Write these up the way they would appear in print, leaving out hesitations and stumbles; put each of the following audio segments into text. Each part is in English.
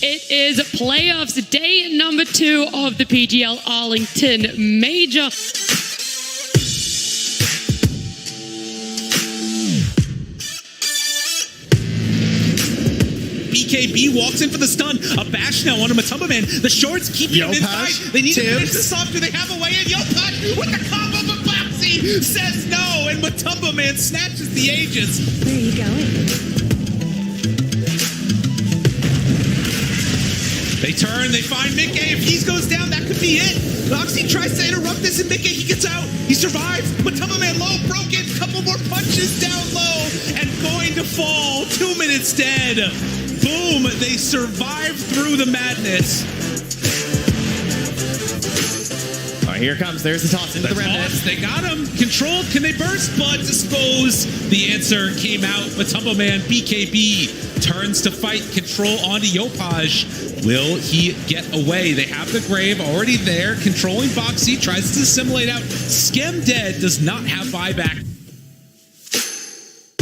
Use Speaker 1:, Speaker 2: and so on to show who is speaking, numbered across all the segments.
Speaker 1: It is playoffs, day number 2 of the PGL Arlington Major.
Speaker 2: BKB walks in for the stun. A bash now on a Matumba Man. The shorts keeping him inside. They need to finish this off. Do they have a way in? Yopash with the combo, but Boxy says no, and Matumba Man snatches the Aegis.
Speaker 3: Where are you going?
Speaker 2: They turn, they find Mickey. If he goes down, that could be it. Boxy tries to interrupt this, and Mickey, he gets out. He survives. Matumba Man low, broken. Couple more punches down low, and going to fall. 2 minutes dead. Boom, they survive through the madness.
Speaker 4: All right, here it comes. There's the toss into the remnant.
Speaker 2: They got him. Controlled. Can they burst? But dispose. The answer came out. Matumba Man, BKB, turns to fight. Control onto Yopaj. Will he get away? They have the Grave already there. Controlling Boxy. Tries to assimilate out. Skem dead. Does not have buyback.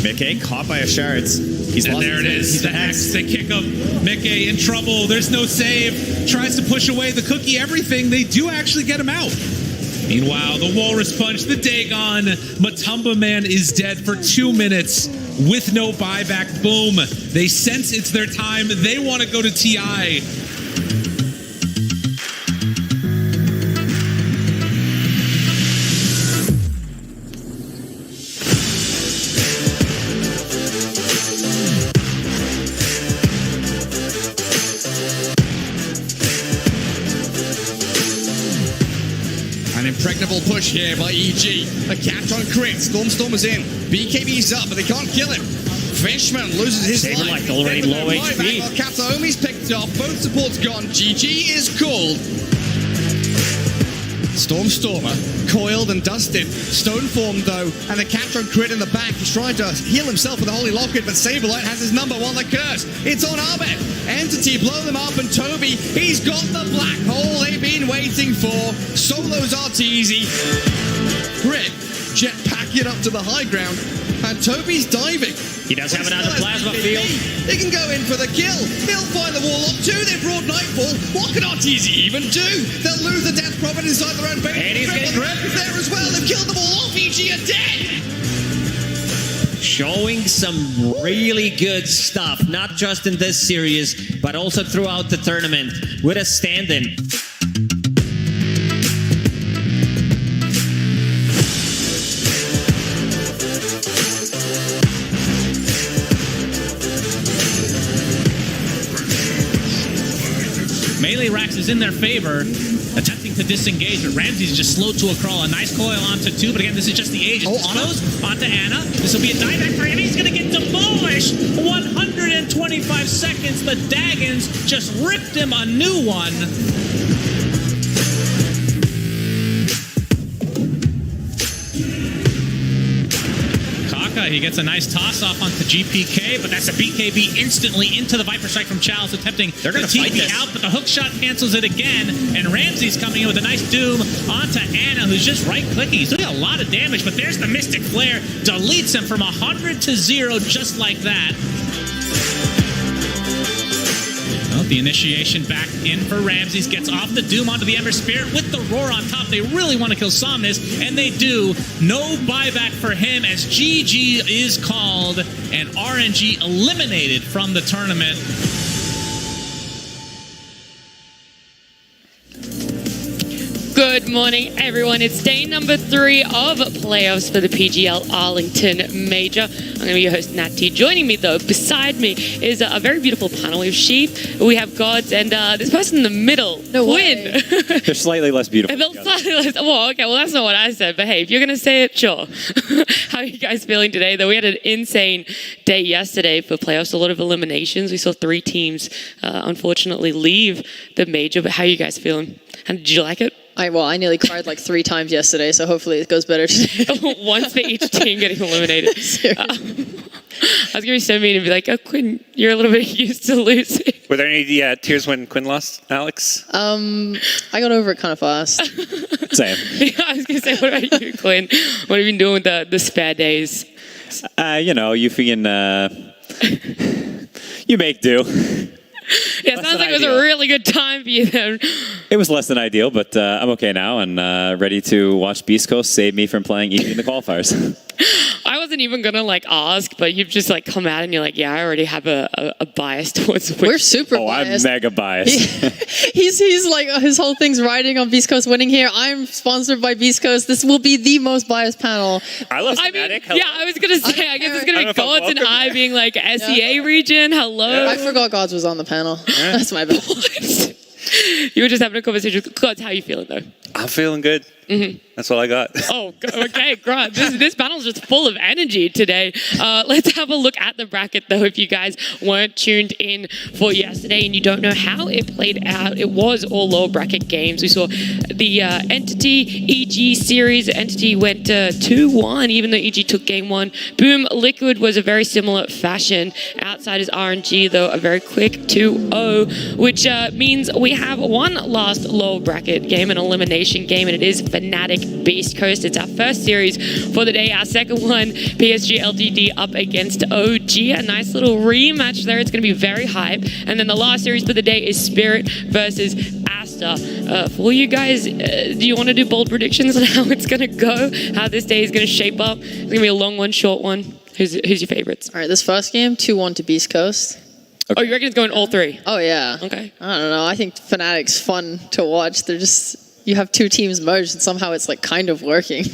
Speaker 4: Mickey caught by a shards. He's
Speaker 2: and there it is. The Hex. They kick him. Mickey in trouble. There's no save. Tries to push away the cookie. Everything. They do actually get him out. Meanwhile, the Walrus Punch, the Dagon, Matumba Man is dead for 2 minutes with no buyback. Boom. They sense it's their time. They want to go to TI.
Speaker 3: An impregnable push here by EG. A catch on crit. Storm is in. BKB's up, but they can't kill him. Fishman loses his
Speaker 5: Saber
Speaker 3: life.
Speaker 5: Light already low HP.
Speaker 3: While Kataomi's picked off. Both supports gone. GG is called. Stormer, coiled and dusted. Stone formed though, and the catch on crit in the back. He's trying to heal himself with a Holy Locket, but Saberlight has his number one. The curse, it's on Abed. Entity blow them up, and Toby, he's got the black hole they've been waiting for. Solos are easy. Crit, jetpack it up to the high ground, and Toby's diving.
Speaker 5: He does have another plasma field.
Speaker 3: They can go in for the kill. They'll find the wall up too. They've brought Nightfall. What can RTZ even do? They'll lose the Death Prophet inside their own base.
Speaker 5: And he's getting
Speaker 3: there as well. They've killed them all off. EG are dead.
Speaker 5: Showing some really good stuff, not just in this series, but also throughout the tournament with a stand-in.
Speaker 6: Melee Rax is in their favor, attempting to disengage, but Ramsey's just slow to a crawl. A nice coil onto 2, but again, this is just the Aegis. Exposed onto Ana. This will be a dieback for him. He's going to get demolished. 125 seconds. The Dagons just ripped him a new one. He gets a nice toss-off onto GPK, but that's a BKB instantly into the Viper Strike from Chalice, attempting to TP out, but the hook shot cancels it again, and Ramsey's coming in with a nice Doom onto Ana, who's just right-clicking. He's doing a lot of damage, but there's the Mystic Flare, deletes him from 100 to 0 just like that. The initiation back in for Ramses, gets off the Doom onto the Ember Spirit with the Roar on top. They really want to kill Somnus, and they do. No buyback for him as GG is called and RNG eliminated from the tournament.
Speaker 1: Good morning, everyone. It's day number 3 of playoffs for the PGL Arlington Major. I'm going to be your host, Nat T. Joining me, though, beside me is a very beautiful panel. We have Sheep, we have Gods, and this person in the middle, Quinn.
Speaker 7: They're slightly less beautiful.
Speaker 1: Well, okay, well, that's not what I said, but hey, if you're going to say it, sure. How are you guys feeling today, though? We had an insane day yesterday for playoffs, a lot of eliminations. We saw 3 teams, unfortunately, leave the Major, but how are you guys feeling? And did you like it?
Speaker 8: I nearly cried like 3 times yesterday, so hopefully it goes better today.
Speaker 1: Once for each team getting eliminated. I was going to be so mean and be like, oh, Quinn, you're a little bit used to losing.
Speaker 7: Were there any tears when Quinn lost, Alex?
Speaker 8: I got over it kind of fast.
Speaker 7: Same.
Speaker 1: Yeah, I was going to say, what about you, Quinn? What have you been doing with the spare days?
Speaker 7: You freaking, you make do.
Speaker 1: Yeah, it sounds like it was a really good time for you then.
Speaker 7: It was less than ideal, but I'm okay now and ready to watch Beast Coast save me from playing easy in the qualifiers.
Speaker 1: I wasn't even going to ask, but you've just come out and you're like, yeah, I already have a bias towards which.
Speaker 8: We're super biased.
Speaker 7: I'm mega biased.
Speaker 8: He's like, his whole thing's riding on Beast Coast winning here. I'm sponsored by Beast Coast. This will be the most biased panel.
Speaker 7: I love Fnatic.
Speaker 1: Yeah, I was going to say, I guess it's going to be Gods and I being like SEA region. Hello.
Speaker 8: Yeah. I forgot Gods was on the panel. Yeah. That's my bad.
Speaker 1: What? You were just having a conversation with Gods. How are you feeling, though?
Speaker 7: I'm feeling good. Mm-hmm. That's all I got.
Speaker 1: Oh, okay, great. This battle's just full of energy today. Let's have a look at the bracket, though, if you guys weren't tuned in for yesterday and you don't know how it played out. It was all lower bracket games. We saw the Entity EG series. Entity went 2-1, even though EG took game 1. Boom Liquid was a very similar fashion. Outsiders RNG, though, a very quick 2-0, which means we have one last lower bracket game, an elimination game, and it is Fnatic Beast Coast. It's our first series for the day. Our second one, PSG.LGD up against OG. A nice little rematch there. It's going to be very hype. And then the last series for the day is Spirit versus Astro. disaster for you guys. Do you want to do bold predictions on how it's going to go? How this day is going to shape up? It's going to be a long one, short one. Who's your favorites?
Speaker 8: All right, this first game, 2-1 to Beast Coast.
Speaker 1: Okay. Oh, you reckon it's going all three?
Speaker 8: Oh, yeah.
Speaker 1: Okay.
Speaker 8: I don't know. I think Fnatic's fun to watch. They're just... You have two teams merged, and somehow it's like kind of working.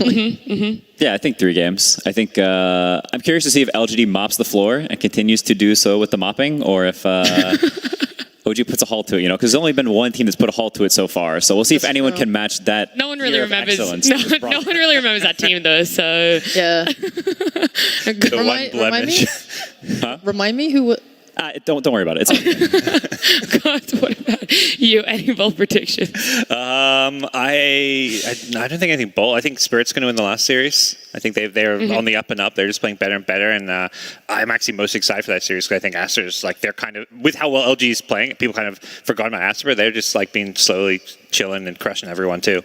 Speaker 7: Yeah, I think 3 games. I think I'm curious to see if LGD mops the floor and continues to do so with the mopping, or if OG puts a halt to it. Because there's only been one team that's put a halt to it so far. So we'll see if anyone can match that.
Speaker 1: No one really
Speaker 7: year of
Speaker 1: remembers.
Speaker 7: excellence.
Speaker 1: No one really remembers that team though. So
Speaker 8: Yeah. Remind me?
Speaker 7: Huh?
Speaker 8: Remind me who...
Speaker 7: Don't worry about it. It's
Speaker 1: God, what about you? Any bold predictions?
Speaker 9: I don't think anything bold. I think Spirit's going to win the last series. I think they're on the up and up. They're just playing better and better. And I'm actually most excited for that series because I think Aster's like they're kind of with how well LG is playing. People kind of forgot about Aster, but they're just like being slowly chilling and crushing everyone too.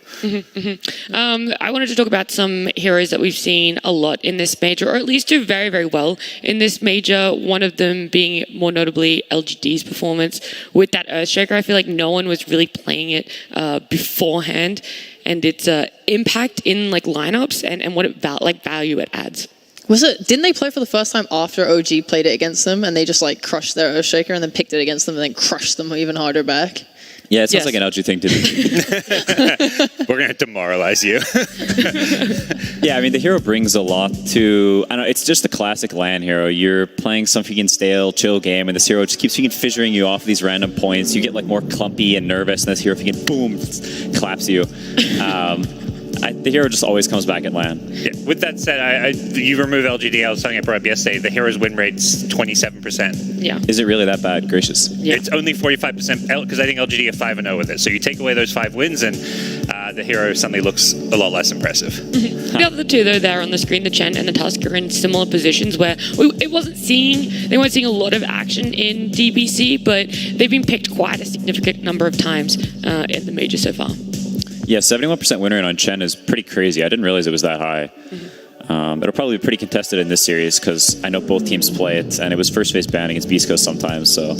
Speaker 1: I wanted to talk about some heroes that we've seen a lot in this major, or at least do very, very well in this major. One of them being more notably LGD's performance with that Earthshaker. I feel like no one was really playing it beforehand, and its impact in like lineups and what it value it adds.
Speaker 8: Didn't they play for the first time after OG played it against them, and they just like crushed their Earthshaker and then picked it against them and then crushed them even harder back?
Speaker 7: Yeah, it sounds like an LG thing to do.
Speaker 9: We're going to demoralize you.
Speaker 7: Yeah, I mean, the hero brings a lot to... I don't know, it's just the classic LAN hero. You're playing some freaking stale, chill game, and this hero just keeps freaking fissuring you off these random points. You get like more clumpy and nervous, and this hero freaking boom, claps you. The hero just always comes back at LAN.
Speaker 9: Yeah. With that said, you remove LGD. I was talking about yesterday. The hero's win rate's 27%.
Speaker 1: Yeah.
Speaker 7: Is it really that bad? Gracious.
Speaker 1: Yeah.
Speaker 9: It's only 45% because I think LGD are 5-0 with it. So you take away those 5 wins, and the hero suddenly looks a lot less impressive.
Speaker 1: The other two, though, there on the screen, the Chen and the Tusk, are in similar positions where they weren't seeing a lot of action in DBC, but they've been picked quite a significant number of times in the major so far.
Speaker 7: Yeah, 71% win rate on Chen is pretty crazy. I didn't realize it was that high. It'll probably be pretty contested in this series because I know both teams play it, and it was first phase ban against Beast Coast sometimes, so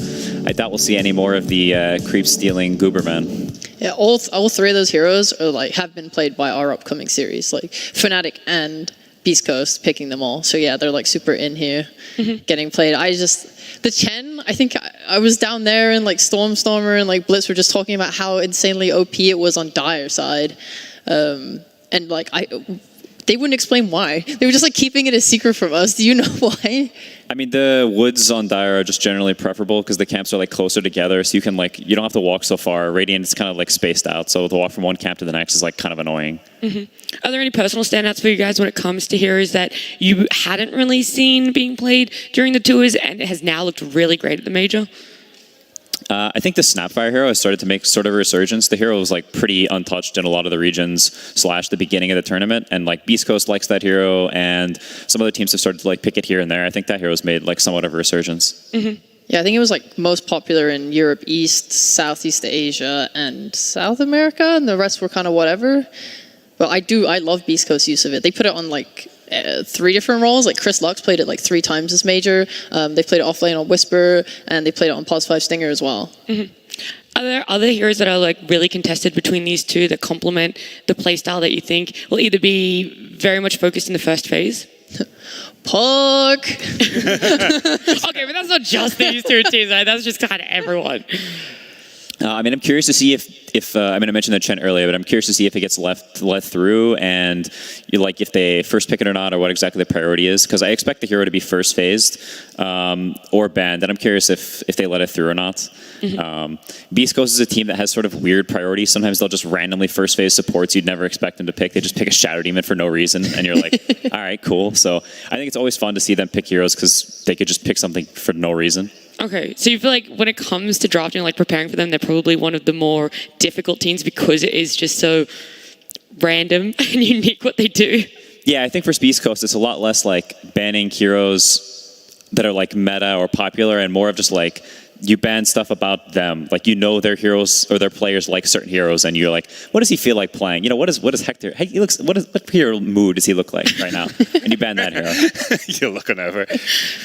Speaker 7: I doubt we'll see any more of the creep-stealing Gooberman.
Speaker 8: Yeah, all 3 of those heroes are have been played by our upcoming series, like Fnatic and Beast Coast, picking them all. So yeah, they're like super in here, getting played. The Chen, I think I was down there and like Stormer and like Blitz were just talking about how insanely OP it was on Dire side. And like they wouldn't explain why. They were just like keeping it a secret from us. Do you know why?
Speaker 7: I mean, the woods on Dire are just generally preferable because the camps are like closer together, so you can like, you don't have to walk so far. Radiant is kind of like spaced out, so the walk from one camp to the next is like kind of annoying. Are there any personal standouts for you guys when it comes to heroes that you hadn't really seen being played during the tours and it has now looked really great at the major? I think the Snapfire hero has started to make sort of a resurgence. The hero was like pretty untouched in a lot of the regions / the beginning of the tournament, and like Beast Coast likes that hero, and some other teams have started to like pick it here and there. I think that hero's made like somewhat of a resurgence.
Speaker 8: Yeah, I think it was like most popular in Europe, East, Southeast Asia, and South America, and the rest were kind of whatever. But I love Beast Coast's use of it. They put it on like 3 different roles. Like Chris Lux played it like 3 times this major. They played it offlane on Whisper, and they played it on +5 Stinger as well.
Speaker 1: Are there other heroes that are like really contested between these two that complement the playstyle that you think will either be very much focused in the first phase?
Speaker 8: Puck!
Speaker 1: Okay, but that's not just these two teams, right? That's just kind of everyone.
Speaker 7: I mean, I'm curious to see if I mean, I mentioned the Chen earlier, but I'm curious to see if it gets let through and if they first pick it or not, or what exactly the priority is. Because I expect the hero to be first phased or banned, and I'm curious if they let it through or not. Beast Coast is a team that has sort of weird priorities. Sometimes they'll just randomly first phase supports you'd never expect them to pick. They just pick a Shadow Demon for no reason, and you're like, all right, cool. So I think it's always fun to see them pick heroes because they could just pick something for no reason.
Speaker 1: Okay, so you feel like when it comes to drafting, like preparing for them, they're probably one of the more difficult teams because it is just so random and unique what they do.
Speaker 7: Yeah, I think for Beast Coast, it's a lot less like banning heroes that are like meta or popular and more of just like you ban stuff about them. Like, you know, their heroes or their players like certain heroes, and you're like, what does he feel like playing? You know, what is Hector? Hey, he looks. What hero mood does he look like right now? And you ban that hero.
Speaker 9: You're looking over.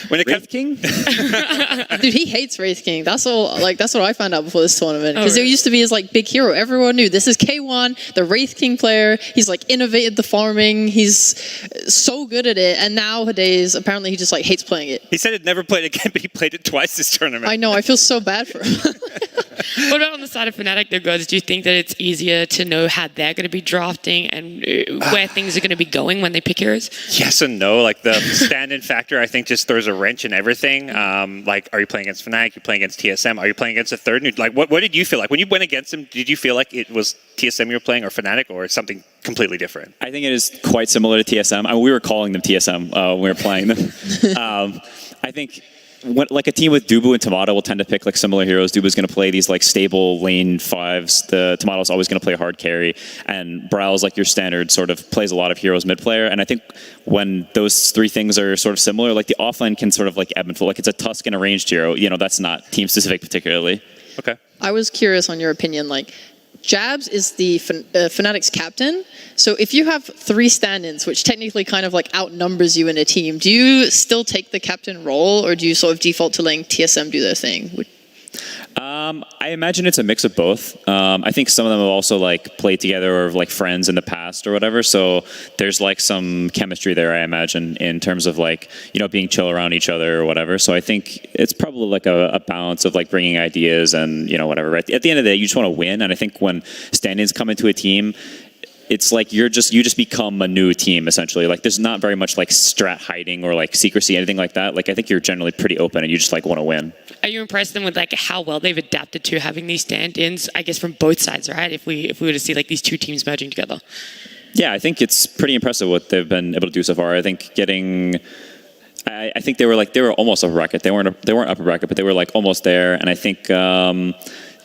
Speaker 9: When it
Speaker 7: Wraith King?
Speaker 8: Dude, he hates Wraith King. That's all. Like, that's what I found out before this tournament. Because
Speaker 1: really?
Speaker 8: there used to be his like big hero. Everyone knew this is K1, the Wraith King player. He's like innovated the farming. He's so good at it. And nowadays, apparently, he just like hates playing it.
Speaker 9: He said he'd never played again, but he played it twice this tournament.
Speaker 8: I know. I feel so bad for him.
Speaker 1: What about on the side of Fnatic, though, guys? Do you think that it's easier to know how they're going to be drafting and where things are going to be going when they pick heroes?
Speaker 9: Yes and no. Like, the stand-in factor, I think, just throws a wrench in everything. Like, are you playing against Fnatic? You're playing against TSM? Are you playing against a third? Like, what did you feel like when you went against them? Did you feel like it was TSM you were playing or Fnatic or something completely different?
Speaker 7: I think it is quite similar to TSM. I mean, we were calling them TSM when we were playing them. I think like a team with Dubu and Tomato will tend to pick like similar heroes. Dubu's going to play these like stable lane fives. The Tomato's always going to play hard carry, and Brow's like your standard sort of plays a lot of heroes mid player. And I think when those three things are sort of similar, like the offlane can sort of like ebb and flow. Like, it's a Tusk and a ranged hero. You know, that's not team specific particularly.
Speaker 9: Okay.
Speaker 8: I was curious on your opinion. Like, Jabs is the Fnatic's captain. So if you have 3 stand-ins, which technically kind of like outnumbers you in a team, do you still take the captain role, or do you sort of default to letting TSM do their thing?
Speaker 7: I imagine it's a mix of both. I think some of them have also like played together or like friends in the past or whatever. So there's like some chemistry there, I imagine, in terms of like, you know, being chill around each other or whatever. So I think it's probably like a balance of like bringing ideas and, you know, whatever. Right? At the end of the day, you just want to win. And I think when stand-ins come into a team, it's like you just become a new team essentially. Like, there's not very much like strat hiding or like secrecy, anything like that. Like, I think you're generally pretty open and you just like want to win.
Speaker 1: Are you impressed then with like how well they've adapted to having these stand-ins, I guess, from both sides, right? If we were to see like these two teams merging together.
Speaker 7: Yeah, I think it's pretty impressive what they've been able to do so far. I think I think they were almost upper bracket. They weren't upper bracket, but they were like almost there. And I think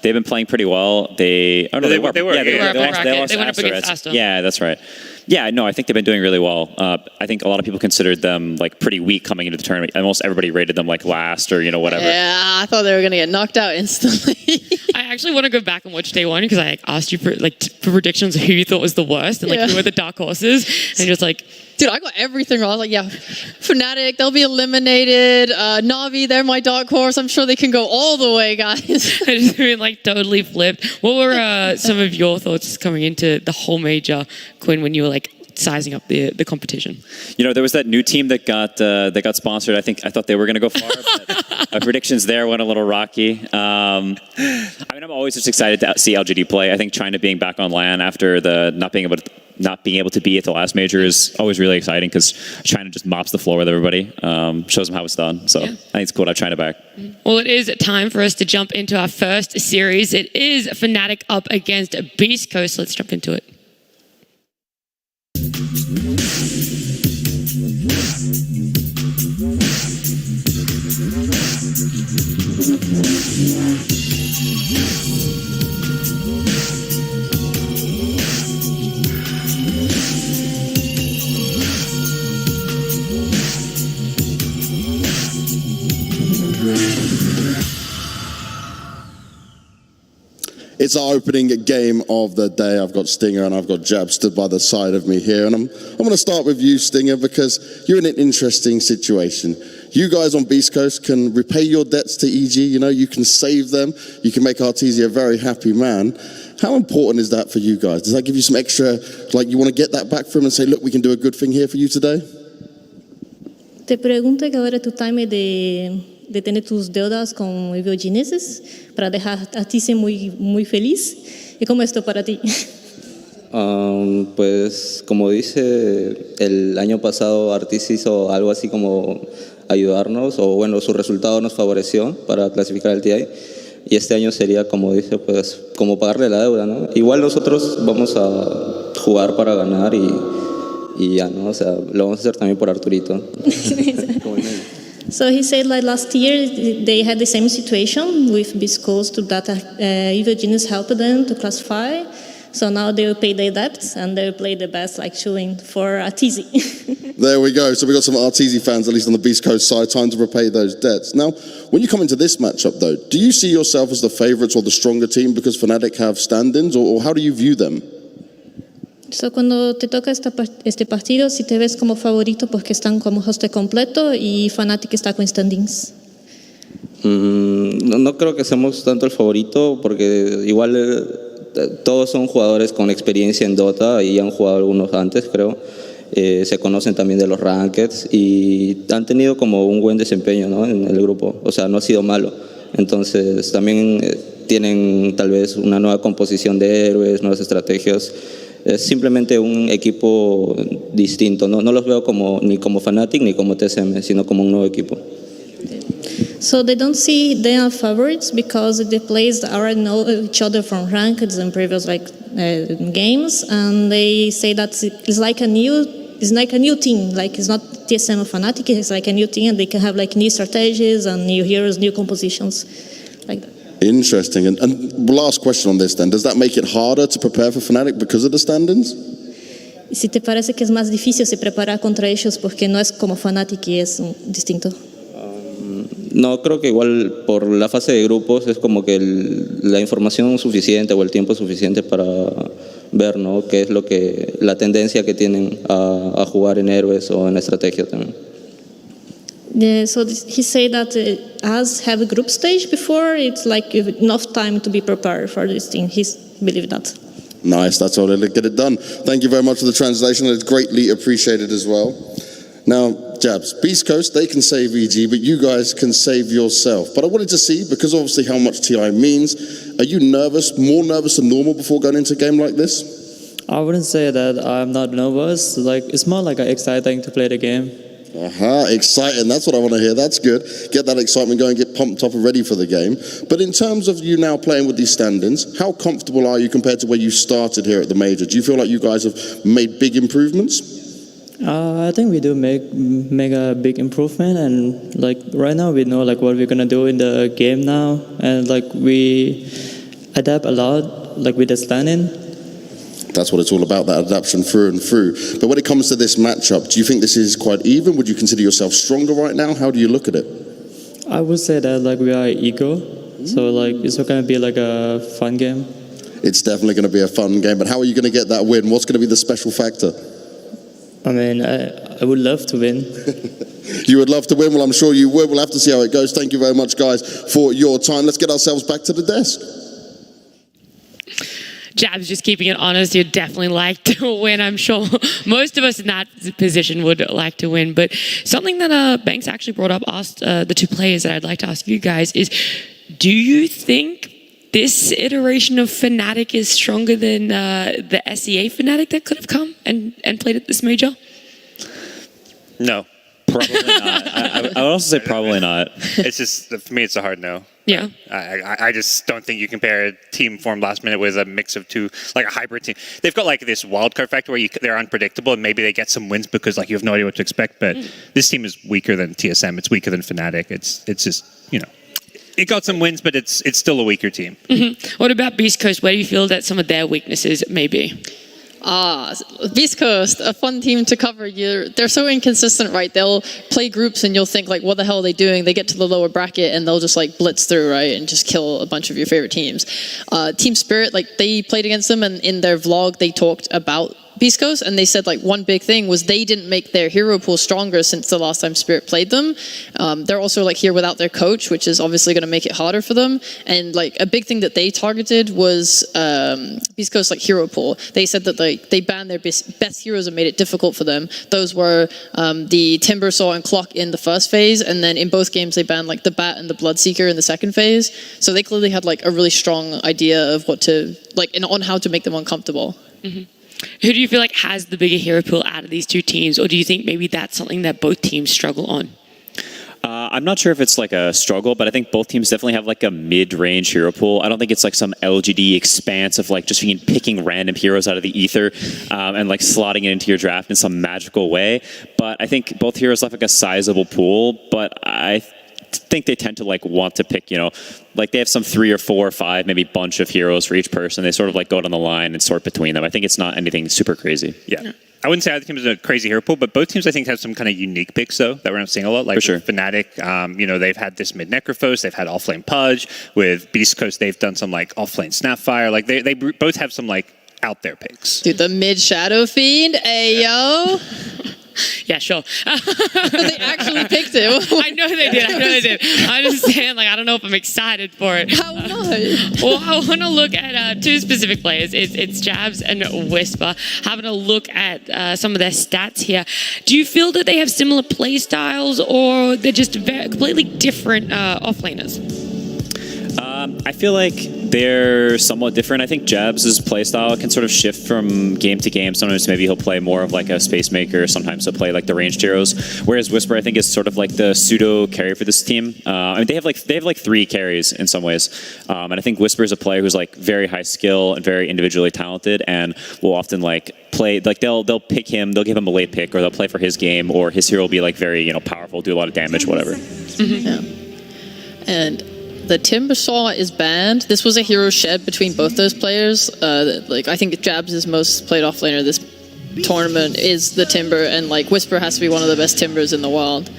Speaker 7: they've been playing pretty well. They were. They went
Speaker 1: up against Astor.
Speaker 7: Yeah, that's right. Yeah, no, I think they've been doing really well. I think a lot of people considered them like pretty weak coming into the tournament. Almost everybody rated them like last or, you know, whatever.
Speaker 8: Yeah, I thought they were going to get knocked out instantly.
Speaker 1: I actually want to go back and watch day one because I like, asked you for predictions of who you thought was the worst and like who were the dark horses. And just like,
Speaker 8: dude, I got everything wrong. I was like, yeah, Fnatic, they'll be eliminated. Na'Vi, they're my dark horse. I'm sure they can go all the way, guys.
Speaker 1: I just been like totally flipped. What were some of your thoughts coming into the whole major, Quinn, when you were like sizing up the competition?
Speaker 7: You know, there was that new team that got sponsored. I thought they were going to go far, but my predictions there went a little rocky. I mean, I'm always just excited to see LGD play. I think China being back on LAN after the not being able to be at the last major is always really exciting because China just mops the floor with everybody, shows them how it's done. So I think it's cool to have China back.
Speaker 1: Well, it is time for us to jump into our first series. It is Fnatic up against Beast Coast. Let's jump into it.
Speaker 10: It's our opening game of the day. I've got Stinger and I've got Jab stood by the side of me here. And I'm going to start with you, Stinger, because you're in an interesting situation. You guys on Beast Coast can repay your debts to EG. You know, you can save them. You can make Arteezy a very happy man. How important is that for you guys? Does that give you some extra, like you want to get that back from him and say, look, we can do a good thing here for you today?
Speaker 11: Te pregunto que ahora tu time de tener tus deudas con Evil Genesis para dejar a ti ser muy feliz. ¿Y cómo es esto para ti?
Speaker 12: Pues como dice, el año pasado Artis hizo algo así como ayudarnos, o bueno, su resultado nos favoreció para clasificar al TI. Y este año sería, como dice, pues como pagarle la deuda, ¿no? Igual nosotros vamos a jugar para ganar y ya, ¿no? O sea, lo vamos a hacer también por Arturito.
Speaker 11: So he said like last year they had the same situation with Beast Coast that Evil Genius helped them to classify. So now they will pay their debts and they will play the best like showing for Arteezy.
Speaker 10: There we go. So we've got some Arteezy fans, at least on the Beast Coast side, time to repay those debts. Now, when you come into this matchup, though, do you see yourself as the favourites or the stronger team because Fnatic have stand-ins, or how do you view them?
Speaker 11: So, cuando te toca este partido, si te ves como favorito porque están como hoste completo y Fnatic está con stand-ins.
Speaker 12: No creo que seamos tanto el favorito porque igual todos son jugadores con experiencia en Dota y han jugado algunos antes, creo. Se conocen también de los rankeds y han tenido como un buen desempeño, ¿no? En el grupo, o sea, no ha sido malo. Entonces también tienen tal vez una nueva composición de héroes, nuevas estrategias. Es simplemente un equipo distinto, no los veo ni como Fnatic ni como TSM, sino como un nuevo equipo.
Speaker 11: So they don't see they are favorites because the players already know each other from rankeds and previous games, and they say that it's like a new team. Like it's not TSM or Fnatic, it's like a new team, and they can have like new strategies and new heroes, new compositions, like that.
Speaker 10: Interesting. And last question on this then, does that make it harder to prepare for Fnatic because of the stand-ins?
Speaker 11: ¿Y si te parece que es más difícil se preparar contra ellos porque no es como Fnatic y es distinto?
Speaker 12: No, creo que igual por la fase de grupos es como que la información suficiente o el tiempo suficiente para ver, ¿no? Qué es la tendencia que tienen a jugar en héroes o en estrategia también.
Speaker 11: So he said that as have a group stage before, it's like enough time to be prepared for this thing. He believed that.
Speaker 10: Nice, that's all. Get it done. Thank you very much for the translation. It's greatly appreciated as well. Now, Jabs, Beast Coast, they can save EG, but you guys can save yourself. But I wanted to see, because obviously how much TI means, are you nervous, more nervous than normal before going into a game like this?
Speaker 13: I wouldn't say that I'm not nervous. Like, it's more like exciting to play the game.
Speaker 10: Exciting. That's what I want to hear. That's good. Get that excitement going, get pumped up and ready for the game. But in terms of you now playing with these stand-ins, how comfortable are you compared to where you started here at the Major? Do you feel like you guys have made big improvements?
Speaker 13: I think we do make a big improvement, and like right now we know like what we're gonna do in the game now, and like we adapt a lot like with the stand-in.
Speaker 10: That's what it's all about, that adaptation through and through. But when it comes to this matchup, do you think this is quite even? Would you consider yourself stronger right now? How do you look at it?
Speaker 13: I would say that like we are equal, so like it's going to be like a fun game.
Speaker 10: It's definitely going to be a fun game, but how are you going to get that win? What's going to be the special factor?
Speaker 13: I mean, I would love to win.
Speaker 10: You would love to win? Well, I'm sure you would. We'll have to see how it goes. Thank you very much, guys, for your time. Let's get ourselves back to the desk.
Speaker 1: Jabs, just keeping it honest, you'd definitely like to win. I'm sure most of us in that position would like to win. But something that Banks actually brought up, asked the two players that I'd like to ask you guys is, do you think this iteration of Fnatic is stronger than the SEA Fnatic that could have come and played at this major?
Speaker 9: No.
Speaker 7: Probably not. I would also say probably not.
Speaker 9: It's just, for me, it's a hard no.
Speaker 1: Yeah.
Speaker 9: I just don't think you compare a team formed last minute with a mix of two, like a hybrid team. They've got like this wildcard factor where they're unpredictable and maybe they get some wins because like you have no idea what to expect. But this team is weaker than TSM. It's weaker than Fnatic. It's just, you know, it got some wins, but it's still a weaker team.
Speaker 1: Mm-hmm. What about Beast Coast? Where do you feel that some of their weaknesses may be?
Speaker 8: Beast Coast, a fun team to cover. They're so inconsistent, right? They'll play groups and you'll think like, what the hell are they doing? They get to the lower bracket and they'll just like blitz through, right? And just kill a bunch of your favorite teams. Team Spirit, like they played against them and in their vlog, they talked about Beast Coast, and they said like one big thing was they didn't make their hero pool stronger since the last time Spirit played them. They're also like here without their coach, which is obviously going to make it harder for them. And like a big thing that they targeted was Beast Coast like hero pool. They said that like they banned their best heroes and made it difficult for them. Those were the Timbersaw and Clock in the first phase, and then in both games they banned like the Bat and the Bloodseeker in the second phase. So they clearly had like a really strong idea of what to like and on how to make them uncomfortable.
Speaker 1: Mm-hmm. Who do you feel like has the bigger hero pool out of these two teams, or do you think maybe that's something that both teams struggle on?
Speaker 7: I'm not sure if it's like a struggle, but I think both teams definitely have like a mid-range hero pool. I don't think it's like some LGD expanse of like just picking random heroes out of the ether and like slotting it into your draft in some magical way. But I think both heroes have like a sizable pool, but I think they tend to like want to pick, you know, like they have some 3 or 4 or 5, maybe bunch of heroes for each person. They sort of like go down the line and sort between them. I think it's not anything super crazy. Yeah.
Speaker 9: I wouldn't say either team is a crazy hero pool, but both teams I think have some kind of unique picks though that we're not seeing a lot. Like
Speaker 7: sure.
Speaker 9: Fnatic, they've had this mid Necrophos, they've had offlane Pudge. With Beast Coast, they've done some like offlane Snapfire. Like they both have some like out there picks.
Speaker 8: Dude, the mid Shadow Fiend, ayo.
Speaker 1: Yeah, sure.
Speaker 8: They actually picked it.
Speaker 1: I know they did. I understand. Like, I don't know if I'm excited for it.
Speaker 8: How not?
Speaker 1: Well, I want to look at two specific players. It's Jabs and Whisper. Having a look at some of their stats here. Do you feel that they have similar play styles, or they're just completely different offlaners?
Speaker 7: I feel like they're somewhat different. I think Jabs' playstyle can sort of shift from game to game. Sometimes maybe he'll play more of like a space maker. Sometimes he'll play like the ranged heroes. Whereas Whisper, I think, is sort of like the pseudo carry for this team. I mean, they have like 3 carries in some ways. And I think Whisper is a player who's like very high skill and very individually talented, and will often like play like they'll pick him. They'll give him a late pick, or they'll play for his game, or his hero will be like very powerful, do a lot of damage, whatever.
Speaker 8: Mm-hmm. Yeah. And the Timbersaw is banned. This was a hero shed between both those players. I think Jabs' most played offlaner this tournament is the Timber, and like Whisper has to be one of the best Timbers in the world.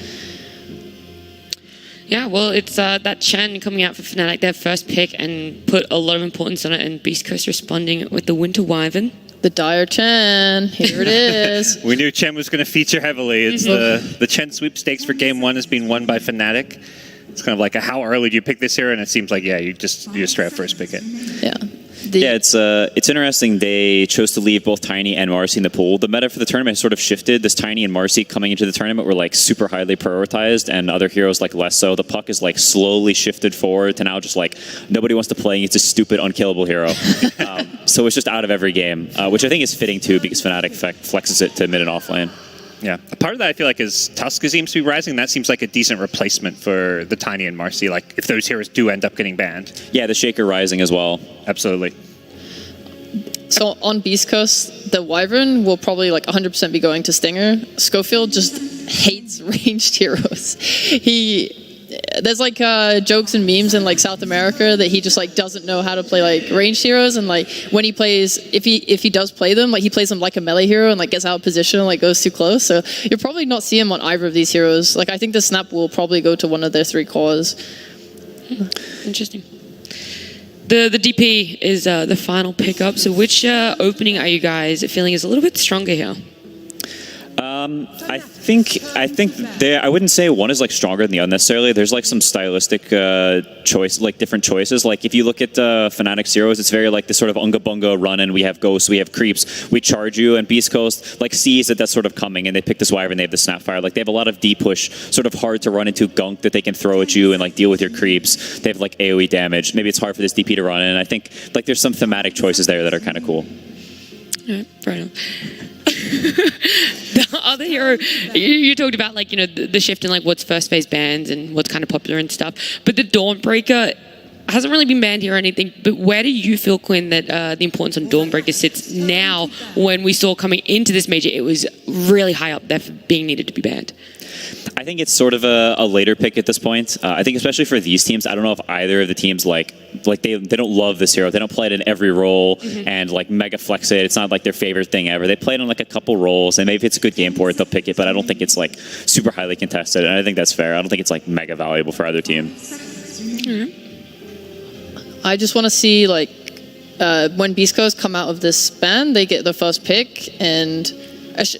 Speaker 1: Yeah, well, it's that Chen coming out for Fnatic, their first pick, and put a lot of importance on it, and Beast Coast responding with the Winter Wyvern.
Speaker 8: The Dire Chen, here it is.
Speaker 9: We knew Chen was going to feature heavily. It's the Chen sweepstakes for game 1 has been won by Fnatic. It's kind of like how early do you pick this hero, and it seems like you just straight up first pick it.
Speaker 8: Yeah.
Speaker 7: It's interesting. They chose to leave both Tiny and Marcy in the pool. The meta for the tournament has sort of shifted. This Tiny and Marcy coming into the tournament were like super highly prioritized, and other heroes like less so. The puck is like slowly shifted forward to now just like nobody wants to play. It's a stupid unkillable hero. So it's just out of every game, which I think is fitting too, because Fnatic flexes it to mid and off lane.
Speaker 9: Yeah, a part of that I feel like is Tuska seems to be rising. That seems like a decent replacement for the Tiny and Marcy. Like if those heroes do end up getting banned.
Speaker 7: Yeah, the Shaker rising as well.
Speaker 9: Absolutely.
Speaker 8: So on Beast Coast, the Wyvern will probably like 100% be going to Stinger. Schofield just hates ranged heroes. There's like jokes and memes in like South America that he just like doesn't know how to play like ranged heroes, and like when he plays, if he does play them, like he plays them like a melee hero and like gets out of position and like goes too close. So you'll probably not see him on either of these heroes. Like I think the snap will probably go to one of their 3 cores.
Speaker 1: Interesting. The DP is the final pickup. So which opening are you guys feeling is a little bit stronger here?
Speaker 7: I think I wouldn't say one is like stronger than the other necessarily. There's like some stylistic choice, like different choices. Like if you look at Fnatic's heroes, it's very like this sort of unga bunga run, and we have ghosts, we have creeps, we charge you, and Beast Coast like sees that that's sort of coming, and they pick this Wyvern, they have the Snapfire. Like they have a lot of D push, sort of hard to run into gunk that they can throw at you and like deal with your creeps. They have like AoE damage. Maybe it's hard for this DP to run in, and I think like there's some thematic choices there that are kind of cool.
Speaker 1: All right, fair enough. The other hero, you talked about like, the shift in like what's first phase bans and what's kind of popular and stuff, but the Dawnbreaker hasn't really been banned here or anything, but where do you feel, Quinn, that the importance on Dawnbreaker sits now, when we saw coming into this major it was really high up there for being needed to be banned?
Speaker 7: I think it's sort of a later pick at this point. I think especially for these teams, I don't know if either of the teams like they don't love this hero. They don't play it in every role and like mega flex it. It's not like their favorite thing ever. They play it on like a couple roles, and maybe if it's a good game for it, they'll pick it, but I don't think it's like super highly contested, and I think that's fair. I don't think it's like mega valuable for either team.
Speaker 8: I just want to see like when Beast Coast come out of this ban, they get the first pick, and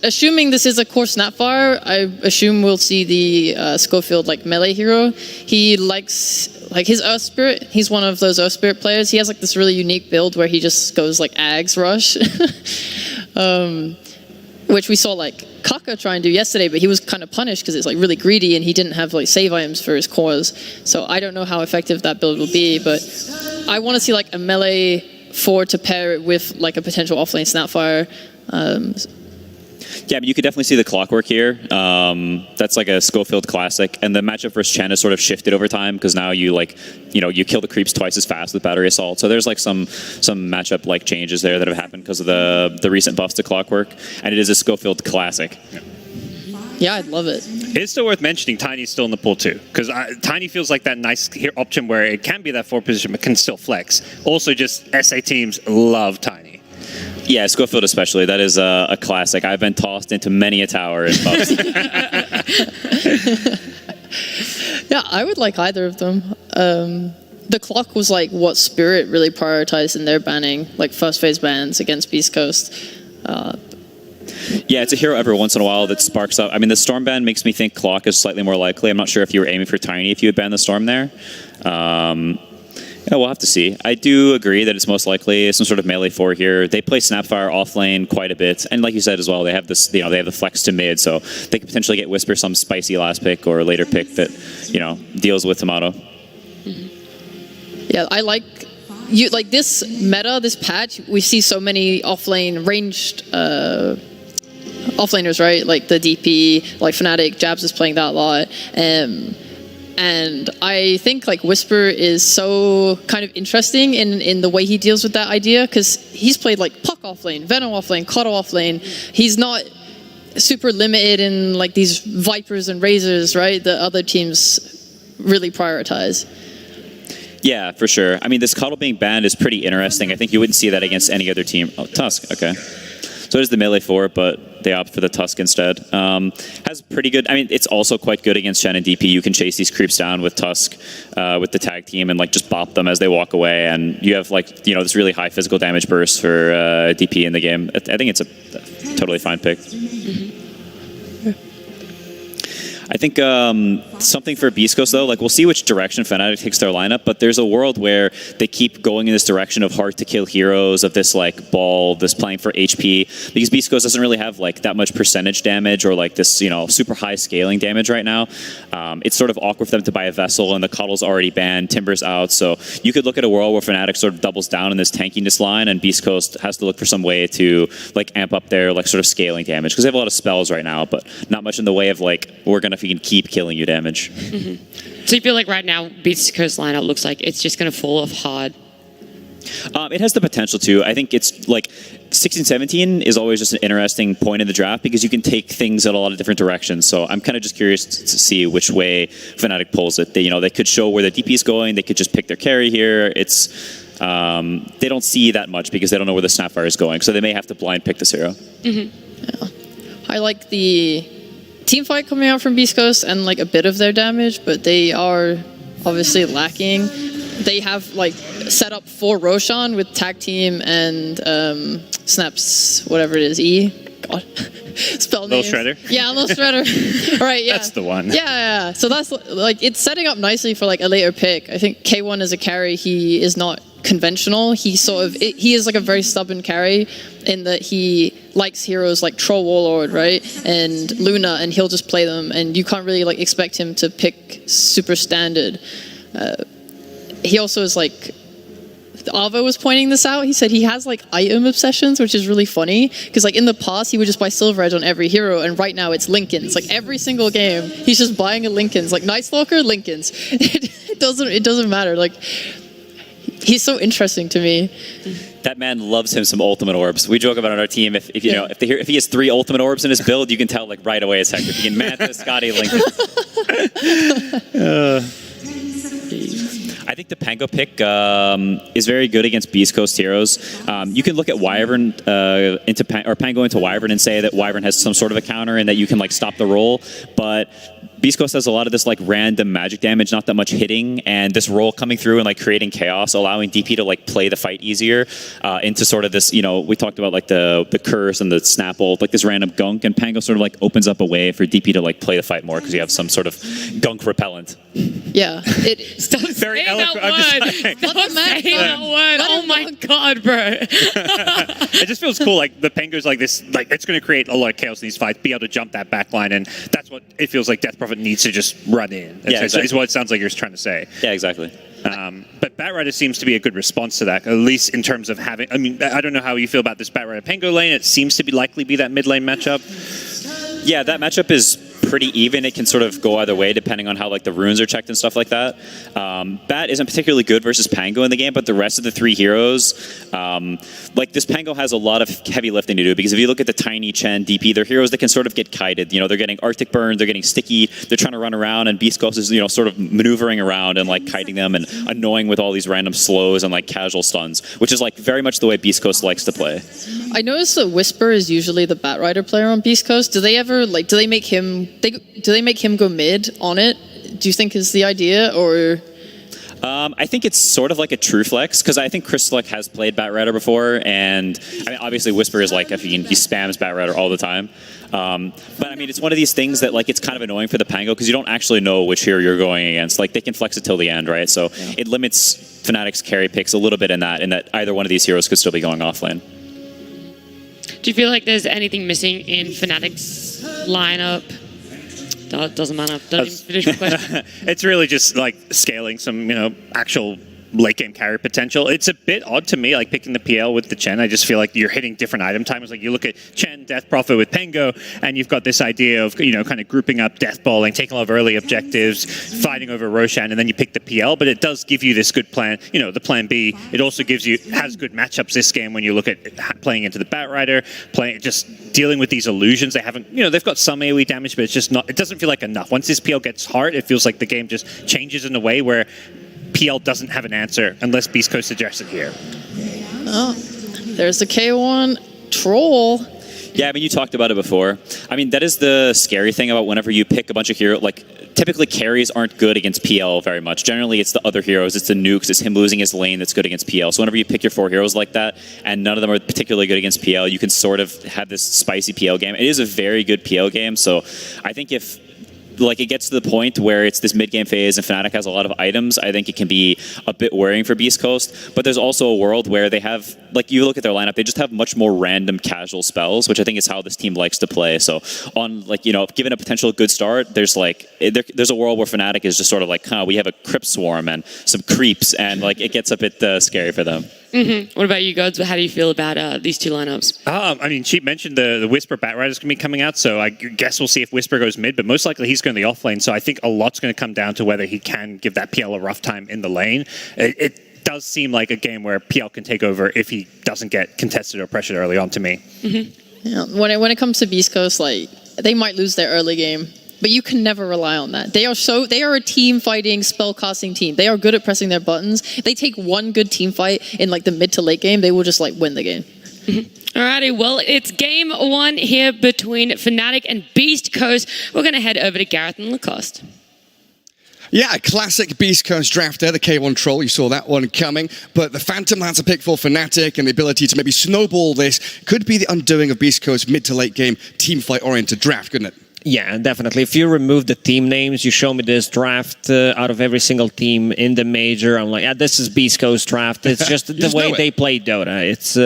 Speaker 8: assuming this is a core Snapfire, I assume we'll see the Schofield like melee hero. He likes like his Earth Spirit. He's one of those Earth Spirit players. He has like this really unique build where he just goes like Ags Rush, which we saw like Kaka try and do yesterday, but he was kind of punished because it's like really greedy and he didn't have like save items for his cores. So I don't know how effective that build will be, but I want to see like a melee forward to pair it with like a potential offlane Snapfire.
Speaker 7: Yeah, but you could definitely see the clockwork here. That's like a Schofield classic, and the matchup versus Chen has sort of shifted over time because now you you kill the creeps twice as fast with Battery Assault. So there's like some matchup like changes there that have happened because of the recent buffs to clockwork, and it is a Schofield classic.
Speaker 8: Yeah, I'd love it.
Speaker 9: It's still worth mentioning Tiny's still in the pool too, because Tiny feels like that nice option where it can be that 4 position but can still flex. Also, just SA teams love Tiny.
Speaker 7: Yeah, Schofield especially. That is a classic. I've been tossed into many a tower in pubs.
Speaker 8: Yeah, I would like either of them. The clock was like what Spirit really prioritized in their banning, like first phase bans against Beast Coast.
Speaker 7: Yeah, it's a hero every once in a while that sparks up. I mean, the Storm ban makes me think Clock is slightly more likely. I'm not sure if you were aiming for Tiny if you had banned the Storm there. Yeah, we'll have to see. I do agree that it's most likely some sort of melee 4 here. They play Snapfire off lane quite a bit, and like you said as well, they have this. They have the flex to mid, so they could potentially get Whisper some spicy last pick or later pick that deals with Tomato.
Speaker 8: Yeah, I like this meta, this patch. We see so many offlane ranged offlaners, right? Like the DP, like Fnatic, Jabs is playing that a lot. And I think like Whisper is so kind of interesting in the way he deals with that idea, because he's played like Puck offlane, Venom offlane, Koto offlane. He's not super limited in like these Vipers and Razors, right? The other teams really prioritize.
Speaker 7: Yeah, for sure. I mean, this Cuddle being banned is pretty interesting. I think you wouldn't see that against any other team. Oh, Tusk, okay. So it is the melee 4, but they opt for the Tusk instead. Has pretty good... I mean, it's also quite good against Shen and DP. You can chase these creeps down with Tusk, with the tag team, and like just bop them as they walk away. And you have like, this really high physical damage burst for DP in the game. I think it's a totally fine pick. I think something for Beast Coast, though, like we'll see which direction Fnatic takes their lineup, but there's a world where they keep going in this direction of hard to kill heroes, of this like ball, this playing for HP, because Beast Coast doesn't really have like that much percentage damage or like this, super high scaling damage right now. It's sort of awkward for them to buy a Vessel, and the Cuddle's already banned, Timber's out, so you could look at a world where Fnatic sort of doubles down in this tankiness line, and Beast Coast has to look for some way to like amp up their like sort of scaling damage, because they have a lot of spells right now, but not much in the way of like, we're gonna keep killing you damage.
Speaker 1: So you feel like right now Beast Coast lineup looks like it's just going to fall off hard?
Speaker 7: It has the potential to. I think it's like 16-17 is always just an interesting point in the draft, because you can take things in a lot of different directions. So I'm kind of just curious to see which way Fnatic pulls it. They could show where the DP is going. They could just pick their carry here. It's they don't see that much because they don't know where the Snapfire is going. So they may have to blind pick this hero.
Speaker 8: Yeah. I like the team fight coming out from Beast Coast and like a bit of their damage, but they are obviously lacking. They have like set up for Roshan with tag team and Snaps, whatever it is, E. God, spell names.
Speaker 9: Little Shredder.
Speaker 8: Yeah, Little Shredder. Right, yeah.
Speaker 9: That's the one.
Speaker 8: Yeah. So that's like, it's setting up nicely for like a later pick. I think K1 as a carry, he is not conventional. He is like a very stubborn carry in that he likes heroes like Troll Warlord, right, and Luna, and he'll just play them, and you can't really like expect him to pick super standard. He also is like, Avo was pointing this out. He said he has like item obsessions, which is really funny, because like in the past he would just buy Silver Edge on every hero, and right now it's Linken's. Like every single game he's just buying a Linken's, like Night Stalker, Linken's. It doesn't matter. Like, he's so interesting to me.
Speaker 7: That man loves him some ultimate orbs. We joke about it on our team. If he has 3 ultimate orbs in his build, you can tell like right away it's Hector. He can Mantis, Scotty, Lincoln. I think the Pango pick is very good against Beast Coast heroes. You can look at Wyvern or Pango into Wyvern and say that Wyvern has some sort of a counter and that you can like stop the roll, but Beast Coast has a lot of this like random magic damage, not that much hitting, and this roll coming through and like creating chaos, allowing DP to like play the fight easier into sort of this, we talked about like the curse and the snapple, like this random gunk, and Pango sort of like opens up a way for DP to like play the fight more because you have some sort of gunk repellent.
Speaker 8: Yeah.
Speaker 1: Stop
Speaker 9: Very
Speaker 1: saying that word. Stop saying that word. Oh my god, bro.
Speaker 9: It just feels cool. Like the Pango's like this, like it's going to create a lot of chaos in these fights, be able to jump that back line, and that's what it feels like Death Prophet needs to just run in. Is what it sounds like you're trying to say.
Speaker 7: Yeah, exactly.
Speaker 9: But Batrider seems to be a good response to that, at least in terms of having. I mean, I don't know how you feel about this Batrider Pango lane. It seems to likely be that mid lane matchup.
Speaker 7: Yeah, that matchup is pretty even. It can sort of go either way depending on how like the runes are checked and stuff like that. Bat isn't particularly good versus Pango in the game, but the rest of the three heroes, like this Pango has a lot of heavy lifting to do, because if you look at the Tiny, Chen, DP, they're heroes that can sort of get kited. You know, they're getting Arctic Burn, they're getting sticky, they're trying to run around, and Beast Ghost is, you know, sort of maneuvering around and like kiting them and annoying with all these random slows and like casual stuns, which is like very much the way Beast Coast likes to play.
Speaker 8: I noticed that Whisper is usually the Batrider player on Beast Coast. Do they ever do they make him go mid on it? Do you think is the idea, or?
Speaker 7: I think it's sort of like a true flex, because I think Crystallic has played Batrider before, and I mean, obviously Whisper is like a fiend. He spams Batrider all the time. But I mean, it's one of these things that like it's kind of annoying for the Pango, because you don't actually know which hero you're going against. Like they can flex it till the end, right? So it limits Fnatic's carry picks a little bit in that either one of these heroes could still be going offlane.
Speaker 1: Do you feel like there's anything missing in Fnatic's lineup? Doesn't matter. Don't even finish the question.
Speaker 9: It's really just like scaling some, actual late game carry potential. It's a bit odd to me, like picking the PL with the Chen. I just feel like you're hitting different item timers. Like you look at Chen, Death Prophet with Pango, and you've got this idea of, kind of grouping up Death Balling, taking a lot of early objectives, fighting over Roshan, and then you pick the PL. But it does give you this good plan, the plan B. It also has good matchups this game when you look at playing into the Batrider, just dealing with these illusions. They haven't, they've got some AoE damage, but it's just not, it doesn't feel like enough. Once this PL gets hard, it feels like the game just changes in a way where PL doesn't have an answer unless Beast Coast suggests it here.
Speaker 8: Oh, there's the K1 troll.
Speaker 7: Yeah, I mean, you talked about it before. I mean, that is the scary thing about whenever you pick a bunch of heroes. Like, typically carries aren't good against PL very much. Generally, it's the other heroes. It's the nukes. It's him losing his lane that's good against PL. So whenever you pick your 4 heroes like that, and none of them are particularly good against PL, you can sort of have this spicy PL game. It is a very good PL game, so I think if it gets to the point where it's this mid-game phase and Fnatic has a lot of items, I think it can be a bit worrying for Beast Coast. But there's also a world where they have, you look at their lineup, they just have much more random casual spells, which I think is how this team likes to play. So on, given a potential good start, there's there's a world where Fnatic is just sort of we have a Crypt Swarm and some creeps, and it gets a bit scary for them.
Speaker 1: Mm-hmm. What about you, Gods? How do you feel about these two lineups?
Speaker 9: I mean, Cheap mentioned the Whisper Batrider is going to be coming out, so I guess we'll see if Whisper goes mid, but most likely he's going to the offlane, so I think a lot's going to come down to whether he can give that PL a rough time in the lane. It does seem like a game where PL can take over if he doesn't get contested or pressured early on, to me.
Speaker 8: Mm-hmm. Yeah, when it comes to Beast Coast, they might lose their early game, but you can never rely on that. They are a team fighting, spell casting team. They are good at pressing their buttons. They take one good team fight in the mid to late game, they will just win the game.
Speaker 1: Mm-hmm. Alrighty, well, it's game 1 here between Fnatic and Beast Coast. We're going to head over to Gareth and Lacoste.
Speaker 3: Yeah, a classic Beast Coast draft there, the K1 Troll. You saw that one coming. But the Phantom Lance a pick for Fnatic, and the ability to maybe snowball this could be the undoing of Beast Coast's mid to late game team fight-oriented draft, couldn't it?
Speaker 5: Yeah, definitely. If you remove the team names, you show me this draft out of every single team in the major, I'm like, this is Beast Coast draft. It's just the way they play Dota. It's,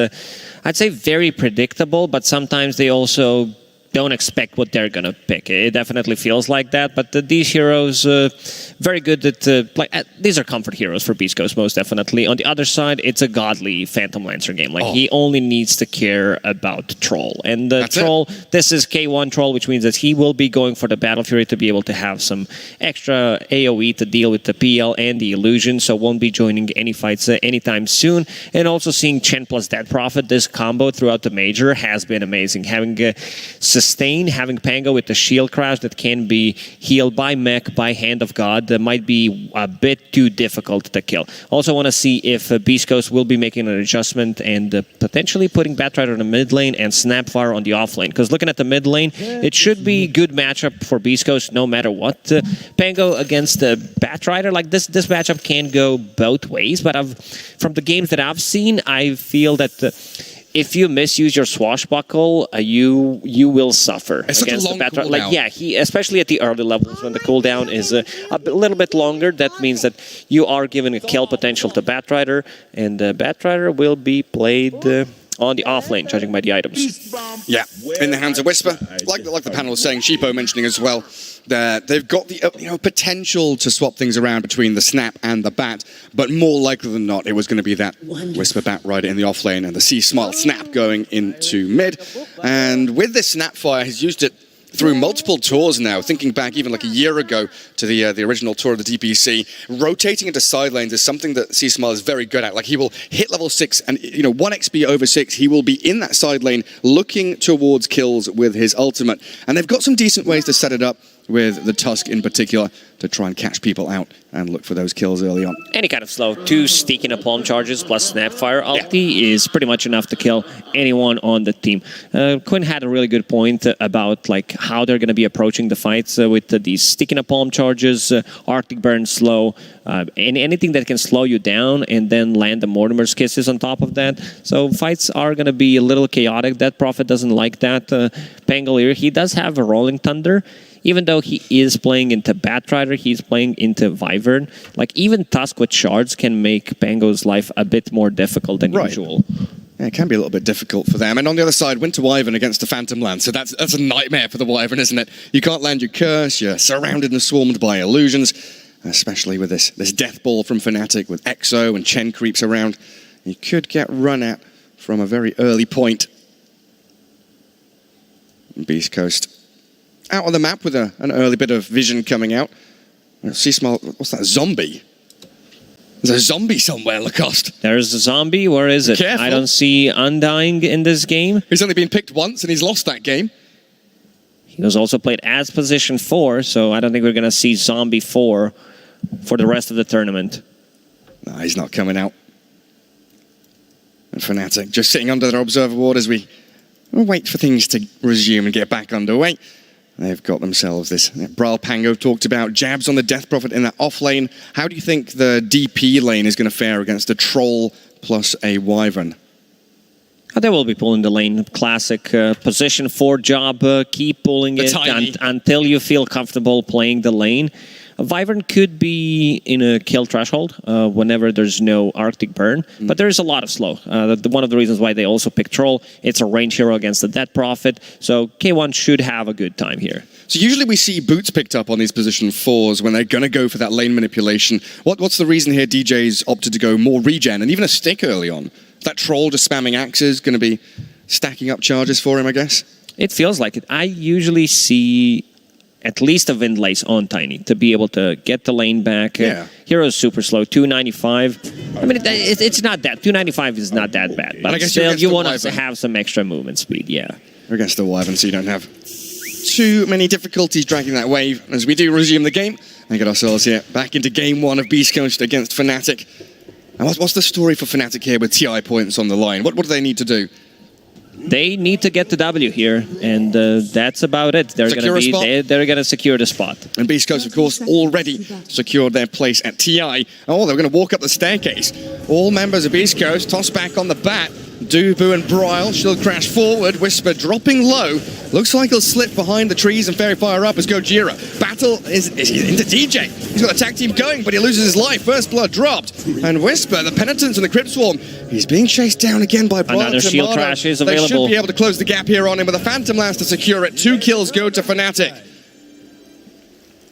Speaker 5: I'd say, very predictable, but sometimes they also don't expect what they're going to pick. It definitely feels like that, but these heroes, very good at, these are comfort heroes for Beast Coast, most definitely. On the other side, it's a godly Phantom Lancer game. He only needs to care about Troll. And the Troll, this is K1 Troll, which means that he will be going for the Battle Fury to be able to have some extra AoE to deal with the PL and the Illusion, so won't be joining any fights anytime soon. And also seeing Chen plus Death Prophet, this combo throughout the major has been amazing. Having Sustain, having Pango with the shield crash that can be healed by mech, by Hand of God, that might be a bit too difficult to kill. Also want to see if Beast Coast will be making an adjustment and potentially putting Batrider in the mid lane and Snapfire on the off lane. Because looking at the mid lane, it should be good matchup for Beast Coast no matter what. Pango against the Batrider, this matchup can go both ways, but from the games that I've seen, I feel that if you misuse your swashbuckle, you will suffer
Speaker 3: it's
Speaker 5: against
Speaker 3: such a long
Speaker 5: the Batrider.
Speaker 3: cooldown.
Speaker 5: He especially at the early levels when the cooldown is a little bit longer. That means that you are giving a kill potential to Batrider, and Batrider will be played on the off lane, judging by the items.
Speaker 3: Yeah, in the hands of Whisper, like the panel was saying, Sheepo mentioning as well, that they've got the potential to swap things around between the Snap and the Bat, but more likely than not, it was going to be that Whisper Batrider in the off lane and the C Smile Snap going into mid. And with this Snapfire, he's used it through multiple tours now, thinking back even like a year ago to the original tour of the DPC, rotating into side lanes is something that C-Smile is very good at. Like, he will hit level 6 and, 1 XP over 6, he will be in that side lane looking towards kills with his ultimate. And they've got some decent ways to set it up with the Tusk in particular to try and catch people out and look for those kills early on.
Speaker 5: Any kind of slow, 2 sticky napalm charges plus Snapfire ulti is pretty much enough to kill anyone on the team. Quinn had a really good point about like how they're going to be approaching the fights with these sticky napalm charges, Arctic Burn slow, and anything that can slow you down and then land the Mortimer's Kisses on top of that. So fights are going to be a little chaotic. That Prophet doesn't like that. Pangolier, he does have a Rolling Thunder. Even though he is playing into Batrider, he's playing into Wyvern. Like, even Tusk with shards can make Pango's life a bit more difficult than usual.
Speaker 3: Yeah, it can be a little bit difficult for them. And on the other side, Winter Wyvern against the Phantom Lance. So that's a nightmare for the Wyvern, isn't it? You can't land your curse, you're surrounded and swarmed by illusions, especially with this Death Ball from Fnatic with Exo and Chen creeps around. You could get run at from a very early point. Beast Coast out on the map with an early bit of vision coming out. C-Smile, what's that, zombie? There's a zombie somewhere, Lacoste.
Speaker 5: There's a zombie, where is it?
Speaker 3: Careful.
Speaker 5: I don't see Undying in this game.
Speaker 3: He's only been picked once and he's lost that game.
Speaker 5: He was also played as position 4, so I don't think we're going to see Zombie 4 for the rest of the tournament.
Speaker 3: No, he's not coming out. And Fnatic just sitting under their observer ward as we wait for things to resume and get back underway. They've got themselves this Brawl Pango talked about, jabs on the Death Prophet in that off lane. How do you think the DP lane is going to fare against a Troll plus a Wyvern?
Speaker 5: They will be pulling the lane. Classic position 4 job. Keep pulling it until you feel comfortable playing the lane. A Wyvern could be in a kill threshold whenever there's no Arctic Burn, but there is a lot of slow. One of the reasons why they also pick Troll, it's a range hero against the Death Prophet, so K1 should have a good time here.
Speaker 3: So usually we see boots picked up on these position 4s when they're going to go for that lane manipulation. What's the reason here DJ's opted to go more regen and even a stick early on? That Troll just spamming axes going to be stacking up charges for him, I guess?
Speaker 5: It feels like it. I usually see at least a Windlace on Tiny to be able to get the lane back.
Speaker 3: Yeah.
Speaker 5: Hero's super slow, 295. I mean, it's not that. 295 is not that bad. But still, you want to have some extra movement speed, yeah.
Speaker 3: Against the Wyvern, so you don't have too many difficulties dragging that wave. As we do resume the game, and get ourselves here back into game 1 of Beast Coast against Fnatic. And what's the story for Fnatic here with TI points on the line? What do they need to do?
Speaker 5: They need to get the W here, and that's about it. They're going to secure the spot.
Speaker 3: And Beast Coast, of course, already secured their place at TI. Oh, they're going to walk up the staircase. All members of Beast Coast toss back on the bat. Dubu and Bryle, she'll crash forward. Whisper dropping low. Looks like he'll slip behind the trees and fairy fire up as Gojira. Battle is into DJ. He's got the tag team going, but he loses his life. First blood dropped. And Whisper, the Penitence and the Crypt Swarm, he's being chased down again by Bryle.
Speaker 5: Another shield crash is available.
Speaker 3: They should be able to close the gap here on him with a Phantom Lance to secure it. 2 kills go to Fnatic.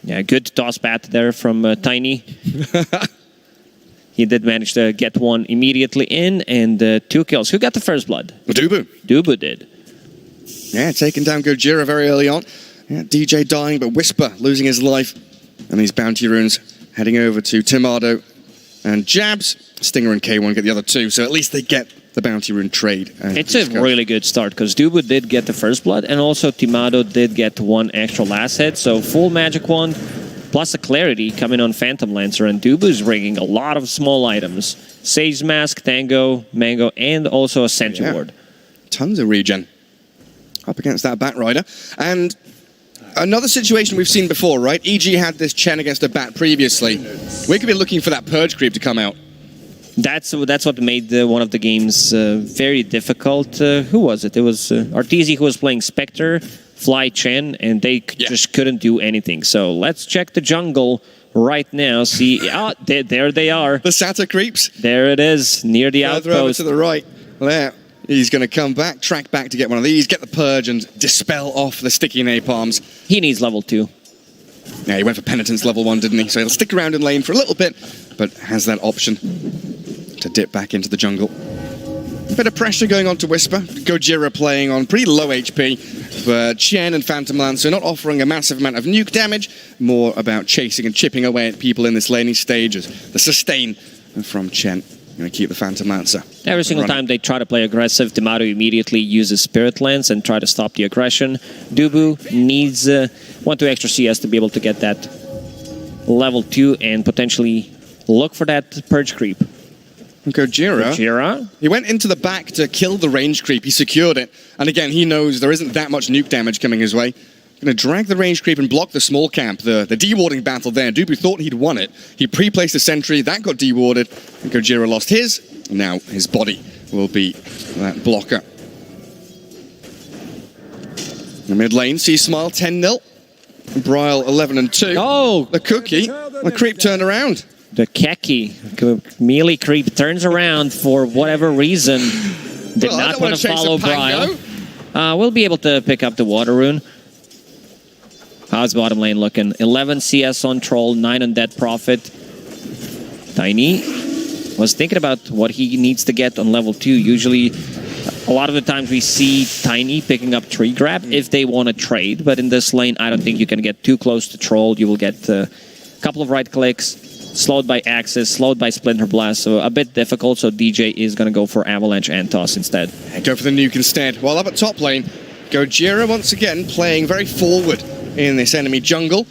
Speaker 5: Yeah, good toss bat there from Tiny. He did manage to get one immediately in, and 2 kills. Who got the first blood?
Speaker 3: Dubu.
Speaker 5: Dubu did.
Speaker 3: Yeah, taking down Gojira very early on. Yeah, DJ dying, but Whisper losing his life. And these bounty runes heading over to Timado and Jabs. Stinger and K1 get the other 2, so at least they get the bounty rune trade.
Speaker 5: It's a really good start, because Dubu did get the first blood, and also Timado did get 1 extra last hit, so full magic wand. Plus a Clarity coming on Phantom Lancer, and Dubu's bringing a lot of small items. Sage Mask, Tango, Mango, and also a Sentry Ward. Tons of regen
Speaker 3: up against that Batrider. And another situation we've seen before, right? EG had this Chen against a Bat previously. We could be looking for that Purge creep to come out.
Speaker 5: That's what made one of the games very difficult. Who was it? It was Arteezy who was playing Spectre, Fly Chen, and they just couldn't do anything. So let's check the jungle right now. See, there they are.
Speaker 3: The Sata creeps.
Speaker 5: There it is, near the outpost.
Speaker 3: Over to the right. There. He's going to come back, track back to get one of these, get the Purge, and dispel off the sticky napalms.
Speaker 5: He needs level 2.
Speaker 3: Yeah, he went for Penitence level 1, didn't he? So he'll stick around in lane for a little bit, but has that option to dip back into the jungle. Bit of pressure going on to Whisper. Gojira playing on pretty low HP, but Chen and Phantom Lancer not offering a massive amount of nuke damage, more about chasing and chipping away at people in this laning stage as the sustain from Chen. Going to keep the Phantom Lancer.
Speaker 5: Every single time they try to play aggressive, Tomato immediately uses Spirit Lance and try to stop the aggression. Dubu needs 1-2 extra CS to be able to get that level 2 and potentially look for that Purge creep.
Speaker 3: Gojira. He went into the back to kill the range creep. He secured it. And again, he knows there isn't that much nuke damage coming his way. Going to drag the range creep and block the small camp. The dewarding battle there. Dubu thought he'd won it. He pre-placed a sentry. That got dewarded. And Gojira lost his. Now his body will be that blocker. The mid lane, C-Smile 10-0. Bryle 11-2.
Speaker 5: Oh!
Speaker 3: The cookie. The creep turned around.
Speaker 5: The Keki melee creep turns around for whatever reason. Did not want to follow Bryle. We'll be able to pick up the water rune. How's bottom lane looking? 11 CS on Troll, 9 on Dead Prophet. Tiny was thinking about what he needs to get on level 2. Usually, a lot of the times we see Tiny picking up tree grab if they want to trade. But in this lane, I don't think you can get too close to Troll. You will get a couple of right clicks, slowed by Axis, slowed by Splinter Blast. So a bit difficult. So DJ is going to go for Avalanche and Toss instead.
Speaker 3: Go for the nuke instead. While up at top lane, Gojira once again playing very forward in this enemy jungle.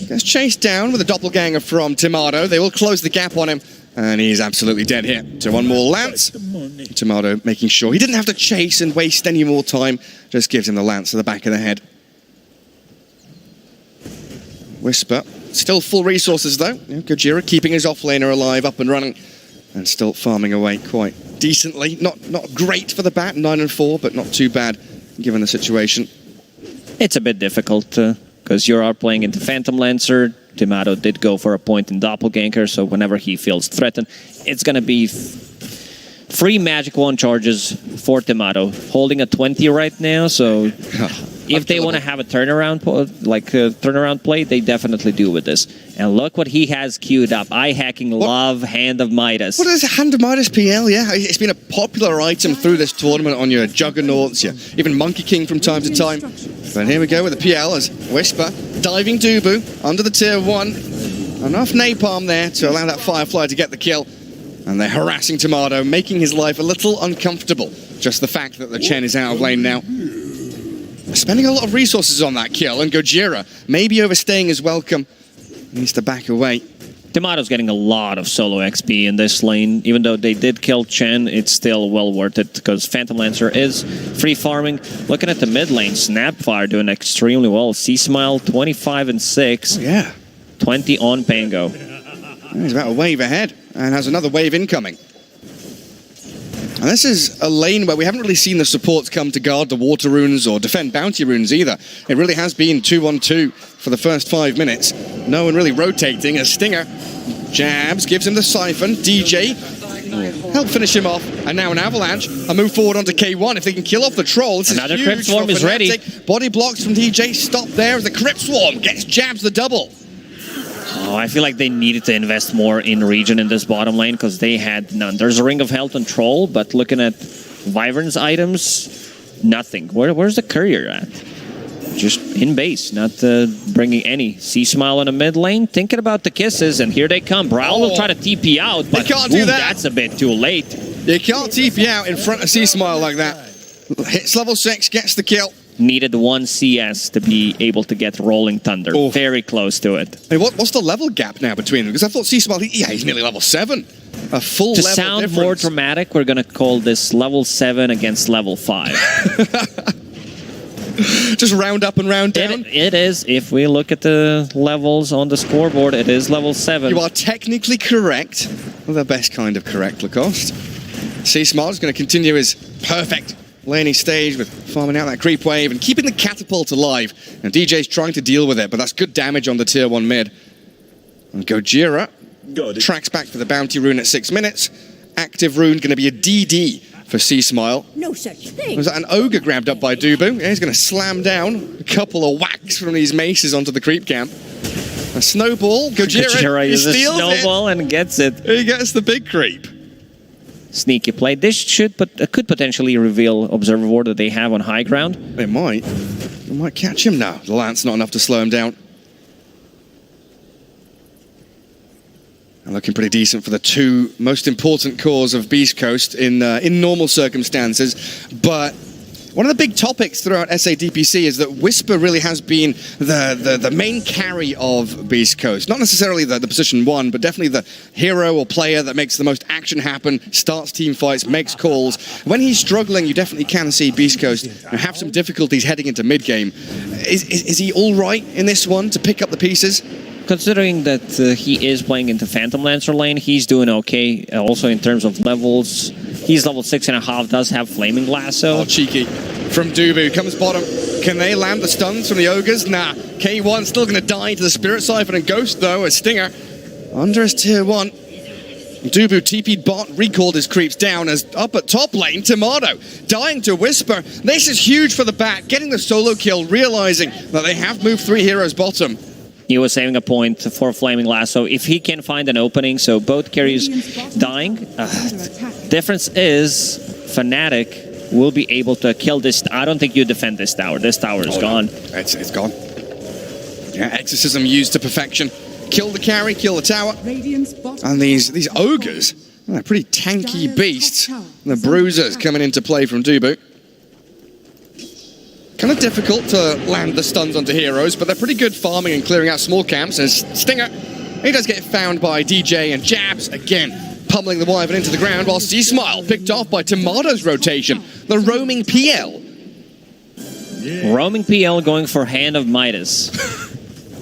Speaker 3: Gets chased down with a doppelganger from Tomato. They will close the gap on him, and he's absolutely dead here. So one more lance. Tomato making sure he didn't have to chase and waste any more time. Just gives him the lance to the back of the head. Whisper. Still full resources though. Gojira keeping his offlaner alive, up and running, and still farming away quite decently. Not great for the bat, 9-4, but not too bad given the situation.
Speaker 5: It's a bit difficult because you are playing into Phantom Lancer. Tomato did go for a point in Doppelganger, so whenever he feels threatened, it's going to be free Magic Wand charges for Tomato. Holding a 20 right now, so if they want to have a turnaround, turnaround play, they definitely do with this. And look what he has queued up. Eye hacking love, Hand of Midas.
Speaker 3: What is Hand of Midas PL? Yeah, it's been a popular item through this tournament on your Juggernauts, even Monkey King from time to time. But here we go with the PL as Whisper diving Dubu under the tier 1. Enough napalm there to allow that Firefly to get the kill. And they're harassing Tomato, making his life a little uncomfortable. Just the fact that the Chen is out of lane now. Spending a lot of resources on that kill, and Gojira maybe overstaying his welcome. Needs to back away.
Speaker 5: Tomato's getting a lot of solo XP in this lane. Even though they did kill Chen, it's still well worth it because Phantom Lancer is free farming. Looking at the mid lane, Snapfire doing extremely well. C-Smile 25-6.
Speaker 3: Oh, yeah.
Speaker 5: 20 on Pango.
Speaker 3: He's about a wave ahead and has another wave incoming. And this is a lane where we haven't really seen the supports come to guard the water runes or defend bounty runes either. It really has been 2-on-2 for the first 5 minutes. No one really rotating as Stinger jabs, gives him the siphon. DJ help finish him off. And now an Avalanche. A move forward onto K1 if they can kill off the troll. This
Speaker 5: Another
Speaker 3: is
Speaker 5: Crypt
Speaker 3: huge.
Speaker 5: Swarm is ready.
Speaker 3: Body blocks from DJ. Stop there as the Crypt Swarm gets jabs the double.
Speaker 5: Oh, I feel like they needed to invest more in region in this bottom lane because they had none. There's a Ring of Health and Troll, but looking at Wyvern's items, nothing. Where's the courier at? Just in base, not bringing any. C-Smile in the mid lane, thinking about the kisses, and here they come. Bryle will try to TP out, but
Speaker 3: they can't do that.
Speaker 5: That's a bit too late.
Speaker 3: You can't TP out in front of C-Smile like that. Hits level 6, gets the kill.
Speaker 5: Needed 1 CS to be able to get Rolling Thunder. Oh. Very close to it.
Speaker 3: Hey, what's the level gap now between them? Because I thought C-Smile, he's nearly level 7. A full
Speaker 5: to
Speaker 3: level
Speaker 5: sound
Speaker 3: difference.
Speaker 5: More dramatic, we're going to call this level 7 against level 5.
Speaker 3: Just round up and round down?
Speaker 5: It is. If we look at the levels on the scoreboard, it is level 7.
Speaker 3: You are technically correct. Well, the best kind of correct, Lacoste. C-Smile is going to continue his perfect laning stage with farming out that creep wave and keeping the catapult alive. And DJ's trying to deal with it, but that's good damage on the tier 1 mid. And Gojira tracks back for the bounty rune at 6 minutes. Active rune going to be a DD for C-Smile.
Speaker 14: No such thing.
Speaker 3: Was that an ogre grabbed up by Dubu? Yeah, he's going to slam down a couple of whacks from these maces onto the creep camp. A snowball. Gojira
Speaker 5: uses a
Speaker 3: steals
Speaker 5: snowball and gets it.
Speaker 3: He gets the big creep.
Speaker 5: sneaky play. This could potentially reveal Observer Ward that they have on high ground.
Speaker 3: They might. They might catch him now. The Lance not enough to slow him down. And looking pretty decent for the two most important cores of Beast Coast in normal circumstances. But one of the big topics throughout SADPC is that Whisper really has been the main carry of Beast Coast. Not necessarily the position one, but definitely the hero or player that makes the most action happen, starts team fights, makes calls. When he's struggling, you definitely can see Beast Coast have some difficulties heading into mid-game. Is he all right in this one to pick up the pieces?
Speaker 5: Considering that he is playing into Phantom Lancer lane, he's doing okay. Also in terms of levels, he's level 6.5, does have Flaming Lasso.
Speaker 3: Oh, cheeky. From Dubu, comes bottom. Can they land the stuns from the Ogres? Nah. K1 still going to die to the Spirit Siphon and Ghost, though, as Stinger. Under his tier 1. Dubu TP'd bot, recalled his creeps down as up at top lane, Tomato dying to Whisper. This is huge for the back, getting the solo kill, realizing that they have moved 3 heroes bottom.
Speaker 5: He was saving a point for Flaming Lasso. If he can find an opening, so both carries dying. Difference is Fnatic will be able to kill this. I don't think you defend this tower. This tower is gone.
Speaker 3: It's gone. Yeah, Exorcism used to perfection. Kill the carry, kill the tower. And these ogres, they're pretty tanky beasts. The bruisers coming into play from Dubu. Kind of difficult to land the stuns onto heroes, but they're pretty good farming and clearing out small camps. As Stinger, he does get found by DJ and Jabs again, pummeling the Wyvern into the ground, while C-Smile picked off by Tomato's rotation. The roaming PL.
Speaker 5: Roaming PL going for Hand of Midas.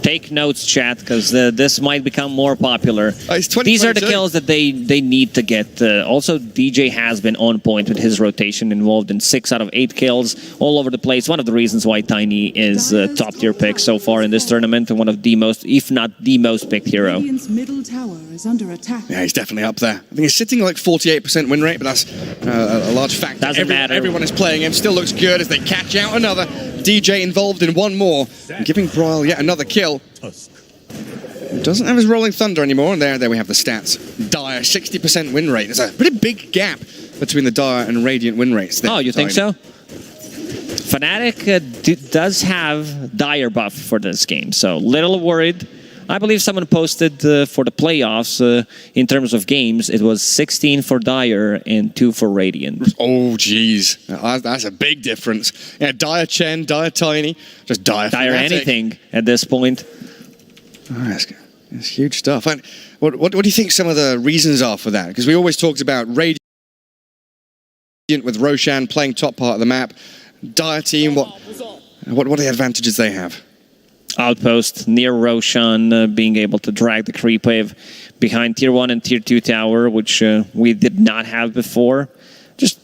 Speaker 5: Take notes, chat, because this might become more popular. These are the kills that they need to get. Also, DJ has been on point with his rotation, involved in 6 out of 8 kills all over the place. One of the reasons why Tiny is top-tier pick so far in this tournament, and one of the most, if not the most picked hero.
Speaker 14: Middle tower is under attack.
Speaker 3: Yeah, he's definitely up there. I think he's sitting like 48% win rate, but that's a large factor.
Speaker 5: Doesn't matter.
Speaker 3: Everyone is playing him. Still looks good as they catch out another. DJ involved in one more, giving Broil yet another kill. He doesn't have his Rolling Thunder anymore, and there we have the stats. Dire, 60% win rate. There's a pretty big gap between the Dire and Radiant win rates there.
Speaker 5: Oh, you think so? Fnatic does have Dire buff for this game, so little worried. I believe someone posted for the playoffs, in terms of games, it was 16 for Dire and 2 for Radiant.
Speaker 3: Oh, jeez. That's a big difference. Yeah, Dire Chen, Dire Tiny, just Dire
Speaker 5: Dire
Speaker 3: Fnatic.
Speaker 5: anything at this point.
Speaker 3: Oh, that's huge stuff. And what do you think some of the reasons are for that? Because we always talked about Radiant with Roshan playing top part of the map. Dire team, what are the advantages they have?
Speaker 5: Outpost near Roshan, being able to drag the creep wave behind tier 1 and tier 2 tower, which we did not have before. Just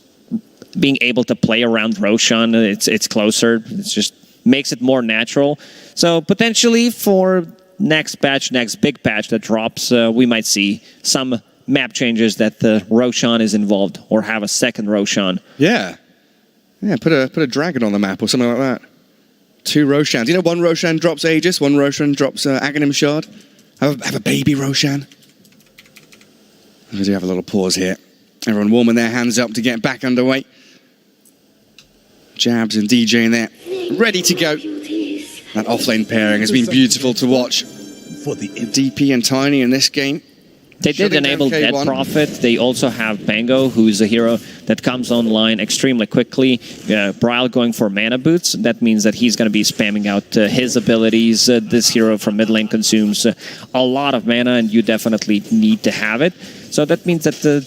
Speaker 5: being able to play around Roshan, it's closer. It just makes it more natural. So potentially for next patch, next big patch that drops, we might see some map changes that Roshan is involved, or have a second Roshan.
Speaker 3: Yeah, put a dragon on the map or something like that. 2 Roshans. You know, 1 Roshan drops Aegis, 1 Roshan drops Aghanim Shard. Have a baby Roshan. We do have a little pause here. Everyone warming their hands up to get back underway. Jabs and DJ in there, ready to go. That offlane pairing has been beautiful to watch. For the DP and Tiny in this game.
Speaker 5: They did enable Dead Prophet. They also have Bango, who's a hero that comes online extremely quickly. Bryle going for mana boots. That means that he's going to be spamming out his abilities. This hero from mid lane consumes a lot of mana, and you definitely need to have it. So that means that the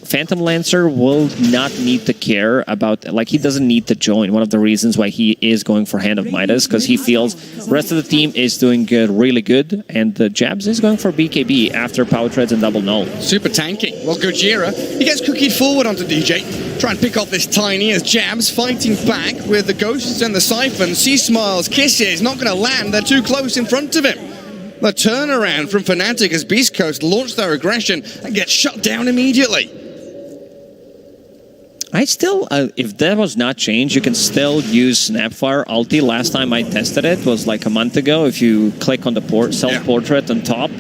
Speaker 5: Phantom Lancer will not need to care about, like, he doesn't need to join. One of the reasons why he is going for Hand of Midas, because he feels the rest of the team is doing really good, and Jabs is going for BKB after Power Treads and Double Null.
Speaker 3: Super tanky. Well, Gojira, he gets cookied forward onto DJ. Try and pick off this Tiny as Jabs fighting back with the Ghosts and the Siphon. C-Smiles, kisses, not going to land. They're too close in front of him. The turnaround from Fnatic as Beast Coast launch their aggression and get shut down immediately.
Speaker 5: I still, if that was not changed, you can still use Snapfire ulti. Last time I tested it was like a month ago. If you click on the self-portrait on top,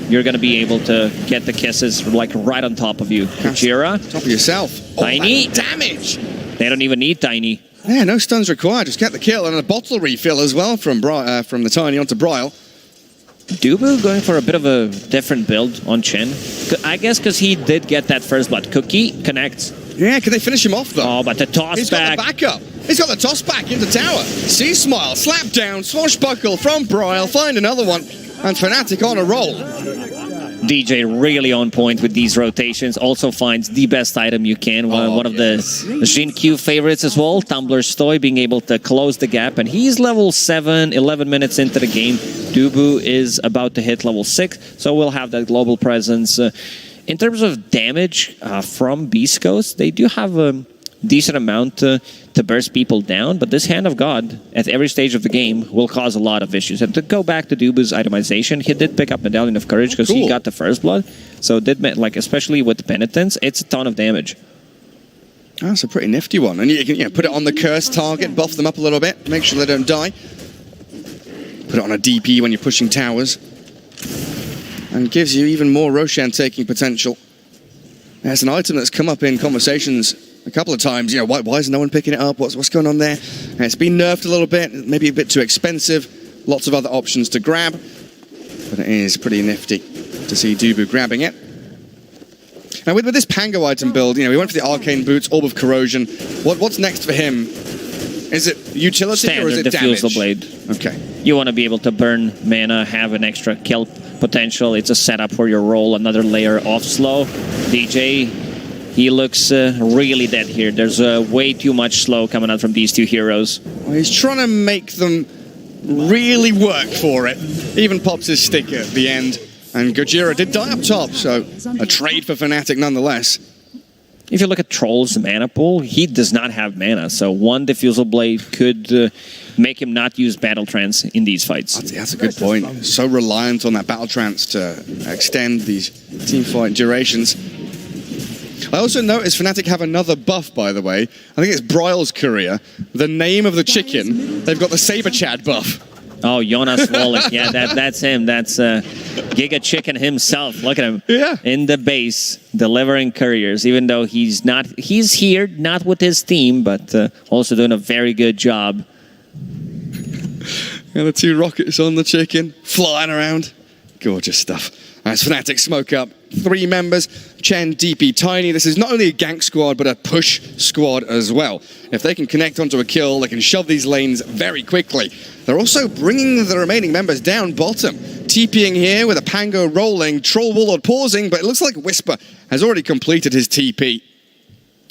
Speaker 5: you're going to be able to get the kisses like right on top of you. Gojira.
Speaker 3: Top of yourself.
Speaker 5: Tiny.
Speaker 3: Oh, damage.
Speaker 5: They don't even need Tiny.
Speaker 3: Yeah, no stuns required. Just get the kill and a bottle refill as well from the Tiny onto Bryle.
Speaker 5: Dubu going for a bit of a different build on Chen. I guess because he did get that first blood. Cookie connects.
Speaker 3: Yeah, can they finish him off though?
Speaker 5: Oh, but the toss
Speaker 3: He's
Speaker 5: back.
Speaker 3: got the backup. He's got the toss back into tower. C-Smile, slap down, swashbuckle from Bryle, find another one, and Fnatic on a roll.
Speaker 5: DJ really on point with these rotations. Also finds the best item you can. One of the Jin Q favorites as well. Tumbler Stoy being able to close the gap. And he's level 7, 11 minutes into the game. Dubu is about to hit level 6. So we'll have that global presence. In terms of damage from Beast Coast, they do have a decent amount to burst people down, but this Hand of God at every stage of the game will cause a lot of issues. And to go back to Dubu's itemization, he did pick up Medallion of Courage because he got the first blood. So it did, like, especially with Penitence, it's a ton of damage.
Speaker 3: That's a pretty nifty one. And you can put it on the curse target, buff them up a little bit, make sure they don't die. Put it on a DP when you're pushing towers. And gives you even more Roshan taking potential. There's an item that's come up in conversations a couple of times. You know, why is no one picking it up? What's going on there? And it's been nerfed a little bit, maybe a bit too expensive. Lots of other options to grab. But it is pretty nifty to see Dubu grabbing it. Now with this Pango item build, we went for the Arcane Boots, Orb of Corrosion. What's next for him? Is it utility or is it damage?
Speaker 5: Diffusal Blade.
Speaker 3: Okay.
Speaker 5: You want to be able to burn mana, have an extra kill potential. It's a setup for your roll, another layer off slow. DJ, he looks really dead here. There's way too much slow coming out from these two heroes.
Speaker 3: Well, he's trying to make them really work for it. Even pops his stick at the end. And Gojira did die up top, so a trade for Fnatic nonetheless.
Speaker 5: If you look at Troll's mana pool, he does not have mana, so one Diffusal Blade could make him not use Battle Trance in these fights.
Speaker 3: That's a good point. So reliant on that Battle Trance to extend these teamfight durations. I also noticed Fnatic have another buff, by the way. I think it's Bryle's Courier. The name of the chicken, they've got the Saber Chad buff.
Speaker 5: Oh, Jonas Wallach. Yeah, that's him. That's Giga Chicken himself. Look at him.
Speaker 3: Yeah.
Speaker 5: In the base, delivering couriers, even though he's here, not with his team, but also doing a very good job.
Speaker 3: And the two rockets on the chicken, flying around. Gorgeous stuff. As Fnatic smoke up 3 members, Chen, DP, Tiny. This is not only a gank squad, but a push squad as well. If they can connect onto a kill, they can shove these lanes very quickly. They're also bringing the remaining members down bottom. TPing here with a Pango rolling, Troll Warlord pausing, but it looks like Whisper has already completed his TP.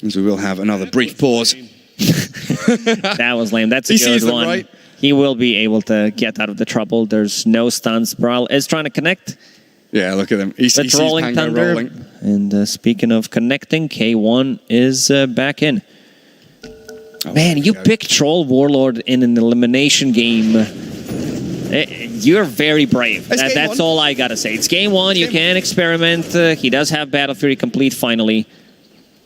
Speaker 3: As we will have another brief pause.
Speaker 5: That was lame. That's a good one. Right? He will be able to get out of the trouble. There's no stuns. Brawl is trying to connect.
Speaker 3: Yeah, look at him. He sees
Speaker 5: rolling
Speaker 3: Pango
Speaker 5: Thunder.
Speaker 3: rolling.
Speaker 5: And speaking of connecting, K1 is back in. Man, you pick Troll Warlord in an elimination game. You're very brave. That's all I gotta say. It's game 1. You can experiment. He does have Battle Fury complete finally.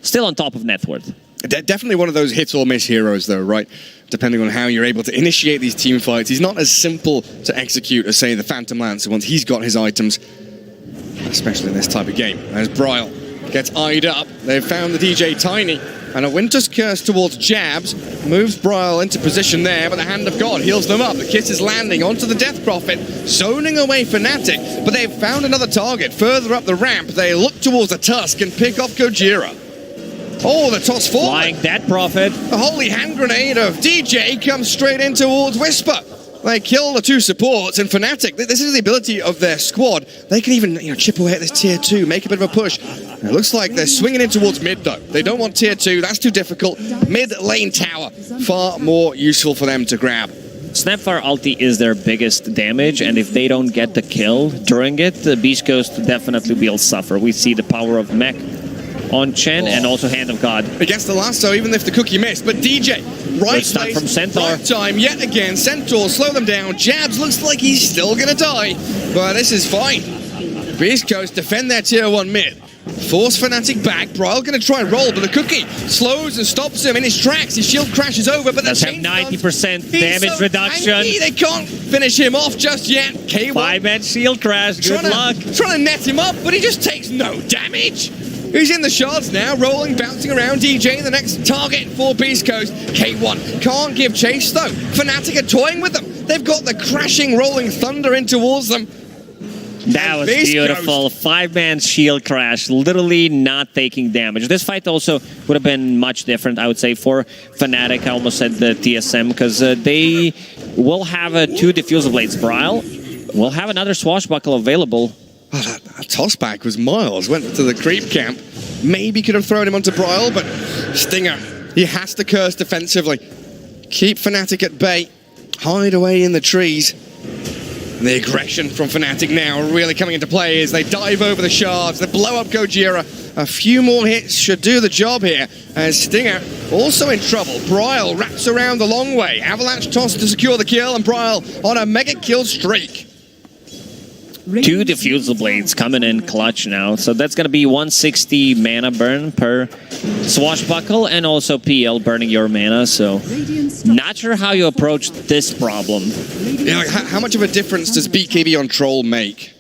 Speaker 5: Still on top of net worth.
Speaker 3: Definitely one of those hit or miss heroes, though, right? Depending on how you're able to initiate these team fights. He's not as simple to execute as, say, the Phantom Lancer once he's got his items. Especially in this type of game. As Bryle gets eyed up, they've found the DJ Tiny. And a Winter's Curse towards Jabs moves Bryle into position there, but the Hand of God heals them up. The kiss is landing onto the Death Prophet, zoning away Fnatic, but they've found another target further up the ramp. They look towards the Tusk and pick off Gojira. Oh, the toss forward.
Speaker 5: Flying Death Prophet.
Speaker 3: The holy hand grenade of DJ comes straight in towards Whisper. They kill the 2 supports, and Fnatic, this is the ability of their squad. They can even chip away at this tier 2, make a bit of a push. And it looks like they're swinging in towards mid, though. They don't want tier 2, that's too difficult. Mid lane tower, far more useful for them to grab.
Speaker 5: Snapfire ulti is their biggest damage, and if they don't get the kill during it, the Beast Coast definitely will suffer. We see the power of Mech on Chen and also Hand of God.
Speaker 3: Against the lasso, even if the cookie missed. But DJ, right place,
Speaker 5: from Centaur.
Speaker 3: right time, yet again. Centaur, slow them down. Jabs looks like he's still going to die. But this is fine. Beast Coast defend their tier 1 mid. Force Fnatic back. Bryle going to try and roll, but the cookie slows and stops him in his tracks. His shield crashes over, but
Speaker 5: does have 90% damage reduction.
Speaker 3: Tanky, they can't finish him off just yet. K1
Speaker 5: 5-man shield crash. Good luck.
Speaker 3: Trying to net him up, but he just takes no damage. He's in the shards now, rolling, bouncing around. DJ, the next target for Beast Coast. K1 can't give chase though. Fnatic are toying with them. They've got the crashing, rolling thunder in towards them.
Speaker 5: That was beautiful. 5-man shield crash, literally not taking damage. This fight also would have been much different, I would say, for Fnatic. I almost said the TSM, because they will have 2 diffusal blades. Bryle will have another swashbuckle available.
Speaker 3: Oh, that tossback was miles. Went to the creep camp. Maybe could have thrown him onto Bryle, but Stinger, he has to curse defensively. Keep Fnatic at bay. Hide away in the trees. The aggression from Fnatic now really coming into play as they dive over the shards. They blow up Gojira. A few more hits should do the job here. As Stinger also in trouble. Bryle wraps around the long way. Avalanche toss to secure the kill, and Bryle on a mega kill streak.
Speaker 5: 2 diffusal blades coming in clutch now. So that's going to be 160 mana burn per swashbuckle, and also PL burning your mana. So not sure how you approach this problem.
Speaker 3: Yeah, like how much of a difference does BKB on Troll make?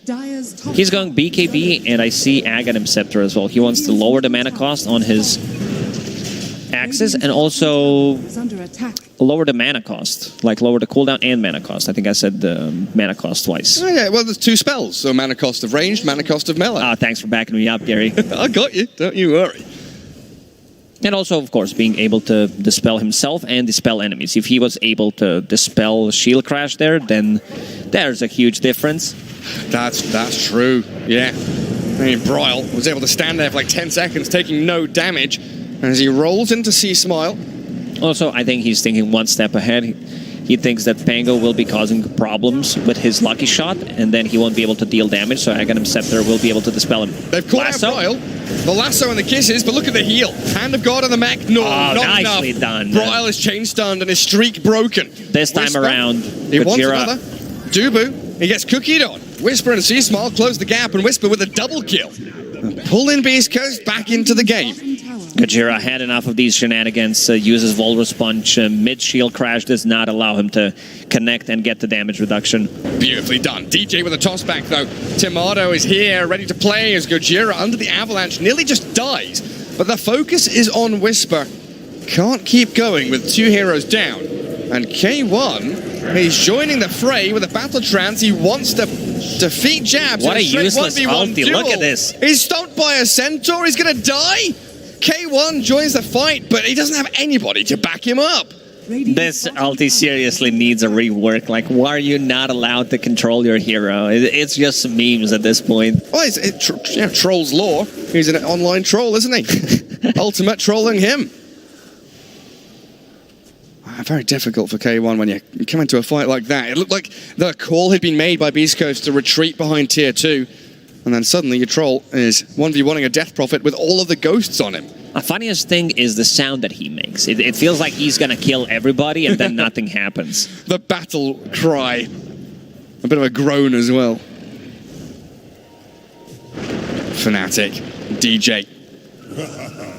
Speaker 5: He's going BKB, and I see Aghanim Scepter as well. He wants to lower the mana cost on his axes, and also lower the mana cost, like lower the cooldown and mana cost. I think I said the mana cost twice.
Speaker 3: Oh, yeah, well, there's 2 spells, so mana cost of ranged, mana cost of melee.
Speaker 5: Ah, thanks for backing me up, Gary.
Speaker 3: I got you, don't you worry.
Speaker 5: And also, of course, being able to dispel himself and dispel enemies. If he was able to dispel shield crash there, then there's a huge difference.
Speaker 3: That's true, yeah. I mean, Bryle was able to stand there for like 10 seconds, taking no damage, as he rolls into Sea Smile.
Speaker 5: Also, I think he's thinking one step ahead. He thinks that Pango will be causing problems with his lucky shot, and then he won't be able to deal damage, so Aghanim Scepter will be able to dispel him.
Speaker 3: They've caught out Bryle. The lasso and the kisses, but look at the heal. Hand of God on the mech. No, not
Speaker 5: nicely
Speaker 3: enough.
Speaker 5: Done.
Speaker 3: Bryle is chain stunned and his streak broken.
Speaker 5: This time around,
Speaker 3: he wants another. Dubu, he gets cookied on. Whisper and Sea Smile close the gap, and Whisper with a double kill. Pull in Beast Coast back into the game.
Speaker 5: Gojira had enough of these shenanigans, uses Walrus Punch. Mid-shield crash does not allow him to connect and get the damage reduction.
Speaker 3: Beautifully done. DJ with a tossback, though. Timado is here, ready to play as Gojira under the avalanche nearly just dies. But the focus is on Whisper. Can't keep going with 2 heroes down. And K1, he's joining the fray with a battle trance. He wants to defeat Jabs.
Speaker 5: What a useless ulti. Look at this.
Speaker 3: He's stomped by a centaur. He's going to die. K1 joins the fight, but he doesn't have anybody to back him up.
Speaker 5: This ulti seriously needs a rework. Like, why are you not allowed to control your hero? It's just memes at this point.
Speaker 3: Well, Troll's lore. He's an online troll, isn't he? Ultimate trolling him. Very difficult for K1 when you come into a fight like that. It looked like the call had been made by Beast Coast to retreat behind tier 2. And then suddenly your troll is 1v1ing a Death Prophet with all of the ghosts on him.
Speaker 5: The funniest thing is the sound that he makes. It feels like he's going to kill everybody and then nothing happens.
Speaker 3: The battle cry. A bit of a groan as well. Fnatic. DJ.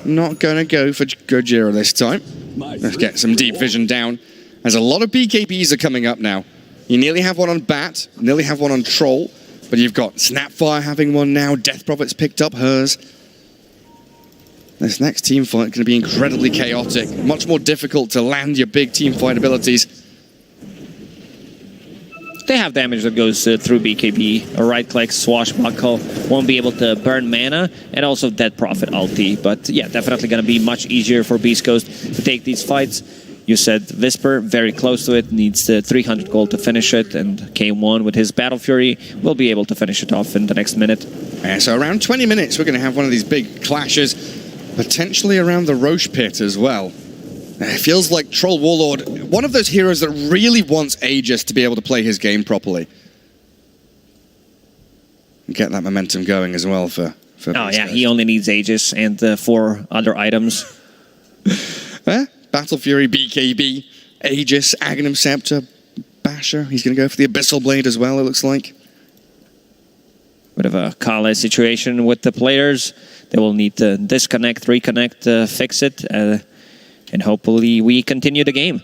Speaker 3: Not going to go for Gojira this time. Let's get some deep vision down. As a lot of BKBs are coming up now. You nearly have one on Bat, nearly have one on Troll, but you've got Snapfire having one now, Death Prophet's picked up hers. This next team fight is going to be incredibly chaotic, much more difficult to land your big team fight abilities.
Speaker 5: They have damage that goes through BKB. A right-click, swashbuckle, won't be able to burn mana, and also Dead Prophet ulti. But yeah, definitely going to be much easier for Beast Coast to take these fights. You said Whisper, very close to it, needs 300 gold to finish it, and K1 with his Battle Fury will be able to finish it off in the next minute.
Speaker 3: Yeah, so around 20 minutes, we're going to have one of these big clashes, potentially around the Roche Pit as well. It feels like Troll Warlord, one of those heroes that really wants Aegis to be able to play his game properly. And get that momentum going as well for
Speaker 5: oh yeah, he only needs Aegis and 4 other items.
Speaker 3: Battle Fury, BKB, Aegis, Aghanim Scepter, Basher. He's going to go for the Abyssal Blade as well, it looks like.
Speaker 5: bit of a Kale situation with the players. They will need to disconnect, reconnect, fix it, and hopefully we continue the game.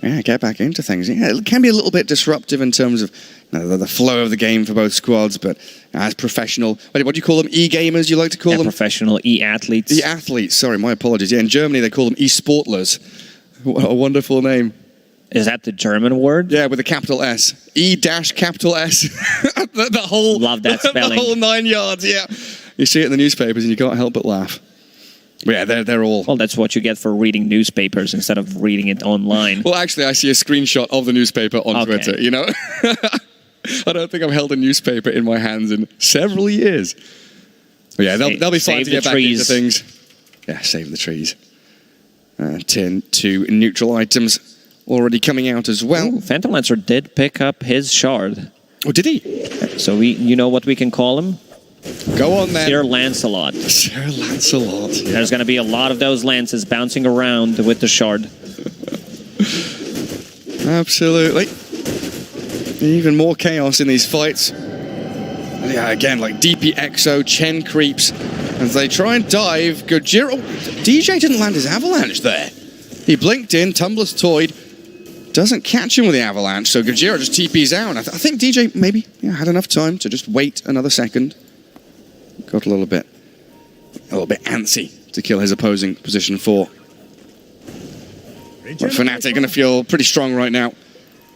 Speaker 3: Yeah, get back into things. Yeah, it can be a little bit disruptive in terms of the flow of the game for both squads, but as professional, what do you call them? E-gamers, you like to call them?
Speaker 5: Professional e-athletes.
Speaker 3: E-athletes, sorry, my apologies. Yeah, in Germany they call them e-sportlers. What a wonderful name.
Speaker 5: Is that the German word?
Speaker 3: Yeah, with a capital S. E-capital S. the whole,
Speaker 5: love that spelling.
Speaker 3: The whole 9 yards, yeah. You see it in the newspapers and you can't help but laugh. But yeah, they're all...
Speaker 5: Well, that's what you get for reading newspapers instead of reading it online.
Speaker 3: Well, actually, I see a screenshot of the newspaper on Twitter, you know? I don't think I've held a newspaper in my hands in several years. But yeah, they'll be fine to get back into things. Yeah, save the trees. 2 neutral items already coming out as well.
Speaker 5: Ooh, Phantom Lancer did pick up his shard.
Speaker 3: Oh, did he?
Speaker 5: So you know what we can call him?
Speaker 3: Go on then.
Speaker 5: Sir Lancelot.
Speaker 3: Sir Lancelot. Yeah.
Speaker 5: There's going to be a lot of those lances bouncing around with the shard.
Speaker 3: Absolutely. Even more chaos in these fights. Yeah, again, like DP Exo, Chen creeps. As they try and dive, Gojira... DJ didn't land his avalanche there. He blinked in, Tumbler's toyed. Doesn't catch him with the avalanche, so Gojira just TPs out. I think DJ maybe had enough time to just wait another second. Got a little bit antsy to kill his opposing position 4. But Fnatic going to feel pretty strong right now.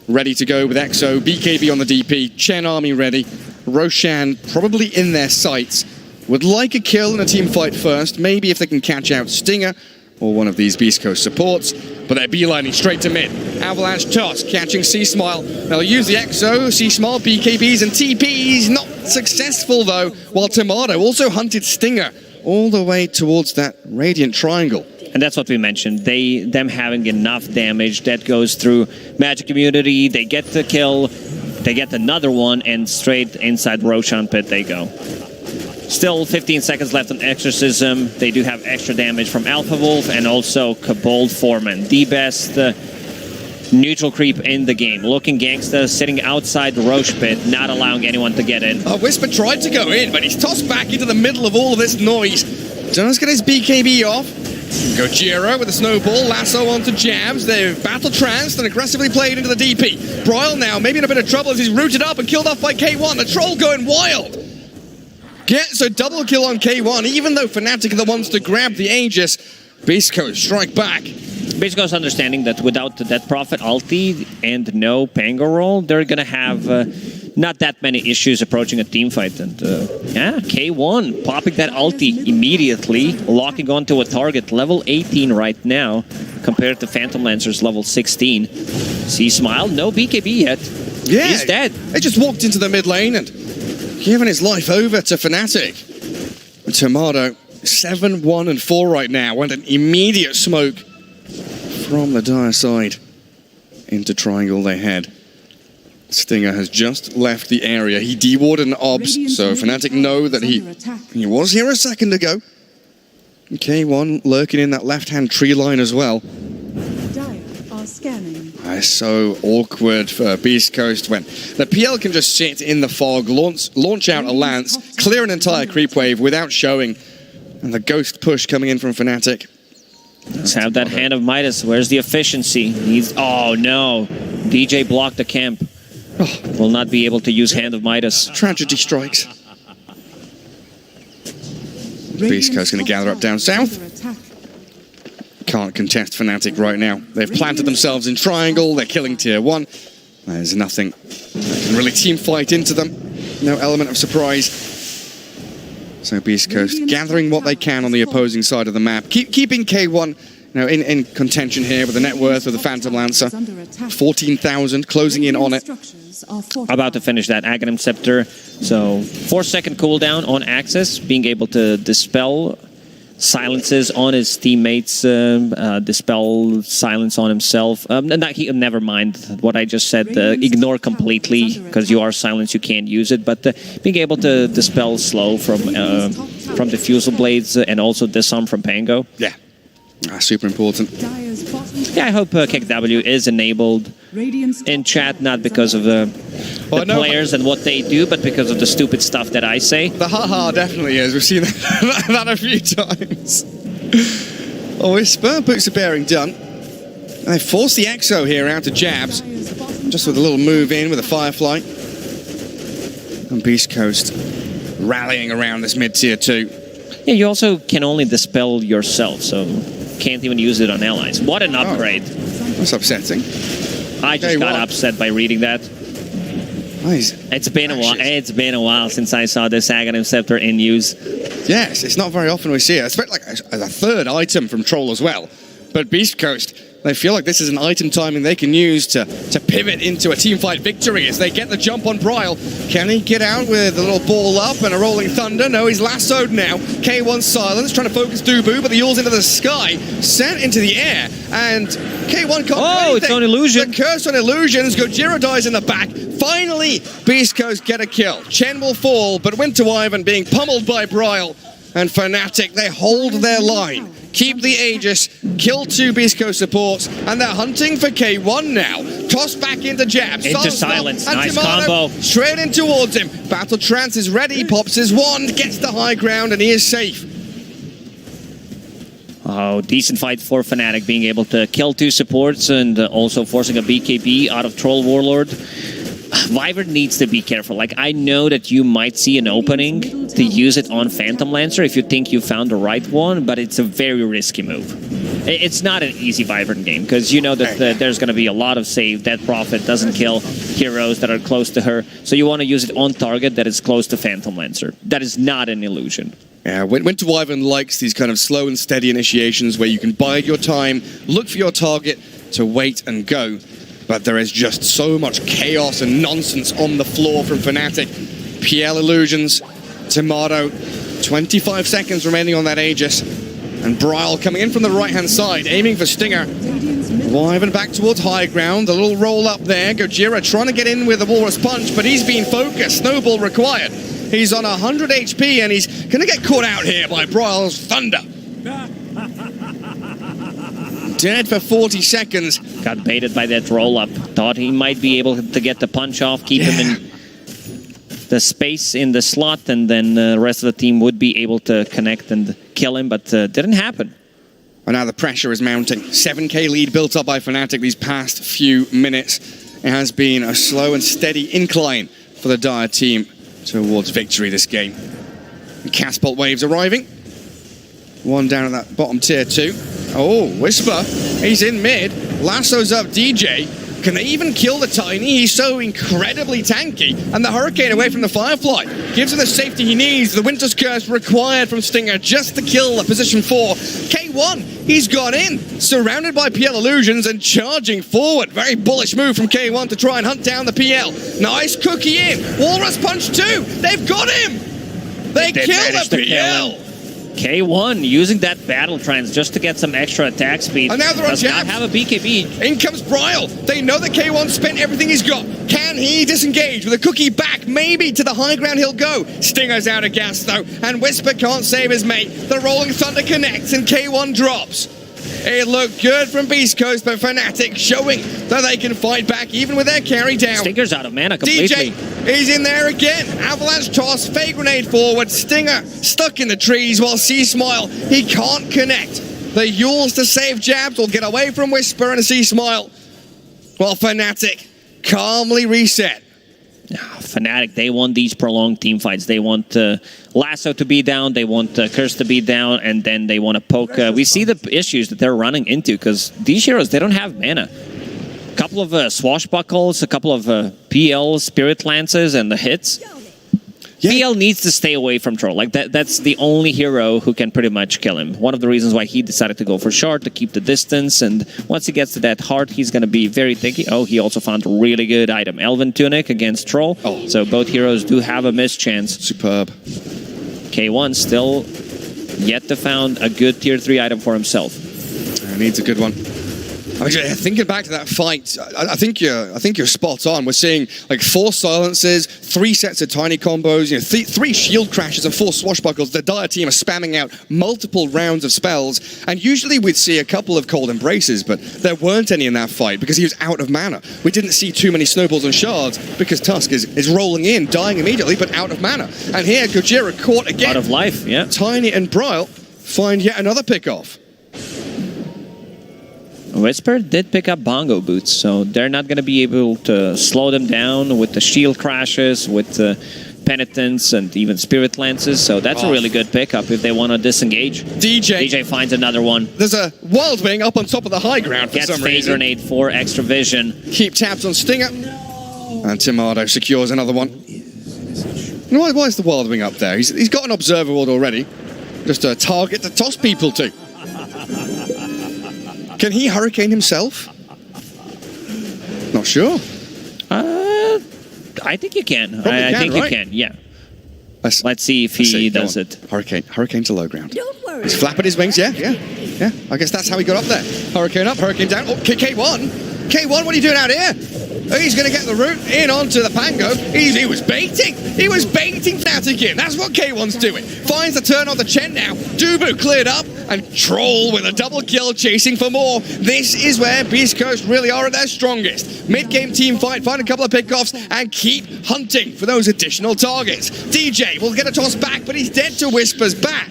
Speaker 3: Ready to go with Exo, BKB on the DP, Chen army ready, Roshan probably in their sights. Would like a kill in a team fight first, maybe if they can catch out Stinger or one of these Beast Coast supports, but they're beelining straight to mid. Avalanche toss, catching C-Smile. They'll use the Exo, C-Smile, BKBs and TPs, not successful though, while Tomato also hunted Stinger all the way towards that Radiant Triangle.
Speaker 5: And that's what we mentioned, them having enough damage that goes through Magic Immunity, they get the kill, they get another one, and straight inside Roshan Pit they go. Still 15 seconds left on Exorcism. They do have extra damage from Alpha Wolf and also Kobold Foreman. The best neutral creep in the game. Looking gangsta, sitting outside the Roche Pit, not allowing anyone to get in.
Speaker 3: Whisper tried to go in, but he's tossed back into the middle of all of this noise. Just get his BKB off. Gojira with a snowball, lasso onto Jabs. They've battle tranced and aggressively played into the DP. Bryle now maybe in a bit of trouble as he's rooted up and killed off by K1. The troll going wild. So double kill on K1, even though Fnatic are the ones to grab the Aegis. Beast Coast strike back.
Speaker 5: Beast Coast understanding that without the Death Prophet ulti and no Pango roll, they're going to have not that many issues approaching a team fight. And yeah, K1 popping that ulti immediately, locking onto a target. Level 18 right now, compared to Phantom Lancer's level 16. C-Smile, no BKB yet.
Speaker 3: Yeah,
Speaker 5: he's dead.
Speaker 3: They just walked into the mid lane and giving his life over to Fnatic. Tomato, 7-1 and 4 right now. Went an immediate smoke from the dire side into Triangle they head. Stinger has just left the area. He dewarded an obs, so Fnatic know that he was here a second ago. K1 lurking in that left-hand tree line as well.
Speaker 14: Scanning.
Speaker 3: So awkward for Beast Coast when the PL can just sit in the fog, launch out a lance, clear an entire creep wave without showing, and the ghost push coming in from Fnatic.
Speaker 5: Let's have that Hand of Midas. Where's the efficiency? Oh no, DJ blocked the camp. Will not be able to use Hand of Midas.
Speaker 3: Tragedy strikes. Beast Coast going to gather up down south. Can't contest Fnatic right now. They've planted themselves in Triangle. They're killing Tier 1. There's nothing that can really team fight into them. No element of surprise. So Beast Coast gathering what they can on the opposing side of the map. Keeping K1 in contention here with the net worth of the Phantom Lancer. 14,000 closing in on it.
Speaker 5: About to finish that Aghanim Scepter. So 4-second cooldown on Axis. Being able to dispel silences on his teammates, dispel silence on himself. Never mind what I just said. Ignore completely, because you are silenced, you can't use it. But being able to dispel slow from diffusal blades and also disarm from Pango.
Speaker 3: Yeah, super important.
Speaker 5: Yeah, I hope KW is enabled in chat, not because of
Speaker 3: Well,
Speaker 5: the players and what they do, but because of the stupid stuff that I say.
Speaker 3: The haha definitely is. We've seen that a few times. Oh, Whisper, boots of bearing done. And they force the Exo here out to jabs. Just with a little move in with a Firefly. And Beast Coast rallying around this mid-tier 2.
Speaker 5: Yeah, you also can only dispel yourself, so can't even use it on allies. What an upgrade.
Speaker 3: That's upsetting.
Speaker 5: I just got upset by reading that.
Speaker 3: It's
Speaker 5: been a while. It's been a while since I saw this Aghanim Scepter in use.
Speaker 3: Yes, it's not very often we see it. It's like a third item from Troll as well. But Beast Coast, they feel like this is an item timing they can use to pivot into a teamfight victory as they get the jump on Bryle. Can he get out with a little ball up and a rolling thunder? No, he's lassoed now. K1 silence, trying to focus Dubu, but the Yule's into the sky, sent into the air, and K1 can't do anything.
Speaker 5: It's on illusion.
Speaker 3: The curse on illusions. Gojira dies in the back. Finally, Beast Coast get a kill. Chen will fall, but Winter Wyvern being pummeled by Bryle. And Fnatic, they hold their line. Keep the Aegis, kill 2 Beast Coast supports, and they're hunting for K1 now. Tossed back into jabs.
Speaker 5: Into silence.
Speaker 3: And
Speaker 5: Nice
Speaker 3: Timano
Speaker 5: combo.
Speaker 3: straight in towards him. Battle Trance is ready, pops his wand, gets the high ground, and he is safe.
Speaker 5: Oh, decent fight for Fnatic, being able to kill 2 supports and also forcing a BKB out of Troll Warlord. Wyvern needs to be careful. Like, I know that you might see an opening to use it on Phantom Lancer if you think you found the right one, but it's a very risky move. It's not an easy Wyvern game, because you know that there's going to be a lot of save. Dead Prophet doesn't kill heroes that are close to her, so you want to use it on target that is close to Phantom Lancer. That is not an illusion.
Speaker 3: Yeah, Winter Wyvern likes these kind of slow and steady initiations where you can bide your time, look for your target to wait and go. But there is just so much chaos and nonsense on the floor from Fnatic. PL illusions, Tomato, 25 seconds remaining on that Aegis. And Bryle coming in from the right-hand side, aiming for Stinger. Wyvern back towards high ground, a little roll up there. Gojira trying to get in with a Walrus Punch, but he's being focused, snowball required. He's on 100 HP and he's going to get caught out here by Bryle's Thunder. Dead for 40 seconds.
Speaker 5: Got baited by that roll-up. Thought he might be able to get the punch off, keep him in the space in the slot, and then the rest of the team would be able to connect and kill him, but didn't happen.
Speaker 3: And now the pressure is mounting. 7k lead built up by Fnatic these past few minutes. It has been a slow and steady incline for the Dire team towards victory this game. And Catapult waves arriving. One down at that bottom tier 2. Oh, Whisper, he's in mid. Lasso's up DJ. Can they even kill the Tiny? He's so incredibly tanky. And the Hurricane away from the Firefly gives him the safety he needs. The Winter's Curse required from Stinger just to kill the position 4. K1, he's gone in, surrounded by PL illusions and charging forward. Very bullish move from K1 to try and hunt down the PL. Nice cookie in. Walrus Punch 2. They've got him. They killed the PL.
Speaker 5: K1 using that Battle Trance just to get some extra attack speed.
Speaker 3: And now they're on
Speaker 5: Does not have a BKB.
Speaker 3: In comes Bryle. They know that K1 spent everything he's got. Can he disengage with a cookie back? Maybe to the high ground he'll go. Stinger's out of gas though, and Whisper can't save his mate. The Rolling Thunder connects and K1 drops. It looked good from Beast Coast, but Fnatic showing that they can fight back even with their carry down.
Speaker 5: Stinger's out of mana completely.
Speaker 3: DJ, he's in there again. Avalanche toss, fake grenade forward. Stinger stuck in the trees while C-Smile, he can't connect. The Yules to save jabs will get away from Whisper and C-Smile. While Fnatic calmly reset.
Speaker 5: Fnatic, they want these prolonged team fights. They want Lasso to be down, they want Curse to be down, and then they want to poke. We see the issues that they're running into because these heroes, they don't have mana. A couple of swashbuckles, a couple of PL Spirit Lances, and the hits. PL needs to stay away from Troll. Like that's the only hero who can pretty much kill him. One of the reasons why he decided to go for Shard, to keep the distance, and once he gets to that heart, he's going to be very thicky. Oh, he also found a really good item, Elven Tunic against Troll. Oh. So both heroes do have a miss chance.
Speaker 3: Superb.
Speaker 5: K1 still yet to found a good tier 3 item for himself.
Speaker 3: Needs a good one. I mean, thinking back to that fight, I think you're spot on. We're seeing like 4 silences, 3 sets of tiny combos, 3 shield crashes and 4 swashbuckles. The Dire team are spamming out multiple rounds of spells, and usually we'd see a couple of cold embraces, but there weren't any in that fight because he was out of mana. We didn't see too many snowballs and shards because Tusk is rolling in, dying immediately, but out of mana. And here, Gojira caught again.
Speaker 5: Out of life, yeah.
Speaker 3: Tiny and Bryle find yet another pick-off.
Speaker 5: Whisper did pick up bongo boots, so they're not going to be able to slow them down with the shield crashes, with the penitence, and even spirit lances. So that's a really good pickup if they want to disengage. DJ finds another one.
Speaker 3: There's a Wild Wing up on top of the high ground for some reason.
Speaker 5: Gets phase grenade for extra vision.
Speaker 3: Keep tabs on Stinger. And Timado secures another one. Why is the Wild Wing up there? He's got an Observer Ward already. Just a target to toss people to. Can he hurricane himself? Not sure.
Speaker 5: I think you can.
Speaker 3: I
Speaker 5: think
Speaker 3: right?
Speaker 5: you can, yeah. Let's see if he does it.
Speaker 3: Hurricane to low ground. Don't worry. He's flapping his wings, yeah. I guess that's how he got up there. Hurricane up, hurricane down. Oh, K1. K1, what are you doing out here? He's going to get the route in onto the Pango. He was baiting. He was baiting Fnatic in. That's what K1's doing. Finds the turn on the Chen now. Dubu cleared up, and Troll with a double kill chasing for more. This is where Beast Coast really are at their strongest. Mid-game team fight, find a couple of pickoffs, and keep hunting for those additional targets. DJ will get a toss back, but he's dead to Whisper's back.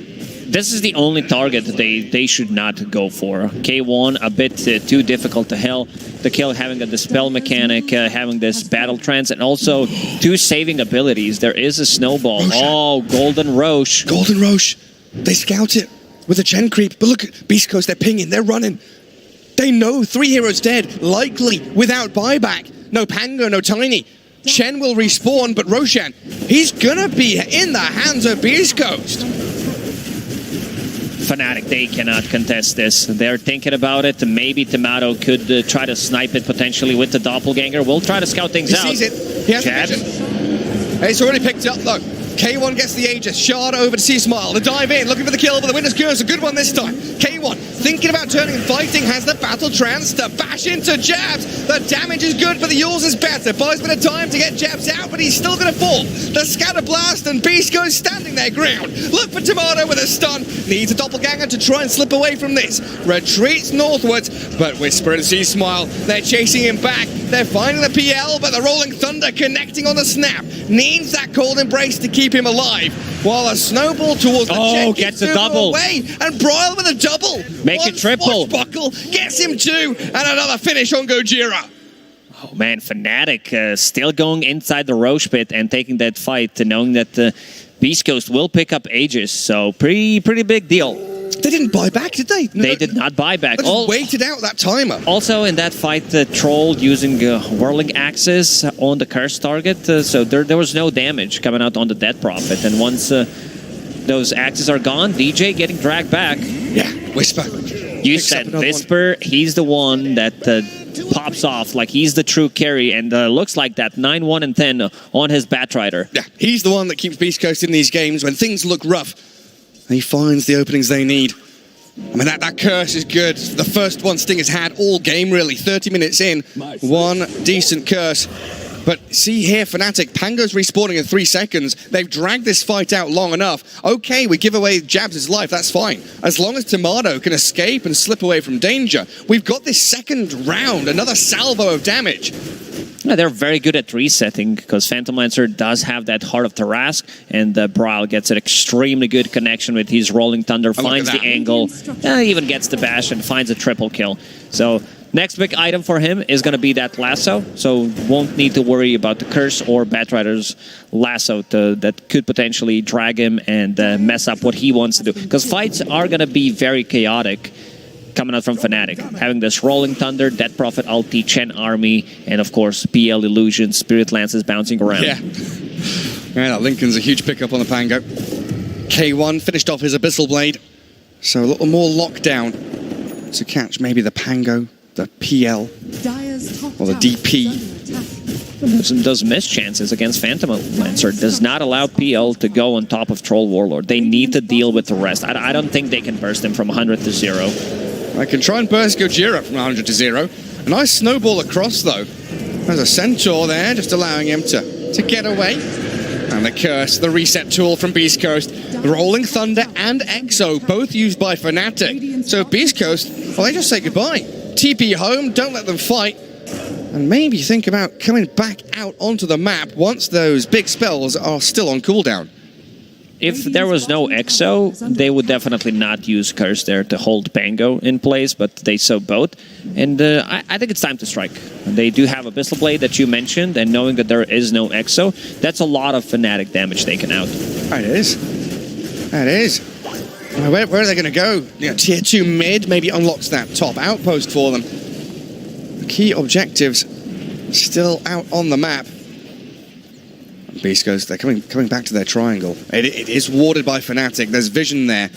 Speaker 5: This is the only target that they should not go for. K1 a bit too difficult to kill, having a Dispel mechanic, having this Battle Trance, and also 2 saving abilities. There is a Snowball.
Speaker 3: Roshan.
Speaker 5: Oh, Golden Roche.
Speaker 3: Golden Roche. They scout it with a Chen creep. But look at Beast Coast, they're pinging, they're running. They know 3 heroes dead, likely without buyback. No Pango, no Tiny. Chen will respawn, but Roshan, he's gonna be in the hands of Beast Coast.
Speaker 5: Fnatic, they cannot contest this. They're thinking about it. Maybe Tomato could try to snipe it potentially with the Doppelganger. We'll try to scout things out.
Speaker 3: He sees it. He has the vision. It's already picked up, though. K1 gets the Aegis. Shard over to C-Smile. The dive in, looking for the kill, but the Witness Curse, a good one this time. K1, thinking about turning and fighting, has the Battle Trance to bash into Jabs. The damage is good, but the Yules is better. Buys a bit of time to get Jabs out, but he's still going to fall. The Scatter Blast, and Beast goes standing their ground. Look for Tomato with a stun. Needs a Doppelganger to try and slip away from this. Retreats northwards, but Whisper and C-Smile, they're chasing him back. They're finding the PL, but the Rolling Thunder connecting on the snap. Needs that Cold Embrace to keep him alive, while a snowball towards the Chen
Speaker 5: gets a double
Speaker 3: away, and Bryle with a double.
Speaker 5: Make it triple.
Speaker 3: Buckle gets him 2, and another finish on Gojira.
Speaker 5: Oh man, Fnatic still going inside the Roche pit and taking that fight, knowing that Beast Coast will pick up Aegis, so pretty big deal.
Speaker 3: They didn't buy back, did they?
Speaker 5: They did not buy back.
Speaker 3: They just waited out that timer.
Speaker 5: Also in that fight, Troll using Whirling Axes on the curse target, so there was no damage coming out on the Dead Prophet. And once those axes are gone, DJ getting dragged back.
Speaker 3: Yeah, Whisper.
Speaker 5: You said Whisper, he's the one that pops off, like he's the true carry, and looks like that 9-1 and 10 on his Batrider.
Speaker 3: Yeah, he's the one that keeps Beast Coast in these games when things look rough. He finds the openings they need. I mean, that curse is good. The first one Sting has had all game, really. 30 minutes in, one decent curse. But see here, Fnatic, Pango's respawning in 3 seconds. They've dragged this fight out long enough. Okay, we give away Jabs' life, that's fine. As long as Tomato can escape and slip away from danger, we've got this second round, another salvo of damage.
Speaker 5: Yeah, they're very good at resetting because Phantom Lancer does have that Heart of Tarask, and Bryle gets an extremely good connection with his Rolling Thunder, finds the angle, even gets the bash and finds a triple kill. So next big item for him is going to be that lasso, so won't need to worry about the curse or Batrider's lasso that could potentially drag him and mess up what he wants to do. Because fights are going to be very chaotic coming out from Fnatic, having this Rolling Thunder, Dead Prophet ulti, Chen army, and of course PL Illusion, Spirit Lances bouncing around.
Speaker 3: Yeah, that Lincoln's a huge pickup on the Pango. K1 finished off his Abyssal Blade, so a little more lockdown to catch maybe the Pango, the PL, or the DP.
Speaker 5: Those missed chances against Phantom Lancer does not allow PL to go on top of Troll Warlord. They need to deal with the rest. I don't think they can burst him from 100 to 0.
Speaker 3: I can try and burst Gojira from 100 to 0. A nice snowball across, though. There's a Centaur there, just allowing him to get away. And the curse, the reset tool from Beast Coast. The Rolling Thunder and Exo, both used by Fnatic. So Beast Coast, well, they just say goodbye. TP home, don't let them fight. And maybe think about coming back out onto the map once those big spells are still on cooldown.
Speaker 5: If there was no Exo, they would definitely not use Curse there to hold Pango in place, but they so both. And I think it's time to strike. They do have Abyssal Blade that you mentioned, and knowing that there is no Exo, that's a lot of Fnatic damage taken out.
Speaker 3: That is. That is. Where are they going to go? You know, tier 2 mid maybe unlocks that top outpost for them. The key objectives still out on the map. Beast goes, they're coming back to their triangle. It is warded by Fnatic. There's vision there.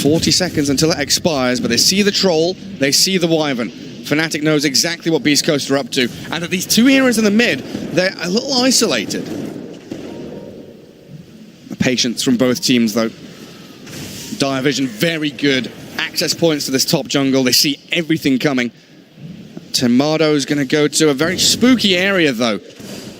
Speaker 3: 40 seconds until it expires, but they see the troll, they see the wyvern. Fnatic knows exactly what Beast Coast are up to. And at these two heroes in the mid, they're a little isolated. The patience from both teams, though. Dire vision, very good. Access points to this top jungle. They see everything coming. Tomado's going to go to a very spooky area, though.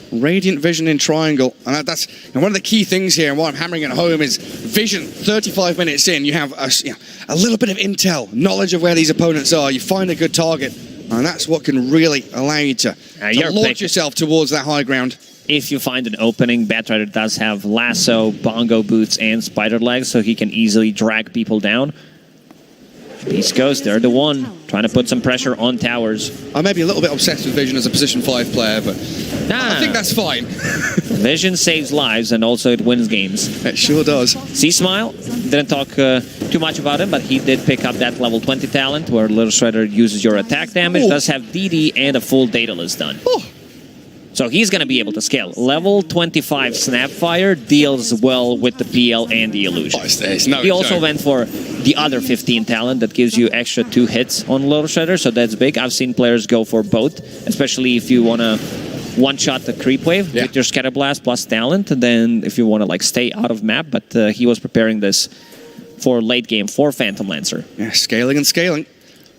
Speaker 3: Radiant vision in triangle, and that's one of the key things here, and what I'm hammering at home is vision. 35 minutes in, you have a little bit of intel, knowledge of where these opponents are. You find a good target, and that's what can really allow you to launch yourself towards that high ground.
Speaker 5: If you find an opening, Batrider does have lasso, bongo boots, and spider legs, so he can easily drag people down. Beast Coast, they're the one trying to put some pressure on towers.
Speaker 3: I may be a little bit obsessed with Vision as a position 5 player, but I think that's fine.
Speaker 5: Vision saves lives and also it wins games.
Speaker 3: It sure does.
Speaker 5: C-Smile, didn't talk too much about him, but he did pick up that level 20 talent where Little Shredder uses your attack damage, does have DD and a full data list done. So he's going to be able to scale. Level 25 Snapfire deals well with the PL and the illusion. He also went for the other 15 talent that gives you extra 2 hits on Little Shredder, so that's big. I've seen players go for both, especially if you want to one-shot the creep wave with your Scatter Blast plus talent, and then if you want to like stay out of map, but he was preparing this for late game for Phantom Lancer.
Speaker 3: Yeah, scaling and scaling.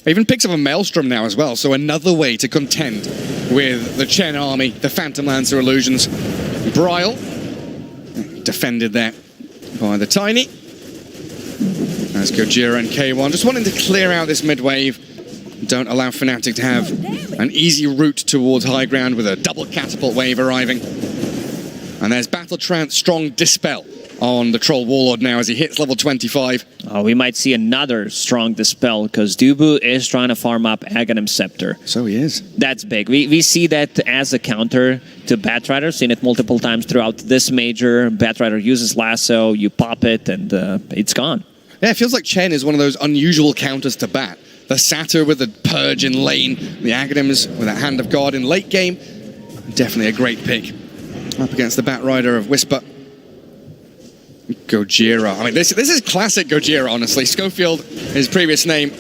Speaker 3: Even picks up a Maelstrom now as well, so another way to contend with the Chen army, the Phantom Lancer illusions. Bryle, defended there by the Tiny. As Gojira and K1, just wanting to clear out this mid-wave. Don't allow Fnatic to have an easy route towards high ground with a double catapult wave arriving. And there's Battle Trance Strong Dispel on the Troll Warlord now as he hits level 25.
Speaker 5: Oh, we might see another strong Dispel because Dubu is trying to farm up Aghanim Scepter.
Speaker 3: So he is.
Speaker 5: That's big. We see that as a counter to Batrider. Seen it multiple times throughout this major. Batrider uses Lasso, you pop it, and it's gone.
Speaker 3: Yeah, it feels like Chen is one of those unusual counters to Bat. The Satyr with the Purge in lane, the Aghanims with a Hand of God in late game. Definitely a great pick. Up against the Bat Rider of Whisper. Gojira. I mean, this is classic Gojira, honestly. Schofield, his previous name,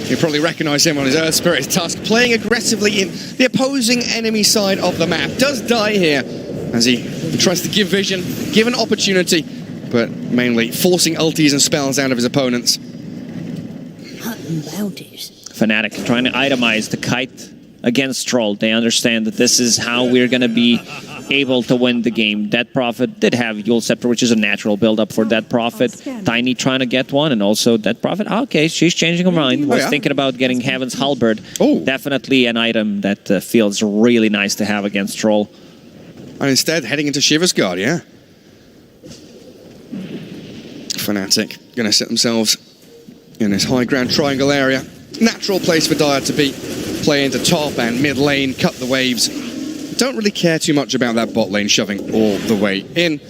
Speaker 3: you probably recognize him on his Earth Spirit Tusk, playing aggressively in the opposing enemy side of the map. Does die here as he tries to give vision, give an opportunity, but mainly forcing ultis and spells out of his opponents.
Speaker 5: Fnatic trying to itemize the kite against Troll. They understand that this is how we're going to be able to win the game. Dead Prophet did have Yule Scepter, which is a natural build-up for Dead Prophet. Tiny trying to get one, and also Dead Prophet. Okay, she's changing her mind. Was thinking about getting Heaven's Halberd. Definitely an item that feels really nice to have against Troll.
Speaker 3: And instead, heading into Shiver's Guard, yeah. Fnatic going to set themselves in this high ground triangle area. Natural place for Dire to be. Play into top and mid lane, cut the waves. Don't really care too much about that bot lane shoving all the way in.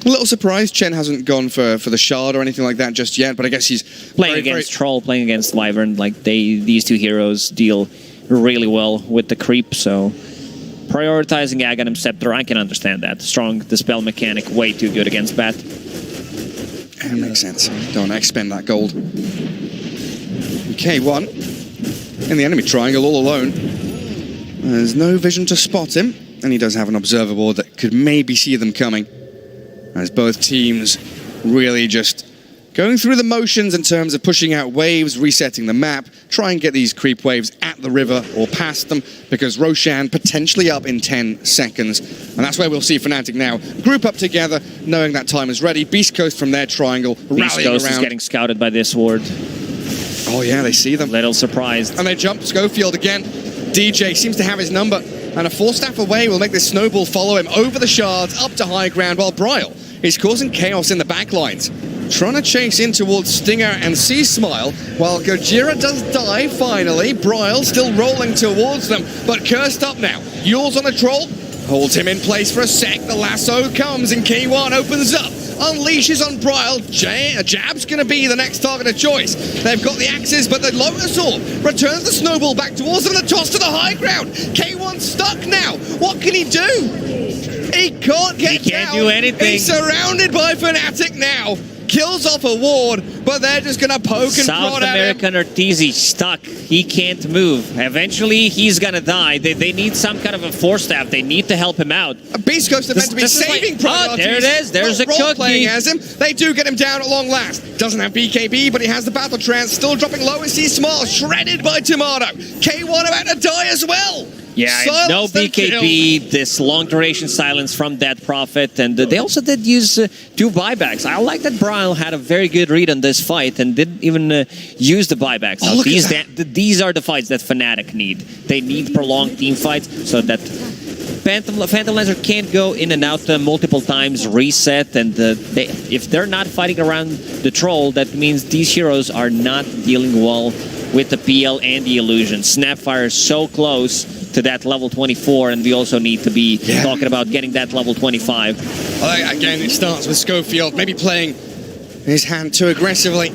Speaker 3: A little surprised Chen hasn't gone for the shard or anything like that just yet, but I guess he's
Speaker 5: playing against Troll, playing against Wyvern. Like these two heroes deal really well with the creep, so prioritizing Aghanim Scepter, I can understand that. Strong Dispel mechanic, way too good against Bat.
Speaker 3: It makes sense. Don't expend that gold. K1 in the enemy triangle all alone. There's no vision to spot him, and he does have an observer board that could maybe see them coming. As both teams really just going through the motions in terms of pushing out waves, resetting the map, try and get these creep waves at the river or past them, because Roshan potentially up in 10 seconds. And that's where we'll see Fnatic now group up together, knowing that time is ready. Beast Coast from their triangle,
Speaker 5: Beast
Speaker 3: rallying
Speaker 5: Coast
Speaker 3: around.
Speaker 5: is getting scouted by this ward.
Speaker 3: Oh yeah, they see them.
Speaker 5: Little surprised.
Speaker 3: And they jump Schofield again. DJ seems to have his number, and a 4-staff away will make this snowball follow him over the shards, up to high ground, while Bryle is causing chaos in the backlines. Trying to chase in towards Stinger and C-Smile, while Gojira does die finally. Bryle still rolling towards them, but cursed up now. Yule's on the troll, holds him in place for a sec. The lasso comes and K1 opens up, unleashes on Bryle. Jab's going to be the next target of choice. They've got the axes, but the Lotus Orb returns the snowball back towards them. The toss to the high ground. K1 stuck now. What can he do? He can't get down.
Speaker 5: He can't do anything.
Speaker 3: He's surrounded by Fnatic now. Kills off a ward, but they're just going to poke and
Speaker 5: South
Speaker 3: prod at him.
Speaker 5: American Ortiz stuck. He can't move. Eventually, he's going to die. They need some kind of a 4-staff. They need to help him out.
Speaker 3: Beast Coast are meant to be saving Prod.
Speaker 5: There it is. There's a cookie.
Speaker 3: Playing as him. They do get him down at long last. Doesn't have BKB, but he has the battle trance. Still dropping low and C-Small. Shredded by Tomato. K1 about to die as well.
Speaker 5: Yeah, no BKB, this long duration silence from Dead Prophet, and they also did use 2 buybacks. I like that Bryle had a very good read on this fight and didn't even use the buybacks. Now, these are the fights that Fnatic need. They need prolonged team fights so that Phantom Lancer can't go in and out multiple times, reset, and if they're not fighting around the troll, that means these heroes are not dealing well with the PL and the illusion. Snapfire is so close to that level 24, and we also need to be talking about getting that level 25.
Speaker 3: Again, it starts with Schofield, maybe playing his hand too aggressively.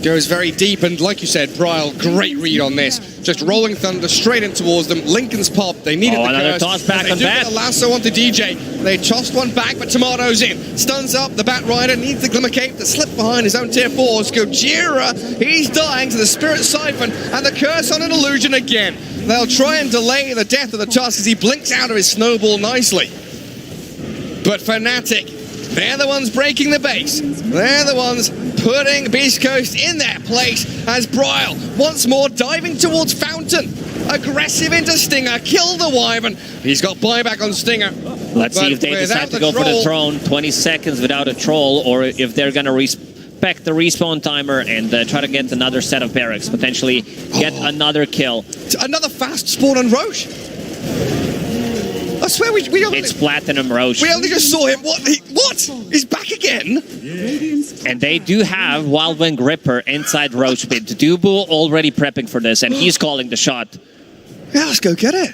Speaker 3: Goes very deep, and like you said, Bryle, great read on this. Just rolling Thunder straight in towards them. Lincoln's pop, they needed the
Speaker 5: another
Speaker 3: curse.
Speaker 5: toss back
Speaker 3: they
Speaker 5: on
Speaker 3: do
Speaker 5: Bat.
Speaker 3: get a lasso onto DJ. They tossed one back, but Tomato's in. Stuns up, the Bat Rider needs the Glimmer Cape to slip behind his own tier 4s. Gojira, he's dying to the Spirit Siphon, and the curse on an illusion again. They'll try and delay the death of the Tusk as he blinks out of his snowball nicely. But Fnatic, they're the ones breaking the base. They're the ones putting Beast Coast in their place as Bryle once more diving towards Fountain. Aggressive into Stinger, kill the Wyvern. He's got buyback on Stinger.
Speaker 5: Let's see if they decide to go for the throne. 20 seconds without a troll, or if they're going to respect the respawn timer and try to get another set of barracks, potentially get another kill.
Speaker 3: Another fast spawn on Roche. I swear we only...
Speaker 5: It's Platinum Roche.
Speaker 3: We only just saw him. What? He's back again?
Speaker 5: And they do have Wildwing Ripper inside Roche pit. Dubu already prepping for this, and he's calling the shot.
Speaker 3: Yeah, let's go get it.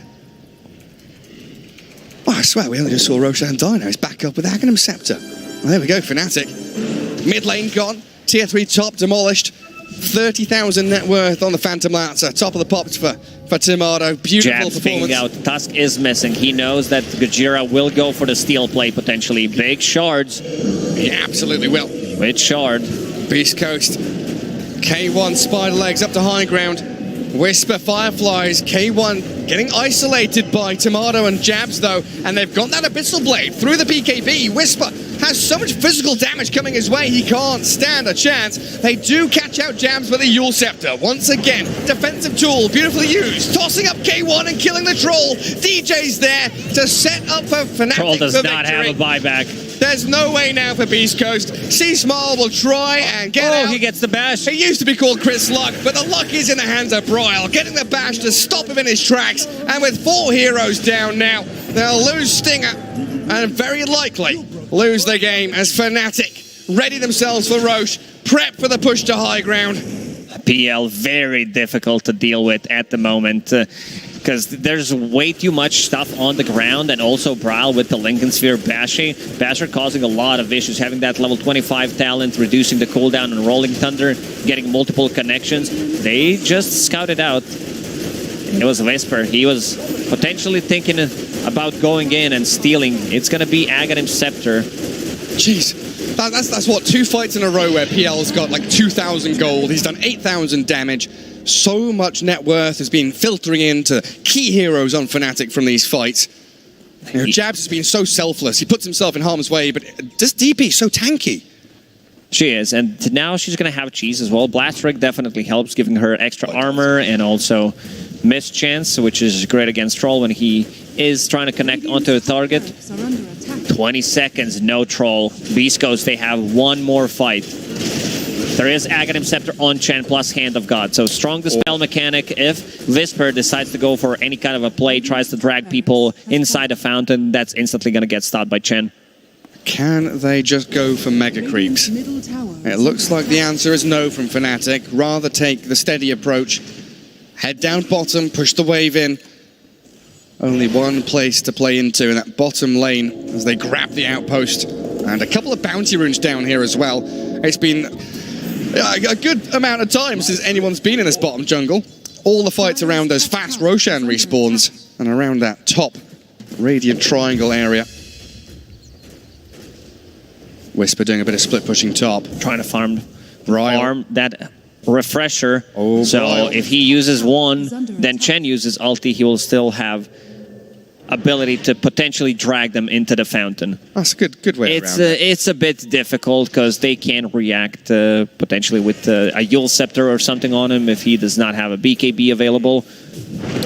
Speaker 3: Oh, I swear we only just saw Roshan die now. He's back up with Aghanim Scepter. Well, there we go, Fnatic. Mid lane gone. Tier 3 top demolished. 30,000 net worth on the Phantom Lancer. Top of the pops for Tomato. Beautiful performance.
Speaker 5: Out. Tusk is missing. He knows that Gojira will go for the steel play potentially. Big shards.
Speaker 3: He absolutely will.
Speaker 5: With shard.
Speaker 3: Beast Coast. K1 spider legs up to high ground. Whisper Fireflies. K1 getting isolated by Tomato and Jabs though, and they've got that Abyssal Blade through the PKB. Whisper has so much physical damage coming his way, he can't stand a chance. They do catch out Jabs with a Yule Scepter. Once again, defensive tool, beautifully used. Tossing up K1 and killing the Troll. DJ's there to set up for Fnatic.
Speaker 5: Troll does not have a buyback.
Speaker 3: There's no way now for Beast Coast. C-Small will try and get out.
Speaker 5: Oh, he gets the bash.
Speaker 3: He used to be called Chris Luck, but the luck is in the hands of Bryle, getting the bash to stop him in his tracks. And with 4 heroes down now, they'll lose Stinger and very likely lose the game as Fnatic ready themselves for Roche, prep for the push to high ground.
Speaker 5: PL very difficult to deal with at the moment. Because there's way too much stuff on the ground, and also Bryle with the Lincoln Sphere Basher causing a lot of issues, having that level 25 talent, reducing the cooldown on Rolling Thunder, getting multiple connections. They just scouted out. It was Whisper. He was potentially thinking about going in and stealing. It's going to be Aghanim Scepter.
Speaker 3: Jeez. That's what, 2 fights in a row where PL's got like 2,000 gold. He's done 8,000 damage. So much net worth has been filtering into key heroes on Fnatic from these fights. You know, Jabs has been so selfless. He puts himself in harm's way, but this DP is so tanky.
Speaker 5: She is, and now she's going to have cheese as well. Blast Rig definitely helps, giving her extra armor and also miss chance, which is great against Troll when he is trying to connect onto a target. 20 seconds, no Troll. Beast Coast, they have one more fight. There is Aghanim Scepter on Chen plus Hand of God. So strong Dispel mechanic. If Whisper decides to go for any kind of a play, tries to drag people inside a fountain, that's instantly going to get stopped by Chen.
Speaker 3: Can they just go for Mega Creeps? It looks like the answer is no from Fnatic. Rather take the steady approach. Head down bottom, push the wave in. Only one place to play into in that bottom lane as they grab the outpost. And a couple of bounty runes down here as well. It's been a good amount of time since anyone's been in this bottom jungle. All the fights around those fast Roshan respawns and around that top Radiant Triangle area. Whisper doing a bit of split pushing top.
Speaker 5: Trying to farm that refresher. So if he uses one, then Chen uses ulti, he will still have ability to potentially drag them into the fountain.
Speaker 3: That's a good way around it.
Speaker 5: It's a bit difficult because they can react potentially with a Yule Scepter or something on him if he does not have a BKB available.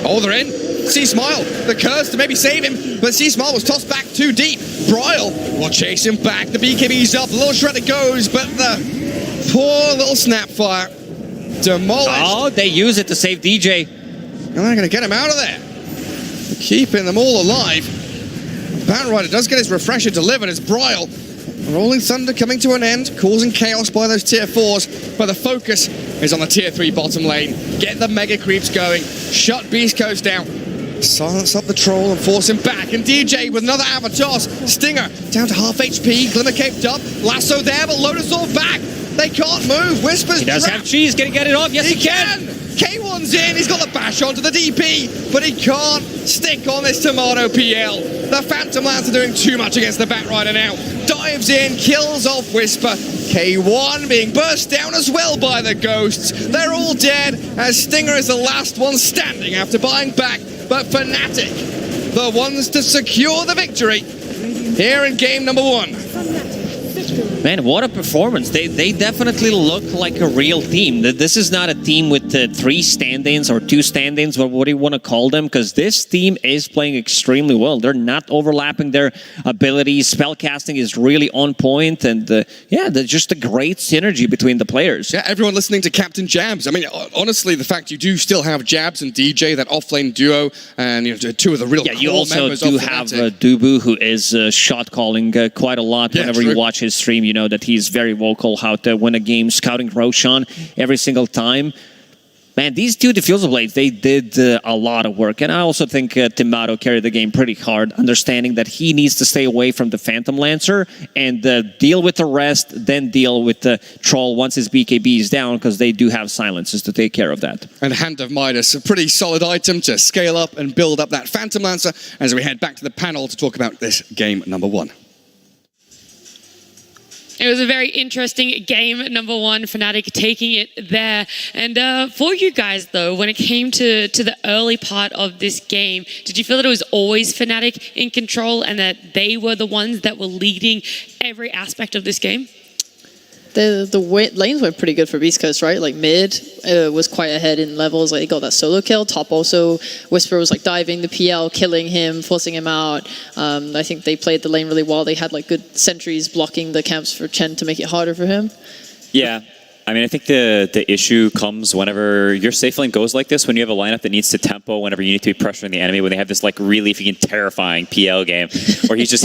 Speaker 3: Oh, they're in. C-Smile, the curse to maybe save him, but C-Smile was tossed back too deep. Bryle will chase him back. The BKB's up, a little shred it goes, but the poor little Snapfire demolished.
Speaker 5: Oh, they use it to save DJ.
Speaker 3: And they're going to get him out of there. Keeping them all alive. Batrider does get his refresher delivered as Bryle. Rolling Thunder coming to an end, causing chaos by those tier 4s, but the focus is on the tier 3 bottom lane. Get the Mega Creeps going, shut Beast Coast down, silence up the Troll and force him back. And DJ with another Avatar. Stinger down to half HP, Glimmer caped up, Lasso there, but Lotus all back. They can't move. Whisper's
Speaker 5: He does have cheese, gonna get it off. Yes, he can.
Speaker 3: K1's in, he's got the bash onto the DP, but he can't stick on this Tomato PL. The Phantom Lance are doing too much against the Batrider now. Dives in, kills off Whisper. K1 being burst down as well by the Ghosts. They're all dead as Stinger is the last one standing after buying back. But Fnatic, the ones to secure the victory here in game number 1.
Speaker 5: Man, what a performance. They definitely look like a real team. This is not a team with 3 stand-ins or 2 stand-ins, or what do you want to call them, because this team is playing extremely well. They're not overlapping their abilities. Spellcasting is really on point, and yeah, there's just a great synergy between the players.
Speaker 3: Yeah, everyone listening to Captain Jabs. I mean, honestly, the fact you do still have Jabs and DJ, that offlane duo, and you know, 2 of the real core members. Yeah, you also
Speaker 5: do have Dubu, who is shot calling quite a lot. Whenever you watch his stream, you know that he's very vocal how to win a game, scouting Roshan every single time. Man, these 2 Diffusal Blades, they did a lot of work. And I also think Tomato carried the game pretty hard, understanding that he needs to stay away from the Phantom Lancer and deal with the rest, then deal with the Troll once his BKB is down, because they do have silences to take care of that.
Speaker 3: And Hand of Midas, a pretty solid item to scale up and build up that Phantom Lancer as we head back to the panel to talk about this game number 1.
Speaker 1: It was a very interesting game, number 1, Fnatic taking it there. And for you guys, though, when it came to the early part of this game, did you feel that it was always Fnatic in control and that they were the ones that were leading every aspect of this game?
Speaker 8: The lanes went pretty good for Beast Coast, right? Like mid was quite ahead in levels. Like he got that solo kill. Top also, Whisper was like diving the PL, killing him, forcing him out. I think they played the lane really well. They had like good sentries blocking the camps for Chen to make it harder for him.
Speaker 7: Yeah. I mean, I think the issue comes whenever your safe lane goes like this, when you have a lineup that needs to tempo, whenever you need to be pressuring the enemy, when they have this like really freaking terrifying PL game, where he's just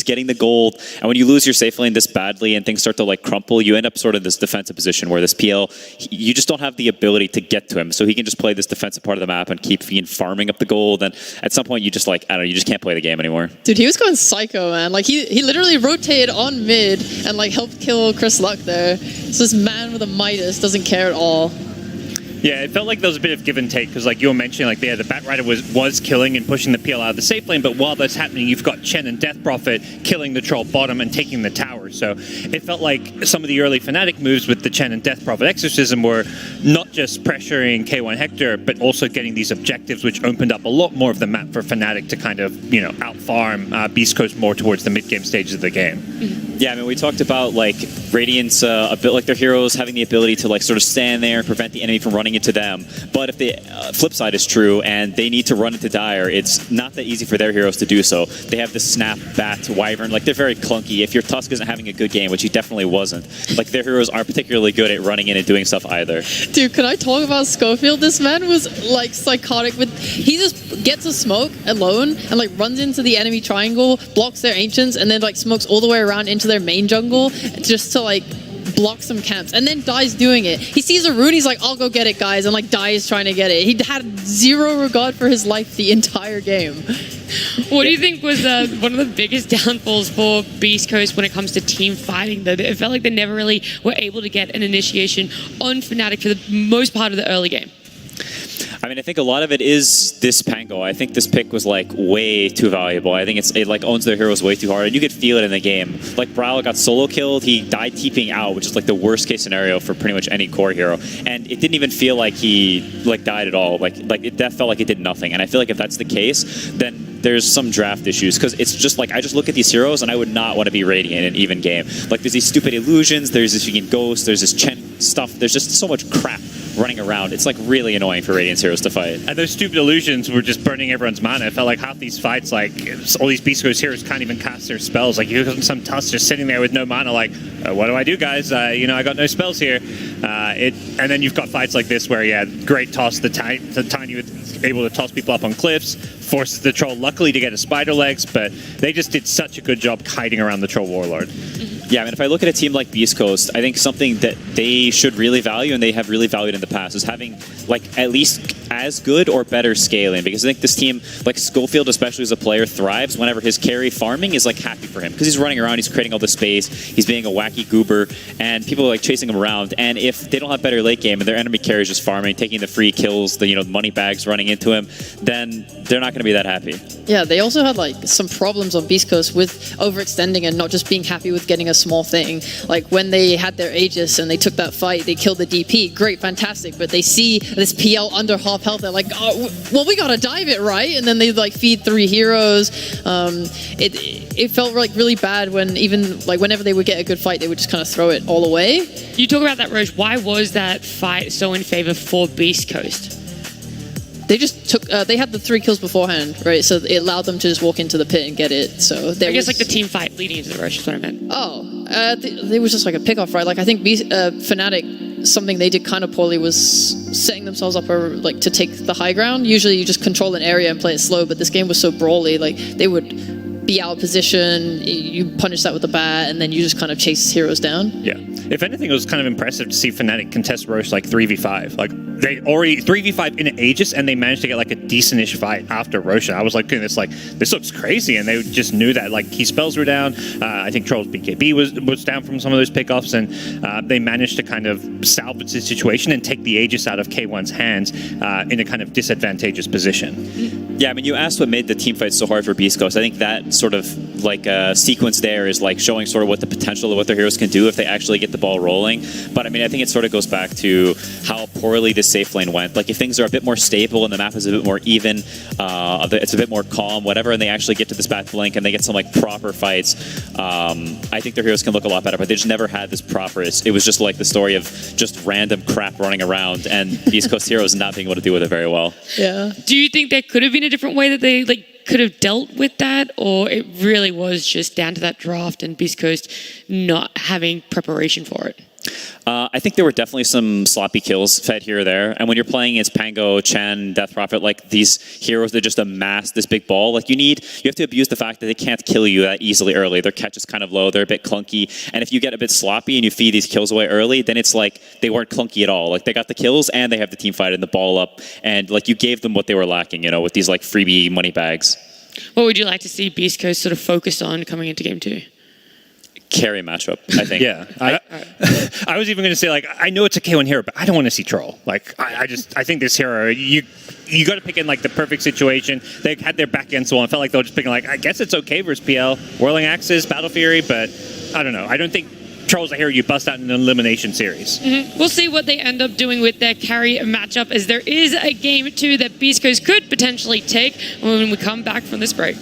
Speaker 7: getting the gold, and when you lose your safe lane this badly and things start to like crumple, you end up sort of this defensive position where this PL, you just don't have the ability to get to him, so he can just play this defensive part of the map and keep farming up the gold, and at some point you just like, I don't know, you just can't play the game anymore.
Speaker 8: Dude, he was going psycho, man. Like he literally rotated on mid and like helped kill Chris Luck there. So this man with a Midas doesn't care at all.
Speaker 9: Yeah, it felt like there was a bit of give and take, because like you were mentioning, like the Batrider was killing and pushing the PL out of the safe lane, but while that's happening, you've got Chen and Death Prophet killing the Troll bottom and taking the tower. So it felt like some of the early Fnatic moves with the Chen and Death Prophet Exorcism were not not just pressuring K1 Hector, but also getting these objectives, which opened up a lot more of the map for Fnatic to kind of, out-farm Beast Coast more towards the mid-game stages of the game.
Speaker 7: Yeah, I mean, we talked about, like, Radiant's a bit like their heroes having the ability to, like, sort of stand there and prevent the enemy from running into them. But if the flip side is true and they need to run into Dire, it's not that easy for their heroes to do so. They have the Snap, Bat, Wyvern. Like, they're very clunky. If your Tusk isn't having a good game, which he definitely wasn't, like, their heroes aren't particularly good at running in and doing stuff either.
Speaker 8: Dude, can I talk about Schofield? This man was like psychotic with. He just gets a smoke alone and like runs into the enemy triangle, blocks their ancients, and then like smokes all the way around into their main jungle just to like block some camps, and then dies doing it. He sees a rune, he's like, I'll go get it, guys, and like dies trying to get it. He had zero regard for his life the entire game.
Speaker 1: What do you think was one of the biggest downfalls for Beast Coast when it comes to team fighting, though? It felt like they never really were able to get an initiation on Fnatic for the most part of the early game.
Speaker 7: I mean, I think a lot of it is this Pango. I think this pick was like way too valuable. I think it like owns their heroes way too hard, and you could feel it in the game. Like Brawl got solo killed, he died TPing out, which is like the worst case scenario for pretty much any core hero. And it didn't even feel like he like died at all. That felt like it did nothing. And I feel like if that's the case, then there's some draft issues, because it's just like I just look at these heroes and I would not want to be Radiant in an even game. Like there's these stupid illusions, there's this freaking Ghost, there's this Chen stuff, there's just so much crap running around. It's like really annoying for Radiant's heroes to fight.
Speaker 9: And those stupid illusions were just burning everyone's mana. It felt like half these fights, like all these Beast Coast heroes can't even cast their spells. Like you have some Tusk just sitting there with no mana. Like, what do I do, guys? I got no spells here. And then you've got fights like this where, great toss. The Tiny was able to toss people up on cliffs, forces the Troll luckily to get a spider legs, but they just did such a good job hiding around the Troll Warlord.
Speaker 7: Yeah, I mean, if I look at a team like Beast Coast, I think something that they should really value, and they have really valued in the past, is having like at least as good or better scaling. Because I think this team, like Schofield especially as a player, thrives whenever his carry farming is like happy for him, because he's running around, he's creating all the space, he's being a wacky goober, and people are like chasing him around. And if they don't have better late game and their enemy carry is just farming, taking the free kills, the money bags running into him, then they're not going to be that happy.
Speaker 8: Yeah, they also had like some problems on Beast Coast with overextending and not just being happy with getting a small thing. Like when they had their Aegis and they took that fight, they killed the DP. Great, fantastic. But they see this PL under half health. They're like, oh, well, we gotta dive it, right? And then they like feed 3 heroes. It felt like really bad when even like whenever they would get a good fight, they would just kind of throw it all away.
Speaker 1: You talk about that, Roche. Why was that fight so in favor for Beast Coast?
Speaker 8: They just took. They had the 3 kills beforehand, right? So it allowed them to just walk into the pit and get it. So
Speaker 1: I guess like the team fight leading into the rush is what I meant.
Speaker 8: Oh, they was just like a pickoff, right? Like I think Fnatic, something they did kind of poorly was setting themselves up like to take the high ground. Usually you just control an area and play it slow, but this game was so brawly. Like they would be out of position, you punish that with the bat, and then you just kind of chase heroes down.
Speaker 9: Yeah. If anything, it was kind of impressive to see Fnatic contest Roche like 3v5. Like they already 3v5 in Aegis, and they managed to get like a decentish fight after Roche. I was like, this looks crazy, and they just knew that like key spells were down. I think Troll's BKB was down from some of those pickoffs, and they managed to kind of salvage the situation and take the Aegis out of K1's hands in a kind of disadvantageous position.
Speaker 7: Yeah, I mean, you asked what made the team fight so hard for Beast Coast. I think that sort of like sequence there is like showing sort of what the potential of what their heroes can do if they actually get the ball rolling. But I mean, I think it sort of goes back to how poorly the safe lane went. Like if things are a bit more stable and the map is a bit more even, it's a bit more calm, whatever, and they actually get to this back blink and they get some like proper fights, I think their heroes can look a lot better. But they just never had this proper. It was just like the story of just random crap running around and Beast Coast heroes not being able to deal with it very well.
Speaker 8: Yeah.
Speaker 1: Do you think there could have been a different way that they could have dealt with that, or it really was just down to that draft and Beast Coast not having preparation for it?
Speaker 7: I think there were definitely some sloppy kills fed here or there. And when you're playing against Pango, Chen, Death Prophet, like these heroes that just amass this big ball, like you have to abuse the fact that they can't kill you that easily early. Their catch is kind of low, they're a bit clunky. And if you get a bit sloppy and you feed these kills away early, then it's like they weren't clunky at all. Like they got the kills and they have the team fight and the ball up. And like you gave them what they were lacking, with these like freebie money bags.
Speaker 1: What would you like to see Beast Coast sort of focus on coming into Game 2?
Speaker 7: Carry matchup, I think.
Speaker 9: Yeah. I was even going to say, like, I know it's a K1 hero, but I don't want to see Troll. Like, I think this hero, you got to pick in, like, the perfect situation. They had their back against the wall and felt like they were just picking, like, I guess it's okay versus PL, Whirling Axes, Battle Fury, but I don't know. I don't think Trolls, I hear you bust out in an elimination series.
Speaker 1: We'll see what they end up doing with their carry matchup, as there is a game 2 that Beast Coast could potentially take when we come back from this break.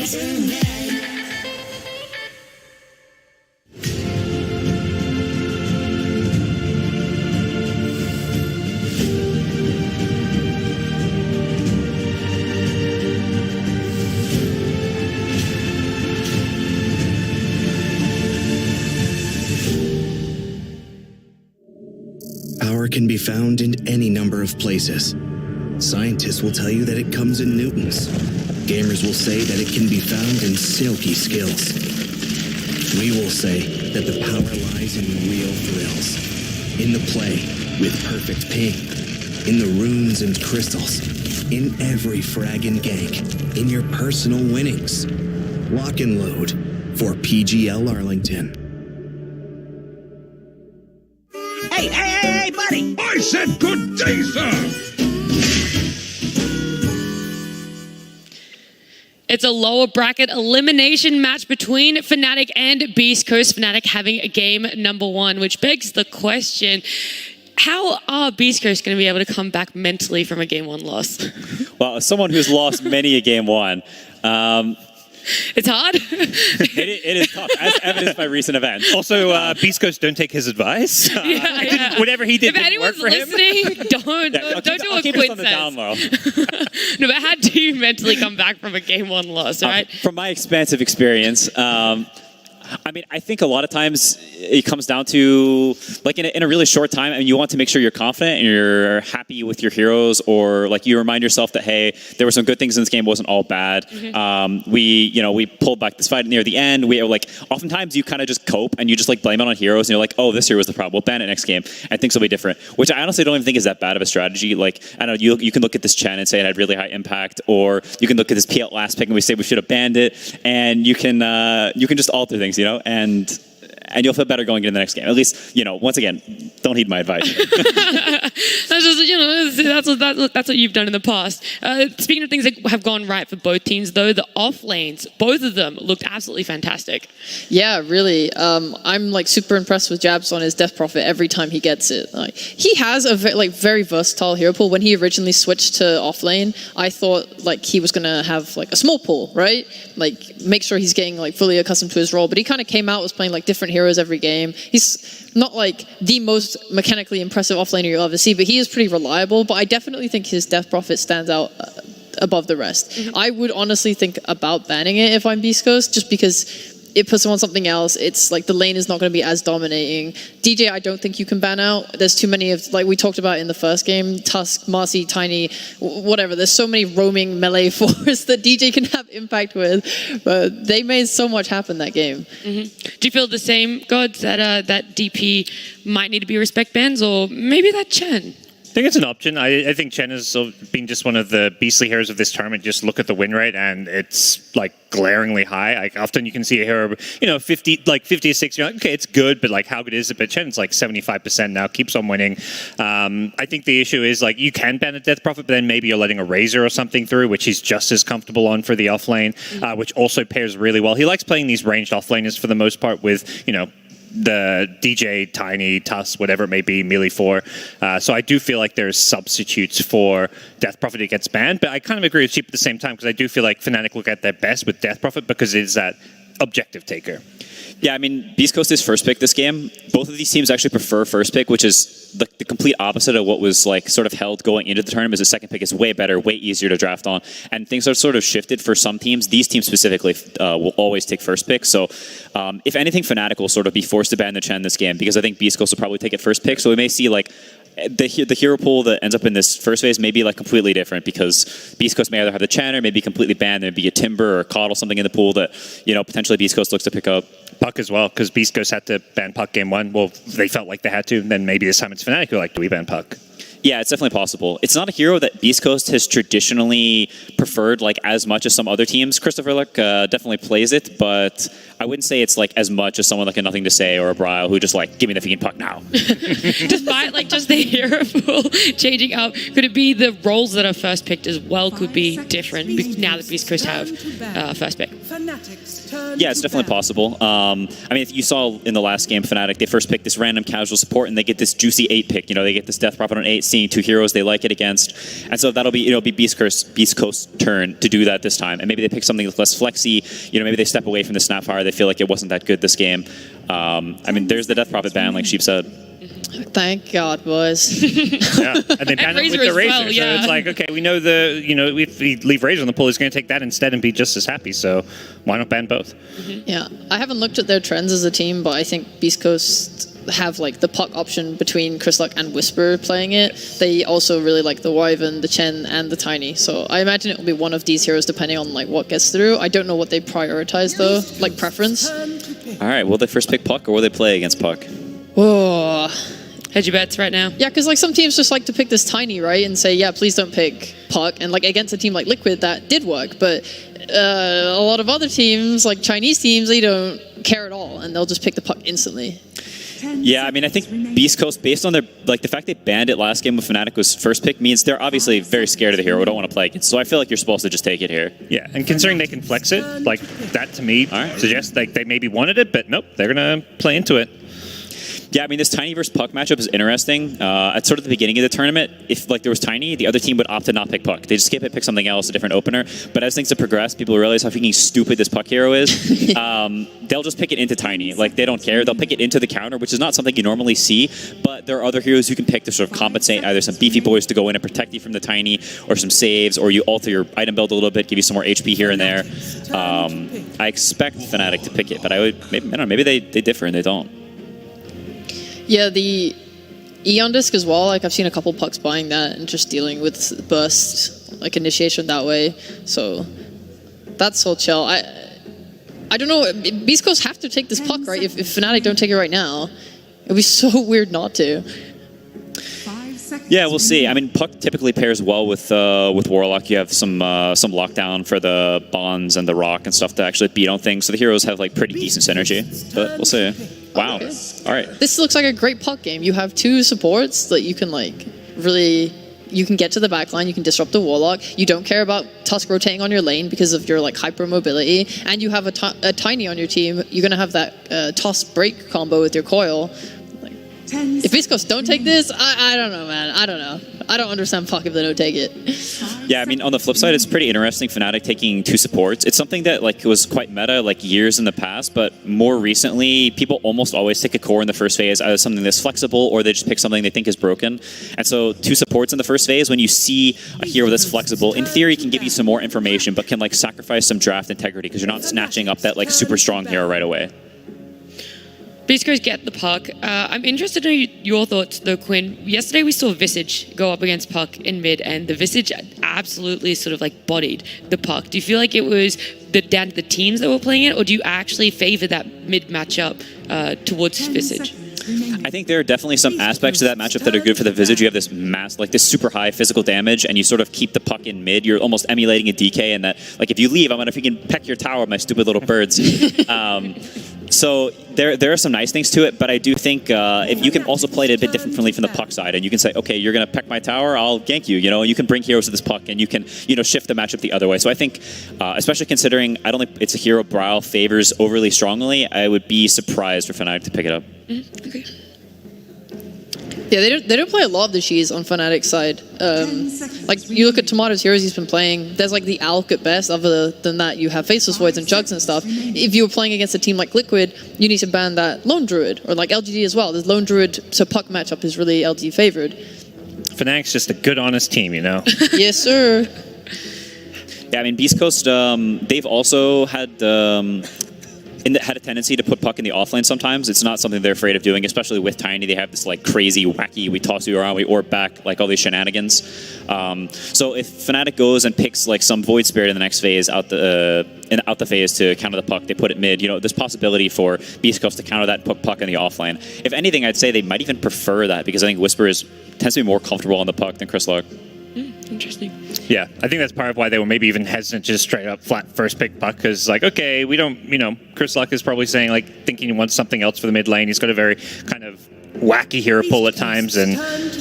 Speaker 15: Power can be found in any number of places. Scientists will tell you that it comes in newtons. Gamers will say that it can be found in silky skills. We will say that the power lies in real thrills, in the play with perfect ping, in the runes and crystals, in every frag and gank, in your personal winnings. Lock and load for PGL Arlington.
Speaker 16: Hey, buddy! I said good day, sir!
Speaker 1: It's a lower bracket elimination match between Fnatic and Beast Coast. Fnatic having game number 1, which begs the question, how are Beast Coast going to be able to come back mentally from a game 1 loss?
Speaker 7: Well, as someone who's lost many a game 1,
Speaker 1: it's hard.
Speaker 7: It is tough, as evidenced by recent events.
Speaker 9: Also, Beast Coast don't take his advice. Whatever he did didn't work for him.
Speaker 1: If anyone's listening, don't do what Quinn says. No, but how do you mentally come back from a game 1 loss, all right?
Speaker 7: From my expansive experience, I mean, I think a lot of times it comes down to, like, in a really short time, I mean, you want to make sure you're confident and you're happy with your heroes, or like you remind yourself that, hey, there were some good things in this game, it wasn't all bad.
Speaker 1: Mm-hmm.
Speaker 7: We pulled back this fight near the end. We like, oftentimes you kind of just cope and you just like blame it on heroes and you're like, oh, this hero was the problem. We'll ban it next game and things will be different. Which I honestly don't even think is that bad of a strategy. Like, I don't know, you can look at this Chen and say it had really high impact, or you can look at this PL last pick and we say we should have banned it, and you can just alter things, you know, and you'll feel better going into the next game. At least, you know, once again, don't heed my advice.
Speaker 1: That's just, you know, that's what you've done in the past. Speaking of things that have gone right for both teams, though, the off lanes, both of them looked absolutely fantastic.
Speaker 8: Yeah, really. I'm like super impressed with Jabs on his Death Prophet every time he gets it. Like, he has a very versatile hero pool. When he originally switched to off lane, I thought like he was gonna have like a small pool, right? Like make sure he's getting like fully accustomed to his role. But he kind of came out, was playing like different heroes every game. He's not like the most mechanically impressive offlaner you'll ever see, but he is pretty reliable. But I definitely think his Death Prophet stands out above the rest. Mm-hmm. I would honestly think about banning it if I'm Beast Coast, just because it puts him on something else. It's like the lane is not going to be as dominating. DJ, I don't think you can ban out. There's too many of, like we talked about in the first game, Tusk, Marcy, Tiny, whatever. There's so many roaming melee forests that DJ can have impact with. But they made so much happen that game.
Speaker 1: Mm-hmm. Do you feel the same, Gods, that DP might need to be respect bans, or maybe that Chen?
Speaker 9: I think it's an option. I think Chen has been just one of the beastly heroes of this tournament. Just look at the win rate, and it's like glaringly high. Like often you can see a hero, 50 to 60. You're like, okay, it's good, but like how good is it? But Chen's like 75% now, keeps on winning. I think the issue is like you can ban a Death Prophet, but then maybe you're letting a Razor or something through, which he's just as comfortable on for the off lane, which also pairs really well. He likes playing these ranged off laners for the most part with, the DJ, Tiny, Tusk, whatever it may be, Melee 4. So I do feel like there's substitutes for Death Prophet that gets banned, but I kind of agree with Sheep at the same time, because I do feel like Fnatic look at their best with Death Prophet because it is that objective taker.
Speaker 7: Yeah, I mean, Beast Coast is first pick this game. Both of these teams actually prefer first pick, which is the complete opposite of what was like sort of held going into the tournament. As a second pick is way better, way easier to draft on, and things are sort of shifted for some teams. These teams specifically will always take first pick. So, if anything, Fnatic will sort of be forced to ban the Chen this game, because I think Beast Coast will probably take it first pick. So we may see like the hero pool that ends up in this first phase may be like completely different, because Beast Coast may either have the Chen or maybe completely banned. There may be a Timber or Coddle, something in the pool that potentially Beast Coast looks to pick up.
Speaker 9: Puck as well, because Beast Coast had to ban Puck game 1. Well, they felt like they had to. Then maybe this time it's Fnatic who are like, do we ban Puck?
Speaker 7: Yeah, it's definitely possible. It's not a hero that Beast Coast has traditionally preferred like as much as some other teams. Christopher Luck definitely plays it, but I wouldn't say it's like as much as someone like a Nothing to Say or a Brile who just like, give me the freaking puck now.
Speaker 1: Despite like just the hero pool changing up, could it be the roles that are first picked as well could be different now that Beast Coast have first pick?
Speaker 7: Yeah, it's definitely possible. I mean, if you saw in the last game, Fnatic, they first picked this random casual support and they get this juicy 8 pick. They get this Death Prophet on 8, seeing two heroes they like it against. And so that'll be, be Beast Coast's turn to do that this time. And maybe they pick something less flexy. Maybe they step away from the Snapfire. They feel like it wasn't that good this game. There's the Death Prophet ban, like Sheep said.
Speaker 8: Thank God, boys.
Speaker 9: Yeah, and they ban it with the Razor. So it's like, okay, we know if we leave Razor on the pool, he's going to take that instead and be just as happy. So why not ban both?
Speaker 8: Yeah, I haven't looked at their trends as a team, but I think Beast Coast have like the puck option between Chryslok and Whisper playing it. They also really like the Wyvern, the Chen, and the Tiny. So I imagine it will be one of these heroes depending on like what gets through. I don't know what they prioritize though, like preference.
Speaker 7: All right, will they first pick Puck or will they play against Puck?
Speaker 8: Whoa.
Speaker 1: Hedge your bets right now.
Speaker 8: Yeah, because like some teams just like to pick this Tiny, right, and say, yeah, please don't pick Puck. And like against a team like Liquid, that did work. But a lot of other teams, like Chinese teams, they don't care at all, and they'll just pick the Puck instantly.
Speaker 7: Yeah, I think Beast Coast, based on their the fact they banned it last game when Fnatic was first pick, means they're obviously very scared of the hero. Don't want to play against. So I feel like you're supposed to just take it here.
Speaker 9: Yeah, and considering they can flex it, like that to me suggests like they maybe wanted it, but nope, they're gonna play into it.
Speaker 7: Yeah, this Tiny versus Puck matchup is interesting. At sort of the beginning of the tournament, if there was Tiny, the other team would opt to not pick Puck. They just skip it, pick something else, a different opener. But as things have progressed, people realize how fucking stupid this Puck hero is. They'll just pick it into Tiny. Like, they don't care. They'll pick it into the counter, which is not something you normally see. But there are other heroes you can pick to sort of compensate, either some beefy boys to go in and protect you from the Tiny, or some saves, or you alter your item build a little bit, give you some more HP here and there. I expect Fnatic to pick it, but I don't know, maybe they differ and they don't.
Speaker 8: Yeah, the Eon Disc as well, like I've seen a couple Pucks buying that and just dealing with burst, like initiation that way. So that's so chill. I don't know, Beast Coast have to take this Puck, right? If Fnatic don't take it right now, it'd be so weird not to.
Speaker 7: Yeah, we'll see. Puck typically pairs well with Warlock. You have some lockdown for the bonds and the rock and stuff to actually beat on things. So the heroes have like pretty decent synergy. But we'll see. Wow.
Speaker 8: Okay.
Speaker 7: All right.
Speaker 8: This looks like a great Puck game. You have two supports that you can like really. You can get to the backline, you can disrupt the Warlock, you don't care about Tusk rotating on your lane because of your like hyper mobility, and you have a Tiny on your team. You're going to have that Tusk break combo with your coil. If Beast Coast don't take this, I don't know, man. I don't know. I don't understand Puck if they don't take it.
Speaker 7: Yeah, on the flip side, it's pretty interesting Fnatic taking two supports. It's something that was quite meta years in the past, but more recently, people almost always take a core in the first phase as something that's flexible, or they just pick something they think is broken. And so two supports in the first phase, when you see a hero that's flexible, in theory can give you some more information, but can sacrifice some draft integrity because you're not snatching up that super strong hero right away.
Speaker 1: Beast Coast get the Puck. I'm interested to know your thoughts, though, Quinn. Yesterday we saw Visage go up against Puck in mid, and the Visage absolutely sort of bodied the Puck. Do you feel like it was down to the teams that were playing it, or do you actually favor that mid matchup towards Visage?
Speaker 7: I think there are definitely some aspects to that matchup that are good for the Visage. You have this this super high physical damage, and you sort of keep the Puck in mid. You're almost emulating a DK, and that if you leave, I'm gonna freaking peck your tower, my stupid little birds. So there are some nice things to it, but I do think if you can also play it a bit differently from the Puck side, and you can say, okay, you're going to peck my tower, I'll gank you, and you can bring heroes to this Puck, and you can, shift the matchup the other way. So I think, especially considering I don't think it's a hero Brawl favors overly strongly, I would be surprised for Fnatic to pick it up.
Speaker 1: Okay.
Speaker 8: Yeah, they don't play a lot of the Shis on Fnatic's side. You look at Tomato's heroes he's been playing, there's the Alk at best. Other than that, you have Faceless Voids and Jugs and stuff. If you were playing against a team like Liquid, you need to ban that Lone Druid, or LGD as well. There's Lone Druid, so Puck matchup is really LG favored.
Speaker 9: Fnatic's just a good, honest team,
Speaker 8: Yes, sir.
Speaker 7: Yeah, Beast Coast, they've also had a tendency to put Puck in the offlane sometimes. It's not something they're afraid of doing, especially with Tiny. They have this crazy, wacky, we toss you around, we orb back, all these shenanigans. So if Fnatic goes and picks some Void Spirit in the next phase out the phase to counter the Puck, they put it mid. There's possibility for Beast Coast to counter that Puck in the offlane. If anything, I'd say they might even prefer that because I think Whisper tends to be more comfortable on the Puck than Chryslok.
Speaker 1: Interesting.
Speaker 9: Yeah, I think that's part of why they were maybe even hesitant to just straight up flat first pick Puck, because okay, we don't, Chryslok is probably saying thinking he wants something else for the mid lane. He's got a very kind of wacky hero pull at times, and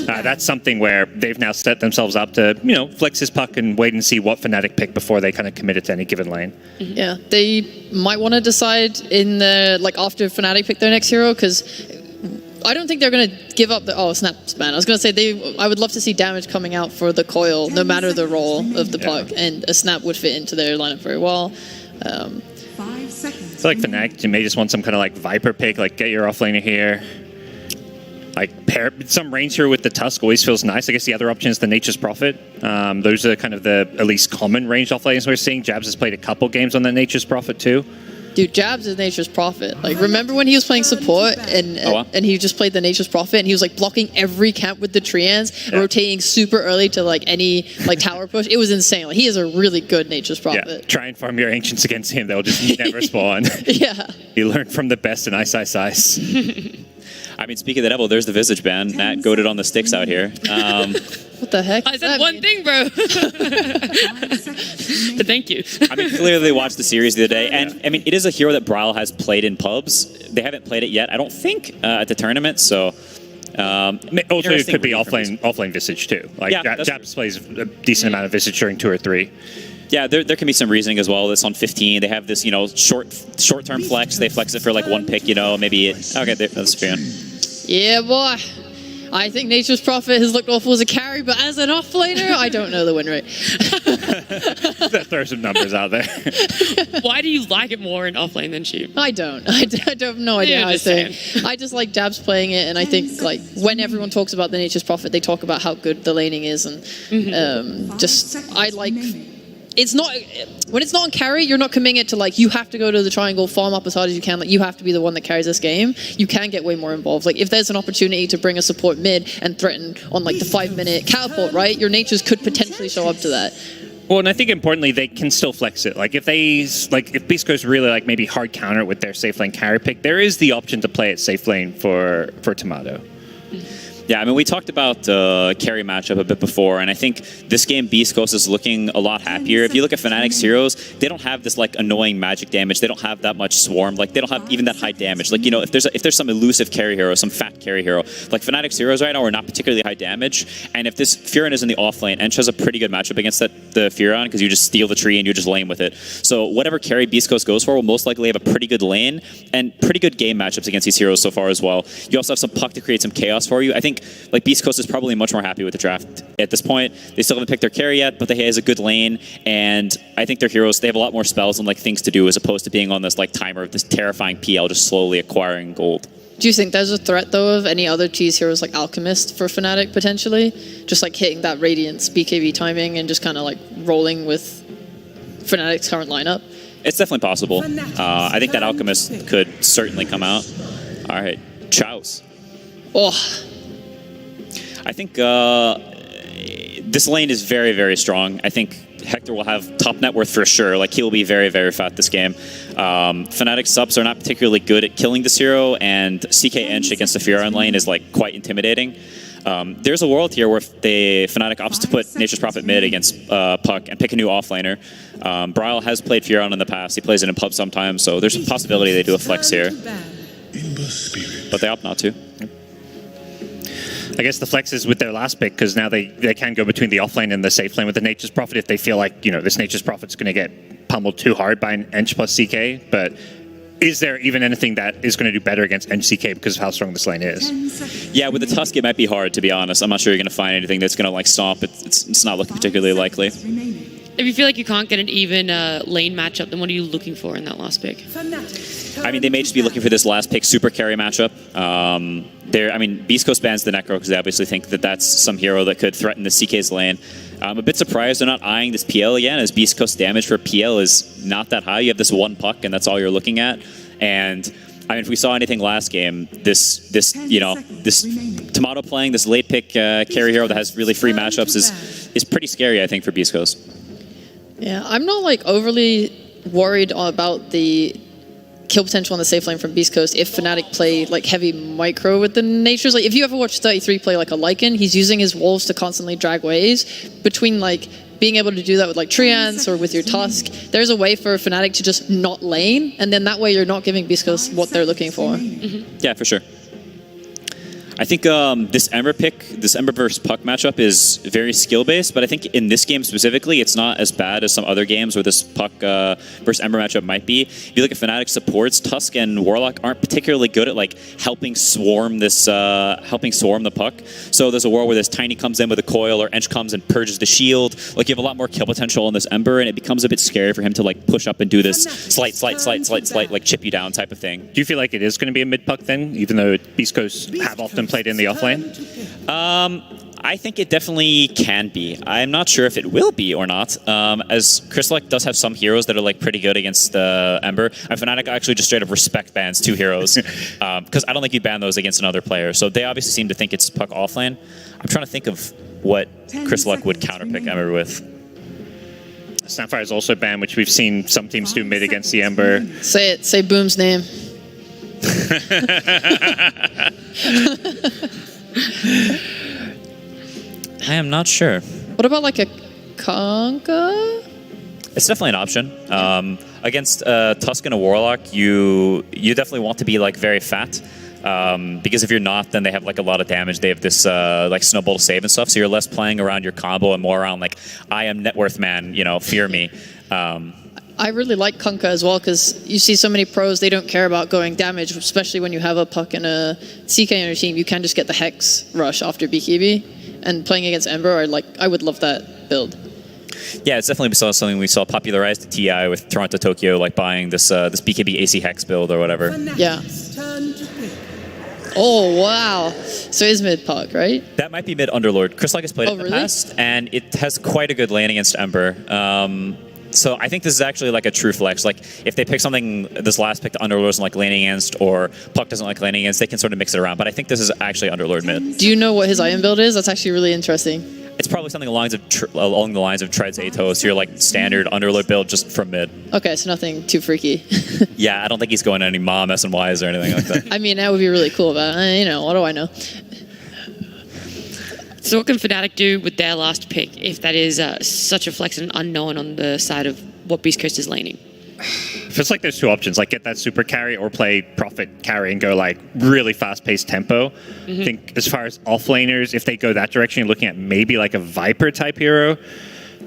Speaker 9: that's something where they've now set themselves up to, flex his Puck and wait and see what Fnatic pick before they kind of commit it to any given lane.
Speaker 8: Yeah, they might want to decide in the after Fnatic pick their next hero, because I don't think they're going to give up the... Oh, snap span. I was going to say, I would love to see damage coming out for the coil, no matter the role of the puck, and a snap would fit into their lineup very well.
Speaker 14: 5 seconds.
Speaker 9: I feel like Fnatic, you may just want some kind of like Viper pick, like get your offlaner here. Like pair some range here with the Tusk always feels nice. I guess the other option is the Nature's Prophet. Those are kind of the at least common ranged offlaners we're seeing. Jabs has played a couple games on the Nature's Prophet too.
Speaker 8: Dude, Jabs is Nature's Prophet. Like, remember when he was playing support and he just played the Nature's Prophet and he was like blocking every camp with the Treants and rotating super early to like any like tower push? It was insane. Like, he is a really good Nature's Prophet.
Speaker 9: Yeah, try and farm your Ancients against him. They'll just never spawn.
Speaker 8: Yeah.
Speaker 9: You learn from the best in Ice Ice Ice.
Speaker 7: I mean, speaking of the devil, there's the Visage ban. Nat goated on the sticks out here.
Speaker 8: What the heck?
Speaker 1: I said one thing, bro. But thank you.
Speaker 7: I mean, clearly they watched the series the other day, and I mean, it is a hero that Bryle has played in pubs. They haven't played it yet, I don't think, at the tournament. So,
Speaker 9: also, it could be offlane Visage too. Like, Japs plays a decent amount of Visage during 2 or 3.
Speaker 7: Yeah, there can be some reasoning as well. This on 15, they have this, short-term flex. They flex it for like 1 pick, maybe okay, that's fair.
Speaker 8: Yeah, boy. I think Nature's Prophet has looked awful as a carry, but as an offlaner, I don't know the win rate.
Speaker 9: Throw some numbers out there.
Speaker 1: Why do you like it more in offlane than Sheep?
Speaker 8: I don't. I have no idea how to say it. I just like Jabs playing it, and I think like when everyone talks about the Nature's Prophet, they talk about how good the laning is, and I like... It's not when it's not on carry, you're not committing it to like you have to go to the triangle, farm up as hard as you can. Like you have to be the one that carries this game. You can get way more involved. Like if there's an opportunity to bring a support mid and threaten on like the 5-minute catapult, right? Your natures could potentially show up to that.
Speaker 9: Well, and I think importantly, they can still flex it. Like if Beast Coast really like maybe hard counter it with their safe lane carry pick, there is the option to play it safe lane for Tomato.
Speaker 7: Yeah, I mean, we talked about carry matchup a bit before, and I think this game Beast Coast is looking a lot happier. If you look at Fnatic's heroes, they don't have this like annoying magic damage. They don't have that much swarm. Like they don't have even that high damage. Like if there's some elusive carry hero, some fat carry hero, like Fnatic's heroes right now are not particularly high damage. And if this Furon is in the off lane, Ench has a pretty good matchup against the Furon because you just steal the tree and you just lane with it. So whatever carry Beast Coast goes for will most likely have a pretty good lane and pretty good game matchups against these heroes so far as well. You also have some puck to create some chaos for you. I think like Beast Coast is probably much more happy with the draft at this point. They still haven't picked their carry yet, but they has a good lane, and I think their heroes, they have a lot more spells and like things to do as opposed to being on this like timer of this terrifying PL just slowly acquiring gold.
Speaker 8: Do you think there's a threat though of any other cheese heroes like Alchemist for Fnatic potentially? Just like hitting that Radiance BKB timing and just kind of like rolling with Fnatic's current lineup?
Speaker 7: It's definitely possible. I think that Alchemist could certainly come out. All right, Chows.
Speaker 8: Oh.
Speaker 7: I think this lane is very, very strong. I think Hector will have top net worth for sure. Like, he will be very, very fat this game. Fnatic subs are not particularly good at killing this hero, and CK Ench against the Furon lane is like quite intimidating. There's a world here where Fnatic opts to put Nature's Prophet mid against Puck and pick a new offlaner. Bryle has played Furon in the past. He plays it in pub sometimes, so there's a possibility they do a flex here. But they opt not to.
Speaker 9: I guess the flex is with their last pick because now they can go between the offlane and the safe lane with the Nature's Prophet if they feel like, this Nature's Prophet's going to get pummeled too hard by an Ench plus CK. But is there even anything that is going to do better against Ench CK because of how strong this lane is?
Speaker 7: Yeah, with the Tusk, it might be hard, to be honest. I'm not sure you're going to find anything that's going to like stomp. It's not looking particularly likely.
Speaker 1: If you feel like you can't get an even lane matchup, then what are you looking for in that last pick?
Speaker 7: I mean, they may just be looking for this last pick super carry matchup. Beast Coast bans the Necro because they obviously think that that's some hero that could threaten the CK's lane. I'm a bit surprised they're not eyeing this PL again, as Beast Coast damage for PL is not that high. You have this one puck, and that's all you're looking at. And I mean, if we saw anything last game, this Tomato playing this late pick carry hero that has really free matchups is pretty scary, I think, for Beast Coast.
Speaker 8: Yeah, I'm not like overly worried about the kill potential on the safe lane from Beast Coast if Fnatic play like heavy micro with the natures. Like if you ever watch 33 play like a Lycan, he's using his wolves to constantly drag waves between like being able to do that with like Treants or with your Tusk. There's a way for Fnatic to just not lane, and then that way you're not giving Beast Coast what they're looking for.
Speaker 7: Yeah, for sure. I think this Ember versus Puck matchup is very skill-based, but I think in this game specifically, it's not as bad as some other games where this Puck versus Ember matchup might be. If you look at Fnatic supports, Tusk and Warlock aren't particularly good at like helping swarm the Puck. So there's a world where this Tiny comes in with a coil, or ENG comes and purges the shield. Like you have a lot more kill potential on this Ember, and it becomes a bit scary for him to like push up and do this slight, like chip you down type of thing.
Speaker 9: Do you feel like it is going to be a mid puck then, even though Beast Coast have often played in the offlane?
Speaker 7: I think it definitely can be. I'm not sure if it will be or not, as Crystalek does have some heroes that are like pretty good against Ember. And Fnatic actually just straight up respect bans 2 heroes, because I don't think you ban those against another player. So they obviously seem to think it's Puck offlane. I'm trying to think of what Crystalek would counterpick Ember with.
Speaker 9: Snapfire is also banned, which we've seen some teams do mid against the Ember.
Speaker 8: Say it. Say Boom's name.
Speaker 7: I am not sure.
Speaker 8: What about like a Conga?
Speaker 7: It's definitely an option. Against Tusk and a Warlock, you definitely want to be like very fat. Because if you're not, then they have like a lot of damage. They have this like snowball to save and stuff, so you're less playing around your combo and more around like, I am net worth man, fear me.
Speaker 8: I really like Kunkka as well, because you see so many pros, they don't care about going damage, especially when you have a Puck and a CK on your team. You can just get the Hex rush after BKB, and playing against Ember, I would love that build.
Speaker 7: Yeah, it's definitely something we saw popularized at TI with Toronto Tokyo, like buying this BKB AC Hex build or whatever.
Speaker 8: Yeah. Oh, wow. So it's mid Puck, right?
Speaker 7: That might be mid Underlord. Crystalek has played it in the past, and it has quite a good lane against Ember. So I think this is actually like a true flex. Like if they pick something, this last pick, the Underlord doesn't like laning against, or Puck doesn't like laning against, they can sort of mix it around. But I think this is actually Underlord mid.
Speaker 8: Do you know what his item build is? That's actually really interesting.
Speaker 7: It's probably something along the lines of Treads Atos, your like standard Underlord build just from mid.
Speaker 8: Okay, so nothing too freaky.
Speaker 7: Yeah, I don't think he's going to any Mom, S&Ys or anything like that.
Speaker 8: I mean, that would be really cool, but what do I know?
Speaker 1: So what can Fnatic do with their last pick if that is such a flex and unknown on the side of what Beast Coast is laning?
Speaker 9: Feels like there's 2 options, like get that super carry or play Prophet carry and go like really fast-paced tempo. I think as far as offlaners, if they go that direction, you're looking at maybe like a Viper type hero.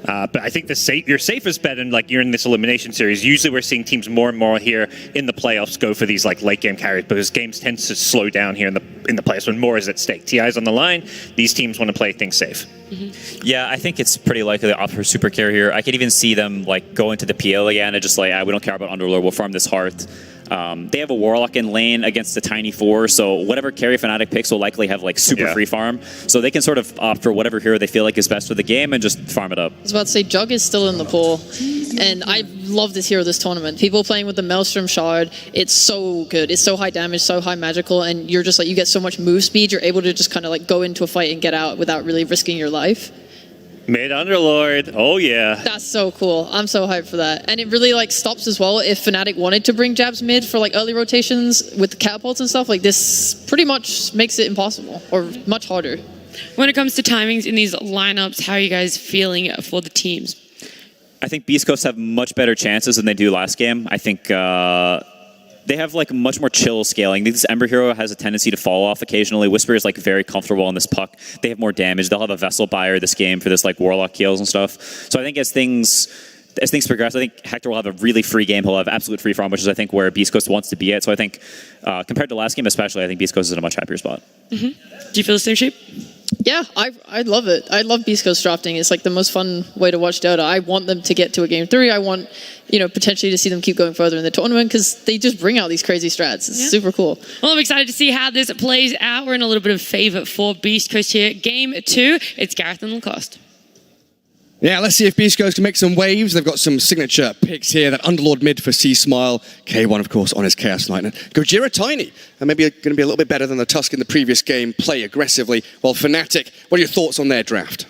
Speaker 9: But I think your safest bet, and like you're in this elimination series, usually we're seeing teams more and more here in the playoffs go for these like late game carries, because games tend to slow down here in the playoffs when more is at stake. TI's on the line. These teams want to play things safe.
Speaker 7: Yeah, I think it's pretty likely to opt for super carry here. I could even see them like go into the PL again and just like, we don't care about Underlord, we'll farm this Heart. They have a Warlock in lane against the Tiny 4, so whatever carry Fnatic picks will likely have like super free farm. So they can sort of opt for whatever hero they feel like is best for the game and just farm it up.
Speaker 8: I was about to say, Jug is still in the pool, and I love this hero this tournament. People playing with the Maelstrom Shard, it's so good. It's so high damage, so high magical, and you're just like, you get so much move speed, you're able to just kind of like go into a fight and get out without really risking your life.
Speaker 9: Mid Underlord, oh yeah.
Speaker 8: That's so cool. I'm so hyped for that. And it really like stops as well if Fnatic wanted to bring jabs mid for like early rotations with the catapults and stuff. Like this pretty much makes it impossible, or much harder.
Speaker 1: When it comes to timings in these lineups, how are you guys feeling for the teams?
Speaker 7: I think Beast Coast have much better chances than they do last game. I think they have like much more chill scaling. This Ember hero has a tendency to fall off occasionally. Whisper is like very comfortable on this Puck. They have more damage. They'll have a Vessel buyer this game for this like Warlock kills and stuff. So I think as things progress, I think Hector will have a really free game. He'll have absolute free farm, which is I think where Beast Coast wants to be at. So I think compared to last game especially, I think Beast Coast is in a much happier spot.
Speaker 1: Do you feel the same shape?
Speaker 8: Yeah, I love it. I love Beast Coast drafting. It's like the most fun way to watch Dota. I want them to get to a game 3. I want, potentially to see them keep going further in the tournament, because they just bring out these crazy strats. It's super cool.
Speaker 1: Well, I'm excited to see how this plays out. We're in a little bit of favor for Beast Coast here. Game 2, it's Gareth and Lacoste.
Speaker 3: Yeah, let's see if Beast Coast can make some waves. They've got some signature picks here. That Underlord mid for C-Smile. K1, of course, on his Chaos Knight. And Gojira Tiny. And maybe going to be a little bit better than the Tusk in the previous game. Play aggressively. Well, Fnatic, what are your thoughts on their draft?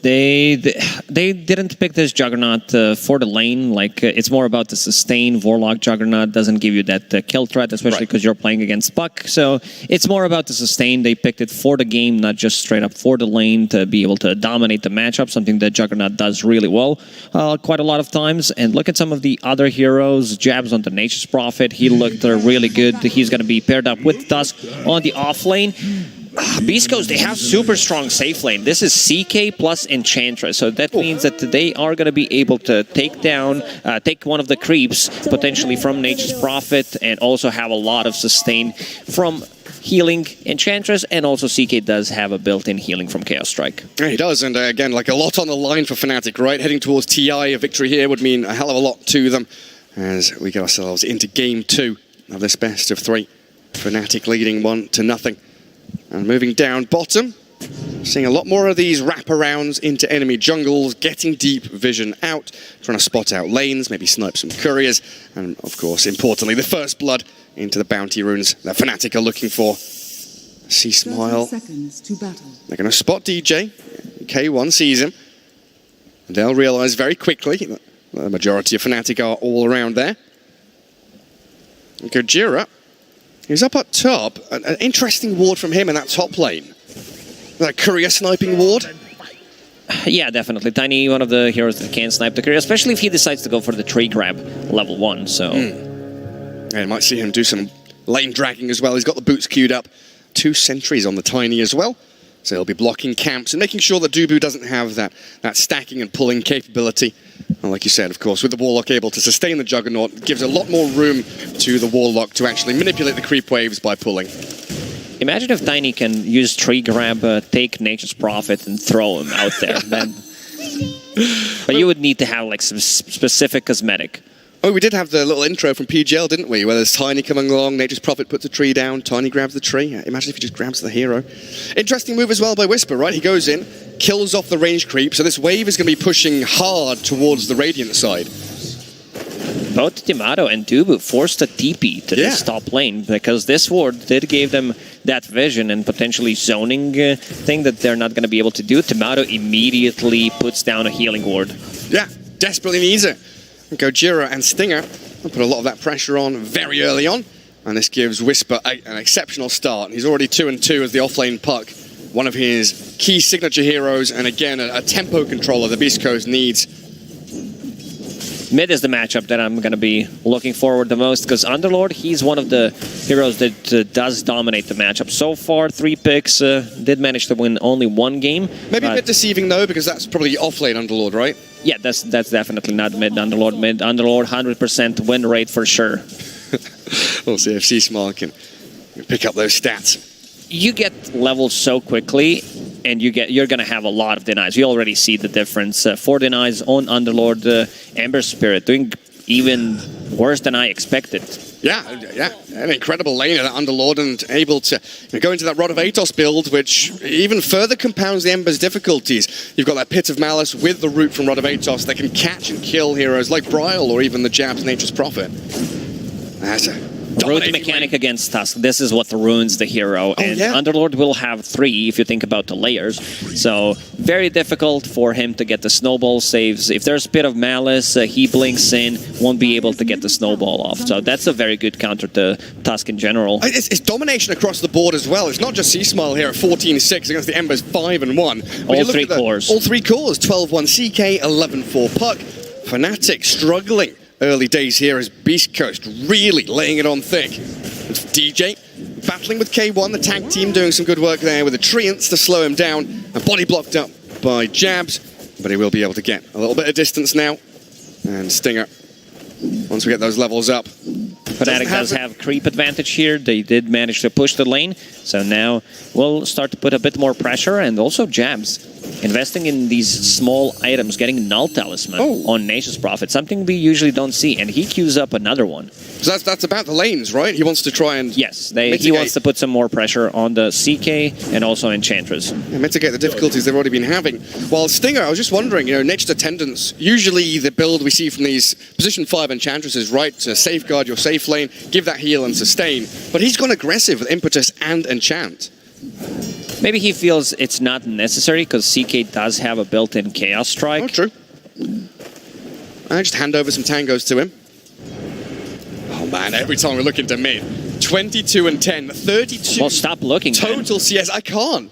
Speaker 5: They didn't pick this Juggernaut for the lane. Like it's more about the sustain. Warlock Juggernaut doesn't give you that kill threat, especially because you're playing against Puck. So it's more about the sustain. They picked it for the game, not just straight up for the lane to be able to dominate the matchup, something that Juggernaut does really well quite a lot of times. And look at some of the other heroes. Jabs on the Nature's Prophet. He looked really good. He's going to be paired up with Tusk on the off lane. Beast Coast, they have super strong safe lane. This is CK plus Enchantress, so that means that they are going to be able to take one of the creeps, potentially from Nature's Prophet, and also have a lot of sustain from healing Enchantress, and also CK does have a built-in healing from Chaos Strike.
Speaker 3: Yeah, he does, and again, like a lot on the line for Fnatic, right? Heading towards TI, a victory here would mean a hell of a lot to them as we get ourselves into Game 2 of this best of 3. Fnatic leading 1-0. And moving down bottom, seeing a lot more of these wraparounds into enemy jungles, getting deep vision out, trying to spot out lanes, maybe snipe some couriers, and of course, importantly, the first blood into the bounty runes that Fnatic are looking for. See Smile. They're going to spot DJ. K1 sees him. And they'll realize very quickly that the majority of Fnatic are all around there. Gojira. He's up at top. An interesting ward from him in that top lane. That courier sniping ward.
Speaker 5: Yeah, definitely. Tiny, one of the heroes that can snipe the courier, especially if he decides to go for the tree grab level 1. So,
Speaker 3: yeah, you might see him do some lane dragging as well. He's got the boots queued up. 2 sentries on the Tiny as well. So he'll be blocking camps and making sure that Dubu doesn't have that stacking and pulling capability. And like you said, of course, with the Warlock able to sustain the Juggernaut, it gives a lot more room to the Warlock to actually manipulate the creep waves by pulling.
Speaker 5: Imagine if Tiny can use tree grab, take Nature's Prophet, and throw him out there. But you would need to have like some specific cosmetic.
Speaker 3: Oh, we did have the little intro from PGL, didn't we? Where there's Tiny coming along, Nature's Prophet puts a tree down, Tiny grabs the tree. Imagine if he just grabs the hero. Interesting move as well by Whisper, right? He goes in, kills off the range creep, so this wave is going to be pushing hard towards the Radiant side.
Speaker 5: Both Timato and Dubu forced a TP to this top lane because this ward did give them that vision and potentially zoning thing that they're not going to be able to do. Timato immediately puts down a healing ward.
Speaker 3: Yeah, desperately needs it. Gojira and Stinger will put a lot of that pressure on very early on, and this gives Whisper an exceptional start. He's already 2-2 as the offlane Puck, one of his key signature heroes, and again a tempo controller the Beast Coast needs.
Speaker 5: Mid is the matchup that I'm going to be looking forward the most because Underlord, he's one of the heroes that does dominate the matchup. So far, 3 picks, did manage to win only 1 game.
Speaker 3: Maybe a bit deceiving though, because that's probably offlane Underlord, right?
Speaker 5: Yeah, that's definitely not mid Underlord. Mid Underlord, 100% win rate for sure.
Speaker 3: We'll see if C-Small can pick up those stats.
Speaker 5: You get levels so quickly, and you're going to have a lot of denies. You already see the difference. 4 denies on Underlord, Ember Spirit, doing even worse than I expected.
Speaker 3: Yeah, an incredible laner, that Underlord, and able to go into that Rod of Atos build, which even further compounds the Ember's difficulties. You've got that Pit of Malice with the root from Rod of Atos that can catch and kill heroes like Bryle or even the Jabs Nature's Prophet. That's a
Speaker 5: root mechanic against Tusk. This is what ruins the hero. And Underlord will have 3 if you think about the layers. So very difficult for him to get the snowball saves. If there's a bit of Malice, he blinks in, won't be able to get the snowball off. So that's a very good counter to Tusk in general.
Speaker 3: It's domination across the board as well. It's not just C-Smile here at 14-6 against the Embers 5-1.
Speaker 5: All 3 cores.
Speaker 3: All 3 cores. 12-1 CK, 11-4 Puck. Fnatic struggling early days here as Beast Coast really laying it on thick. It's DJ battling with K1, the tag team doing some good work there with the Treants to slow him down. And body blocked up by Jabs, but he will be able to get a little bit of distance now. And Stinger, once we get those levels up.
Speaker 5: Fnatic does have creep advantage here. They did manage to push the lane. So now we'll start to put a bit more pressure, and also Jabs investing in these small items, getting Null Talisman on Nature's Prophet, something we usually don't see, and he queues up another one.
Speaker 3: So that's about the lanes, right? He wants to try and
Speaker 5: he wants to put some more pressure on the CK and also Enchantress.
Speaker 3: Yeah, mitigate the difficulties they've already been having. While Stinger, I was just wondering, Nature's Attendants, usually the build we see from these position 5 Enchantresses, right, to safeguard your safe lane, give that heal and sustain, but he's gone aggressive with Impetus and Enchant.
Speaker 5: Maybe he feels it's not necessary because CK does have a built-in Chaos Strike.
Speaker 3: Oh, true. I just hand over some tangos to him. Oh man, every time we look into mid, 22 and 10, 32.
Speaker 5: Well, stop looking.
Speaker 3: Total CS. I can't.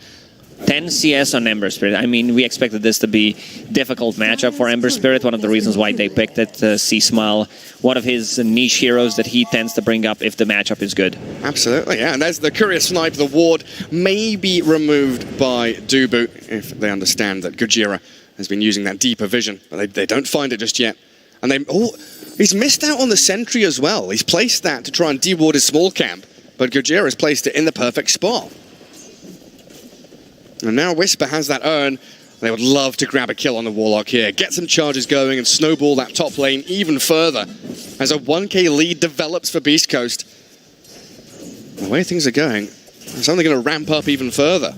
Speaker 5: 10 CS on Ember Spirit. I mean, we expected this to be difficult matchup for Ember Spirit. One of the reasons why they picked it, C-Smile, one of his niche heroes that he tends to bring up if the matchup is good.
Speaker 3: Absolutely, yeah. And there's the Courier Snipe. The ward may be removed by Dubu if they understand that Gojira has been using that deeper vision, but they don't find it just yet. And he's missed out on the sentry as well. He's placed that to try and de-ward his small camp, but Gojira has placed it in the perfect spot. And now Whisper has that urn. They would love to grab a kill on the Warlock here, get some charges going and snowball that top lane even further as a 1k lead develops for Beast Coast. The way things are going, it's only going to ramp up even further.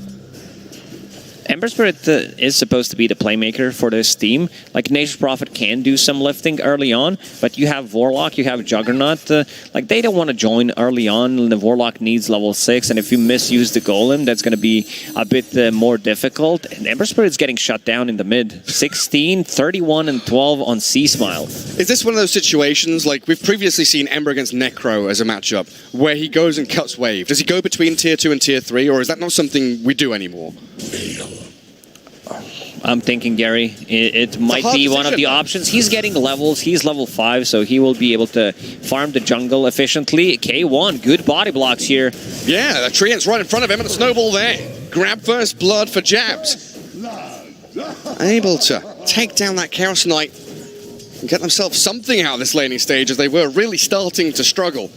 Speaker 5: Ember Spirit is supposed to be the playmaker for this team. Like, Nature's Prophet can do some lifting early on, but you have Warlock, you have Juggernaut. Like, they don't want to join early on. The Warlock needs level 6, and if you misuse the Golem, that's going to be a bit more difficult. And Ember Spirit's getting shut down in the mid. 16, 31, and 12 on C-Smile.
Speaker 3: Is this one of those situations, like we've previously seen Ember against Necro as a matchup, where he goes and cuts wave? Does he go between tier 2 and tier 3, or is that not something we do anymore?
Speaker 5: I'm thinking, Gary, it might be one of the options. He's getting levels. He's level 5, so he will be able to farm the jungle efficiently. K1, good body blocks here.
Speaker 3: Yeah, the Treant's right in front of him and a snowball there. Grab first blood for Jabs. Able to take down that Chaos Knight and get themselves something out of this laning stage as they were really starting to struggle.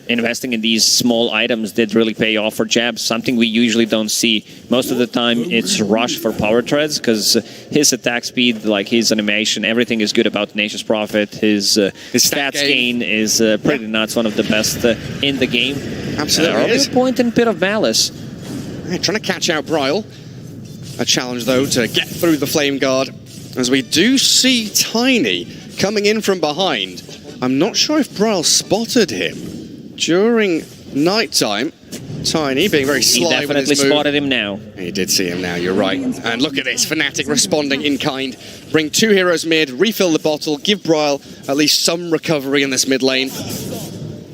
Speaker 5: Investing in these small items did really pay off for Jabs, something we usually don't see. Most of the time it's rush for power treads because his attack speed, like his animation, everything is good about Nature's Prophet. His stats gain is pretty nuts, one of the best in the game.
Speaker 3: Absolutely.
Speaker 5: Early point in Pit of Malice.
Speaker 3: Yeah, trying to catch out Bryle. A challenge though to get through the Flame Guard as we do see Tiny coming in from behind. I'm not sure if Bryle spotted him during nighttime. Tiny being very sly.
Speaker 5: He definitely spotted him now.
Speaker 3: He did see him now, you're right. And look at this, Fnatic responding in kind. Bring 2 heroes mid, refill the bottle, give Bryle at least some recovery in this mid lane.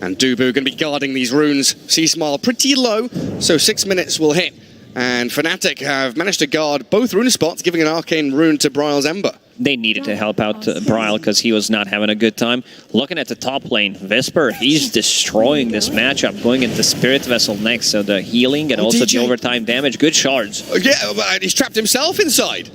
Speaker 3: And Dubu going to be guarding these runes. C-Smile pretty low, so 6 minutes will hit. And Fnatic have managed to guard both rune spots, giving an arcane rune to Bryle's Ember.
Speaker 5: They needed to help out Bryle because he was not having a good time. Looking at the top lane, Vesper, he's destroying this matchup, going into Spirit Vessel next, so the healing and also the overtime damage. Good shards.
Speaker 3: Yeah, but he's trapped himself inside.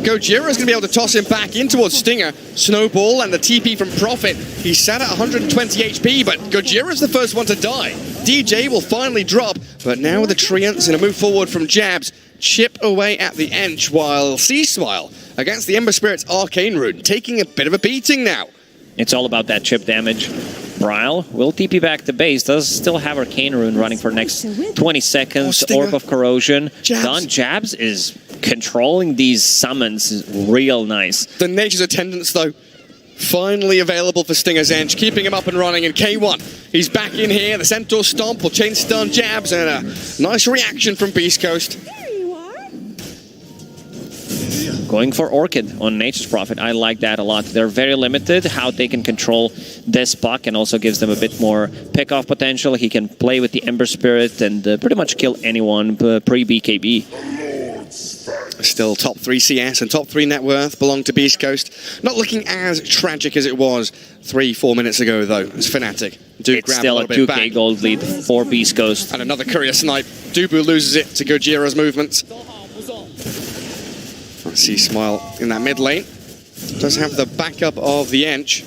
Speaker 3: Gojira's going to be able to toss him back in towards Stinger. Snowball and the TP from Prophet. He's sat at 120 HP, but Gojira's the first one to die. DJ will finally drop, but now with the Treants and a move forward from Jabs, chip away at the Ench, while C-Smile against the Ember Spirit's Arcane Rune, taking a bit of a beating now.
Speaker 5: It's all about that chip damage. Bryle will TP back to base, does still have Arcane Rune running for next 20 seconds. Orb of Corrosion. Done. Jabs is controlling these summons real nice.
Speaker 3: The Nature's Attendants, though, finally available for Stinger's Ench, keeping him up and running in K1. He's back in here, the Centaur Stomp will chain stun Jabs, and a nice reaction from Beast Coast.
Speaker 5: Going for Orchid on Nature's Prophet. I like that a lot. They're very limited how they can control this puck, and also gives them a bit more pick-off potential. He can play with the Ember Spirit and pretty much kill anyone pre-BKB.
Speaker 3: Still top 3 CS and top 3 net worth belong to Beast Coast. Not looking as tragic as it was 3-4 minutes ago, though, as Fnatic do
Speaker 5: it's
Speaker 3: grab
Speaker 5: still
Speaker 3: a
Speaker 5: a
Speaker 3: little bit
Speaker 5: 2k
Speaker 3: back.
Speaker 5: gold lead for Beast Coast.
Speaker 3: And another Courier Snipe. Dubu loses it to Gojira's movements. C-Smile in that mid lane. Does have the backup of the Ench,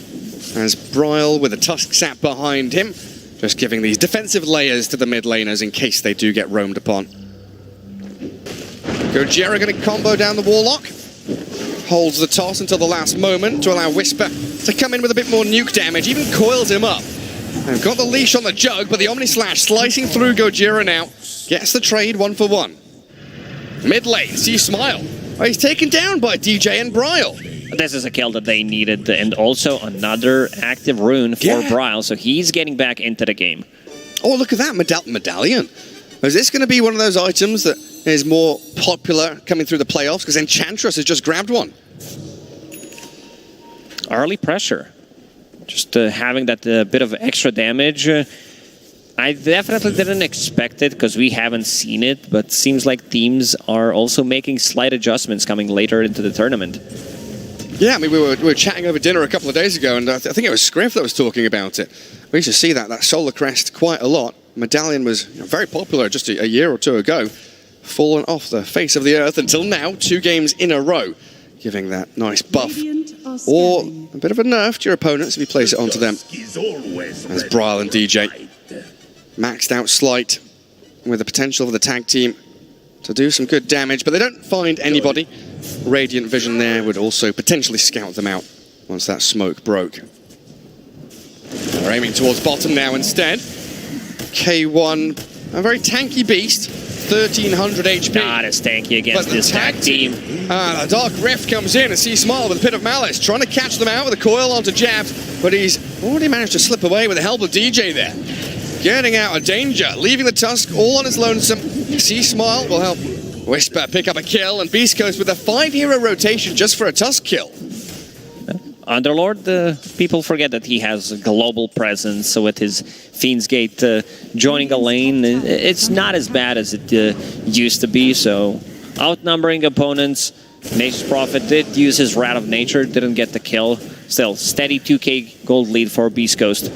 Speaker 3: as Bryle with a Tusk Sap behind him. Just giving these defensive layers to the mid laners in case they do get roamed upon. Gojira going to combo down the Warlock. Holds the toss until the last moment to allow Whisper to come in with a bit more nuke damage. Even coils him up. And got the leash on the Jug, but the Omni Slash slicing through Gojira now. Gets the trade 1-for-1. Mid lane, C-Smile. Oh, he's taken down by DJ and Bryle.
Speaker 5: This is a kill that they needed, and also another active rune for Bryle, so he's getting back into the game.
Speaker 3: Oh, look at that Medallion. Is this going to be one of those items that is more popular coming through the playoffs because Enchantress has just grabbed one.
Speaker 5: Early pressure. Just having that bit of extra damage. I definitely didn't expect it because we haven't seen it, but seems like teams are also making slight adjustments coming later into the tournament.
Speaker 3: Yeah, I mean, we were chatting over dinner a couple of days ago, and I think it was Scriff that was talking about it. We used to see that Solar Crest quite a lot. Medallion was very popular just a year or two ago, fallen off the face of the earth until now, 2 games in a row, giving that nice buff or a bit of a nerf to your opponents if you place it onto them. As Bryle and DJ maxed out Slight with the potential for the tag team to do some good damage, but they don't find anybody. Radiant Vision there would also potentially scout them out once that smoke broke. They're aiming towards bottom now instead. K1, a very tanky beast, 1300 HP.
Speaker 5: Not as tanky against this tag team.
Speaker 3: The Dark Rift comes in and C-Smile with a Pit of Malice, trying to catch them out with a coil onto Jabs, but he's already managed to slip away with the help of DJ there. Getting out of danger, leaving the Tusk all on his lonesome. C-Smile will help Whisper pick up a kill, and Beast Coast with a 5-hero rotation just for a Tusk kill.
Speaker 5: Underlord, people forget that he has a global presence with his Fiend's Gate joining a lane. It's not as bad as it used to be, so outnumbering opponents. Nature's Prophet did use his Rat of Nature, didn't get the kill. Still, steady 2k gold lead for Beast Coast.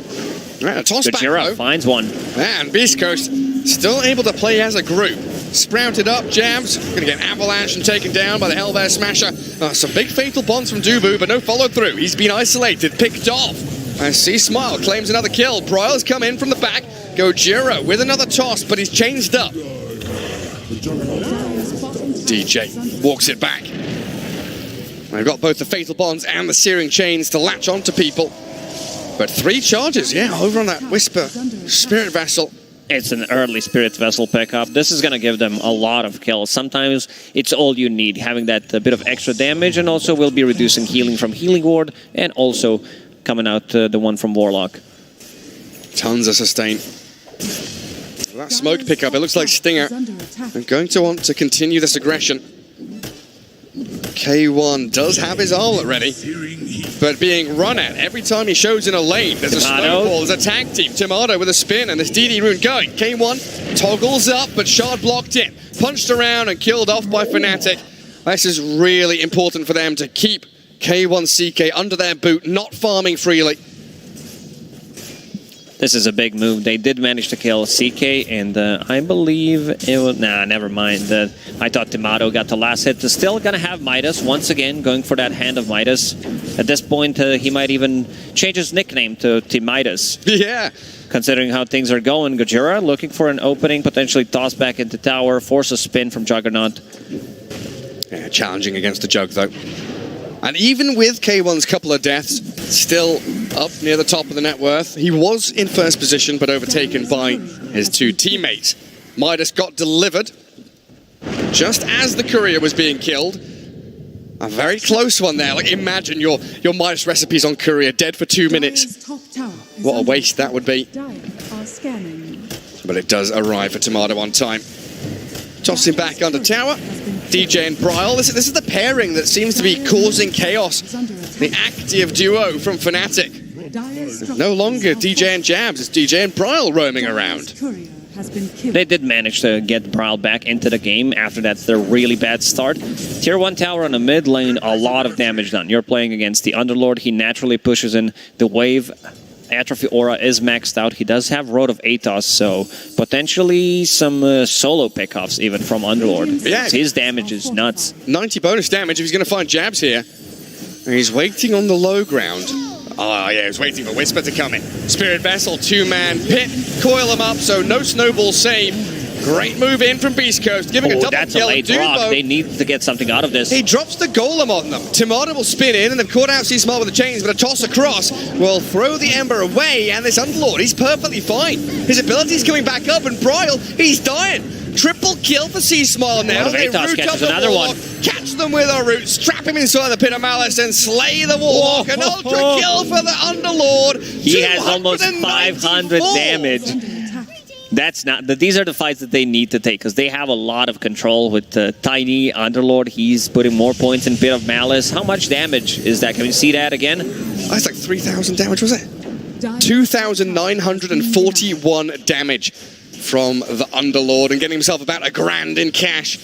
Speaker 3: Right, a toss back, though.
Speaker 5: Finds one.
Speaker 3: And Beast Coast still able to play as a group. Sprouted up, Jabs, gonna get ambushed and taken down by the Hellbear Smasher. Some big fatal bonds from Dubu, but no follow through. He's been isolated, picked off. And C-Smile claims another kill. Bryle's come in from the back. Gojira with another toss, but he's changed up. DJ walks it back. They've got both the fatal bonds and the searing chains to latch onto people. But 3 charges, yeah, over on that Whisper Spirit Vessel.
Speaker 5: It's an early Spirit Vessel pickup. This is going to give them a lot of kills. Sometimes it's all you need, having that bit of extra damage, and also we'll be reducing healing from Healing Ward, and also coming out the one from Warlock.
Speaker 3: Tons of sustain. That smoke pickup, it looks like Stinger are going to want to continue this aggression. K1 does have his armlet ready, but being run at every time he shows in a lane. There's a snowball, there's a tag team. Tomato with a spin and this DD rune going. K1 toggles up, but Shard blocked in. Punched around and killed off by Fnatic. This is really important for them to keep K1 CK under their boot, not farming freely.
Speaker 5: This is a big move. They did manage to kill CK, and I believe it was... Nah, never mind. I thought Tomato got the last hit. They're still going to have Midas, once again, going for that Hand of Midas. At this point, he might even change his nickname to Midas.
Speaker 3: Yeah.
Speaker 5: Considering how things are going, Gojira looking for an opening, potentially toss back into tower, force a spin from Juggernaut.
Speaker 3: Yeah, challenging against the Jug, though. And even with K1's couple of deaths, still up near the top of the net worth, he was in first position, but overtaken by his 2 teammates. Midas got delivered just as the courier was being killed. A very close one there. Like, imagine your Midas recipes on courier dead for 2 minutes. What a waste that would be. But it does arrive for Tomato on time. Tossing back under tower. DJ and Bryle. This is the pairing that seems to be causing chaos. The active duo from Fnatic. No longer DJ and Jabs, it's DJ and Bryle roaming around.
Speaker 5: They did manage to get Bryle back into the game after that their really bad start. Tier 1 tower on the mid lane, a lot of damage done. You're playing against the Underlord. He naturally pushes in the wave. Atrophy Aura is maxed out. He does have Road of Atos, so potentially some solo pickoffs even from Underlord.
Speaker 3: Yeah.
Speaker 5: His damage is nuts.
Speaker 3: 90 bonus damage if he's going to find Jabs here. And he's waiting on the low ground. Oh yeah, he's waiting for Whisper to come in. Spirit Vessel, 2-man pit, coil him up, so no snowball save. Great move in from Beast Coast, giving a double
Speaker 5: that's
Speaker 3: kill.
Speaker 5: A late rock. They need to get something out of this.
Speaker 3: He drops the golem on them. Tomato will spin in, and they've caught out C-Smile with the chains, but a toss across will throw the Ember away, and this Underlord, he's perfectly fine. His ability's coming back up, and Bryle, he's dying. Triple kill for C-Smile now. They root up the Warlock, catch them with a root, strap him inside the Pit of Malice, and slay the Warlock. An ultra kill for the Underlord.
Speaker 5: He has almost 500 damage. That's not. These are the fights that they need to take because they have a lot of control with Tiny Underlord. He's putting more points in Pit of Malice. How much damage is that? Can we see that again?
Speaker 3: Oh, it's like 3,000 damage, was it? 2,941 damage from the Underlord and getting himself about $1,000 in cash.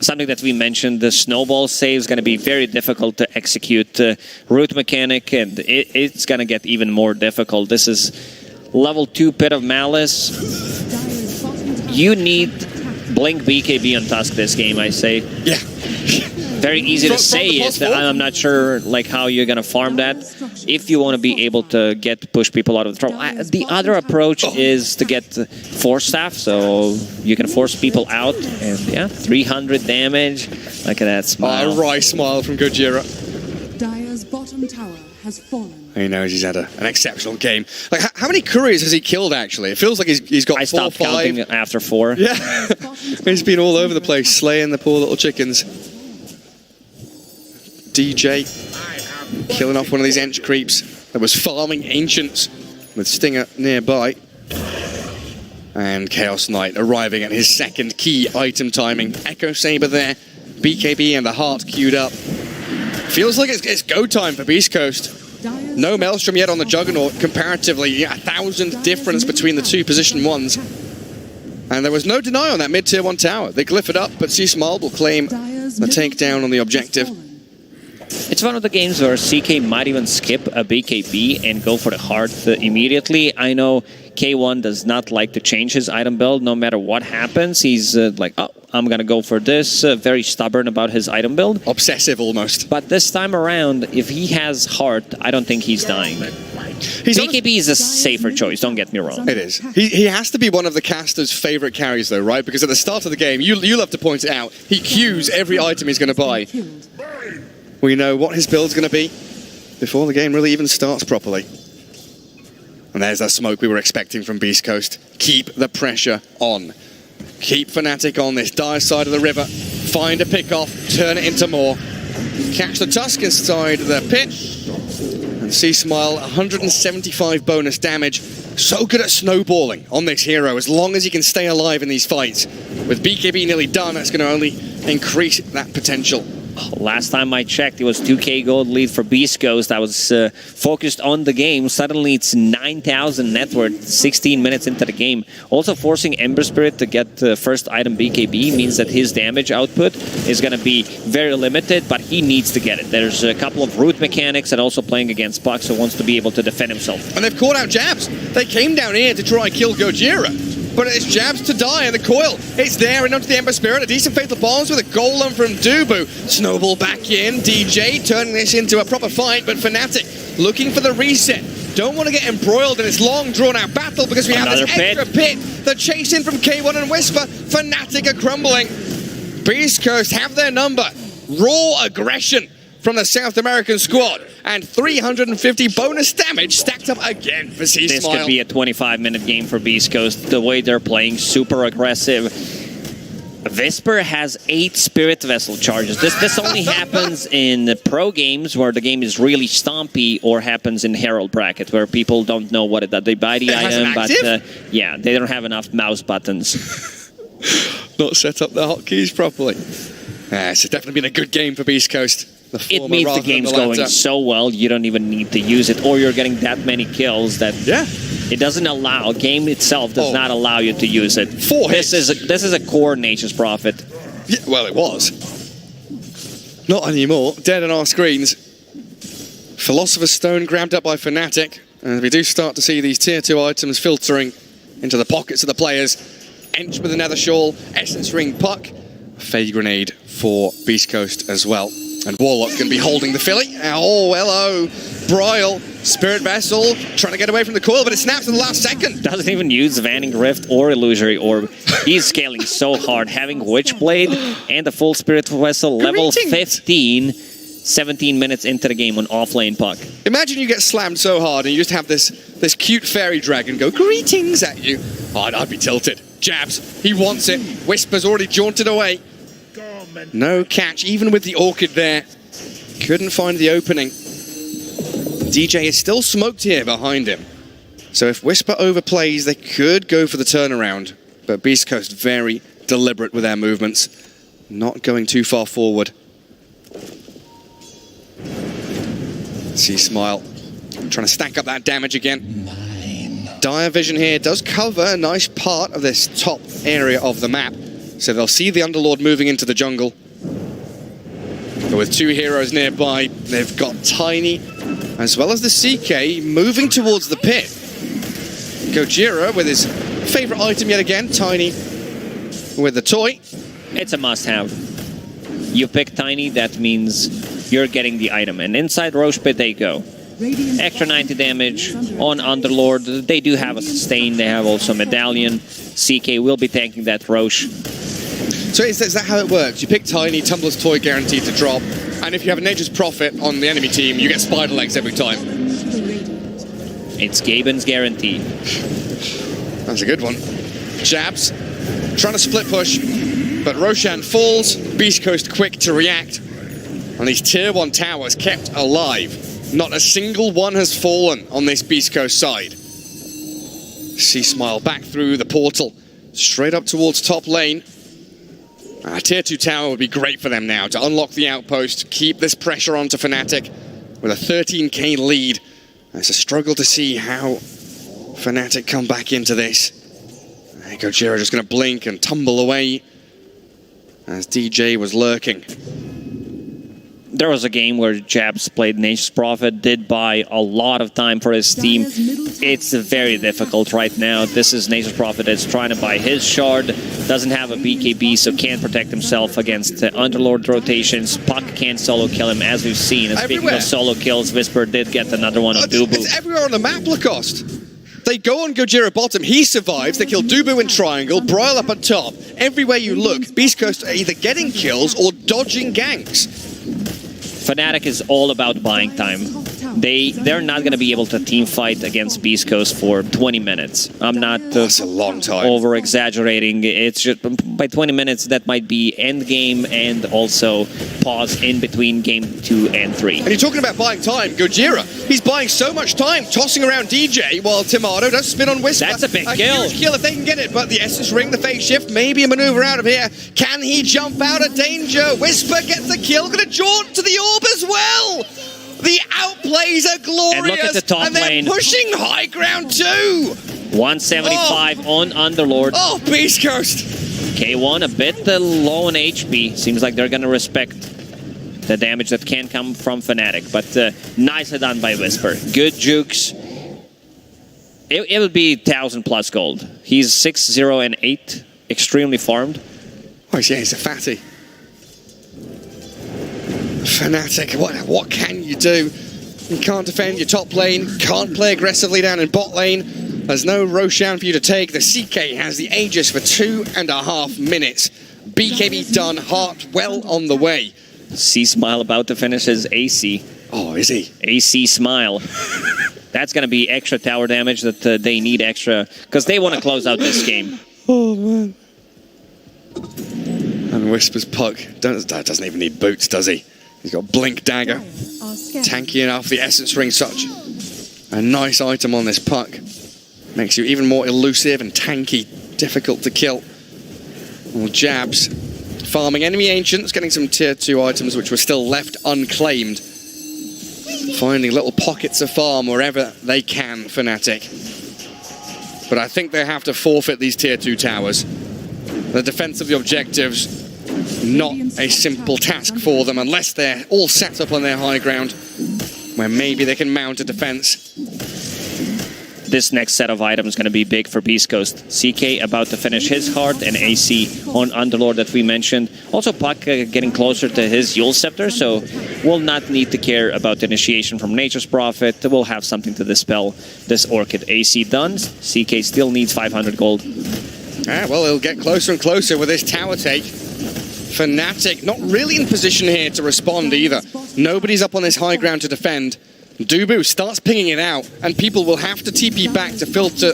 Speaker 5: Something that we mentioned, the snowball save is going to be very difficult to execute. Root mechanic, and it's going to get even more difficult. This is level 2 Pit of Malice. You need Blink BKB on Tusk this game, I say.
Speaker 3: Yeah.
Speaker 5: Very easy to say it. I'm not sure like how you're going to farm that if you want to be able to push people out of the trouble. The other approach is to get Force Staff, so you can force people out. And yeah, 300 damage. Look at that smile.
Speaker 3: A wry smile from Gojira.
Speaker 14: Dire's bottom tower has fallen.
Speaker 3: He knows he's had an exceptional game. Like, how many couriers has he killed, actually? It feels like he's got 4 or 5.
Speaker 5: I stopped counting after 4.
Speaker 3: Yeah. He's been all over the place, slaying the poor little chickens. DJ killing off one of these Ench creeps that was farming Ancients with Stinger nearby. And Chaos Knight arriving at his second key item timing. Echo Saber there, BKB and the heart queued up. Feels like it's go time for Beast Coast. No Maelstrom yet on the Juggernaut. Comparatively, 1,000 difference between the two position ones. And there was no deny on that mid-tier 1 tower. They glyph it up, but C-Smile will claim the takedown on the objective.
Speaker 5: It's one of the games where CK might even skip a BKB and go for the heart immediately. I know K1 does not like to change his item build no matter what happens. He's like, oh, I'm going to go for this. Very stubborn about his item build.
Speaker 3: Obsessive almost.
Speaker 5: But this time around, if he has heart, I don't think he's dying. BKB is a safer choice, don't get me wrong.
Speaker 3: It is. He has to be one of the caster's favorite carries though, right? Because at the start of the game, you love to point it out, he queues every item he's going to buy. We know what his build's going to be before the game really even starts properly. And there's that smoke we were expecting from Beast Coast. Keep the pressure on. Keep Fnatic on this dire side of the river. Find a pick-off, turn it into more. Catch the Tusk inside the pit. And C-Smile, 175 bonus damage. So good at snowballing on this hero, as long as he can stay alive in these fights. With BKB nearly done, that's going to only increase that potential.
Speaker 5: Last time I checked, it was 2k gold lead for Beast Coast. I was focused on the game. Suddenly it's 9,000 net worth 16 minutes into the game. Also forcing Ember Spirit to get the first item BKB means that his damage output is going to be very limited, but he needs to get it. There's a couple of root mechanics and also playing against Puck, so wants to be able to defend himself.
Speaker 3: And they've caught out Jabs. They came down here to try and kill Gojira. But it's Jabs to die, and the coil, it's there and onto the Ember Spirit. A decent fatal bombs with a golem from Dubu. Snowball back in, DJ turning this into a proper fight, but Fnatic looking for the reset. Don't want to get embroiled in this long drawn-out battle because we have this extra pit. The chase in from K1 and Whisper. Fnatic are crumbling. Beast Coast have their number. Raw aggression from the South American squad, and 350 bonus damage stacked up again for C-Smile.
Speaker 5: This could be a 25-minute game for Beast Coast. The way they're playing, super aggressive. Visper has 8 Spirit Vessel charges. This only happens in pro games where the game is really stompy, or happens in Herald bracket where people don't know what it does. They buy the item, but yeah, they don't have enough mouse buttons.
Speaker 3: Not set up the hotkeys properly. It's definitely been a good game for Beast Coast.
Speaker 5: It means the game's going so well, you don't even need to use it, or you're getting that many kills that it doesn't allow. Game itself does not allow you to use it.
Speaker 3: 4 hits.
Speaker 5: This is a core Nature's Prophet.
Speaker 3: Yeah, well, it was. Not anymore. Dead on our screens. Philosopher's Stone grabbed up by Fnatic, and we do start to see these tier 2 items filtering into the pockets of the players. Ench with another shawl, Essence Ring Puck, Fade Grenade for Beast Coast as well. And Warlock going to be holding the Philly. Oh, hello. Broil, Spirit Vessel, trying to get away from the coil, but it snaps in the last second.
Speaker 5: Doesn't even use Vanning Rift or Illusory Orb. He's scaling so hard, having Witchblade and the full Spirit Vessel, level 15, 17 minutes into the game on offlane Puck.
Speaker 3: Imagine you get slammed so hard and you just have this cute fairy dragon go, greetings at you. Oh, I'd be tilted. Jabs, he wants it. Whisper's already jaunted away. No catch, even with the Orchid there. Couldn't find the opening. DJ is still smoked here behind him. So if Whisper overplays, they could go for the turnaround. But Beast Coast very deliberate with their movements, not going too far forward. See Smile trying to stack up that damage again. Dire Vision here does cover a nice part of this top area of the map. So they'll see the Underlord moving into the jungle. But with two heroes nearby, they've got Tiny as well as the CK moving towards the pit. Gojira with his favorite item yet again, Tiny with the toy.
Speaker 5: It's a must-have. You pick Tiny, that means you're getting the item. And inside Roche Pit they go. Extra 90 damage on Underlord. They do have a sustain. They have also Medallion. CK will be tanking that Roche.
Speaker 3: So is that how it works? You pick Tiny, Tumbler's Toy guaranteed to drop, and if you have a Nature's Prophet on the enemy team, you get Spider Legs every time.
Speaker 5: It's Gaben's guarantee.
Speaker 3: That's a good one. Jabs, trying to split push, but Roshan falls. Beast Coast quick to react. And these tier 1 towers kept alive. Not a single one has fallen on this Beast Coast side. See Smile back through the portal, straight up towards top lane. A tier 2 tower would be great for them now to unlock the outpost, keep this pressure onto Fnatic with a 13k lead. It's a struggle to see how Fnatic come back into this. Gojira just going to blink and tumble away as DJ was lurking.
Speaker 5: There was a game where Jabs played Nature's Prophet, did buy a lot of time for his team. It's very difficult right now. This is Nature's Prophet that's trying to buy his shard, doesn't have a BKB, so can't protect himself against Underlord rotations. Puck can't solo kill him, as we've seen. And speaking of solo kills, Whisper did get another one on Dubu.
Speaker 3: It's everywhere on the map, Lacoste. They go on Gojira bottom, he survives, they kill Dubu in triangle, Broil up on top. Everywhere you look, Beast Coast are either getting kills or dodging ganks.
Speaker 5: Fnatic is all about buying time. They're not going to be able to team fight against Beast Coast for 20 minutes. I'm not
Speaker 3: that's a long time.
Speaker 5: Over-exaggerating. It's just by 20 minutes that might be end game and also pause in between game 2 and 3.
Speaker 3: And you're talking about buying time. Gojira, he's buying so much time, tossing around DJ while Timado does spin on Whisper.
Speaker 5: That's a big kill.
Speaker 3: Huge kill if they can get it, but the Essence Ring, the phase shift, maybe a maneuver out of here. Can he jump out of danger? Whisper gets the kill, gonna jaunt to the orb as well. The outplays are glorious,
Speaker 5: and look at the top
Speaker 3: and they're
Speaker 5: lane.
Speaker 3: Pushing high ground too.
Speaker 5: 175 on Underlord.
Speaker 3: Oh, Beast Coast.
Speaker 5: K1 a bit low on HP. Seems like they're going to respect the damage that can come from Fnatic, but nicely done by Whisper. Good jukes. It would be 1,000 plus gold. He's 6-0 and 8, extremely farmed.
Speaker 3: Oh yeah, he's a fatty. Fnatic, what can you do? You can't defend your top lane, can't play aggressively down in bot lane. There's no Roshan for you to take. The CK has the Aegis for 2.5 minutes. BKB done, Heart well on the way.
Speaker 5: See Smile about to finish his AC.
Speaker 3: Oh, is he?
Speaker 5: AC Smile. That's going to be extra tower damage that they need extra, because they want to close out this game.
Speaker 3: Oh, man. And Whisper's Puck doesn't even need boots, does he? He's got Blink Dagger. Tanky enough, the Essence Ring, such a nice item on this Puck. Makes you even more elusive and tanky, difficult to kill. Well, Jabs farming enemy ancients, getting some tier 2 items which were still left unclaimed. Finding little pockets of farm wherever they can, Fnatic. But I think they have to forfeit these tier 2 towers. The defense of the objectives, not a simple task for them unless they're all set up on their high ground where maybe they can mount a defense.
Speaker 5: This next set of items is going to be big for Beast Coast. CK about to finish his Heart and AC on Underlord that we mentioned. Also Puck getting closer to his Yule Scepter, so we'll not need to care about the initiation from Nature's Prophet. We'll have something to dispel this Orchid. AC done. CK still needs 500 gold.
Speaker 3: Well, he'll get closer and closer with this tower take. Fnatic not really in position here to respond either. Nobody's up on this high ground to defend. Dubu starts pinging it out, and people will have to TP back to filter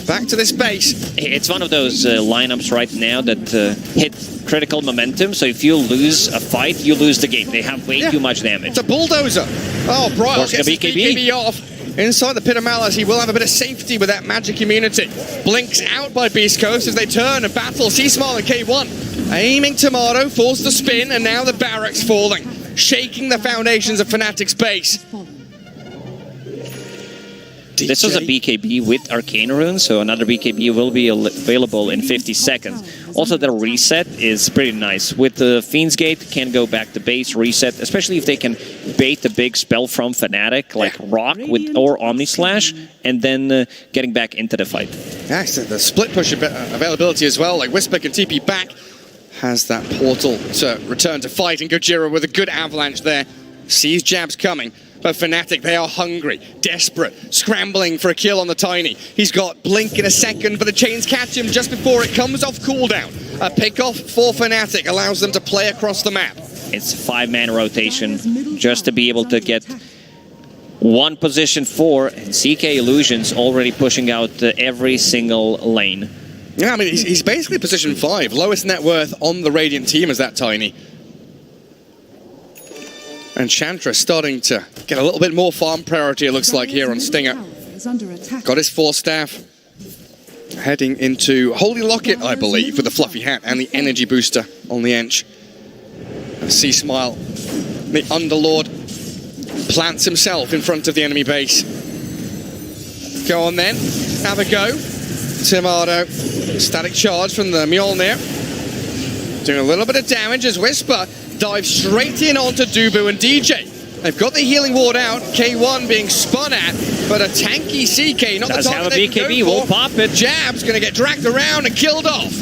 Speaker 3: back to this base.
Speaker 5: It's one of those lineups right now that hit critical momentum, so if you lose a fight, you lose the game. They have way too much damage.
Speaker 3: It's a bulldozer. Oh, Broil gets the BKB off. inside the Pit of Malice. He will have a bit of safety with that magic immunity. Blinks out by Beast Coast as they turn and battle. C-Smile and K1 aiming Tomato, force the spin, and now the barracks falling, shaking the foundations of Fnatic's base.
Speaker 5: This was a BKB with Arcane Rune, so another BKB will be available in 50 seconds. Also, the reset is pretty nice. With the Fiend's Gate, can go back to base, reset, especially if they can bait the big spell from Fnatic, like Rock or Omni Slash, and then getting back into the fight.
Speaker 3: Yeah, so the split push availability as well, like Whisper can TP back, has that portal to return to fight, and Gojira with a good avalanche there, sees jabs coming. But Fnatic, they are hungry, desperate, scrambling for a kill on the Tiny. He's got Blink in a second, but the chains catch him just before it comes off cooldown. A pick-off for Fnatic allows them to play across the map.
Speaker 5: It's a 5-man rotation just to be able to get one position 4, and CK Illusions already pushing out every single lane.
Speaker 3: Yeah, I mean, he's basically position 5. Lowest net worth on the Radiant team is that Tiny. And Chantra starting to get a little bit more farm priority, it looks like, here on Stinger. Got his 4 staff. Heading into Holy Locket, I believe, with the fluffy hat and the energy booster on the Ench. C-Smile, the Underlord, plants himself in front of the enemy base. Go on then, have a go. Tomato, static charge from the Mjolnir. Doing a little bit of damage as Whisper dives straight in onto Dubu and DJ. They've got the healing ward out, K1 being spun at, but a tanky CK, not the target they can go for.
Speaker 5: Will pop it.
Speaker 3: Jab's gonna get dragged around and killed off.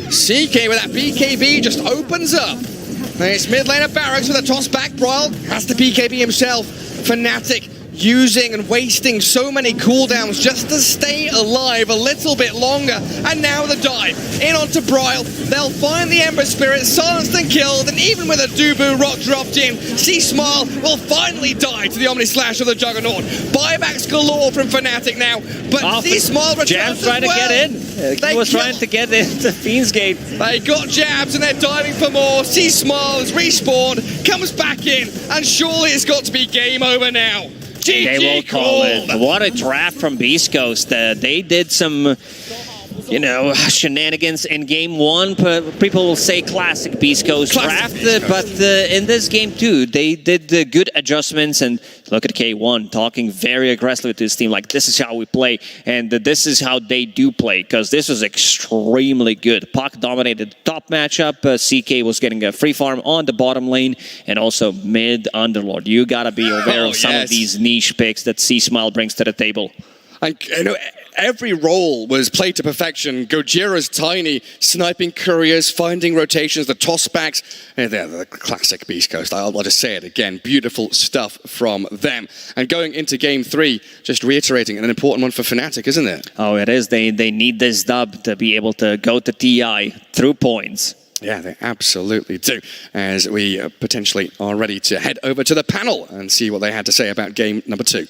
Speaker 3: CK with that BKB just opens up. And it's mid lane of Barracks with a toss back. Bryle has the BKB himself. Fnatic using and wasting so many cooldowns just to stay alive a little bit longer. And now the dive in onto Bryle. They'll find the Ember Spirit, silenced and killed, and even with a Dubu rock dropped in, C-Smile will finally die to the Omni Slash of the Juggernaut. Buybacks galore from Fnatic now, but C-Smile returns
Speaker 5: Jabs trying to get in. He was trying to get into Fiend's Gate.
Speaker 3: They got jabs and they're diving for more. C-Smile has respawned, comes back in, and surely it's got to be game over now.
Speaker 5: They will call it. What a draft from Beast Coast. They did some, you know, shenanigans in game 1. People will say classic Beast Coast draft, but in this game too, they did good adjustments. And look at K1 talking very aggressively to his team, like this is how we play, and this is how they do play, because this was extremely good. Puck dominated the top matchup. CK was getting a free farm on the bottom lane, and also mid Underlord. You gotta be aware of some of these niche picks that C-Smile brings to the table.
Speaker 3: You know, every role was played to perfection. Gojira's Tiny, sniping couriers, finding rotations, the tossbacks. They're the classic Beast Coast. I'll just say it again. Beautiful stuff from them. And going into game 3, just reiterating, an important one for Fnatic, isn't it?
Speaker 5: Oh, it is. They need this dub to be able to go to TI through points.
Speaker 3: Yeah, they absolutely do. As we potentially are ready to head over to the panel and see what they had to say about game number 2.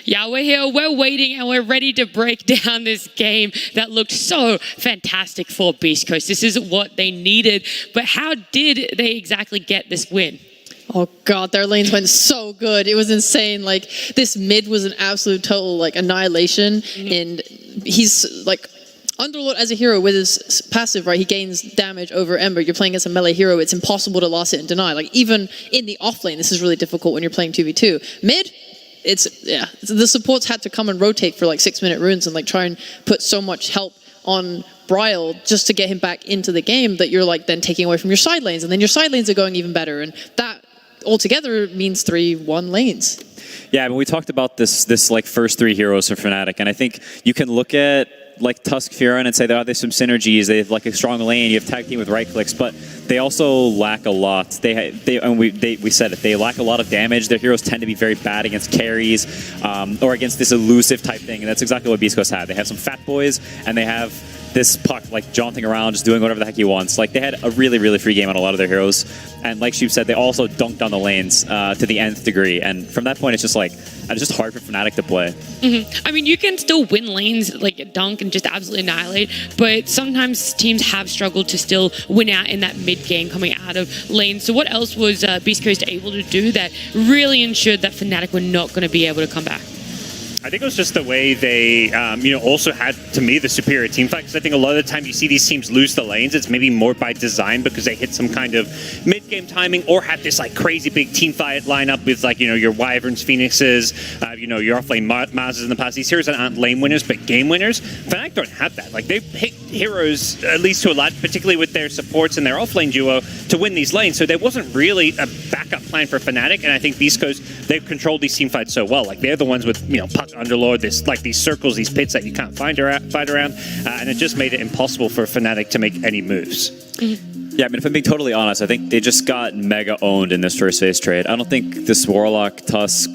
Speaker 1: Yeah, we're here, we're waiting, and we're ready to break down this game that looked so fantastic for Beast Coast. This is what they needed, but how did they exactly get this win?
Speaker 8: Oh god, their lanes went so good. It was insane. Like, this mid was an absolute total, like, annihilation, and he's, like, Underlord as a hero with his passive, right, he gains damage over Ember. You're playing as a melee hero, it's impossible to last it and deny. Like, even in the off lane, this is really difficult when you're playing 2v2. Mid, the supports had to come and rotate for like 6-minute runes and like try and put so much help on Bryle just to get him back into the game that you're like then taking away from your side lanes, and then your side lanes are going even better, and that altogether means 3-1 lanes.
Speaker 7: Yeah, I mean, we talked about this like first 3 heroes for Fnatic, and I think you can look at like Tusk Furon and say there's some synergies. They have like a strong lane. You have tag team with right clicks, but they also lack a lot. We said it. They lack a lot of damage. Their heroes tend to be very bad against carries or against this elusive type thing, and that's exactly what Beast Coast had. They have some fat boys, and they have this Puck like jaunting around, just doing whatever the heck he wants. Like, they had a really, really free game on a lot of their heroes. And like Sheep said, they also dunked on the lanes to the nth degree. And from that point, it's just like, it's just hard for Fnatic to play.
Speaker 1: I mean, you can still win lanes, like dunk and just absolutely annihilate, but sometimes teams have struggled to still win out in that mid game coming out of lane. So what else was Beast Coast able to do that really ensured that Fnatic were not going to be able to come back?
Speaker 9: I think it was just the way they, also had, to me, the superior team fight. Because I think a lot of the time you see these teams lose the lanes, it's maybe more by design because they hit some kind of mid-game timing or had this like crazy big team fight lineup with like, your Wyverns, Phoenixes, your off-lane Mazes in the past. These heroes aren't lane winners, but game winners. Fnatic don't have that. Like they've hit heroes, at least to a lot, particularly with their supports and their off-lane duo, to win these lanes. So there wasn't really a backup plan for Fnatic, and I think Beast Coast, they've controlled these team fights so well. Like they're the ones with, Puck Underlord, these circles, these pits that you can't fight around, and it just made it impossible for Fnatic to make any moves.
Speaker 7: Yeah, I mean, if I'm being totally honest, I think they just got mega owned in this first phase trade. I don't think this Warlock Tusk,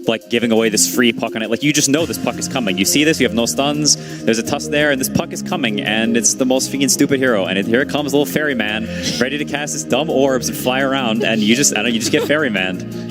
Speaker 7: like giving away this free puck on it, like you just know this puck is coming. You see this, you have no stuns, there's a Tusk there, and this puck is coming, and it's the most freaking stupid hero. And here it comes, little Ferryman, ready to cast his dumb orbs and fly around, and you just get Ferryman.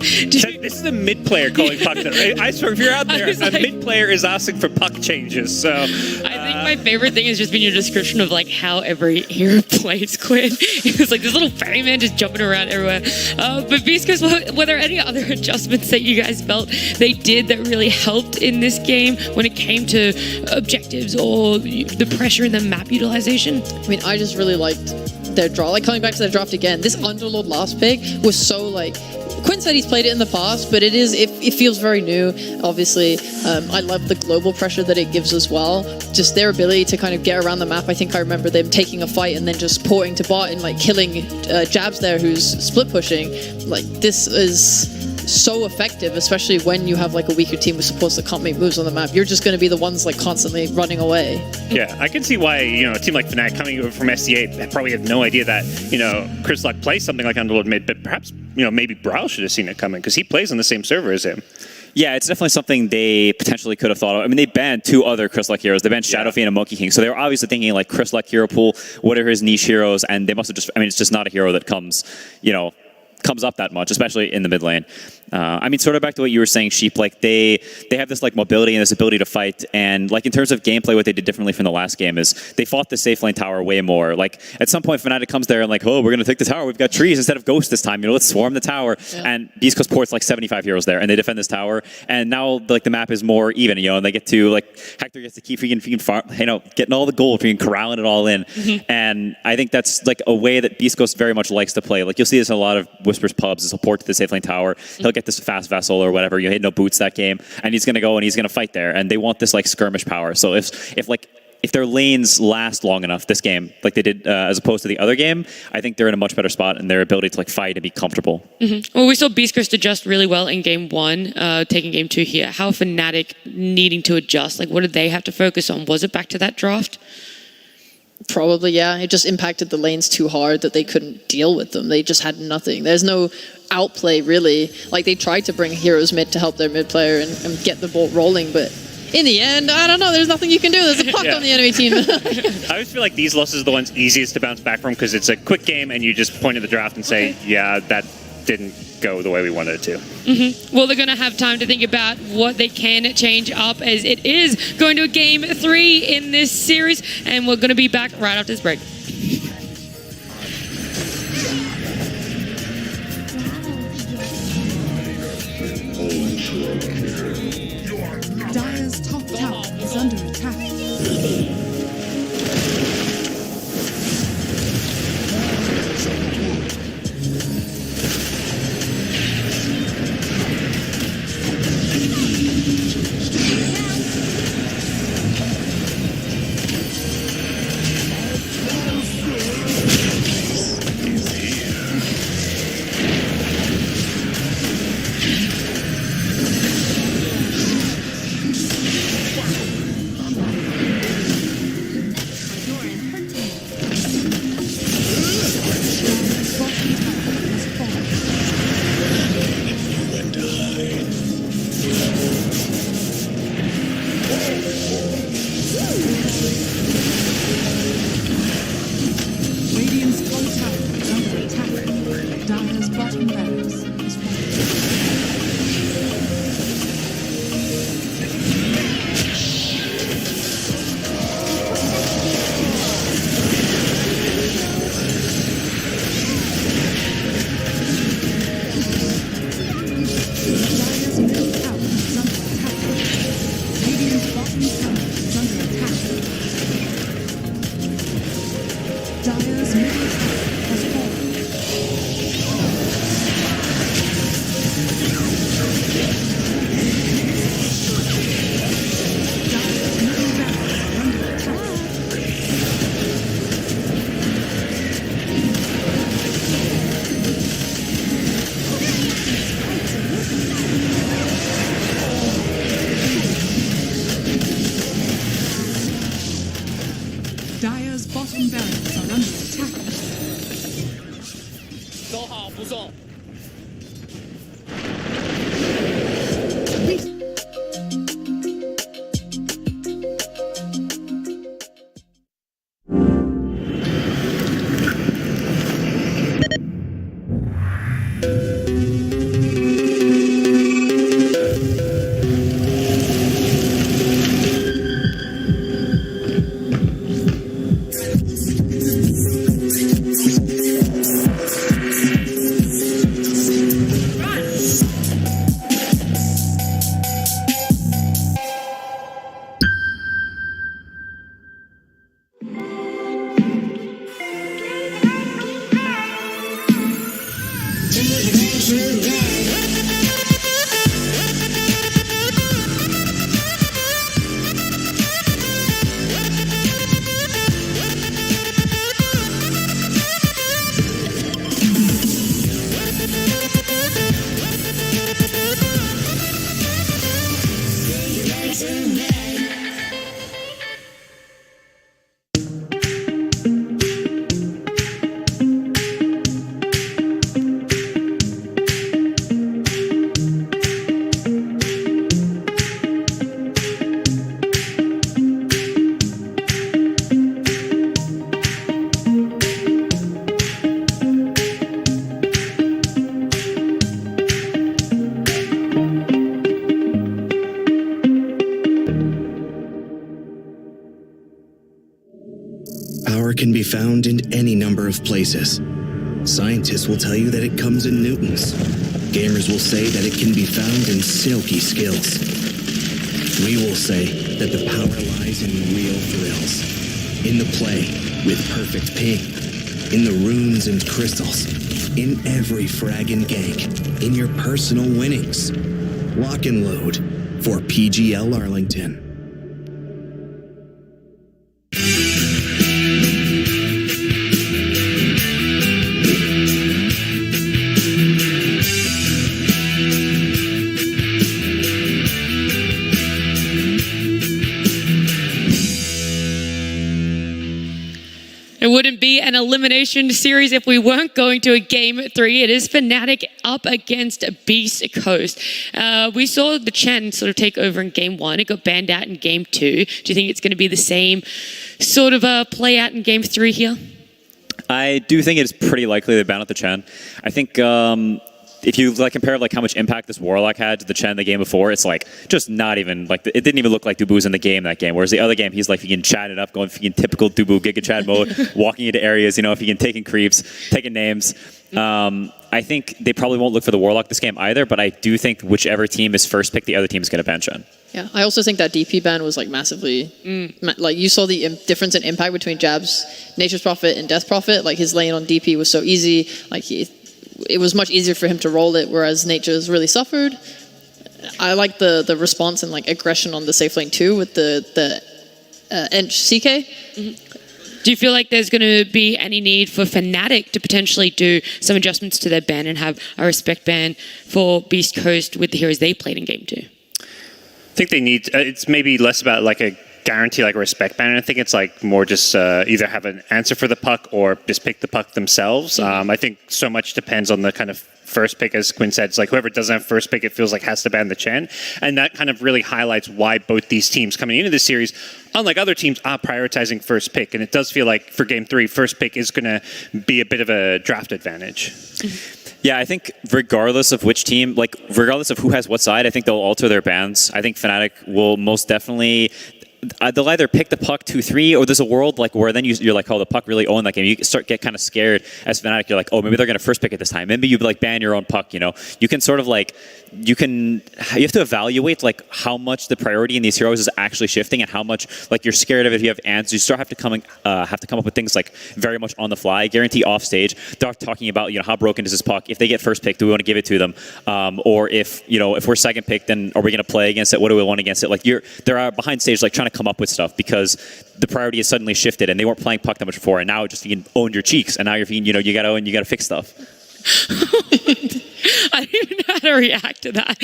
Speaker 9: This is a mid player calling puck. I swear, if you're out there, a mid player is asking for puck changes. So
Speaker 1: I think my favorite thing is just been your description of like how every hero plays, Quinn. It was like this little ferryman just jumping around everywhere. But Beast Coast, were there any other adjustments that you guys felt they did that really helped in this game when it came to objectives or the pressure in the map utilization?
Speaker 8: I mean, I just really liked their draw. Like coming back to their draft again, this Underlord last pick was so like. Quinn said he's played it in the past, but it feels very new. Obviously, I love the global pressure that it gives as well. Just their ability to kind of get around the map. I think I remember them taking a fight and then just porting to bot and like killing Jabs there, who's split pushing. Like this is so effective, especially when you have like a weaker team with supports that can't make moves on the map. You're just going to be the ones like constantly running away.
Speaker 9: Yeah, I can see why a team like Fnatic coming over from SCA probably had no idea that Chris Luck plays something like Underlord mid, but perhaps maybe Brawl should have seen it coming because he plays on the same server as him.
Speaker 7: Yeah, it's definitely something they potentially could have thought of. I mean, they banned 2 other Chris Luck heroes. They banned Shadow Fiend and Monkey King. So they were obviously thinking like Chris Luck hero pool, what are his niche heroes? And they must have just, it's just not a hero that comes up that much, especially in the mid lane. Sort of back to what you were saying, Sheep, like they have this like mobility and this ability to fight, and like in terms of gameplay, what they did differently from the last game is they fought the safe lane tower way more. Like at some point, Fnatic comes there and like, oh, we're gonna take the tower. We've got trees instead of ghosts this time. Let's swarm the tower. Yeah. And Beast Coast ports like 75 heroes there, and they defend this tower. And now like the map is more even, and they get to like Hector gets to keep freaking farm, getting all the gold, freaking corralling it all in. Mm-hmm. And I think that's like a way that Beast Coast very much likes to play. Like you'll see this in a lot of Whispers pubs. Is he'll port to the safe lane tower. He'll get this fast vessel or whatever. You hit no boots that game, and he's gonna go and he's gonna fight there. And they want this like skirmish power. So if their lanes last long enough this game, like they did as opposed to the other game, I think they're in a much better spot in their ability to like fight and be comfortable.
Speaker 1: Mm-hmm. Well, we saw Beast Coast adjust really well in game 1, taking game 2 here. How Fnatic needing to adjust? Like, what did they have to focus on? Was it back to that draft?
Speaker 8: Probably, yeah. It just impacted the lanes too hard that they couldn't deal with them. They just had nothing. There's no outplay, really. Like, they tried to bring heroes mid to help their mid player and get the ball rolling, but in the end, I don't know. There's nothing you can do. There's a puck on the enemy team.
Speaker 9: I always feel like these losses are the ones easiest to bounce back from because it's a quick game and you just point at the draft and say, yeah, that didn't go the way we wanted it to.
Speaker 1: Mm-hmm. Well, they're going to have time to think about what they can change up as it is going to game 3 in this series, and we're going to be back right after this break.
Speaker 14: Dire's top tower is under attack. Dire's bottom barracks are under attack.
Speaker 1: 走好不送。
Speaker 15: Power can be found in any number of places. Scientists will tell you that it comes in newtons. Gamers will say that it can be found in silky skills. We will say that the power lies in real thrills. In the play with perfect ping. In the runes and crystals. In every frag and gank. In your personal winnings. Lock and load for PGL Arlington.
Speaker 1: It wouldn't be an elimination series if we weren't going to a game 3. It is Fnatic up against Beast Coast. We saw the Chen sort of take over in game 1. It got banned out in game 2. Do you think it's going to be the same sort of play out in game 3 here?
Speaker 7: I do think it's pretty likely they ban out the Chen. I think if you compare how much impact this Warlock had to the Chen the game before, it's just not even it didn't even look like Dubu was in the game that game. Whereas the other game, he's he can chat it up, going typical Dubu Giga Chat mode, walking into areas, if he can taking creeps, taking names. I think they probably won't look for the Warlock this game either, but I do think whichever team is first pick, the other team is going to ban Chen.
Speaker 8: Yeah, I also think that DP ban was massively you saw the difference in impact between Jab's Nature's Prophet and Death Prophet. His lane on DP was so easy. It was much easier for him to roll it, whereas Nature's really suffered. I like the response and aggression on the safe lane too with the ENG CK.
Speaker 1: Mm-hmm. Do you feel like there's going to be any need for Fnatic to potentially do some adjustments to their ban and have a respect ban for Beast Coast with the heroes they played in game 2?
Speaker 9: I think they need, it's maybe less about a guarantee a respect ban. I think it's more just either have an answer for the puck or just pick the puck themselves. Mm-hmm. I think so much depends on the kind of first pick, as Quinn said. It's whoever doesn't have first pick, it feels has to ban the Chen. And that kind of really highlights why both these teams coming into this series, unlike other teams, are prioritizing first pick. And it does feel for game 3, first pick is going to be a bit of a draft advantage.
Speaker 1: Mm-hmm.
Speaker 7: Yeah, I think regardless of which team, regardless of who has what side, I think they'll alter their bans. I think Fnatic will most definitely... they'll either pick the puck 2-3, or there's a world where then you're oh, the puck really owned that game. You get kind of scared as Fnatic. You're oh, maybe they're going to first pick it this time. Maybe you ban your own puck. You can sort of you have to evaluate how much the priority in these heroes is actually shifting and how much you're scared of it. If you have answers, you start have to come up with things very much on the fly. Guarantee off stage. They're talking about how broken is this puck. If they get first pick, do we want to give it to them? Or if we're second pick, then are we going to play against it? What do we want against it? They're behind stage trying to come up with stuff because the priority has suddenly shifted and they weren't playing puck that much before, and now just you can own your cheeks, and now you're you got to fix stuff.
Speaker 1: I didn't even know to react to that.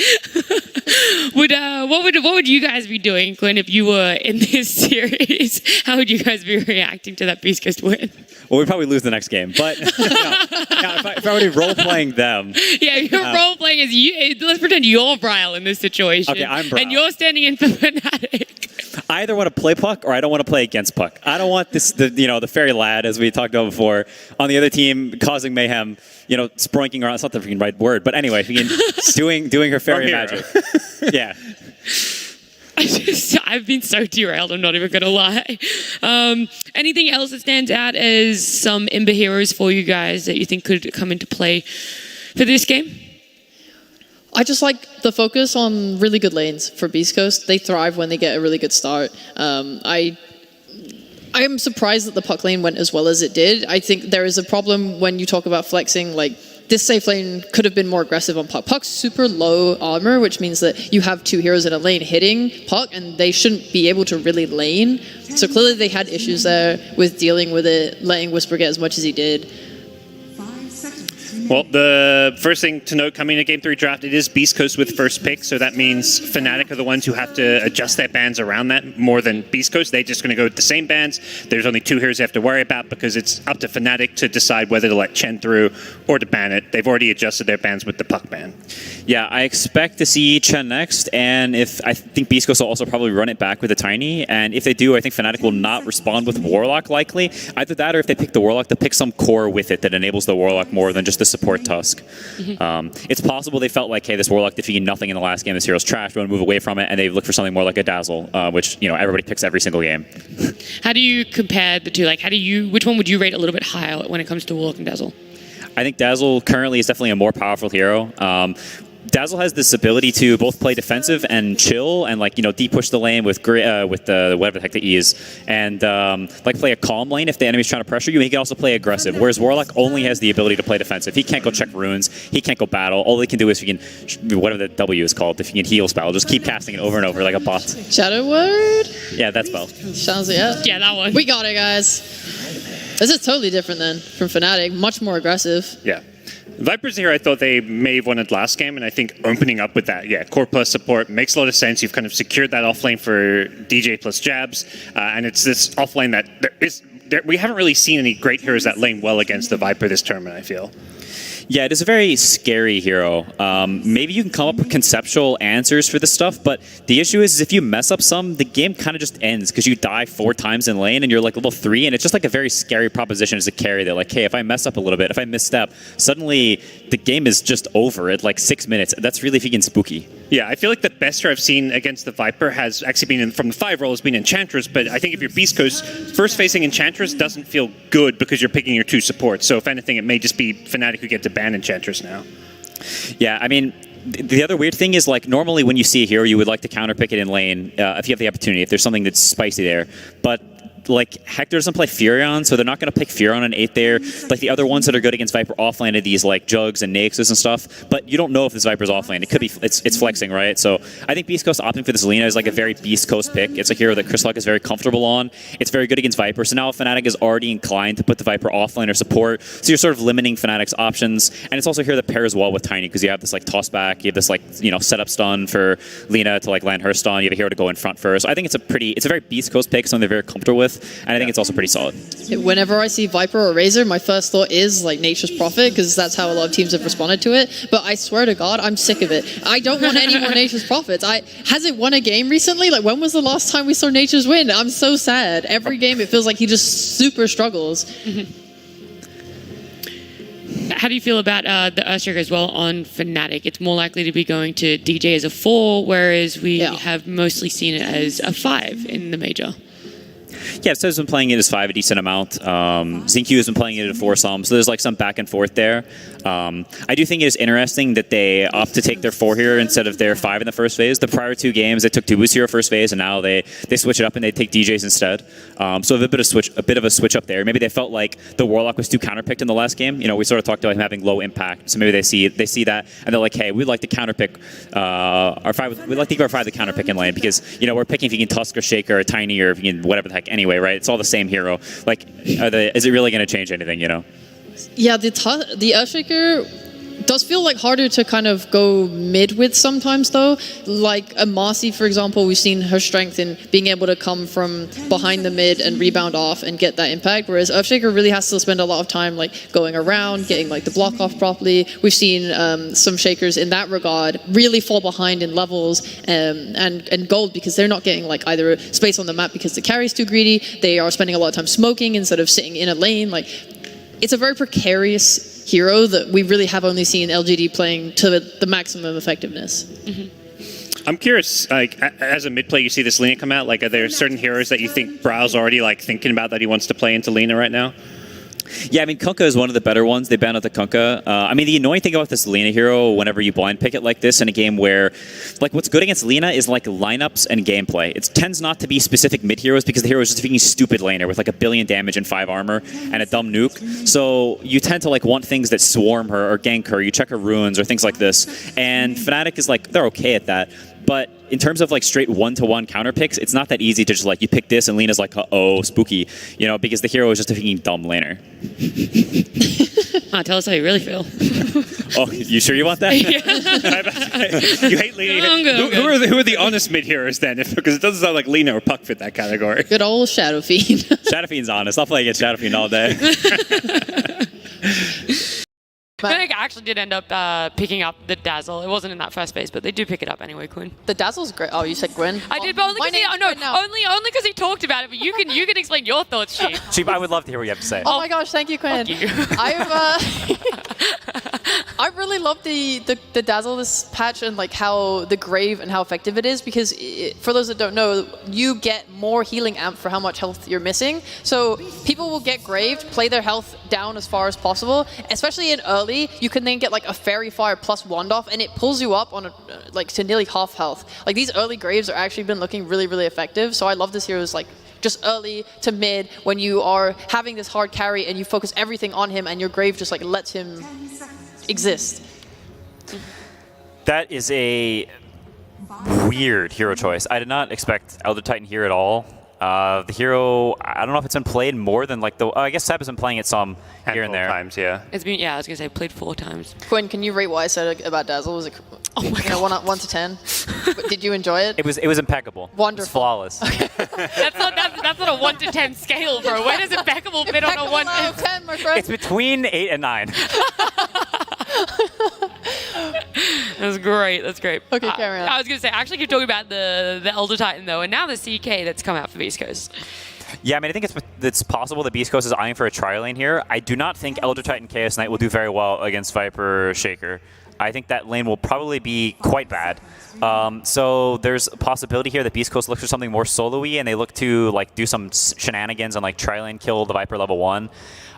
Speaker 1: What would you guys be doing, Quinn, if you were in this series? How would you guys be reacting to that Beast Coast win?
Speaker 7: Well, we'd probably lose the next game. But if I were role-playing them...
Speaker 1: Yeah, you're role-playing as you. Let's pretend you're Bryle in this situation.
Speaker 7: Okay, I'm Bryle.
Speaker 1: And you're standing in for Fnatic.
Speaker 7: I either want to play Puck or I don't want to play against Puck. I don't want the fairy lad, as we talked about before, on the other team causing mayhem, sproinking around. It's not the freaking right word. But anyway, doing her fairy magic. Yeah.
Speaker 1: I've been so derailed, I'm not even going to lie. Anything else that stands out as some Ember heroes for you guys that you think could come into play for this game?
Speaker 8: I just like the focus on really good lanes for Beast Coast. They thrive when they get a really good start. I am surprised that the puck lane went as well as it did. I think there is a problem when you talk about flexing, like this safe lane could have been more aggressive on Puck. Puck's super low armor, which means that you have two heroes in a lane hitting Puck, and they shouldn't be able to really lane. So clearly they had issues there with dealing with it, letting Whisper get as much as he did.
Speaker 9: Well, the first thing to note coming into Game 3 draft, it is Beast Coast with first pick, so that means Fnatic are the ones who have to adjust their bans around that more than Beast Coast. They're just going to go with the same bans. There's only two heroes they have to worry about because it's up to Fnatic to decide whether to let Chen through or to ban it. They've already adjusted their bans with the Puck ban.
Speaker 7: Yeah, I expect to see Chen next, and I think Beast Coast will also probably run it back with a Tiny, and if they do, I think Fnatic will not respond with Warlock likely. Either that or if they pick the Warlock, they'll pick some core with it that enables the Warlock more than just the support Tusk. It's possible they felt like, hey, this Warlock defeated nothing in the last game, this hero's trash, we want to move away from it, and they look for something more like a Dazzle, which everybody picks every single game.
Speaker 1: How do you compare the two? Which one would you rate a little bit higher when it comes to Warlock and Dazzle?
Speaker 7: I think Dazzle currently is definitely a more powerful hero. Dazzle has this ability to both play defensive and chill, and deep push the lane with the whatever the heck the E is, and play a calm lane if the enemy's trying to pressure you. And he can also play aggressive. Whereas Warlock only has the ability to play defensive. He can't go check runes. He can't go battle. All he can do is whatever the W is called, if he can heal spell, just keep casting it over and over like a bot.
Speaker 8: Shadow Word.
Speaker 7: Yeah, that's spell.
Speaker 8: Sounds yeah,
Speaker 1: that one.
Speaker 8: We got it, guys. This is totally different then from Fnatic. Much more aggressive.
Speaker 9: Yeah. Vipers here, I thought they may have won it last game, and I think opening up with that, core plus support makes a lot of sense. You've kind of secured that offlane for DJ plus jabs, and it's this offlane that we haven't really seen any great heroes that lane well against the Viper this tournament, I feel.
Speaker 7: Yeah, it is a very scary hero. Maybe you can come up with conceptual answers for this stuff, but the issue is if you mess up some, the game kind of just ends because you die 4 times in lane and you're like level 3, and it's just like a very scary proposition as a carry. They're like, hey, if I mess up a little bit, if I misstep, suddenly the game is just over at like 6 minutes. That's really freaking spooky.
Speaker 9: Yeah, I feel like the best hero I've seen against the Viper has actually been from the 5 role has been Enchantress, but I think if you're Beast Coast, first facing Enchantress doesn't feel good because you're picking your 2 supports. So if anything, it may just be Fnatic who get to ban Enchantress now.
Speaker 7: Yeah, I mean, the other weird thing is normally when you see a hero, you would like to counterpick it in lane if you have the opportunity, if there's something that's spicy there. But Hector doesn't play Furion, so they're not going to pick Furion on 8 there. The other ones that are good against Viper offlane are these Jugs and Naxus and stuff, but you don't know if this Viper's offlane. It could be, it's flexing, right? So I think Beast Coast opting for this Lina is a very Beast Coast pick. It's a hero that Chris Luck is very comfortable on. It's very good against Viper, so now Fnatic is already inclined to put the Viper offlane or support, so you're sort of limiting Fnatic's options, and it's also a hero that pairs well with Tiny, because you have this toss back, you have this setup stun for Lina to land her stun, you have a hero to go in front first. So I think it's a very Beast Coast pick, something they're very comfortable with. And I think it's also pretty solid.
Speaker 8: Whenever I see Viper or Razor, my first thought is Nature's Prophet, because that's how a lot of teams have responded to it. But I swear to God, I'm sick of it. I don't want any more Nature's Prophets. Has it won a game recently? When was the last time we saw Nature's win? I'm so sad. Every game it feels like he just super struggles.
Speaker 1: How do you feel about the Earthshaker as well on Fnatic? It's more likely to be going to DJ as a 4, whereas we have mostly seen it as a 5 in the major.
Speaker 7: Yeah, so has been playing it as 5 a decent amount. Zinq has been playing it at 4 some, so there's some back and forth there. I do think it is interesting that they opt to take their 4 here instead of their 5 in the first phase. The prior 2 games, they took Dubu's hero first phase, and now they switch it up and they take DJs instead. So a bit of a switch up there. Maybe they felt like the Warlock was too counterpicked in the last game. We sort of talked about him having low impact, so maybe they see that and they're like, hey, we'd like to counterpick our 5. We'd like to give our 5 the counterpick in lane because we're picking if you can Tusk or Shaker or Tiny or if you can whatever the heck anyway, right? It's all the same hero. Is it really going to change anything?
Speaker 8: Yeah, the Earthshaker does feel like harder to kind of go mid with sometimes though. Like a Marcy, for example, we've seen her strength in being able to come from behind the mid and rebound off and get that impact, whereas Earthshaker really has to spend a lot of time like going around, getting like the block off properly. We've seen some Shakers in that regard really fall behind in levels and gold because they're not getting like either space on the map because the carry's too greedy, they are spending a lot of time smoking instead of sitting in a lane. Like, it's a very precarious hero that we really have only seen LGD playing to the maximum effectiveness.
Speaker 9: I'm curious, like, as a mid play, you see this Lina come out. Like, are there certain heroes that you think Brow's already like thinking about that he wants to play into Lina right now?
Speaker 7: Yeah, I mean, Kunkka is one of the better ones. They banned out the Kunkka. I mean, the annoying thing about this Lina hero, whenever you blind pick it like this in a game where, like, what's good against Lina is, like, lineups and gameplay. It tends not to be specific mid heroes because the hero is just a freaking stupid laner with, like, 1 billion damage and 5 armor and a dumb nuke. So you tend to, like, want things that swarm her or gank her. You check her runes or things like this. And Fnatic is, like, they're okay at that. But in terms of like straight one-to-one counter picks, it's not that easy to just like you pick this and Lina's like, uh-oh, spooky, you know, because the hero is just a freaking dumb laner.
Speaker 1: Tell us how you really feel.
Speaker 7: Oh, you sure you want that?
Speaker 1: Yeah.
Speaker 9: You hate Lina. Who are the honest mid heroes then? Because it doesn't sound like Lina or Puck fit that category.
Speaker 8: Good old Shadow Fiend.
Speaker 7: Shadow Fiend's honest. I'll play against Shadow Fiend all day.
Speaker 1: Fnatic actually did end up picking up the Dazzle. It wasn't in that first phase, but they do pick it up anyway, Quinn.
Speaker 8: The Dazzle's great. Oh, you said Gwen?
Speaker 1: I did, but only because he talked about it. But you can explain your thoughts, Sheep.
Speaker 7: Sheep, I would love to hear what you have to say.
Speaker 8: Oh my gosh, thank you, Quinn.
Speaker 1: Fuck you.
Speaker 8: I really love the Dazzle this patch and like how the Grave and how effective it is because for those that don't know, you get more healing amp for how much health you're missing. So people will get Graved, play their health down as far as possible, especially in early. You can then get like a Fairy Fire plus wand off and it pulls you up on like to nearly half health. Like these early Graves are actually been looking really, really effective. So I love this hero's like just early to mid when you are having this hard carry and you focus everything on him and your Grave just like lets him exist.
Speaker 7: That is a weird hero choice. I did not expect Elder Titan here at all. The hero, I don't know if it's been played more than like I guess Seb has been playing it some here and there.
Speaker 9: Times, yeah.
Speaker 1: It's been, I was gonna say played 4 times.
Speaker 8: Quinn, can you rate what I said about Dazzle? Was it
Speaker 1: oh my god,
Speaker 8: 1 to 10? Did you enjoy it?
Speaker 7: It was impeccable.
Speaker 8: Wonderful.
Speaker 7: It's flawless.
Speaker 1: That's not a 1 to 10 scale, bro. Where does impeccable fit on a 1
Speaker 8: to 10, my friend?
Speaker 7: It's between 8 and 9.
Speaker 1: That's great. That's great.
Speaker 8: Okay, carry on.
Speaker 1: I was going to say, actually keep talking about the Elder Titan, though, and now the CK that's come out for East Coast.
Speaker 7: Yeah, I mean, I think it's possible that Beast Coast is eyeing for a tri-lane here. I do not think Elder Titan Chaos Knight will do very well against Viper Shaker. I think that lane will probably be quite bad. So there's a possibility here that Beast Coast looks for something more solo-y and they look to like do some shenanigans and like tri-lane kill the Viper level 1.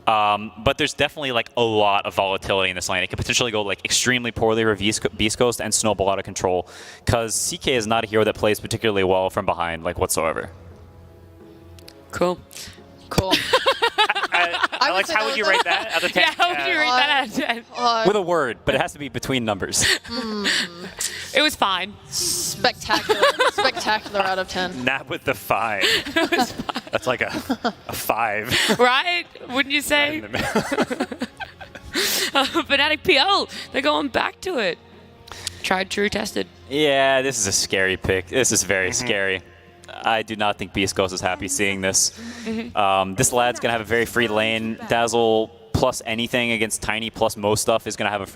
Speaker 7: But there's definitely like a lot of volatility in this lane. It could potentially go like extremely poorly for Beast Coast and snowball out of control because CK is not a hero that plays particularly well from behind like whatsoever.
Speaker 1: Cool.
Speaker 7: I like, how would you rate that out of 10?
Speaker 1: Yeah, how would you rate that out of 10?
Speaker 7: With a word, but it has to be between numbers.
Speaker 1: It was fine.
Speaker 8: Spectacular. Spectacular out of 10.
Speaker 9: Not with the 5.
Speaker 1: It was fine.
Speaker 9: That's like a 5.
Speaker 1: Right? Wouldn't you say? Fnatic PL, they're going back to it. Tried, true, tested.
Speaker 7: Yeah, this is a scary pick. This is very scary. I do not think Beast Coast is happy seeing this. This lad's gonna have a very free lane. Dazzle plus anything against Tiny plus most stuff is gonna have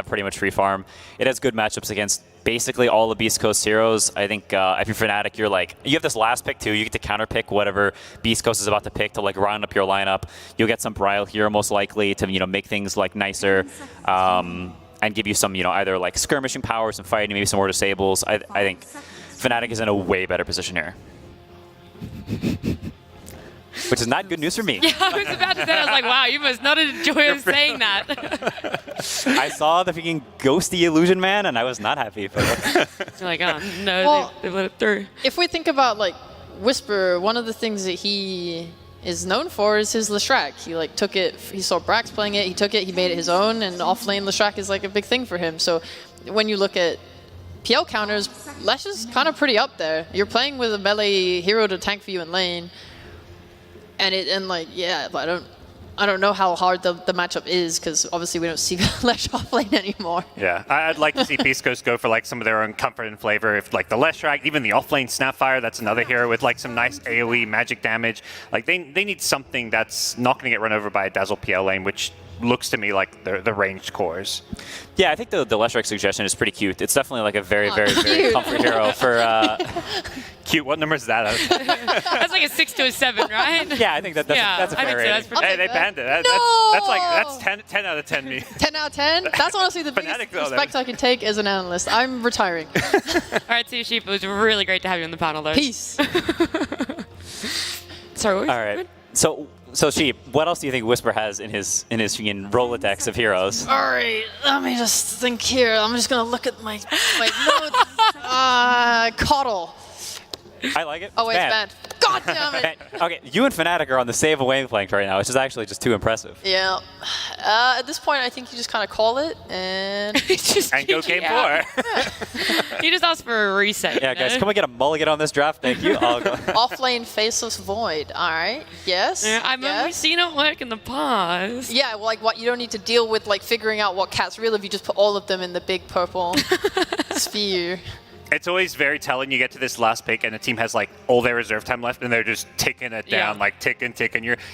Speaker 7: pretty much free farm. It has good matchups against basically all the Beast Coast heroes. I think if you're Fnatic, you're like you have this last pick too. You get to counter pick whatever Beast Coast is about to pick to like round up your lineup. You'll get some Brile here most likely to make things like nicer. And give you some either like skirmishing power, some fighting, maybe some more disables. I think Fnatic is in a way better position here. Which is not good news for me.
Speaker 1: Yeah, I was about to say, I was like, wow, you must not enjoy us saying that.
Speaker 7: I saw the freaking ghosty illusion man, and I was not happy. You're
Speaker 1: like, oh, no, they let it through.
Speaker 8: If we think about, like, Whisper, one of the things that he is known for is his Leshrac. He, like, took it, he saw Brax playing it, he took it, he made it his own, and off-lane Leshrac is, like, a big thing for him. So when you look at PL counters, Lesh is kind of pretty up there. You're playing with a melee hero to tank for you in lane. And I don't know how hard the matchup is because obviously we don't see Lesh offlane anymore.
Speaker 9: Yeah, I'd like to see Beast Coast go for like some of their own comfort and flavor. If like the Leshrac, even the offlane Snapfire, that's another hero with like some nice AoE magic damage. Like they need something that's not going to get run over by a Dazzle PL lane, which looks to me like the ranged cores.
Speaker 17: Yeah, I think the Leshrac suggestion is pretty cute. It's definitely like a very comfort hero for...
Speaker 9: Cute, what number is that?
Speaker 1: That's like a 6 to a 7, right?
Speaker 17: Yeah, I think that's a fair rating.
Speaker 9: Hey, they banned it. That's 10 out of 10 me.
Speaker 8: 10 out of 10? That's honestly the biggest respect I can take as an analyst. I'm retiring.
Speaker 1: All right, see you, Sheep. It was really great to have you on the panel, though.
Speaker 8: Peace.
Speaker 1: Sorry, what was
Speaker 17: All right. So Sheep, what else do you think Whisper has in his Rolodex of heroes?
Speaker 8: All right, let me just think here. I'm just gonna look at my notes. Coddle.
Speaker 17: I like it.
Speaker 8: Oh wait, it's banned. God damn it.
Speaker 17: Okay, you and Fnatic are on the save away flank right now, which is actually just too impressive.
Speaker 8: Yeah. At this point, I think you just kind of call it and
Speaker 9: and go game 4.
Speaker 1: You just asked for a reset.
Speaker 17: Yeah, guys, can we get a mulligan on this draft? Thank you. I'll go.
Speaker 8: Offlane Faceless Void. All right. Yes.
Speaker 1: Yeah, I mean, we've seen it work in the past.
Speaker 8: Yeah, well, like what you don't need to deal with like figuring out what cat's real if you just put all of them in the big purple sphere.
Speaker 9: It's always very telling. You get to this last pick and the team has like all their reserve time left and they're just ticking it down, like ticking.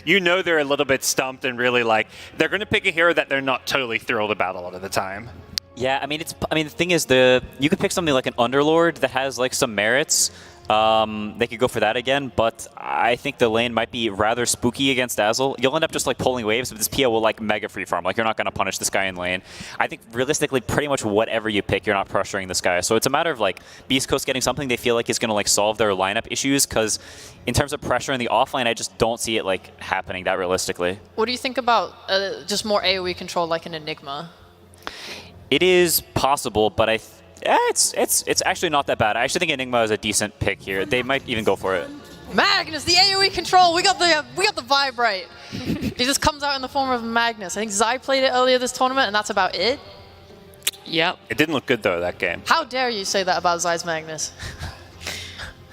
Speaker 9: You know they're a little bit stumped and really like they're going to pick a hero that they're not totally thrilled about a lot of the time.
Speaker 17: Yeah, I mean the thing is you could pick something like an Underlord that has like some merits. They could go for that again, but I think the lane might be rather spooky against Dazzle. You'll end up just like pulling waves, but this PO will like mega free farm. Like you're not going to punish this guy in lane. I think realistically, pretty much whatever you pick, you're not pressuring this guy. So it's a matter of like Beast Coast getting something they feel like is going to like solve their lineup issues. Because in terms of pressure in the offlane, I just don't see it like happening that realistically.
Speaker 8: What do you think about just more AoE control like an Enigma?
Speaker 17: It is possible, but it's actually not that bad. I actually think Enigma is a decent pick here. They might even go for it.
Speaker 8: Magnus, the AoE control. We got the vibe right. It just comes out in the form of Magnus. I think Zai played it earlier this tournament, and that's about it.
Speaker 1: Yep.
Speaker 9: It didn't look good though that game.
Speaker 8: How dare you say that about Zai's Magnus?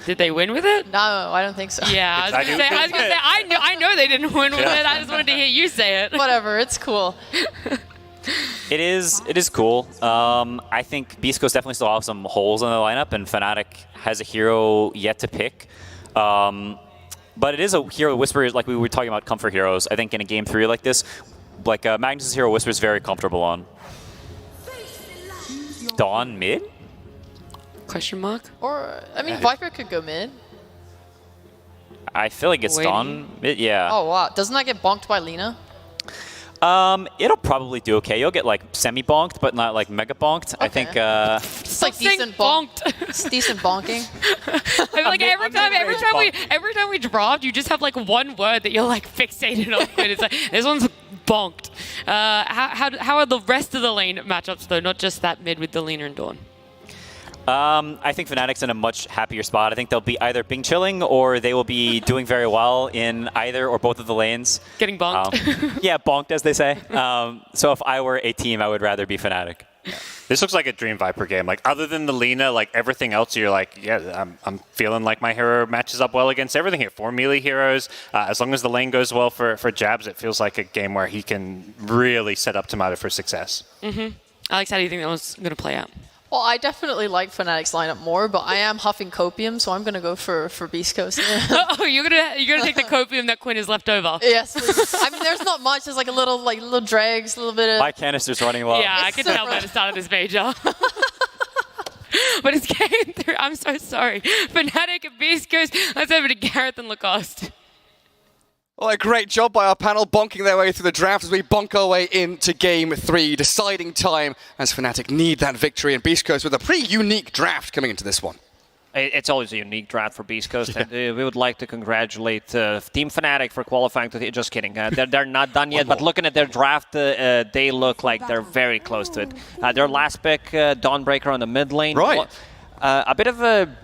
Speaker 1: Did they win with it?
Speaker 8: No, I don't think so.
Speaker 1: Yeah, I was gonna say I know they didn't win with it. I just wanted to hear you say it.
Speaker 8: Whatever, it's cool.
Speaker 17: It is cool. I think Beast Coast definitely still have some holes in the lineup, and Fnatic has a hero yet to pick. But it is a hero Whisper, like we were talking about comfort heroes. I think in a game 3 like this, like Magnus' hero Whisper is very comfortable on. Dawn mid?
Speaker 1: Question mark?
Speaker 8: Or, I mean, Viper could go mid.
Speaker 17: I feel like it's Dawn mid, yeah.
Speaker 8: Oh, wow. Doesn't that get bonked by Lina?
Speaker 17: It'll probably do okay. You'll get like semi-bonked, but not like mega bonked. Okay. I think
Speaker 8: it's like decent bonked. It's decent bonking.
Speaker 1: I feel like every time we dropped, you just have like one word that you're like fixated on. It's like this one's bonked. How are the rest of the lane matchups though? Not just that mid with the Lina and Dawn.
Speaker 17: I think Fnatic's in a much happier spot. I think they'll be either Bing chilling or they will be doing very well in either or both of the lanes.
Speaker 1: Getting bonked.
Speaker 17: Yeah, bonked as they say. So if I were a team, I would rather be Fnatic.
Speaker 9: Yeah. This looks like a Dream Viper game. Like other than the Lina, like everything else, you're like, yeah, I'm feeling like my hero matches up well against everything here. 4 melee heroes. As long as the lane goes well for Jabs, it feels like a game where he can really set up Tomato for success.
Speaker 1: Alex, how do you think that was going to play out?
Speaker 8: Well, I definitely like Fnatic's lineup more, but I am huffing copium, so I'm gonna go for Beast Coast.
Speaker 1: Oh, you're gonna take the copium that Quinn has left over.
Speaker 8: Yes, please. I mean, there's not much. There's like little dregs, a little bit of.
Speaker 17: My canister's running low.
Speaker 1: Yeah, I can tell by the start of this major. But it's getting through. I'm so sorry. Fnatic and Beast Coast. Let's over to Gareth and Lacoste.
Speaker 18: Well, a great job by our panel, bonking their way through the draft as we bonk our way into Game 3. Deciding time as Fnatic need that victory, and Beast Coast with a pretty unique draft coming into this one.
Speaker 5: It's always a unique draft for Beast Coast, and we would like to congratulate Team Fnatic for qualifying to just kidding. They're not done yet, but looking at their draft, they look like they're very close to it. Their last pick, Dawnbreaker on the mid lane.
Speaker 18: Right.
Speaker 5: A bit of a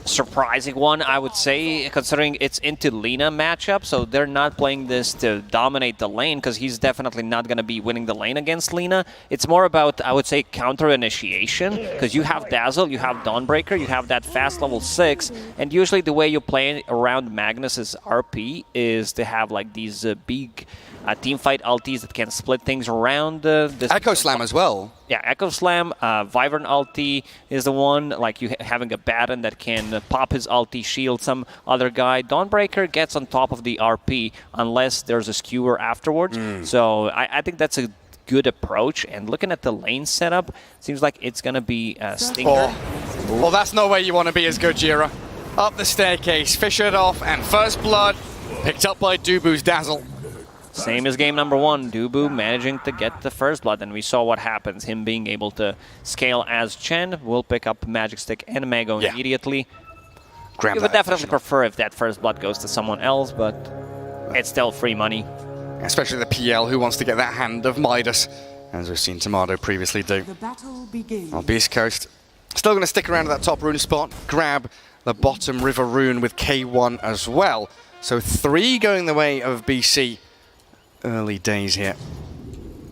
Speaker 5: surprising one, I would say, considering it's into Lina matchup, so they're not playing this to dominate the lane, because he's definitely not going to be winning the lane against Lina. It's more about, I would say, counter initiation, because you have Dazzle, you have Dawnbreaker, you have that fast level 6, and usually the way you play around Magnus's RP is to have like these big teamfight ultis that can split things around. This
Speaker 18: Echo Slam as well.
Speaker 5: Yeah, Echo Slam, Wyvern ulti is the one, like you having a Baton that can pop his ulti, shield some other guy. Dawnbreaker gets on top of the RP unless there's a skewer afterwards. So I think that's a good approach. And looking at the lane setup, seems like it's going to be Stinger.
Speaker 18: Well, that's not where you want to be as Gojira. Up the staircase, fissured off, and first blood picked up by Dubu's Dazzle.
Speaker 5: Same as game number 1, Dubu managing to get the first blood, and we saw what happens. Him being able to scale as Chen will pick up Magic Stick and Mago immediately.
Speaker 18: Grab
Speaker 5: you would definitely prefer if that first blood goes to someone else, but it's still free money.
Speaker 18: Especially the PL who wants to get that hand of Midas, as we've seen Tomato previously do.
Speaker 14: The battle begins.
Speaker 18: Well, Beast Coast still going to stick around at that top rune spot, grab the bottom river rune with K1 as well. So 3 going the way of BC. Early days here.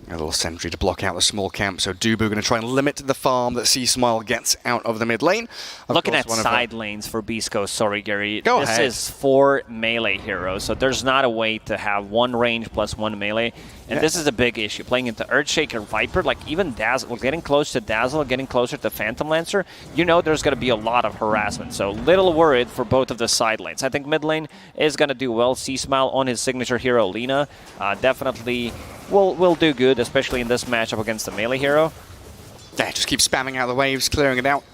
Speaker 18: A little sentry to block out the small camp, so Dubu going to try and limit the farm that C-Smile gets out of the mid lane.
Speaker 5: Looking at side lanes for Beast Coast, sorry Gary,
Speaker 18: Go
Speaker 5: this
Speaker 18: ahead.
Speaker 5: is 4 melee heroes, so there's not a way to have 1 range plus 1 melee, and this is a big issue. Playing into Earthshaker, Viper, like even Dazzle, getting close to Dazzle, getting closer to Phantom Lancer, you know there's going to be a lot of harassment, so little worried for both of the side lanes. I think mid lane is going to do well. C-Smile on his signature hero, Lina, definitely will do good, especially in this matchup against the melee hero.
Speaker 18: Yeah, just keep spamming out the waves, clearing it out.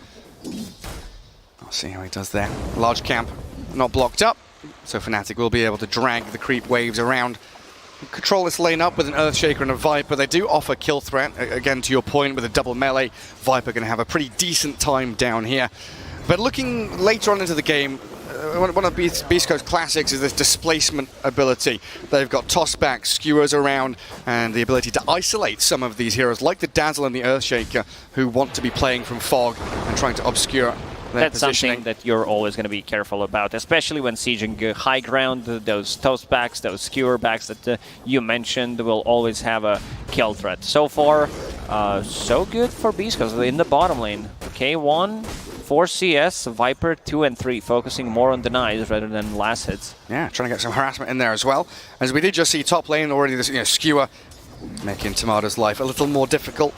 Speaker 18: I'll see how he does there. Large camp not blocked up, so Fnatic will be able to drag the creep waves around. Control this lane up with an Earthshaker and a Viper. They do offer kill threat. Again, to your point, with a double melee, Viper going to have a pretty decent time down here. But looking later on into the game, one of Beast Coast classics is this displacement ability. They've got tossback, skewers around, and the ability to isolate some of these heroes, like the Dazzle and the Earthshaker, who want to be playing from fog and trying to obscure their
Speaker 5: That's
Speaker 18: positioning.
Speaker 5: something that you're always going to be careful about, especially when sieging high ground. Those toastbacks, those skewer backs that you mentioned will always have a kill threat. So far, so good for Beast Coast in the bottom lane. K1, 4 CS, Viper 2 and 3, focusing more on denies rather than last hits.
Speaker 18: Yeah, trying to get some harassment in there as well. As we did just see top lane already, this skewer making Tomato's life a little more difficult,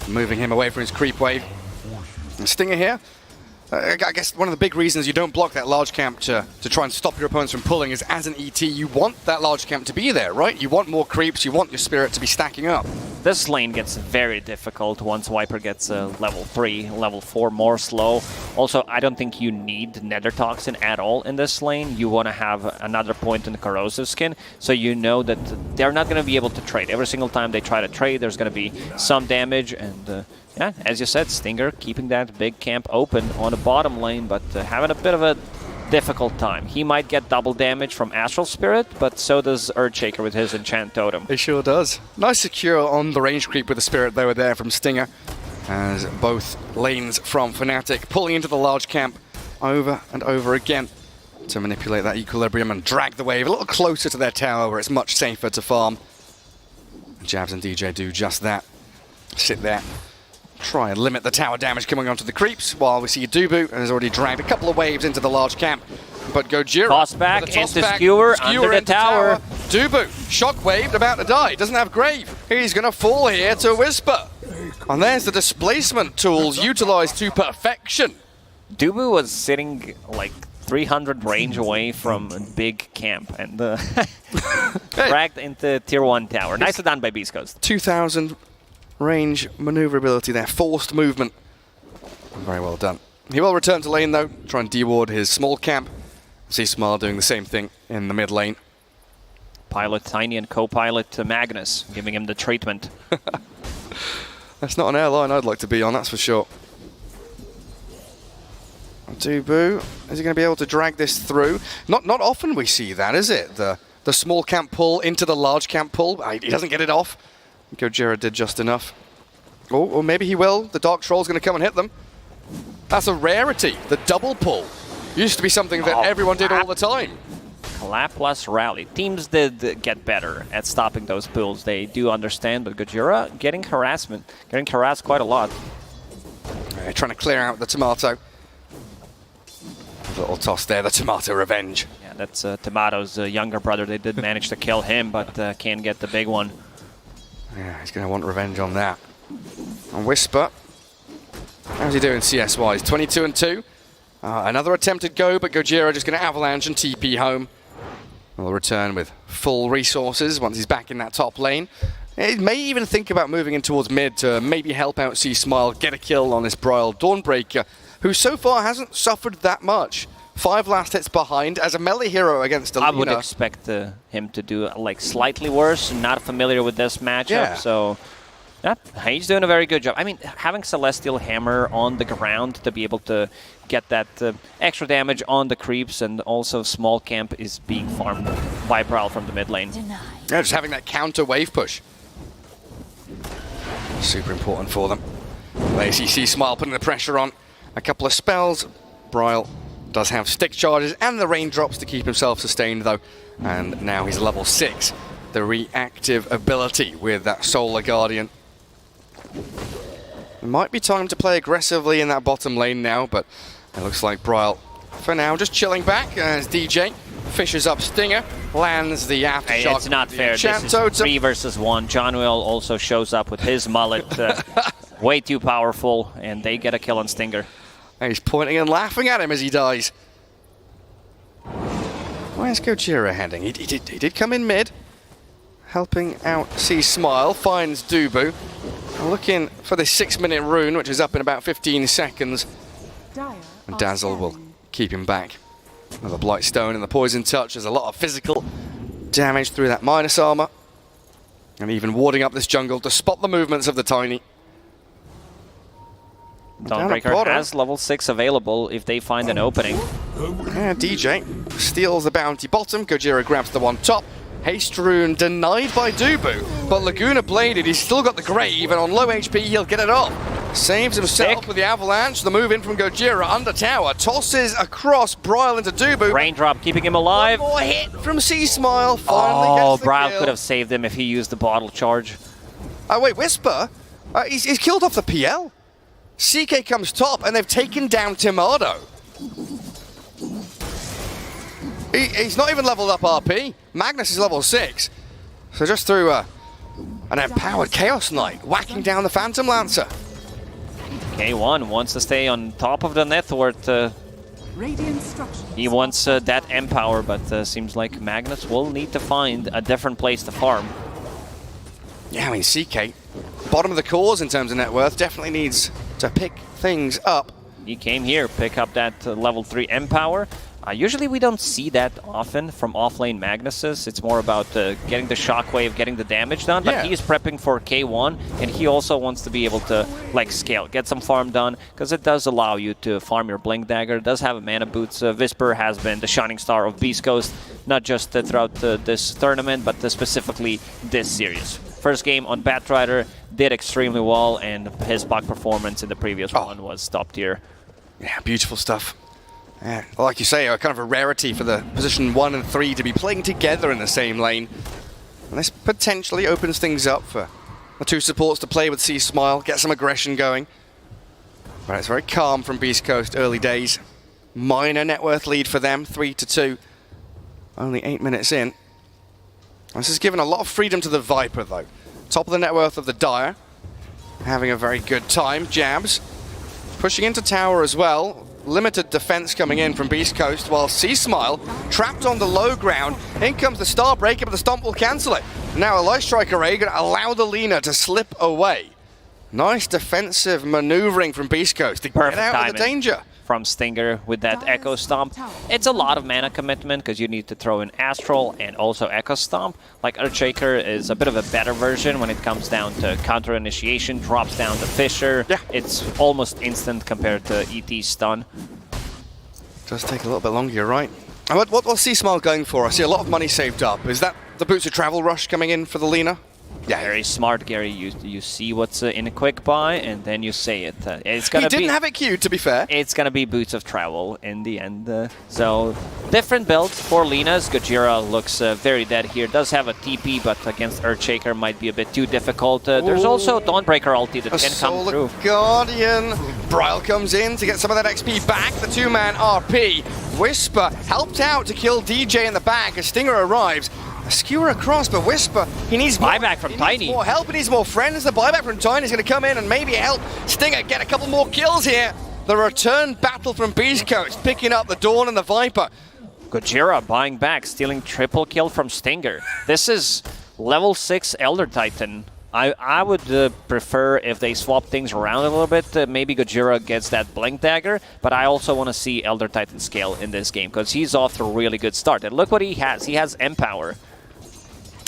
Speaker 18: moving him away from his creep wave. And Stinger here. I guess one of the big reasons you don't block that large camp to try and stop your opponents from pulling is, as an ET, you want that large camp to be there, right? You want more creeps, you want your spirit to be stacking up.
Speaker 5: This lane gets very difficult once Viper gets level 3, level 4 more slow. Also, I don't think you need Nether Toxin at all in this lane. You want to have another point in the Corrosive Skin, so you know that they're not going to be able to trade. Every single time they try to trade, there's going to be some damage, and yeah, as you said, Stinger keeping that big camp open on the bottom lane, but having a bit of a difficult time. He might get double damage from Astral Spirit, but so does Earthshaker with his Enchant Totem.
Speaker 18: He sure does. Nice secure on the range creep with the Spirit they were there from Stinger, as both lanes from Fnatic pulling into the large camp over and over again to manipulate that equilibrium and drag the wave a little closer to their tower where it's much safer to farm. Jabs and DJ do just that. Sit there. Try and limit the tower damage coming onto the creeps, while we see Dubu has already dragged a couple of waves into the large camp. But Gojira,
Speaker 5: toss back into Skewer under the tower.
Speaker 18: Dubu, shockwaved, about to die, doesn't have Grave. He's going to fall here to Whisper. And there's the displacement tools utilized to perfection.
Speaker 5: Dubu was sitting like 300 range away from a big camp and dragged into tier 1 tower. Nicely done by Beast Coast.
Speaker 18: 2,000 range maneuverability there, forced movement. Very well done. He will return to lane though, try and deward his small camp. See Smile doing the same thing in the mid lane.
Speaker 5: Pilot Tiny and co-pilot Magnus, giving him the treatment.
Speaker 18: That's not an airline I'd like to be on, that's for sure. Dubu, is he going to be able to drag this through? Not often we see that, is it? The small camp pull into the large camp pull. He doesn't get it off. Gojira did just enough. Or maybe he will. The Dark Troll's going to come and hit them. That's a rarity. The double pull used to be something that everyone did all the time.
Speaker 5: Collab plus rally. Teams did get better at stopping those pulls. They do understand, but Gojira getting harassed quite a lot.
Speaker 18: Trying to clear out the Tomato. A little toss there, the Tomato revenge.
Speaker 5: Yeah, that's Tomato's younger brother. They did manage to kill him, but can't get the big one.
Speaker 18: Yeah, he's going to want revenge on that. And Whisper, how's he doing CS-wise? 22-2. Another attempted go, but Gojira just going to avalanche and TP home. He'll return with full resources once he's back in that top lane. He may even think about moving in towards mid to maybe help out C-Smile, get a kill on this Bryle Dawnbreaker, who so far hasn't suffered that much. 5 last hits behind as a melee hero against Alina.
Speaker 5: I would expect him to do like slightly worse. Not familiar with this matchup, so yeah, he's doing a very good job. I mean, having Celestial Hammer on the ground to be able to get that extra damage on the creeps, and also small camp is being farmed by Bryle from the mid lane.
Speaker 18: Yeah, just having that counter wave push. Super important for them. ACC Smile putting the pressure on. A couple of spells. Bryle does have stick charges and the raindrops to keep himself sustained though. And now he's level 6. The reactive ability with that Solar Guardian. It might be time to play aggressively in that bottom lane now, but it looks like Bryle, for now, just chilling back as DJ fishes up Stinger, lands the aftershock.
Speaker 5: Hey, it's not fair. This is 3 versus 1. John Will also shows up with his mullet. Way too powerful, and they get a kill on Stinger.
Speaker 18: And he's pointing and laughing at him as he dies. Where's Gojira heading? He did come in mid, helping out C-Smile, finds Dubu. Looking for the 6-minute rune, which is up in about 15 seconds. And Dazzle will keep him back. Another Blight Stone and the Poison Touch. There's a lot of physical damage through that minus armor. And even warding up this jungle to spot the movements of the Tiny.
Speaker 5: Dawnbreaker has level 6 available if they find an opening.
Speaker 18: Yeah, DJ steals the bounty bottom. Gojira grabs the one top. Haste rune denied by Dubu, but Laguna bladed. He's still got the grave, and on low HP he'll get it off. Saves himself with the avalanche. The move in from Gojira under tower, tosses across Bryle into Dubu.
Speaker 5: Raindrop keeping him alive.
Speaker 18: One more hit from C-Smile. Finally gets the
Speaker 5: Bryle
Speaker 18: kill.
Speaker 5: could have saved him if he used the bottle charge.
Speaker 18: Oh wait, Whisper. He's killed off the PL. CK comes top, and they've taken down Timado. He's not even leveled up RP. Magnus is level 6. So just through an empowered Chaos Knight, whacking down the Phantom Lancer.
Speaker 5: K1 wants to stay on top of the net worth. He wants that Empower, but seems like Magnus will need to find a different place to farm.
Speaker 18: Yeah, I mean, CK, bottom of the cores in terms of net worth, definitely needs to pick things up.
Speaker 5: He came here, pick up that level 3 Empower. Usually we don't see that often from offlane Magnuses. It's more about getting the shockwave, getting the damage done. But he's prepping for K1, and he also wants to be able to like scale, get some farm done, because it does allow you to farm your Blink Dagger. It does have a mana boots. Visper has been the shining star of Beast Coast, not just throughout this tournament, but specifically this series. First game on Batrider, did extremely well, and his buck performance in the previous one was top tier.
Speaker 18: Yeah, beautiful stuff. Yeah, like you say, kind of a rarity for the position 1 and 3 to be playing together in the same lane. And this potentially opens things up for the 2 supports to play with C-Smile, get some aggression going. But it's very calm from Beast Coast, early days. Minor net worth lead for them, 3-2. Only 8 minutes in. This has given a lot of freedom to the Viper, though. Top of the net worth of the Dire. Having a very good time. Jabs pushing into tower as well. Limited defense coming in from Beast Coast, while C-Smile trapped on the low ground. In comes the Starbreaker, but the Stomp will cancel it. Now a Light Strike Array going to allow the Lina to slip away. Nice defensive maneuvering from Beast Coast to get out of the danger.
Speaker 5: From Stinger with that Echo Stomp. It's a lot of mana commitment because you need to throw in Astral and also Echo Stomp. Like Earthshaker is a bit of a better version when it comes down to counter initiation, drops down the Fissure. Yeah. It's almost instant compared to ET's stun.
Speaker 18: Does take a little bit longer, you're right. And what's C-Smile going for? I see a lot of money saved up. Is that the Boots of Travel rush coming in for the Lina?
Speaker 5: Yeah, very smart, Gary. You see what's in a quick buy, and then you say it. It's gonna
Speaker 18: he didn't have it queued, to be fair.
Speaker 5: It's gonna be Boots of Travel in the end. So different build for Lina's. Gojira looks very dead here. Does have a TP, but against Earthshaker might be a bit too difficult. There's also Dawnbreaker ulti that can come through.
Speaker 18: Guardian. Bryle comes in to get some of that XP back. The 2-man RP. Whisper helped out to kill DJ in the back as Stinger arrives. A skewer across, but Whisper, he needs more,
Speaker 5: buyback from Tiny.
Speaker 18: Needs more help, he needs more friends. The buyback from Tiny is going to come in and maybe help Stinger get a couple more kills here. The return battle from Beast Coast, picking up the Dawn and the Viper.
Speaker 5: Gojira buying back, stealing triple kill from Stinger. This is level 6 Elder Titan. I would prefer if they swap things around a little bit. Maybe Gojira gets that Blink Dagger, but I also want to see Elder Titan scale in this game because he's off to a really good start. And look what he has. He has Empower.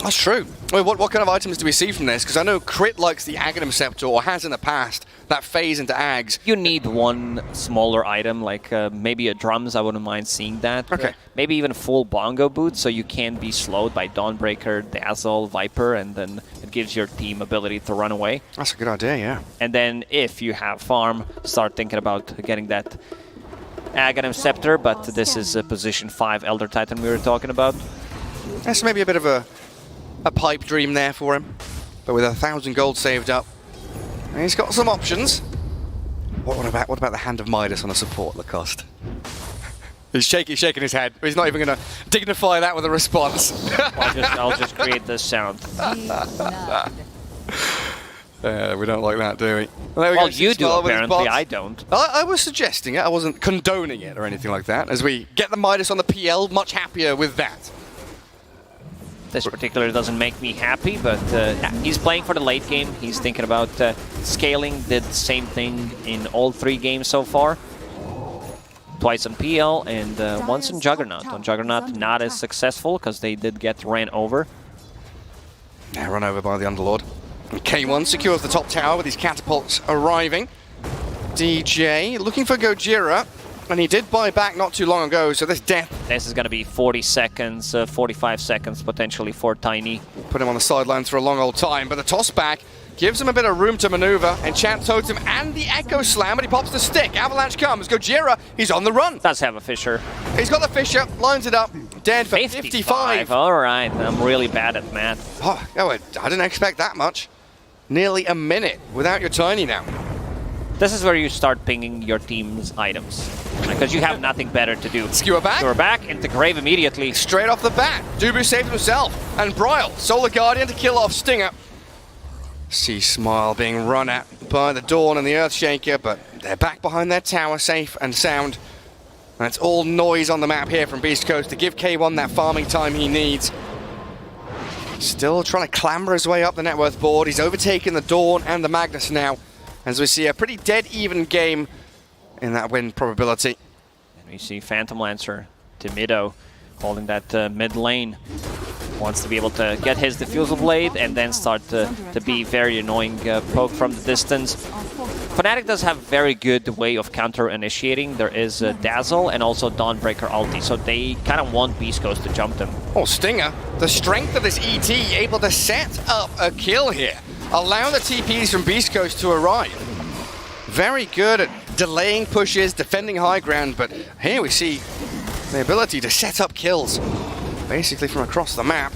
Speaker 18: That's true. Well, what kind of items do we see from this? Because I know Crit likes the Aghanim Scepter, or has in the past, that phase into Ags.
Speaker 5: You need one smaller item, like maybe a drums. I wouldn't mind seeing that.
Speaker 18: Okay.
Speaker 5: Maybe even full bongo boot, so you can be slowed by Dawnbreaker, Dazzle, Viper, and then it gives your team ability to run away.
Speaker 18: That's a good idea, yeah.
Speaker 5: And then if you have farm, start thinking about getting that Aghanim Scepter, but this is a position 5 Elder Titan we were talking about.
Speaker 18: That's maybe a bit of a pipe dream there for him, but with 1,000 gold saved up, and he's got some options. What about the Hand of Midas on a support, Lacoste? He's shaking his head. He's not even going to dignify that with a response.
Speaker 5: I'll just create this sound.
Speaker 18: We don't like that, do we?
Speaker 5: Well, you do, apparently. I don't.
Speaker 18: I was suggesting it. I wasn't condoning it or anything like that. As we get the Midas on the PL, much happier with that.
Speaker 5: This particular doesn't make me happy, but he's playing for the late game. He's thinking about scaling. Did the same thing in all 3 games so far. Twice on PL and once in Juggernaut. On Juggernaut, not as successful because they did get ran over.
Speaker 18: Yeah, run over by the Underlord. And K1 secures the top tower with his catapults arriving. DJ looking for Gojira. And he did buy back not too long ago, so this death...
Speaker 5: This is going to be 40 seconds, 45 seconds potentially for Tiny.
Speaker 18: Put him on the sidelines for a long old time, but the toss back gives him a bit of room to maneuver. Enchant Totem and the Echo Slam, but he pops the stick. Avalanche comes. Gojira, he's on the run.
Speaker 5: Does have a Fissure.
Speaker 18: He's got the Fissure, lines it up. Dead for 55.
Speaker 5: All right, I'm really bad at math.
Speaker 18: Oh, I didn't expect that much. Nearly a minute without your Tiny now.
Speaker 5: This is where you start pinging your team's items, because you have nothing better to do.
Speaker 18: Skewer back.
Speaker 5: Skewer back into Grave immediately.
Speaker 18: Straight off the bat. Dubu saved himself. And Bryle, Solar Guardian to kill off Stinger. See Smile being run at by the Dawn and the Earthshaker, but they're back behind their tower, safe and sound. And it's all noise on the map here from Beast Coast to give K1 that farming time he needs. Still trying to clamber his way up the net worth board. He's overtaken the Dawn and the Magnus now, as we see a pretty dead even game in that win probability.
Speaker 5: And we see Phantom Lancer to Mido holding that mid lane. Wants to be able to get his Diffusal Blade and then start to be very annoying poke from the distance. Fnatic does have very good way of counter-initiating. There is Dazzle and also Dawnbreaker ulti, so they kind of want Beast Coast to jump them.
Speaker 18: Oh, Stinger, the strength of this ET, able to set up a kill here. Allow the TPs from Beast Coast to arrive. Very good at delaying pushes, defending high ground, but here we see the ability to set up kills, basically from across the map.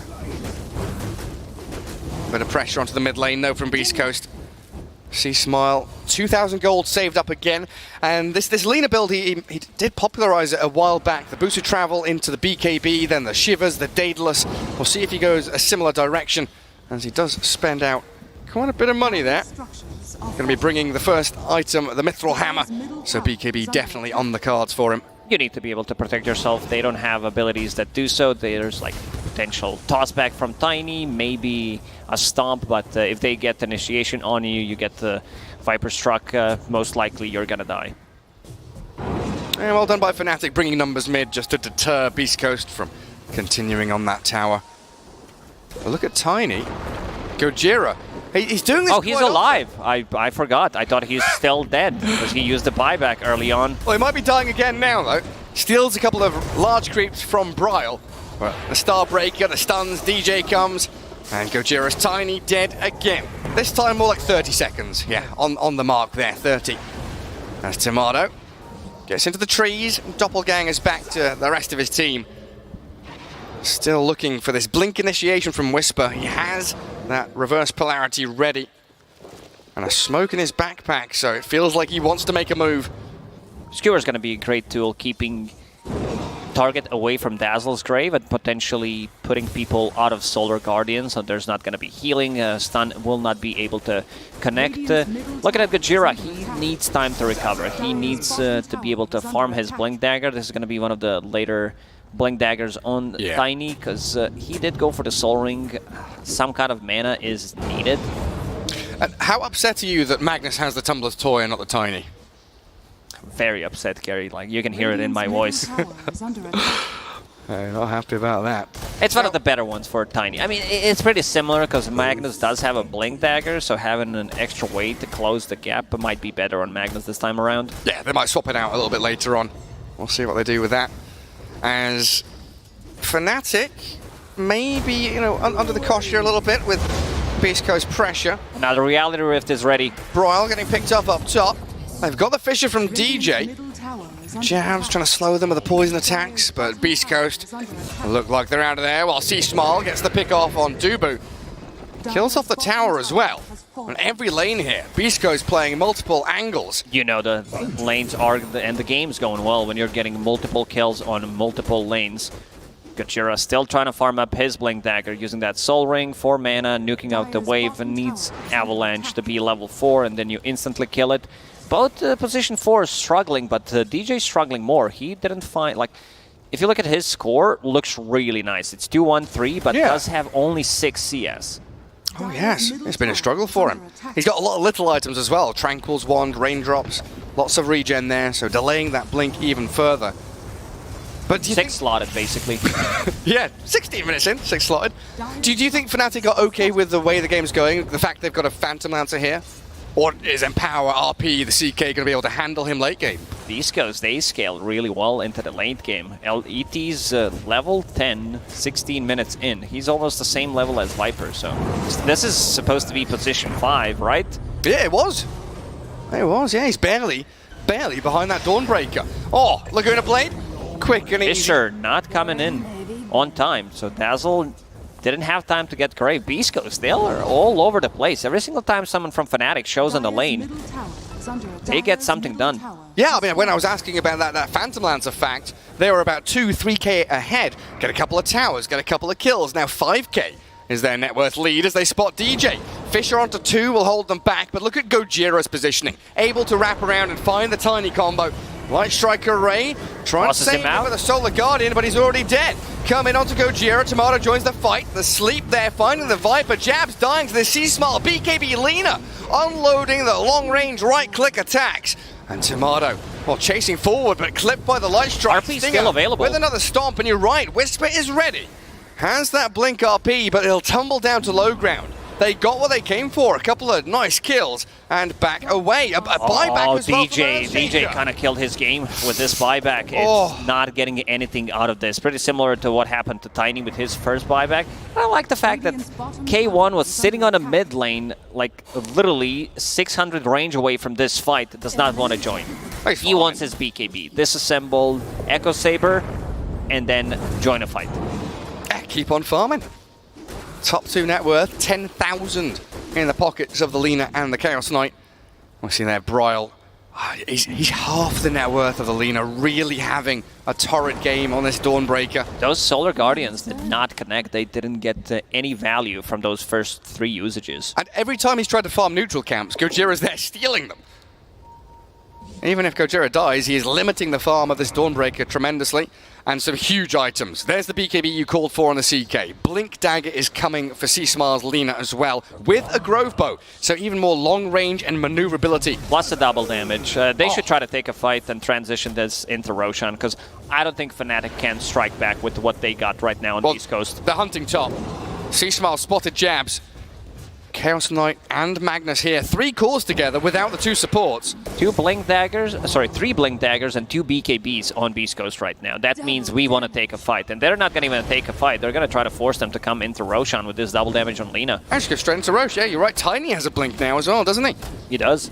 Speaker 18: Bit of pressure onto the mid lane though from Beast Coast. See Smile, 2,000 gold saved up again, and this Lina build, he did popularize it a while back. The boosted travel into the BKB, then the Shivers, the Daedalus. We'll see if he goes a similar direction, as he does spend out quite a bit of money there. Going to be bringing the first item, the Mithril Hammer, so BKB definitely on the cards for him.
Speaker 5: You need to be able to protect yourself. They don't have abilities that do so. There's like potential tossback from Tiny, maybe a stomp, but if they get the initiation on you, you get the Viper Struck, most likely you're gonna die.
Speaker 18: And well done by Fnatic, bringing numbers mid just to deter Beast Coast from continuing on that tower. But look at Tiny. Gojira. He's doing this.
Speaker 5: Oh, he's alive. I forgot. I thought he's still dead because he used the buyback early on.
Speaker 18: Well, he might be dying again now, though. Steals a couple of large creeps from Bryle. But the Starbreaker, the stuns, DJ comes, and Gojira's Tiny dead again. This time more like 30 seconds. Yeah, on the mark there, 30. As Tomato gets into the trees, Doppelganger's back to the rest of his team. Still looking for this blink initiation from Whisper. He has that reverse polarity ready. And a smoke in his backpack, so it feels like he wants to make a move.
Speaker 5: Skewer's going to be a great tool, keeping target away from Dazzle's Grave and potentially putting people out of Solar Guardian, so there's not going to be healing. Stun will not be able to connect. Looking at Gojira, he needs time to recover. He needs to be able to farm his Blink Dagger. This is going to be one of the later Blink Daggers on Tiny, because he did go for the Soul Ring. Some kind of mana is needed.
Speaker 18: And how upset are you that Magnus has the Tumbler's Toy and not the Tiny?
Speaker 5: Very upset, Gary. Like, you can hear it in my voice.
Speaker 18: I'm not happy about that.
Speaker 5: It's one of the better ones for Tiny. I mean, it's pretty similar because Magnus does have a Blink Dagger, so having an extra way to close the gap might be better on Magnus this time around.
Speaker 18: Yeah, they might swap it out a little bit later on. We'll see what they do with that. As Fnatic, maybe, you know, under the cosh here a little bit with Beast Coast pressure.
Speaker 5: Now the Reality Rift is ready.
Speaker 18: Broyle getting picked up top. They've got the Fissure from DJ. Jabs trying to slow them with the poison attacks, but Beast Coast look like they're out of there, while C-Smile gets the pick off on Dubu. Kills off the tower as well. On every lane here, Beast Coast playing multiple angles.
Speaker 5: You know, the lanes are, and the game's going well when you're getting multiple kills on multiple lanes. Gojira still trying to farm up his Blink Dagger, using that Soul Ring, 4 mana, nuking out the wave, and needs Avalanche to be level 4, and then you instantly kill it. Both position 4 is struggling, but DJ's struggling more. He didn't find, like, if you look at his score, looks really nice. It's 2-1-3, but does have only 6 CS.
Speaker 18: Oh yes, it's been a struggle for him. He's got a lot of little items as well. Tranquil's Wand, Raindrops, lots of regen there, so delaying that blink even further. But do you
Speaker 5: 6 slotted, basically.
Speaker 18: Yeah, 16 minutes in, 6 slotted. Do you think Fnatic are okay with the way the game's going? The fact they've got a Phantom Lancer here? Or is Empower, RP, the CK going to be able to handle him late game?
Speaker 5: These guys, they scaled really well into the late game. ET's level 10, 16 minutes in. He's almost the same level as Viper, so this is supposed to be position 5, right?
Speaker 18: Yeah, it was. It was, yeah. He's barely behind that Dawnbreaker. Oh, Laguna Blade, quick and easy.
Speaker 5: Fisher not coming in on time, so Dazzle didn't have time to get Grave. Beast Coast, they are all over the place. Every single time someone from Fnatic shows on the lane, they get something done.
Speaker 18: Yeah, I mean, when I was asking about that Phantom Lancer fact, they were about 2-3k ahead. Get a couple of towers, get a couple of kills. Now 5k is their net worth lead as they spot DJ. Fisher onto 2 will hold them back, but look at Gojira's positioning. Able to wrap around and find the Tiny combo. Light Striker Ray trying to save him with a Solar Guardian, but he's already dead. Coming onto Gojira, Tomato joins the fight. The sleep there, finding the Viper. Jabs dying to the C-Smile. BKB Lina unloading the long-range right-click attacks. And Tomato, well, chasing forward, but clipped by the Light Strike.
Speaker 5: RP's still available.
Speaker 18: With another stomp, and you're right, Whisper is ready. Has that Blink RP, but it'll tumble down to low ground. They got what they came for, a couple of nice kills, and back away. A buyback as well.
Speaker 5: DJ kind of killed his game with this buyback. It's not getting anything out of this. Pretty similar to what happened to Tiny with his first buyback. I like the fact that K1 was sitting on a mid lane, like literally 600 range away from this fight, does not want to join. He wants his BKB. Disassemble, Echo Saber, and then join a fight.
Speaker 18: Keep on farming. Top 2 net worth, 10,000 in the pockets of the Lina and the Chaos Knight. We'll see there, Broyle. He's half the net worth of the Lina, really having a torrid game on this Dawnbreaker.
Speaker 5: Those Solar Guardians did not connect. They didn't get any value from those first 3 usages.
Speaker 18: And every time he's tried to farm neutral camps, Gojira's there stealing them. Even if Gojira dies, he is limiting the farm of this Dawnbreaker tremendously. And some huge items. There's the BKB you called for on the CK. Blink Dagger is coming for C-Smile's Lina as well, with a Grove Bow. So even more long range and maneuverability.
Speaker 5: Plus the double damage. They should try to take a fight and transition this into Roshan, because I don't think Fnatic can strike back with what they got right now on the East Coast.
Speaker 18: They're hunting top. C-Smile spotted Jabs. Chaos Knight and Magnus here. 3 cores together without the 2 supports.
Speaker 5: 3 Blink Daggers and 2 BKBs on Beast Coast right now. That means we want to take a fight. And they're not going to even take a fight. They're going to try to force them to come into Roshan with this double damage on Lina.
Speaker 18: Actually go straight into Rosh. Yeah, you're right. Tiny has a Blink now as well, doesn't he?
Speaker 5: He does.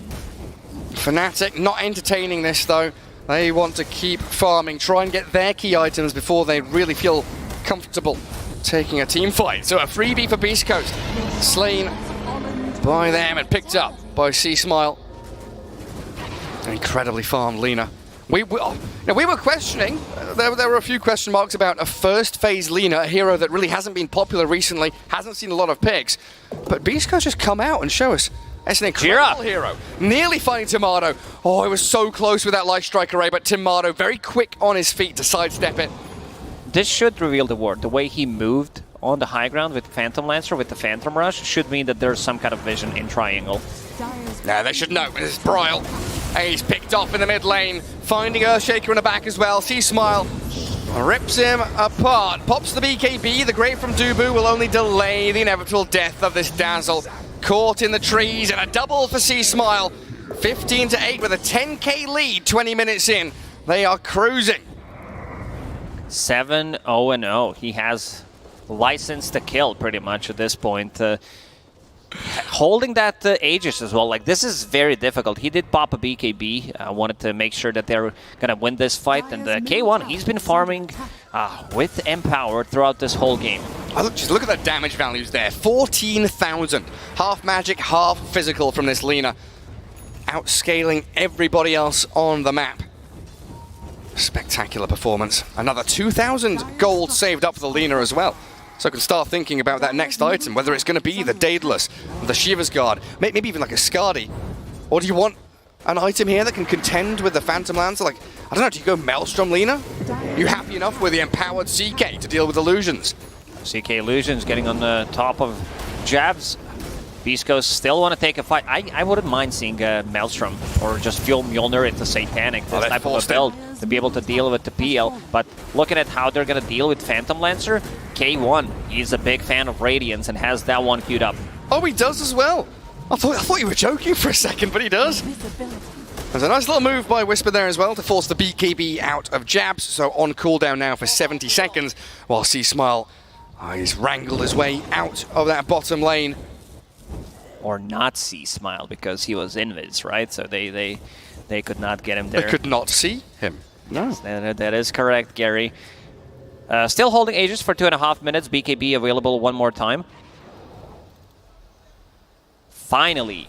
Speaker 18: Fnatic not entertaining this though. They want to keep farming, try and get their key items before they really feel comfortable taking a team fight. So a freebie for Beast Coast. Slain by them and picked up by C-Smile. Incredibly farmed Lina. We were questioning, there were a few question marks about a first phase Lina, a hero that really hasn't been popular recently, hasn't seen a lot of picks. But Beast Coast just come out and show us it's an incredible hero. Nearly finding Tomato. Oh, it was so close with that Light Strike array, but Tomato very quick on his feet to sidestep it.
Speaker 5: This should reveal the ward. The way he moved on the high ground with Phantom Lancer, with the Phantom Rush, should mean that there's some kind of vision in triangle.
Speaker 18: Now they should know. This is Bryle. He's picked off in the mid lane, finding Earthshaker in the back as well. C-Smile rips him apart. Pops the BKB. The Grave from Dubu will only delay the inevitable death of this Dazzle. Caught in the trees, and a double for C-Smile. 15-8 with a 10k lead 20 minutes in. They are cruising.
Speaker 5: 7-0-0. He has license to kill pretty much at this point. Holding that Aegis as well, like this is very difficult. He did pop a BKB, wanted to make sure that they're gonna win this fight, and K1, he's been farming with Empower throughout this whole game.
Speaker 18: Just look at the damage values there, 14,000. Half magic, half physical from this Lina. Outscaling everybody else on the map. Spectacular performance. Another 2,000 gold saved up for the Lina as well. So I can start thinking about that next item, whether it's going to be the Daedalus, the Shiva's Guard, maybe even like a Skadi. Or do you want an item here that can contend with the Phantom Lancer? Like, I don't know, do you go Maelstrom Lina? Are you happy enough with the empowered CK to deal with illusions?
Speaker 5: CK Illusions getting on the top of Jabs. Beast Coast still want to take a fight. I wouldn't mind seeing Maelstrom or just Fuel Mjolnir into Satanic, this type of a build, to be able to deal with the PL. But looking at how they're going to deal with Phantom Lancer, K1, he's a big fan of Radiance and has that one queued up.
Speaker 18: Oh, he does as well. I thought you were joking for a second, but he does. There's a nice little move by Whisper there as well to force the BKB out of Jabs. So on cooldown now for 70 seconds, while C-Smile, he's wrangled his way out of that bottom lane.
Speaker 5: Or not see Smile, because he was invis, right? So they could not get him there.
Speaker 18: They could not see him. No.
Speaker 5: Yes, that is correct, Gary. Still holding Aegis for 2.5 minutes. BKB available one more time. Finally,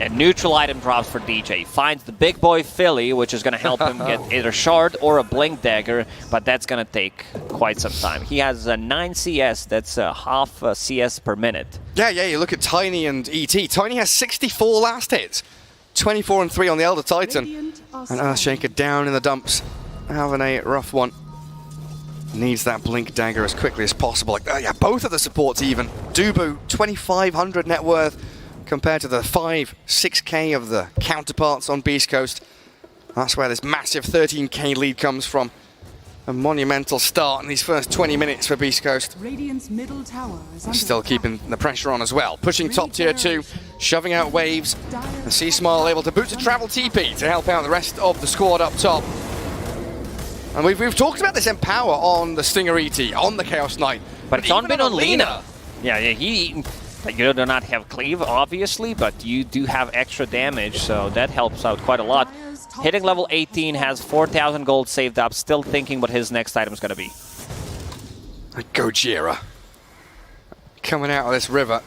Speaker 5: a neutral item drops for DJ. Finds the big boy Philly, which is going to help him get either Shard or a Blink Dagger, but that's going to take quite some time. He has 9 CS, that's half CS per minute.
Speaker 18: Yeah, you look at Tiny and ET. Tiny has 64 last hits, 24 and 3 on the Elder Titan. And Earthshaker down in the dumps, having a rough one. Needs that Blink Dagger as quickly as possible. Yeah, both of the supports even. Dubu, 2,500 net worth, compared to the 6k of the counterparts on Beast Coast. That's where this massive 13k lead comes from. A monumental start in these first 20 minutes for Beast Coast.
Speaker 14: Radiant's middle tower is under
Speaker 18: Still keeping the pressure on as well. Pushing top tier 2, shoving out waves. And C-Smile able to boot to travel TP to help out the rest of the squad up top. And we've talked about this Empower on the Stinger ET, on the Chaos Knight.
Speaker 5: But it's been on Lina. Yeah, you do not have cleave, obviously, but you do have extra damage, so that helps out quite a lot. Hitting level 18, has 4,000 gold saved up, still thinking what his next item is going to be.
Speaker 18: Gojira. Coming out of this river.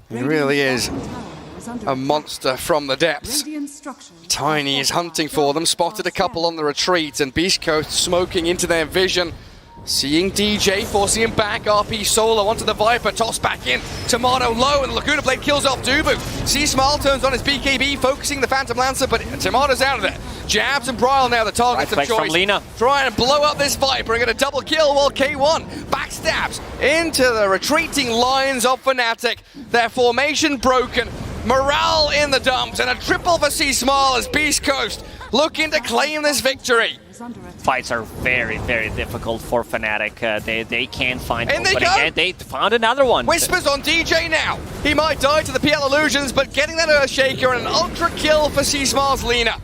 Speaker 18: He really is a monster from the depths. Tiny is hunting for them, spotted a couple on the retreat, and Beast Coast smoking into their vision. Seeing DJ, forcing him back, RP solo onto the Viper, toss back in, Tomato low, and the Laguna Blade kills off Dubu. C-Smile turns on his BKB, focusing the Phantom Lancer, but Tomato's out of there. Jabs and Bryle now the targets of choice.
Speaker 5: From Lina.
Speaker 18: Trying to blow up this Viper and get a double kill while K1 backstabs into the retreating lines of Fnatic. Their formation broken, morale in the dumps, and a triple for C-Smile as Beast Coast looking to claim this victory.
Speaker 5: Fights are very, very difficult for Fnatic. They can't find
Speaker 18: and
Speaker 5: opening, and they found another one.
Speaker 18: Whispers on DJ now. He might die to the PL illusions, but getting that Earthshaker and an ultra kill for C-Smile's Lina.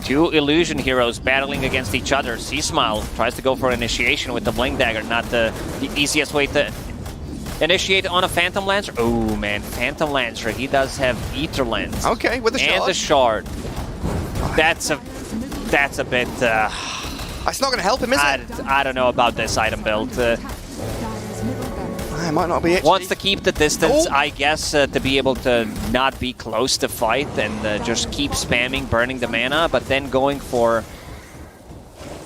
Speaker 5: 2 illusion heroes battling against each other. C-Smile tries to go for initiation with the Blink Dagger, not the easiest way to initiate on a Phantom Lancer. Oh man, Phantom Lancer, he does have Ether Lens.
Speaker 18: Okay, with the Shard.
Speaker 5: And the Shard. That's a bit...
Speaker 18: It's not going to help him, is it?
Speaker 5: I don't know about this item build.
Speaker 18: it might not be it.
Speaker 5: Wants to keep the distance, I guess, to be able to not be close to fight and just keep spamming, burning the mana, but then going for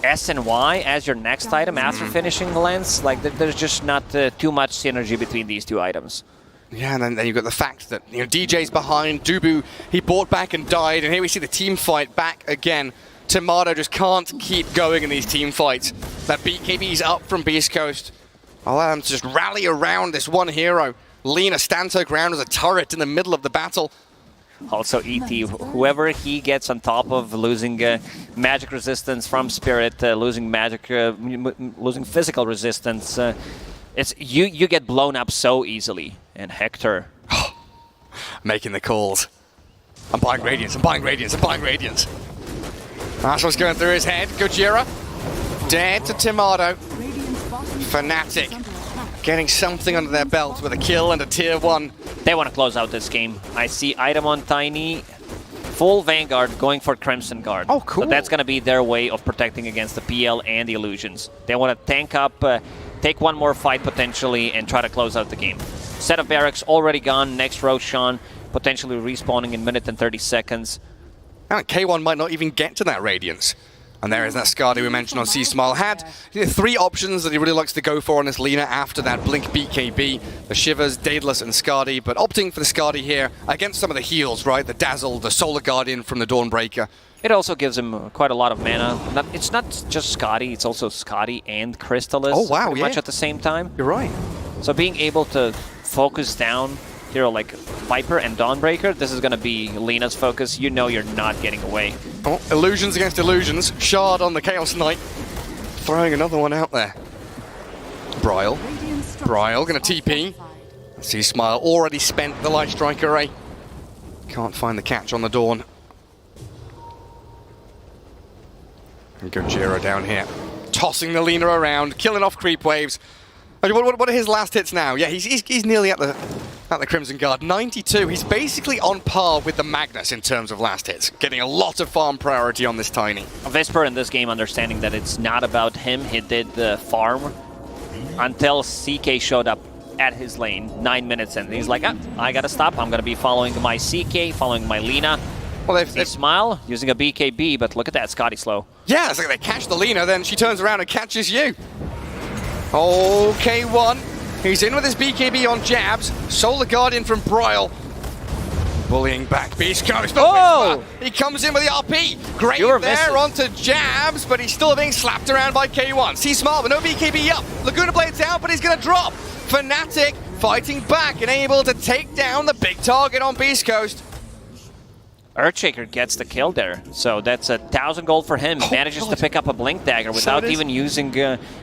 Speaker 5: S and Y as your next item after finishing the lens. Like, there's just not too much synergy between these two items.
Speaker 18: Yeah, and then you've got the fact that DJ's behind, Dubu, he bought back and died, and here we see the team fight back again. Tomato just can't keep going in these team fights. That BKB's up from Beast Coast. Allow them to just rally around this one hero. Lina stands her ground as a turret in the middle of the battle.
Speaker 5: Also, ET, whoever he gets on top of, losing magic resistance from Spirit, losing physical resistance, it's you get blown up so easily. And Hector
Speaker 18: making the calls. I'm buying Radiance, I'm buying Radiance, I'm buying Radiance. That's what's going through his head. Gojira dead to Tomato. Fnatic getting something under their belt with a kill and a tier 1.
Speaker 5: They want to close out this game. I see item on Tiny, full Vanguard going for Crimson Guard.
Speaker 18: Oh, cool.
Speaker 5: So that's going to be their way of protecting against the PL and the Illusions. They want to tank up, take one more fight potentially, and try to close out the game. Set of barracks already gone. Next Roshan potentially respawning in a minute and 30 seconds.
Speaker 18: And K1 might not even get to that Radiance. And there is that Skadi we mentioned on C-Smile. Had 3 options that he really likes to go for on this Lina after that Blink BKB. The Shivers, Daedalus, and Skadi. But opting for the Skadi here against some of the heals, right? The Dazzle, the Solar Guardian from the Dawnbreaker.
Speaker 5: It also gives him quite a lot of mana. It's not just Skadi, it's also Skadi and Crystallis.
Speaker 18: Oh, wow,
Speaker 5: pretty much at the same time.
Speaker 18: You're right.
Speaker 5: So being able to focus down hero like Viper and Dawnbreaker, this is going to be Lina's focus. You know you're not getting away.
Speaker 18: Oh, illusions against illusions. Shard on the Chaos Knight. Throwing another one out there. Bryle. Bryle going to TP. C-Smile already spent the Light Strike Array. Can't find the catch on the Dawn. And Gojira down here. Tossing the Lina around, killing off creep waves. What are his last hits now? Yeah, he's nearly at the Crimson Guard. 92. He's basically on par with the Magnus in terms of last hits. Getting a lot of farm priority on this Tiny.
Speaker 5: Vesper in this game understanding that it's not about him. He did the farm until CK showed up at his lane 9 minutes in. He's like, I gotta stop. I'm gonna be following my CK, following my Lina.
Speaker 18: Well, they
Speaker 5: smile using a BKB, but look at that, Scotty slow.
Speaker 18: Yeah, it's like they catch the Lina, then she turns around and catches you. Okay, one. He's in with his BKB on jabs. Solar Guardian from Bryle. Bullying back Beast Coast. Oh! He comes in with the RP. Great there onto jabs, but he's still being slapped around by K1. C-Smile, but no BKB up. Laguna Blade's out, but he's going to drop. Fnatic fighting back and able to take down the big target on Beast Coast.
Speaker 5: Earthshaker gets the kill there, so that's 1,000 gold for him. Manages to pick up a Blink Dagger without even using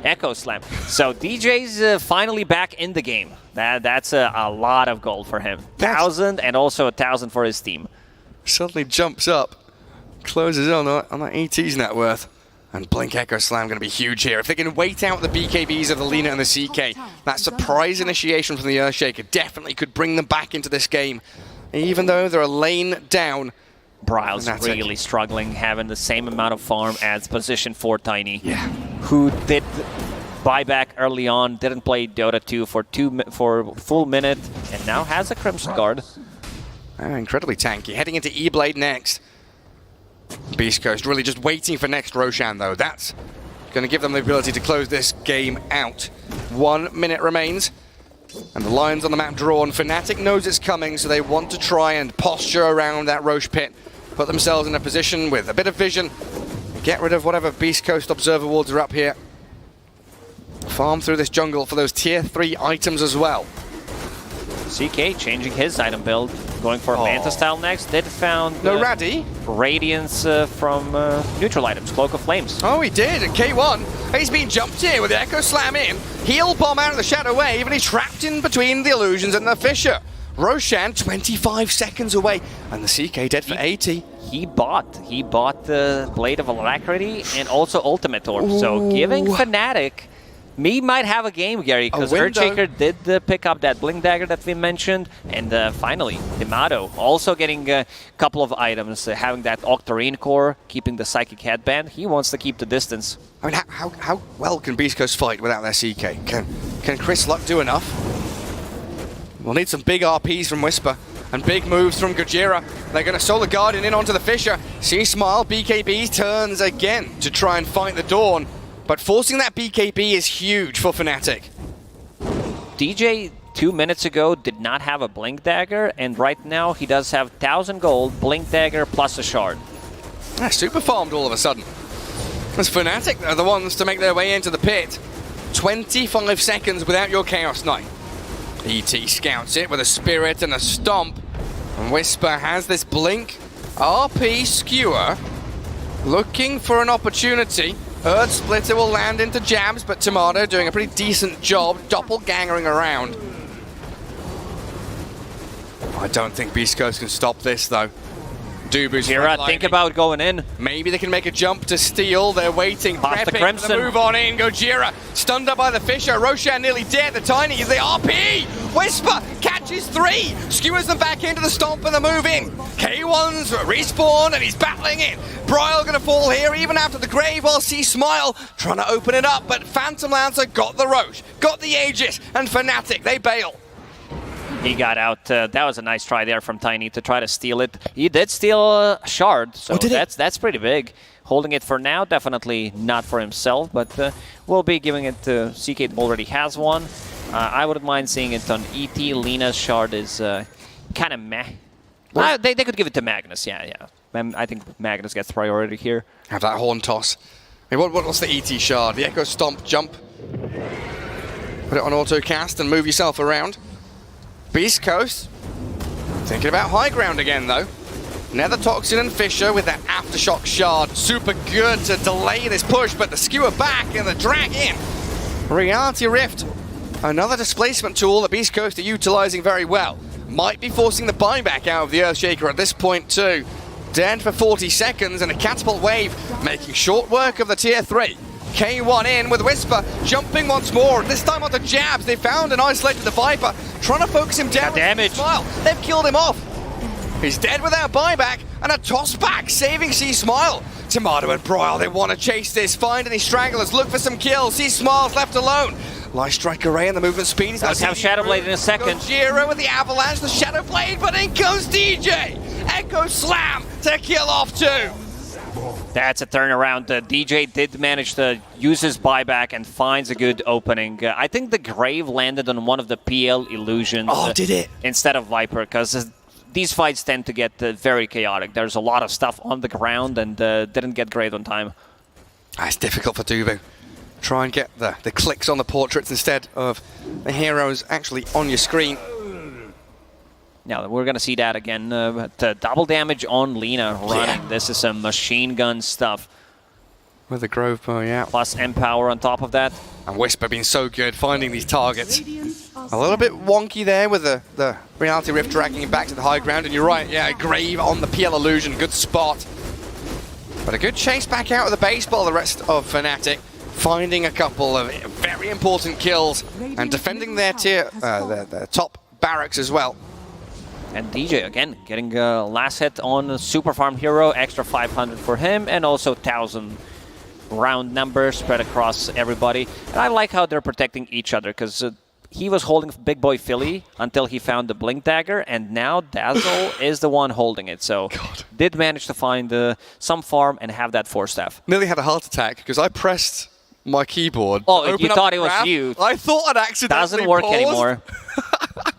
Speaker 5: Echo Slam. So DJ's finally back in the game. That's a lot of gold for him. 1,000 and also 1,000 for his team.
Speaker 18: Suddenly jumps up, closes on that ET's net worth. And Blink Echo Slam going to be huge here. If they can wait out the BKBs of the Lina and the CK, that surprise initiation from the Earthshaker definitely could bring them back into this game. Even though they're a lane down.
Speaker 5: Bryle's really struggling, having the same amount of farm as position 4 Tiny.
Speaker 18: Yeah.
Speaker 5: Who did buyback early on, didn't play Dota 2 for a full minute, and now has a Crimson Guard.
Speaker 18: Incredibly tanky. Heading into E-Blade next. Beast Coast really just waiting for next Roshan, though. That's going to give them the ability to close this game out. 1 minute remains. And the lines on the map drawn. Fnatic knows it's coming, so they want to try and posture around that Roche pit. Put themselves in a position with a bit of vision. Get rid of whatever Beast Coast Observer wards are up here. Farm through this jungle for those tier 3 items as well.
Speaker 5: CK changing his item build, going for Manta style next. Did found
Speaker 18: no Raddy.
Speaker 5: Radiance from neutral items, Cloak of Flames.
Speaker 18: Oh, he did. And K1, he's been jumped here with the Echo Slam in. He'll bomb out of the Shadow Wave, and he's trapped in between the Illusions and the Fissure. Roshan 25 seconds away, and the CK dead for 80.
Speaker 5: He bought the Blade of Alacrity and also Ultimate Orb. So giving Fnatic. Me might have a game, Gary, because Earthshaker did pick up that Blink Dagger that we mentioned, and finally, Dimato also getting a couple of items, having that Octarine Core, keeping the Psychic Headband. He wants to keep the distance.
Speaker 18: I mean, how well can Beast Coast fight without their CK? Can Chris Luck do enough? We'll need some big RPs from Whisper and big moves from Gojira. They're going to Solar Guardian in onto the Fissure. C-Smile, BKB turns again to try and fight the Dawn, but forcing that BKB is huge for Fnatic.
Speaker 5: DJ 2 minutes ago did not have a Blink Dagger, and right now he does have 1,000 gold, Blink Dagger plus a shard.
Speaker 18: Super farmed all of a sudden. As Fnatic are the ones to make their way into the pit. 25 seconds without your Chaos Knight. ET scouts it with a Spirit and a Stomp. And Whisper has this Blink. RP Skewer looking for an opportunity. Earth Splitter will land into jabs, but Tomato doing a pretty decent job doppelgangering around. I don't think Beast Coast can stop this though. Dubu's
Speaker 5: Gojira, think about going in.
Speaker 18: Maybe they can make a jump to steal. They're waiting,
Speaker 5: Past the
Speaker 18: prepping
Speaker 5: Crimson.
Speaker 18: for the move on in. Gojira stunned up by the Fissure. Roshan nearly dead. The Tiny is the RP. Whisper catches 3. Skewers them back into the Stomp and the move in. K1's respawn and he's battling it. Bryle gonna fall here even after the Grave while C-Smile trying to open it up. But Phantom Lancer got the Roche, got the Aegis, and Fnatic, they bail.
Speaker 5: He got out. That was a nice try there from Tiny to try to steal it. He did steal a shard, so that's pretty big. Holding it for now, definitely not for himself, but we'll be giving it to CK already has one. I wouldn't mind seeing it on ET. Lena's shard is kind of meh. They could give it to Magnus, yeah. I think Magnus gets priority here.
Speaker 18: Have that horn toss. I mean, what's the ET shard? The Echo Stomp jump. Put it on auto cast and move yourself around. Beast Coast, thinking about high ground again though. Nether Toxin and Fissure with that Aftershock shard. Super good to delay this push, but the Skewer back and the drag in. Reality Rift, another displacement tool that Beast Coast are utilizing very well. Might be forcing the buyback out of the Earthshaker at this point too. Dead for 40 seconds and a Catapult Wave making short work of the tier 3. K1 in with Whisper, jumping once more, this time onto jabs. They found and isolated the Viper, trying to focus him down.
Speaker 5: Damage.
Speaker 18: Smile. They've killed him off. He's dead without buyback, and a toss back, saving C-Smile. Tomato and Bryle, they want to chase this, find any stragglers, look for some kills. C-Smile's left alone. Light Strike Array and the movement speed.
Speaker 5: Let's have Shadow Blade in a second.
Speaker 18: Gojira with the avalanche, the Shadow Blade, but in goes DJ. Echo Slam to kill off 2.
Speaker 5: That's a turnaround. DJ did manage to use his buyback and finds a good opening. I think the Grave landed on one of the PL illusions.
Speaker 18: Oh, did it?
Speaker 5: Instead of Viper, because these fights tend to get very chaotic. There's a lot of stuff on the ground and didn't get Grave on time.
Speaker 18: It's difficult for Dubu. Try and get the clicks on the portraits instead of the heroes actually on your screen.
Speaker 5: Now we're going to see that again. Double damage on Lena running. Yeah. This is some machine gun stuff.
Speaker 18: With the Grove Bow, yeah.
Speaker 5: Plus Empower on top of that.
Speaker 18: And Whisper being so good finding these targets. A little bit wonky there with the Reality Rift dragging him back to the high ground. And you're right, yeah, Grave on the PL illusion. Good spot. But a good chase back out of the base ball, the rest of Fnatic. Finding a couple of very important kills and defending their their top barracks as well.
Speaker 5: And DJ again getting last hit on Super Farm Hero, extra 500 for him, and also 1,000 round numbers spread across everybody. And I like how they're protecting each other, because he was holding Big Boy Philly until he found the Blink Dagger, and now Dazzle is the one holding it. So did manage to find some farm and have that 4-staff.
Speaker 18: Nearly had a heart attack because I pressed my keyboard.
Speaker 5: Oh, you thought it was you.
Speaker 18: I thought I'd accidentally
Speaker 5: Doesn't work
Speaker 18: paused.
Speaker 5: anymore.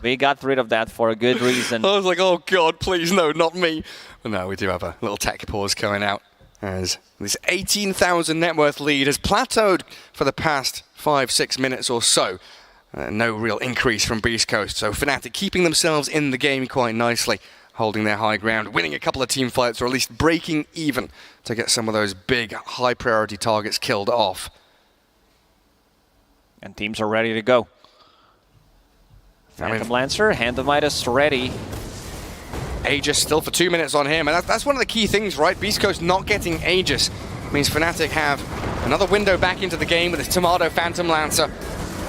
Speaker 5: We got rid of that for a good reason.
Speaker 18: I was like, oh god, please no, not me. But no, we do have a little tech pause going out as this 18,000 net worth lead has plateaued for the past 5-6 minutes or so. No real increase from Beast Coast, so Fnatic keeping themselves in the game quite nicely, holding their high ground, winning a couple of team fights, or at least breaking even to get some of those big, high priority targets killed off.
Speaker 5: And teams are ready to go. Phantom Lancer, Hand of Midas ready.
Speaker 18: Aegis still for 2 minutes on him, and that's one of the key things, right? Beast Coast not getting Aegis means Fnatic have another window back into the game with his Tomato Phantom Lancer.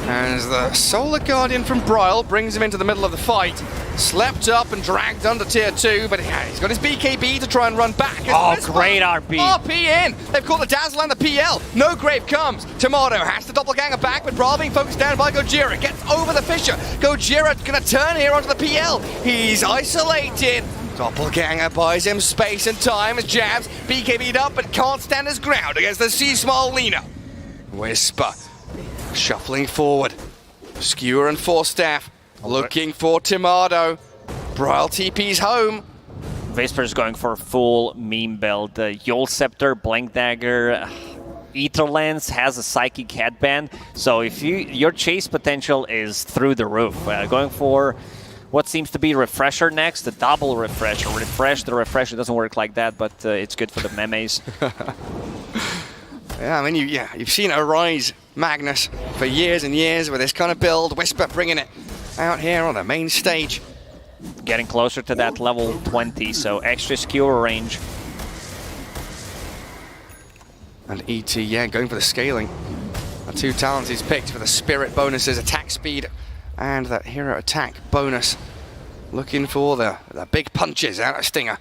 Speaker 18: As the Solar Guardian from Bryle brings him into the middle of the fight. Slept up and dragged under tier 2, but he's got his BKB to try and run back.
Speaker 5: Oh, great RP.
Speaker 18: RP in. They've caught the Dazzle and the PL. No Grave comes. Tomato has the doppelganger back, but Bryle being focused down by Gojira. Gets over the Fisher. Gojira gonna turn here onto the PL. He's isolated. Doppelganger buys him space and time as Jabs BKB'd up, but can't stand his ground against the C-Small Lina. Whisper shuffling forward. Skewer and Forstaff looking for Tomato. Bryle TP's home.
Speaker 5: Whisper's going for a full meme build. Yule Scepter, Blank Dagger, Etherlance has a Psychic Headband. So if your chase potential is through the roof. Going for what seems to be Refresher next, the double Refresher. Refresh, the Refresher doesn't work like that, but it's good for the memes.
Speaker 18: Yeah, I mean, you've seen Arise Magnus for years and years with this kind of build. Whisper bringing it out here on the main stage.
Speaker 5: Getting closer to that level 20, so extra skewer range.
Speaker 18: And ET, yeah, going for the scaling. The 2 talents he's picked for the spirit bonuses, attack speed and that hero attack bonus. Looking for the big punches out of Stinger.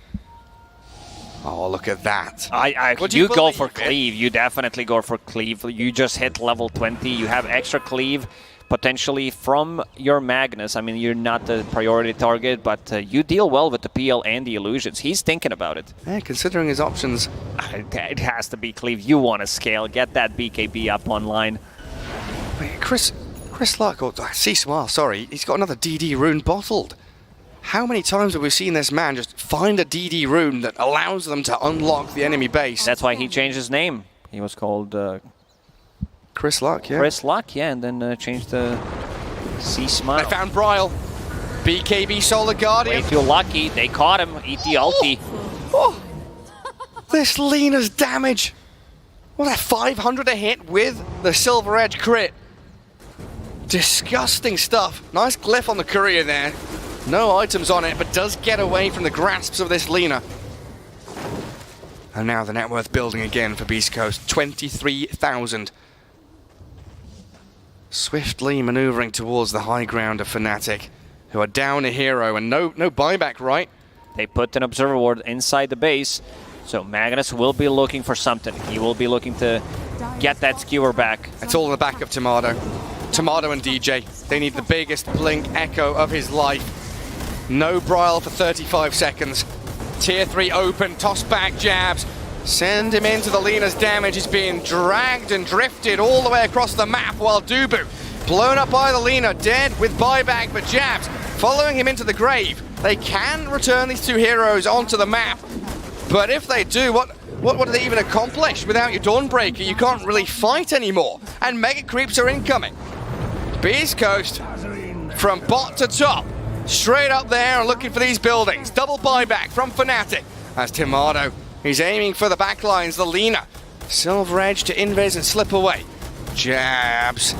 Speaker 18: Oh, look at that.
Speaker 5: You go for cleave. You definitely go for cleave. You just hit level 20. You have extra cleave potentially from your Magnus. I mean, you're not the priority target, but you deal well with the PL and the illusions. He's thinking about it.
Speaker 18: Yeah, considering his options.
Speaker 5: It has to be cleave. You want to scale. Get that BKB up online.
Speaker 18: Wait, Chris Luck, or C-Smile, sorry, he's got another DD rune bottled. How many times have we seen this man just find a DD rune that allows them to unlock the enemy base?
Speaker 5: That's why he changed his name. He was called
Speaker 18: Chris Luck, yeah.
Speaker 5: Chris Luck, yeah, and then changed the C-Smile.
Speaker 18: They found Bryle. BKB Solar Guardian.
Speaker 5: Way too lucky. They caught him. ET ulti.
Speaker 18: Oh. This Lina's damage. What, that 500 a hit with the Silver Edge crit. Disgusting stuff. Nice glyph on the courier there. No items on it, but does get away from the grasps of this Lina. And now the net worth building again for Beast Coast. 23,000. Swiftly maneuvering towards the high ground of Fnatic, who are down a hero and no buyback, right?
Speaker 5: They put an Observer Ward inside the base, so Magnus will be looking for something. He will be looking to get that skewer back.
Speaker 18: It's all in the back of Tomato. Tomato and DJ, they need the biggest blink echo of his life. No Bryle for 35 seconds. Tier 3 open, toss back Jabs. Send him into the Lina's damage. He's being dragged and drifted all the way across the map while Dubu, blown up by the Lina, dead with buyback, but Jabs following him into the grave. They can return these 2 heroes onto the map, but if they do, what do they even accomplish? Without your Dawnbreaker, you can't really fight anymore, and Mega Creeps are incoming. Beast Coast, from bot to top, straight up there and looking for these buildings. Double buyback from Fnatic as Tomato, he's aiming for the backlines, the Lina. Silver Edge to invis and slip away. Jabs.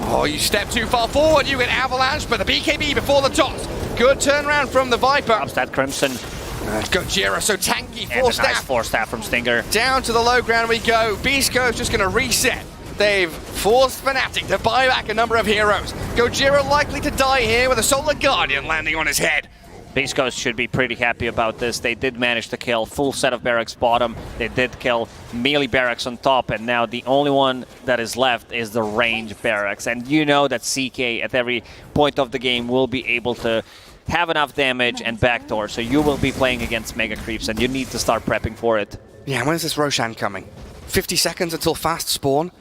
Speaker 18: Oh, you step too far forward, you get avalanche, but the BKB before the toss. Good turnaround from the Viper.
Speaker 5: Ups that Crimson.
Speaker 18: Gojira, so tanky.
Speaker 5: And a nice force staff from Stinger.
Speaker 18: Down to the low ground we go. Beast Coast just going to reset. They've forced Fnatic to buy back a number of heroes. Gojira likely to die here with a Solar Guardian landing on his head.
Speaker 5: Beast Coast should be pretty happy about this. They did manage to kill full set of barracks bottom. They did kill melee barracks on top, and now the only one that is left is the range barracks. And you know that CK at every point of the game will be able to have enough damage and backdoor, so you will be playing against Mega Creeps, and you need to start prepping for it.
Speaker 18: Yeah, when is this Roshan coming? 50 seconds until fast spawn?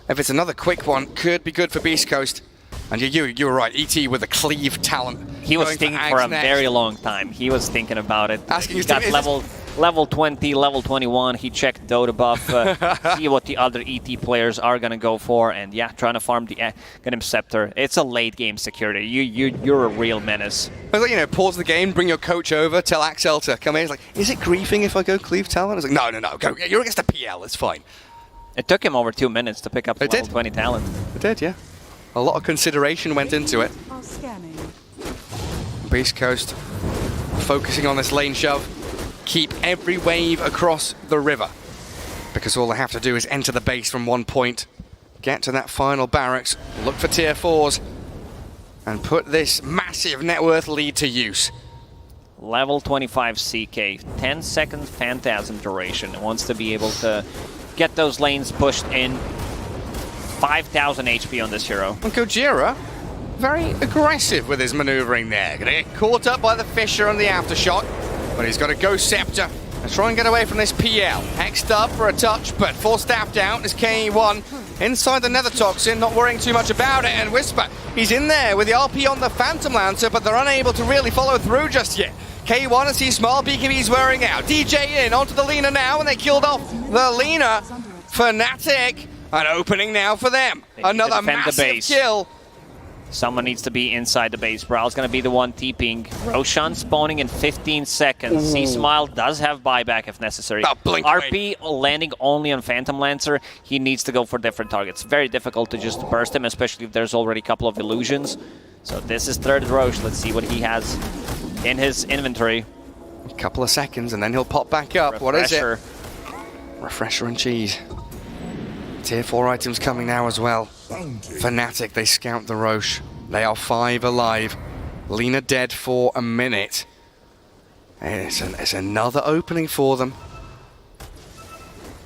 Speaker 18: If it's another quick one, could be good for Beast Coast. And you were right, ET with the cleave talent.
Speaker 5: He was thinking for a very long time. He was thinking about it.
Speaker 18: Asking
Speaker 5: he got level 20, level 21. He checked Dota buff, see what the other ET players are going to go for, and yeah, trying to farm the Ganem Scepter. It's a late game security. You're a real menace.
Speaker 18: I was like, pause the game, bring your coach over, tell Axel to come in. He's like, is it griefing if I go cleave talent? I was like, no, go. You're against a PL, it's fine.
Speaker 5: It took him over 2 minutes to pick up level 20 talent.
Speaker 18: It did, yeah. A lot of consideration went into it. Beast Coast focusing on this lane shove. Keep every wave across the river, because all they have to do is enter the base from one point. get to that final barracks, look for tier 4s, and put this massive net worth lead to use.
Speaker 5: Level 25 CK, 10 seconds Phantasm duration. It wants to be able to get those lanes pushed in. 5,000 HP on this hero.
Speaker 18: And Gojira, very aggressive with his maneuvering there. Gonna get caught up by the Fissure and the Aftershock, but he's got a Ghost Scepter and try and get away from this PL. Hexed up for a touch, but full staffed out is KE1 inside the Nether Toxin, not worrying too much about it. And Whisper, he's in there with the RP on the Phantom Lancer, but they're unable to really follow through just yet. K1 as he small, BKB's wearing out. DJ in onto the Lina now, and they killed off the Lina. Fnatic, an opening now for them. Another massive kill.
Speaker 5: Someone needs to be inside the base. Brow's going to be the one TPing. Roshan spawning in 15 seconds. C-Smile does have buyback if necessary. RP landing only on Phantom Lancer. He needs to go for different targets. Very difficult to just burst him, especially if there's already a couple of illusions. So this is third Roche. Let's see what he has in his inventory.
Speaker 18: A couple of seconds and then he'll pop back up. What is it? Refresher and cheese. Tier 4 items coming now as well. Fnatic, they scout the Roche. They are 5 alive. Lina dead for a minute. It's another opening for them.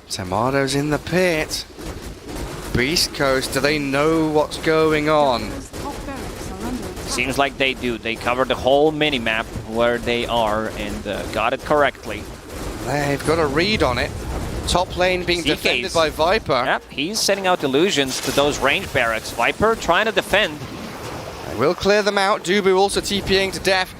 Speaker 18: Tomato's in the pit. Beast Coast, do they know what's going on?
Speaker 5: Seems like they do. They covered the whole mini-map where they are and got it correctly.
Speaker 18: They've got a read on it. Top lane being defended by Viper.
Speaker 5: Yep, he's sending out illusions to those range barracks. Viper trying to defend.
Speaker 18: They will clear them out. Dubu also TPing to death.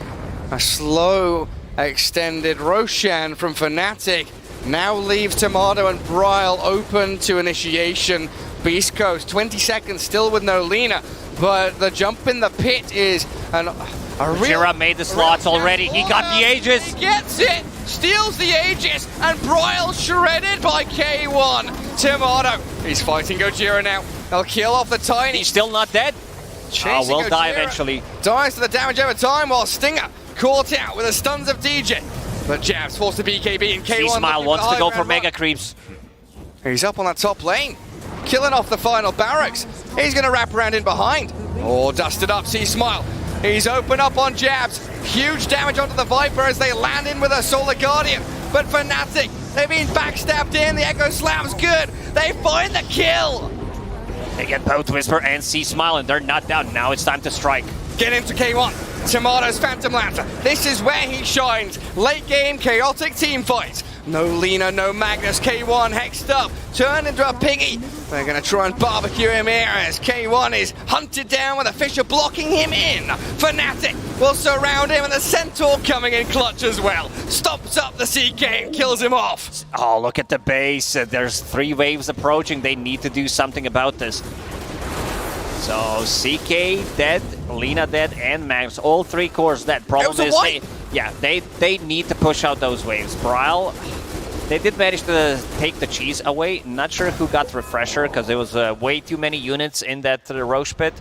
Speaker 18: A slow extended Roshan from Fnatic. Now leaves Tomato and Bryle open to initiation. Beast Coast, 20 seconds still with no Lina. But the jump in the pit is a real...
Speaker 5: Jira made the slots already. He got the Aegis.
Speaker 18: He gets it. Steals the Aegis, and Bryle shredded by K1. Tomato, he's fighting Gojira now. They'll kill off the Tiny.
Speaker 5: He's still not dead.
Speaker 18: Chasing
Speaker 5: Will die
Speaker 18: Gojira.
Speaker 5: eventually.
Speaker 18: Dies to the damage over time, while Stinger caught out with the stuns of DJ. But Jabs forced to BKB, and K1
Speaker 5: C-Smile wants to go for mega creeps.
Speaker 18: He's up on that top lane, killing off the final barracks. He's going to wrap around in behind. Oh, dusted up, C-Smile. He's open up on Jabs. Huge damage onto the Viper as they land in with a Solar Guardian. But Fnatic, they've been backstabbed in. The Echo Slam's good. They find the kill.
Speaker 5: They get both Whisper and C-Smile, and they're not down. Now it's time to strike.
Speaker 18: Get into K1. Tomato's Phantom Lancer. This is where he shines. Late game, chaotic team fights. No Lina, no Magnus. K1 hexed up, turned into a piggy. They're going to try and barbecue him here as K1 is hunted down with a Fissure blocking him in. Fnatic will surround him and the Centaur coming in clutch as well. Stops up the CK and kills him off.
Speaker 5: Oh, look at the base. There's 3 waves approaching. They need to do something about this. So CK dead, Lina dead, and Magnus. All 3 cores dead. Problem is they need to push out those waves. Bryle, they did manage to take the cheese away. Not sure who got Refresher because there was way too many units in that Roche pit.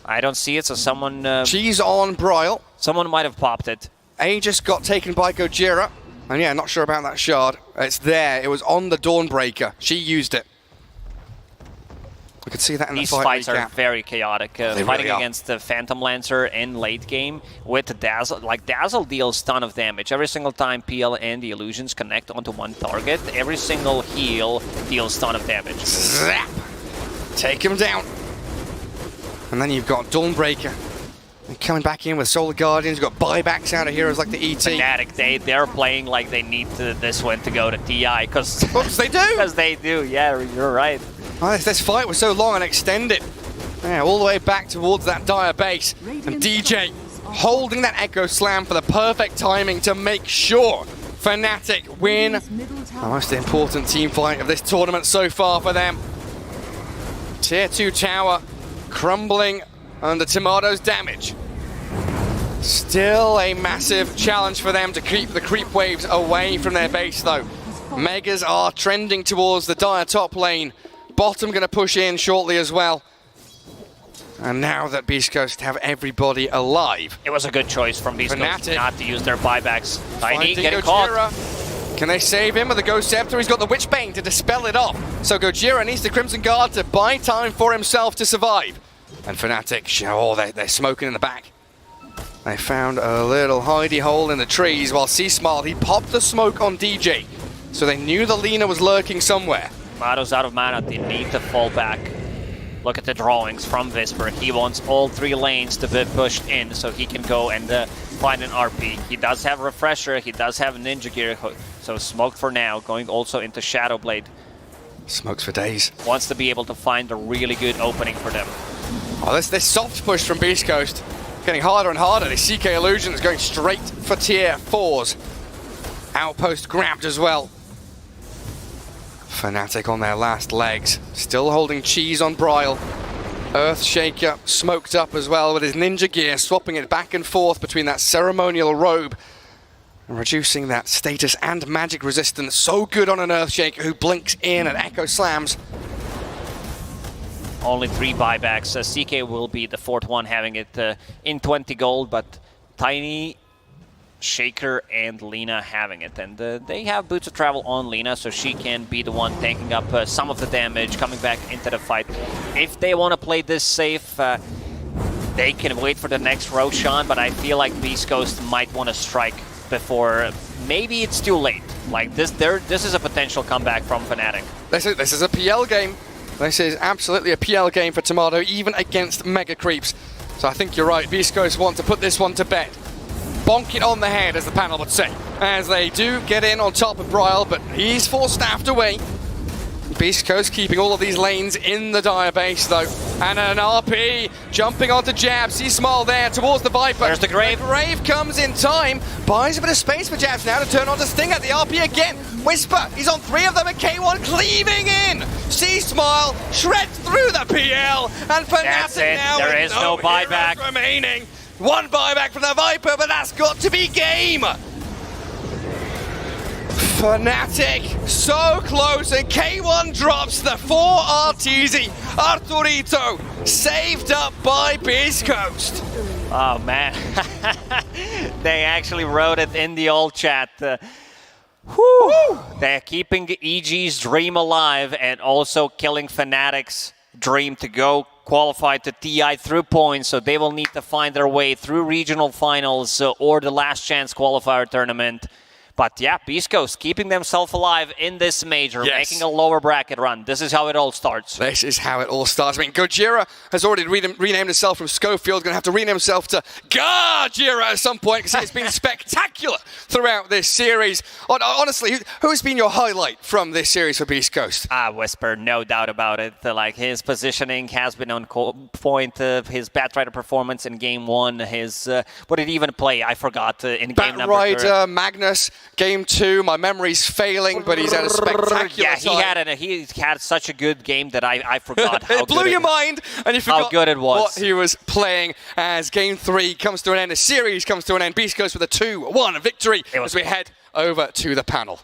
Speaker 5: I don't see it, so someone...
Speaker 18: cheese on Bryle.
Speaker 5: Someone might have popped it.
Speaker 18: Aegis got taken by Gojira. And yeah, not sure about that shard. It's there. It was on the Dawnbreaker. She used it. We could see that in the fight.
Speaker 5: These fights are very chaotic. Fighting really against the Phantom Lancer in late game with the Dazzle. Like, Dazzle deals a ton of damage. Every single time PL and the illusions connect onto one target, every single heal deals a ton of damage.
Speaker 18: Zap! Take him down. And then you've got Dawnbreaker. And coming back in with Solar Guardians. You've got buybacks out of heroes like the ET.
Speaker 5: Fnatic, they're playing like they need this one to go to TI. Because
Speaker 18: they do!
Speaker 5: Because they do, yeah, you're right.
Speaker 18: Oh, this fight was so long and extended. Yeah, all the way back towards that dire base. And DJ holding that Echo Slam for the perfect timing to make sure Fnatic win the most important team fight of this tournament so far for them. Tier 2 tower crumbling under Tomato's damage. Still a massive challenge for them to keep the creep waves away from their base though. Megas are trending towards the dire top lane. Bottom going to push in shortly as well. And now that Beast Coast have everybody alive.
Speaker 5: It was a good choice from Beast Coast not to use their buybacks. Tiny getting
Speaker 18: caught. Can they save him with the Ghost Scepter? He's got the Witchbane to dispel it off. So Gojira needs the Crimson Guard to buy time for himself to survive. And Fnatic, oh, they're smoking in the back. They found a little hidey hole in the trees while C-Smile, he popped the smoke on DJ. So they knew the Lina was lurking somewhere.
Speaker 5: Mado's out of mana, they need to fall back. Look at the drawings from Whisper. He wants all 3 lanes to be pushed in so he can go and find an RP. He does have Refresher, he does have Ninja Gear, so smoke for now, going also into Shadowblade.
Speaker 18: Smokes for days.
Speaker 5: Wants to be able to find a really good opening for them.
Speaker 18: Oh, this soft push from Beast Coast. Getting harder and harder. The CK Illusions going straight for tier 4s. Outpost grabbed as well. Fnatic on their last legs. Still holding cheese on Bryle. Earthshaker smoked up as well with his Ninja Gear, swapping it back and forth between that ceremonial robe and reducing that status and magic resistance. So good on an Earthshaker who blinks in and Echo slams.
Speaker 5: Only 3 buybacks. CK will be the 4th one, having it in 20 gold, but Tiny, Shaker, and Lina having it. And they have Boots of Travel on Lina, so she can be the one tanking up some of the damage, coming back into the fight. If they want to play this safe, they can wait for the next Roshan, but I feel like Beast Coast might want to strike before. Maybe it's too late. Like this is a potential comeback from Fnatic.
Speaker 18: This is a PL game. This is absolutely a PL game for Tomato, even against Mega Creeps. So I think you're right, Beast Coast want to put this one to bed. Bonk it on the head, as the panel would say. As they do get in on top of Bryle, but he's force-staffed away. Beast Coast keeping all of these lanes in the Dire base, though. And an RP jumping onto Jabs. He's small there towards the Viper.
Speaker 5: There's the Grave.
Speaker 18: The Grave comes in time. Buys a bit of space for Jabs now to turn on to Stinger. The RP again. Whisper, he's on 3 of them, and K1 cleaving in. C-Smile shreds through the PL. And Fnatic now
Speaker 5: there is no buyback
Speaker 18: remaining. 1 buyback from the Viper, but that's got to be game. Fnatic so close, and K1 drops the 4 RTZ. Arturito saved up by Beast Coast.
Speaker 5: Oh man, they actually wrote it in the old chat. They're keeping EG's dream alive and also killing Fnatic's dream to go qualified to TI through points, so they will need to find their way through regional finals or the last chance qualifier tournament. But yeah, Beast Coast keeping themselves alive in this major, making a lower bracket run. This is how it all starts.
Speaker 18: This is how it all starts. I mean, Gojira has already renamed himself from Schofield. Going to have to rename himself to Gajira at some point because it's been spectacular throughout this series. Honestly, who's been your highlight from this series for Beast Coast?
Speaker 5: Whisper, no doubt about it. Like his positioning has been on point. His Batrider performance in Game 1. His what did he even play? I forgot in Game number 3.
Speaker 18: Batrider, Magnus. Game 2, my memory's failing, but he's had a spectacular time.
Speaker 5: He had such a good game that I forgot how
Speaker 18: it blew your mind, and you forgot
Speaker 5: how good it was.
Speaker 18: What he was playing as Game 3 comes to an end, the series comes to an end. Beast Coast with a 2-1 victory as we head over to the panel.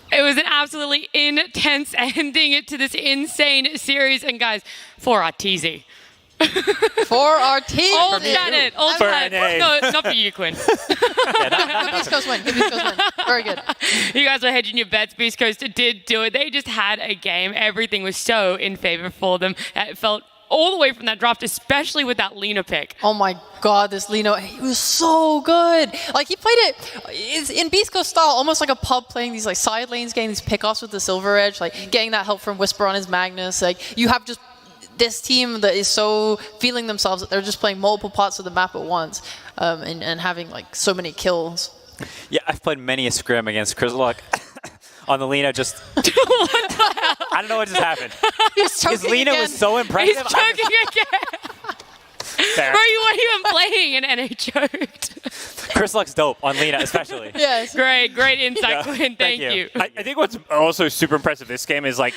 Speaker 1: It was an absolutely intense ending to this insane series, and guys, for Arteezy.
Speaker 8: For our team.
Speaker 1: Old Janet. Old Janet. No, not for you, Quinn.
Speaker 8: Good Beast Coast win. Good Beast Coast win. Very good.
Speaker 1: You guys were hedging your bets. Beast Coast did do it. They just had a game. Everything was so in favor for them. It felt all the way from that draft, especially with that Lina pick.
Speaker 8: Oh my God, this Lina, he was so good. Like he played it in Beast Coast style, almost like a pub playing these like side lanes, getting these pickoffs with the Silver Edge, like getting that help from Whisper on his Magnus. Like you have just this team that is so feeling themselves that they're just playing multiple parts of the map at once and having like so many kills.
Speaker 17: Yeah, I've played many a scrim against Crystallock on the Lina. Just I don't know what just happened. His Lina
Speaker 8: again.
Speaker 17: Was so impressive.
Speaker 1: He's choking again. Bro, you weren't even playing and he choked.
Speaker 17: Crystallock's dope on Lina, especially.
Speaker 1: Yes. Great insight, Quinn. Thank you.
Speaker 9: I think what's also super impressive this game is like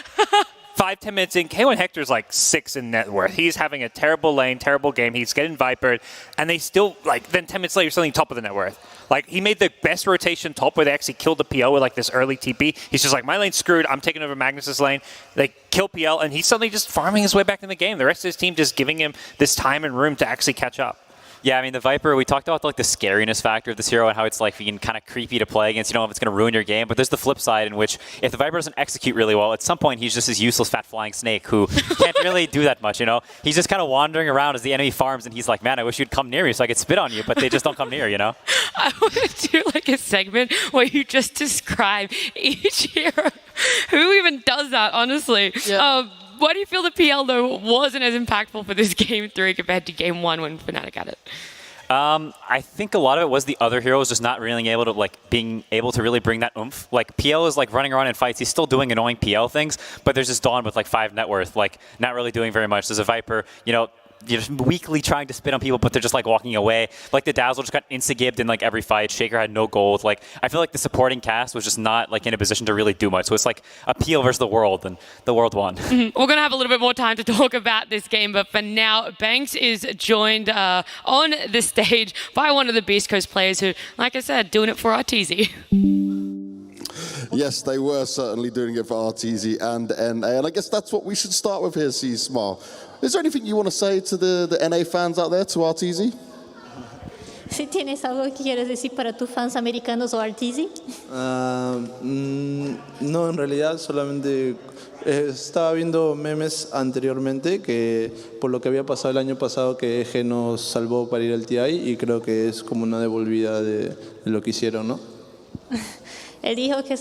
Speaker 9: 5-10 minutes in, K1 Hector's like 6 in net worth. He's having a terrible lane, terrible game. He's getting Vipered, and they still, like, then 10 minutes later, suddenly top of the net worth. Like, he made the best rotation top where they actually killed the PL with, like, this early TP. He's just like, my lane's screwed. I'm taking over Magnus's lane. They kill PL, and he's suddenly just farming his way back in the game. The rest of his team just giving him this time and room to actually catch up.
Speaker 17: Yeah, I mean, the Viper, we talked about like the scariness factor of this hero and how it's like being kind of creepy to play against. You don't know if it's going to ruin your game, but there's the flip side in which if the Viper doesn't execute really well, at some point he's just this useless fat flying snake who can't really do that much, you know? He's just kind of wandering around as the enemy farms and he's like, man, I wish you'd come near me so I could spit on you, but they just don't come near, you know?
Speaker 1: I want to do like a segment where you just describe each hero. Who even does that, honestly?
Speaker 8: Yeah.
Speaker 1: Why do you feel the PL, though, wasn't as impactful for this Game 3 compared to Game 1 when Fnatic had it?
Speaker 17: I think a lot of it was the other heroes just not really able to being able to really bring that oomph. Like PL is like running around in fights, he's still doing annoying PL things, but there's this Dawn with like 5 net worth, like not really doing very much. There's a Viper, you know, you're just weakly trying to spit on people, but they're just like walking away. Like the Dazzle just got insta-gibbed in like every fight. Shaker had no gold. Like I feel like the supporting cast was just not like in a position to really do much. So it's like a PL versus the world, and the world won.
Speaker 1: We're going to have a little bit more time to talk about this game, but for now, Banks is joined on the stage by one of the Beast Coast players who, like I said, doing it for RTZ.
Speaker 10: Yes, they were certainly doing it for RTZ and NA, and I guess that's what we should start with here, C-Smile. Is there anything you want to say to the NA fans out there, to RTZ?
Speaker 11: Si tienes algo que quieres decir para tus fans americanos o RTZ?
Speaker 19: No, en realidad solamente estaba viendo memes anteriormente que por lo que había pasado el año pasado que EG nos salvó para ir al TI y creo que es como una devolvida de lo que hicieron, ¿no?
Speaker 11: Él dijo que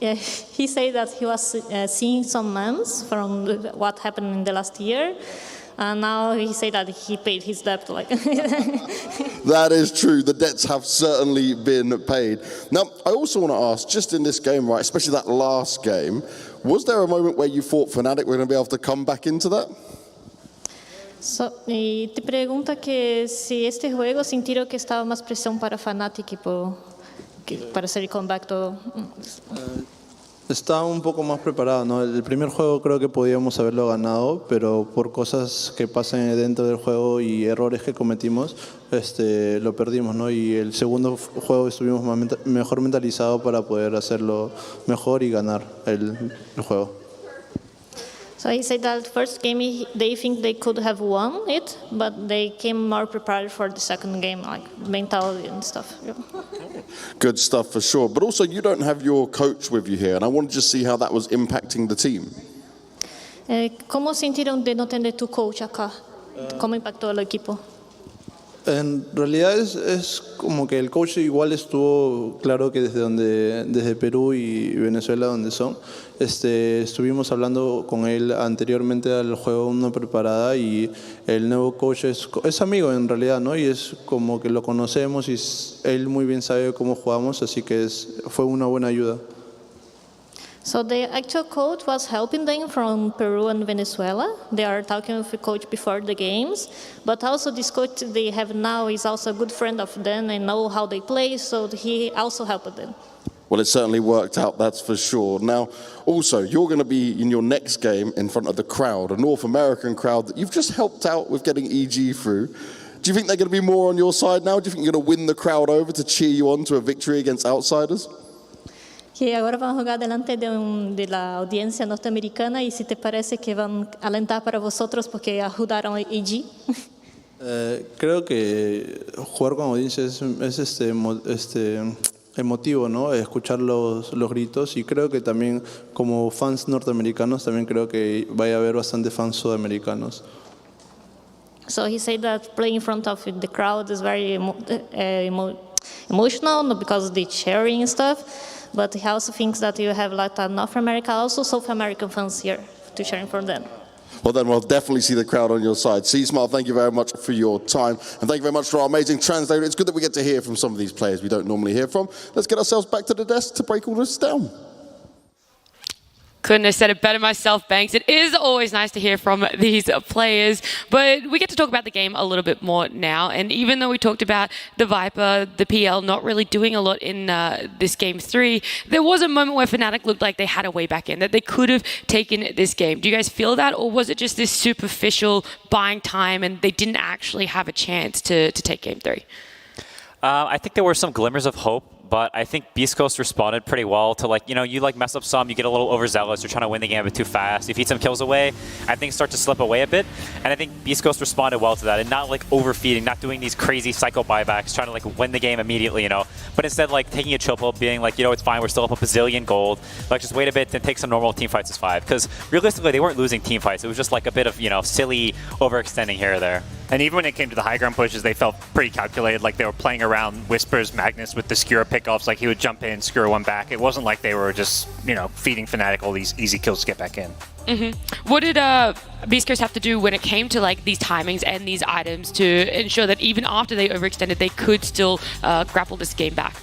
Speaker 11: he said that he was seeing some memes from what happened in the last year. And now he said that he paid his debt. Like
Speaker 10: That is true. The debts have certainly been paid. Now, I also want to ask, just in this game, right, especially that last game, was there a moment where you thought Fnatic were going to be able to come back into that?
Speaker 11: Y te pregunta que si este juego sintieron que estaba más presión para Fnatic y para hacer el comeback todo.
Speaker 19: Estaba un poco más preparado, ¿no? El primer juego creo que podíamos haberlo ganado, pero por cosas que pasan dentro del juego y errores que cometimos, lo perdimos, ¿no? Y el segundo juego estuvimos mejor mentalizados para poder hacerlo mejor y ganar el juego.
Speaker 11: So he said that first game they think they could have won it, but they came more prepared for the second game, like mentality and stuff. Yeah.
Speaker 10: Good stuff for sure. But also, you don't have your coach with you here, and I wanted to see how that was impacting the team.
Speaker 11: ¿Cómo sintieron de no tener tu coach acá? ¿Cómo impactó el equipo?
Speaker 19: En realidad es como que el coach igual estuvo claro que desde Perú y Venezuela donde son, estuvimos hablando con él anteriormente al juego una preparada y el nuevo coach es amigo en realidad, ¿no? Y es como que lo conocemos y él muy bien sabe cómo jugamos, así que fue una buena ayuda.
Speaker 11: So the actual coach was helping them from Peru and Venezuela. They are talking with the coach before the games, but also this coach they have now is also a good friend of them and know how they play, so he also helped them.
Speaker 10: Well, it certainly worked out, that's for sure. Now, also, you're going to be in your next game in front of the crowd, a North American crowd that you've just helped out with getting EG through. Do you think they're going to be more on your side now? Do you think you're going to win the crowd over to cheer you on to a victory against outsiders?
Speaker 11: Que agora vão jogar delante de la audiencia norteamericana y si te parece que van a alentar para vosotros porque ayudaron a EG.
Speaker 19: Creo que jugar con audiencia es emotivo, ¿no? Escuchar los gritos y creo que también como fans norteamericanos también creo que vaya a haber bastante fans sudamericanos.
Speaker 11: So he said that playing in front of the crowd is very emotional because of the cheering and stuff. But he also thinks that you have like North America, also South American fans here to cheering for them.
Speaker 10: Well, then we'll definitely see the crowd on your side. C-Smile, thank you very much for your time. And thank you very much for our amazing translator. It's good that we get to hear from some of these players we don't normally hear from. Let's get ourselves back to the desk to break all this down.
Speaker 1: Couldn't have said it better myself, Banks. It is always nice to hear from these players, but we get to talk about the game a little bit more now. And even though we talked about the Viper, the PL not really doing a lot in this Game 3, there was a moment where Fnatic looked like they had a way back in, that they could have taken this game. Do you guys feel that, or was it just this superficial buying time and they didn't actually have a chance to take Game 3?
Speaker 17: I think there were some glimmers of hope but I think Beast Coast responded pretty well to, like, you know, you like mess up some, you get a little overzealous, you're trying to win the game a bit too fast, you feed some kills away, I think start to slip away a bit, and I think Beast Coast responded well to that, and not like overfeeding, not doing these crazy psycho buybacks, trying to like win the game immediately, you know, but instead like taking a chill pill, being like, you know, it's fine, we're still up a bazillion gold, like just wait a bit and take some normal team fights as 5, because realistically they weren't losing team fights, it was just like a bit of, you know, silly overextending here or there.
Speaker 9: And even when it came to the high ground pushes, they felt pretty calculated, like they were playing around Whisper's Magnus with the Skewer pickoffs, like he would jump in, Skewer one back. It wasn't like they were just, you know, feeding Fnatic all these easy kills to get back in.
Speaker 1: What did Beast Coast have to do when it came to like these timings and these items to ensure that even after they overextended, they could still grapple this game back?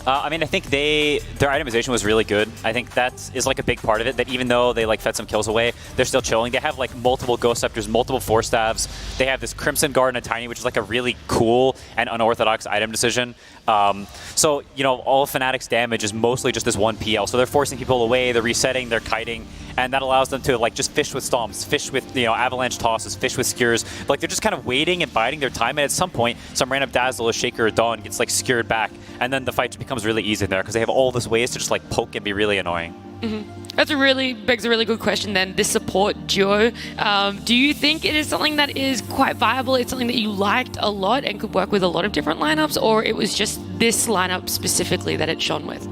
Speaker 17: I mean, I think their itemization was really good. I think that is like a big part of it, that even though they like fed some kills away, they're still chilling. They have like multiple Ghost Scepters, multiple Force Staves. They have this Crimson Guard and a Tiny, which is like a really cool and unorthodox item decision. So, you know, all of Fnatic's damage is mostly just this one PL. So they're forcing people away, they're resetting, they're kiting, and that allows them to like just fish with stomps, fish with, you know, avalanche tosses, fish with skewers. Like they're just kind of waiting and biding their time, and at some point, some random Dazzle, a Shaker, or Dawn gets like skewered back, and then the fight just becomes really easy there because they have all these ways to just like poke and be really annoying.
Speaker 1: That's begs a really good question then, this support duo. Do you think it is something that is quite viable? It's something that you liked a lot and could work with a lot of different lineups, or it was just this lineup specifically that it shone with?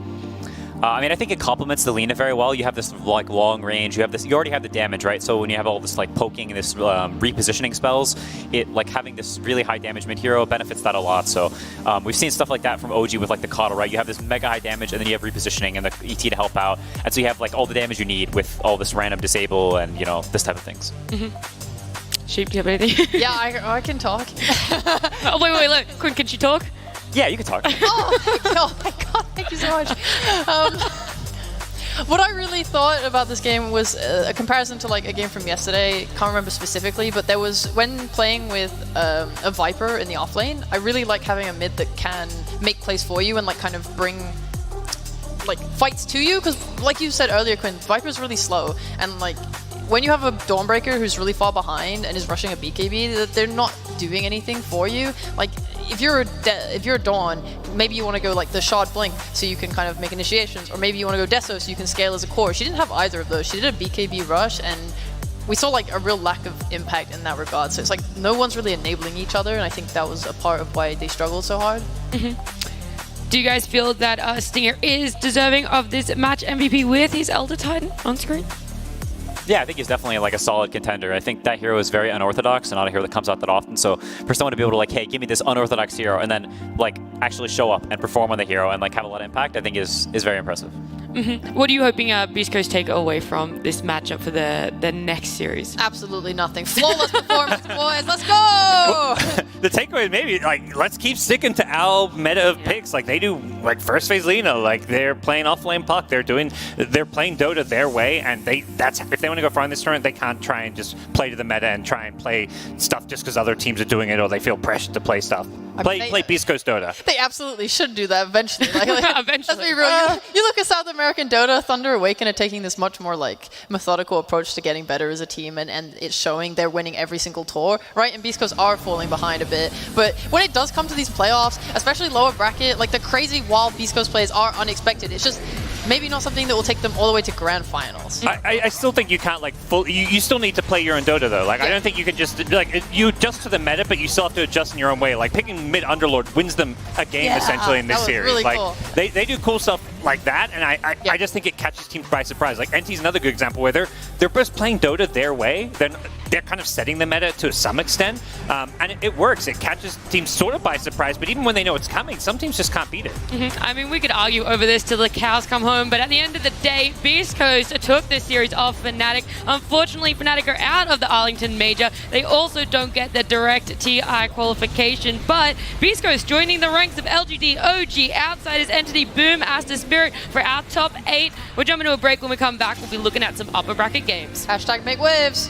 Speaker 17: I mean, I think it complements the Lina very well. You have this like long range. You have this. You already have the damage, right? So when you have all this like poking and this repositioning spells, it like having this really high damage mid hero benefits that a lot. So we've seen stuff like that from OG with like the Coddle, right? You have this mega high damage, and then you have repositioning and the ET to help out, and so you have like all the damage you need with all this random disable and, you know, this type of things.
Speaker 1: Sheep, do you have anything?
Speaker 8: Yeah, I can talk.
Speaker 1: Oh, wait, look. Quinn, can she talk?
Speaker 17: Yeah, you can talk.
Speaker 8: Oh my god, thank you so much. What I really thought about this game was a comparison to like a game from yesterday. Can't remember specifically, but there was, when playing with a Viper in the off lane, I really like having a mid that can make plays for you and like kind of bring like fights to you, because like you said earlier, Quinn, Viper's really slow, and like when you have a Dawnbreaker who's really far behind and is rushing a BKB, they're not doing anything for you. Like if you're a Dawn, maybe you want to go like the Shard Blink so you can kind of make initiations, or maybe you want to go Deso so you can scale as a core. She didn't have either of those. She did a BKB rush, and we saw like a real lack of impact in that regard. So it's like no one's really enabling each other, and I think that was a part of why they struggled so hard.
Speaker 1: Do you guys feel that Stinger is deserving of this match MVP with his Elder Titan on screen?
Speaker 17: Yeah, I think he's definitely like a solid contender. I think that hero is very unorthodox and not a hero that comes out that often. So for someone to be able to like, hey, give me this unorthodox hero and then like actually show up and perform on the hero and like have a lot of impact, I think is very impressive.
Speaker 1: What are you hoping Beast Coast take away from this matchup for the next series?
Speaker 8: Absolutely nothing. Flawless performance, boys. Let's go!
Speaker 9: Well, the takeaway is maybe like let's keep sticking to Al meta of picks. Like they do, like first phase Lina. Like they're playing off lane puck. They're playing Dota their way, and that's if they want to go far in this tournament, they can't try and just play to the meta and try and play stuff just because other teams are doing it or they feel pressured to play stuff. Play Beast Coast Dota.
Speaker 8: They absolutely should do that eventually. Like
Speaker 1: eventually.
Speaker 8: Let's be real. You look at South American Dota, Thunder Awaken are taking this much more like methodical approach to getting better as a team, and it's showing they're winning every single tour, right? And Beast Coast are falling behind a bit. But when it does come to these playoffs, especially lower bracket, like the crazy wild Beast Coast plays are unexpected. It's just maybe not something that will take them all the way to grand finals.
Speaker 9: I still think you can't like you still need to play your own Dota though. Like I don't think you can just like you adjust to the meta, but you still have to adjust in your own way. Like picking mid Underlord wins them a game essentially in this series.
Speaker 8: Really
Speaker 9: like
Speaker 8: cool.
Speaker 9: they do cool stuff like that, and I just think it catches teams by surprise. Like NT's another good example where they're just playing Dota their way. They're kind of setting the meta to some extent, and it works. It catches teams sort of by surprise, but even when they know it's coming, some teams just can't beat it.
Speaker 1: I mean, we could argue over this till the cows come home, but at the end of the day, Beast Coast took this series off Fnatic. Unfortunately, Fnatic are out of the Arlington Major. They also don't get the direct TI qualification, but Beast Coast joining the ranks of LGD, OG, Outsiders, Entity, Boom, Aster, Spirit for our top 8. We're jumping to a break. When we come back, we'll be looking at some upper bracket games.
Speaker 8: Hashtag make waves.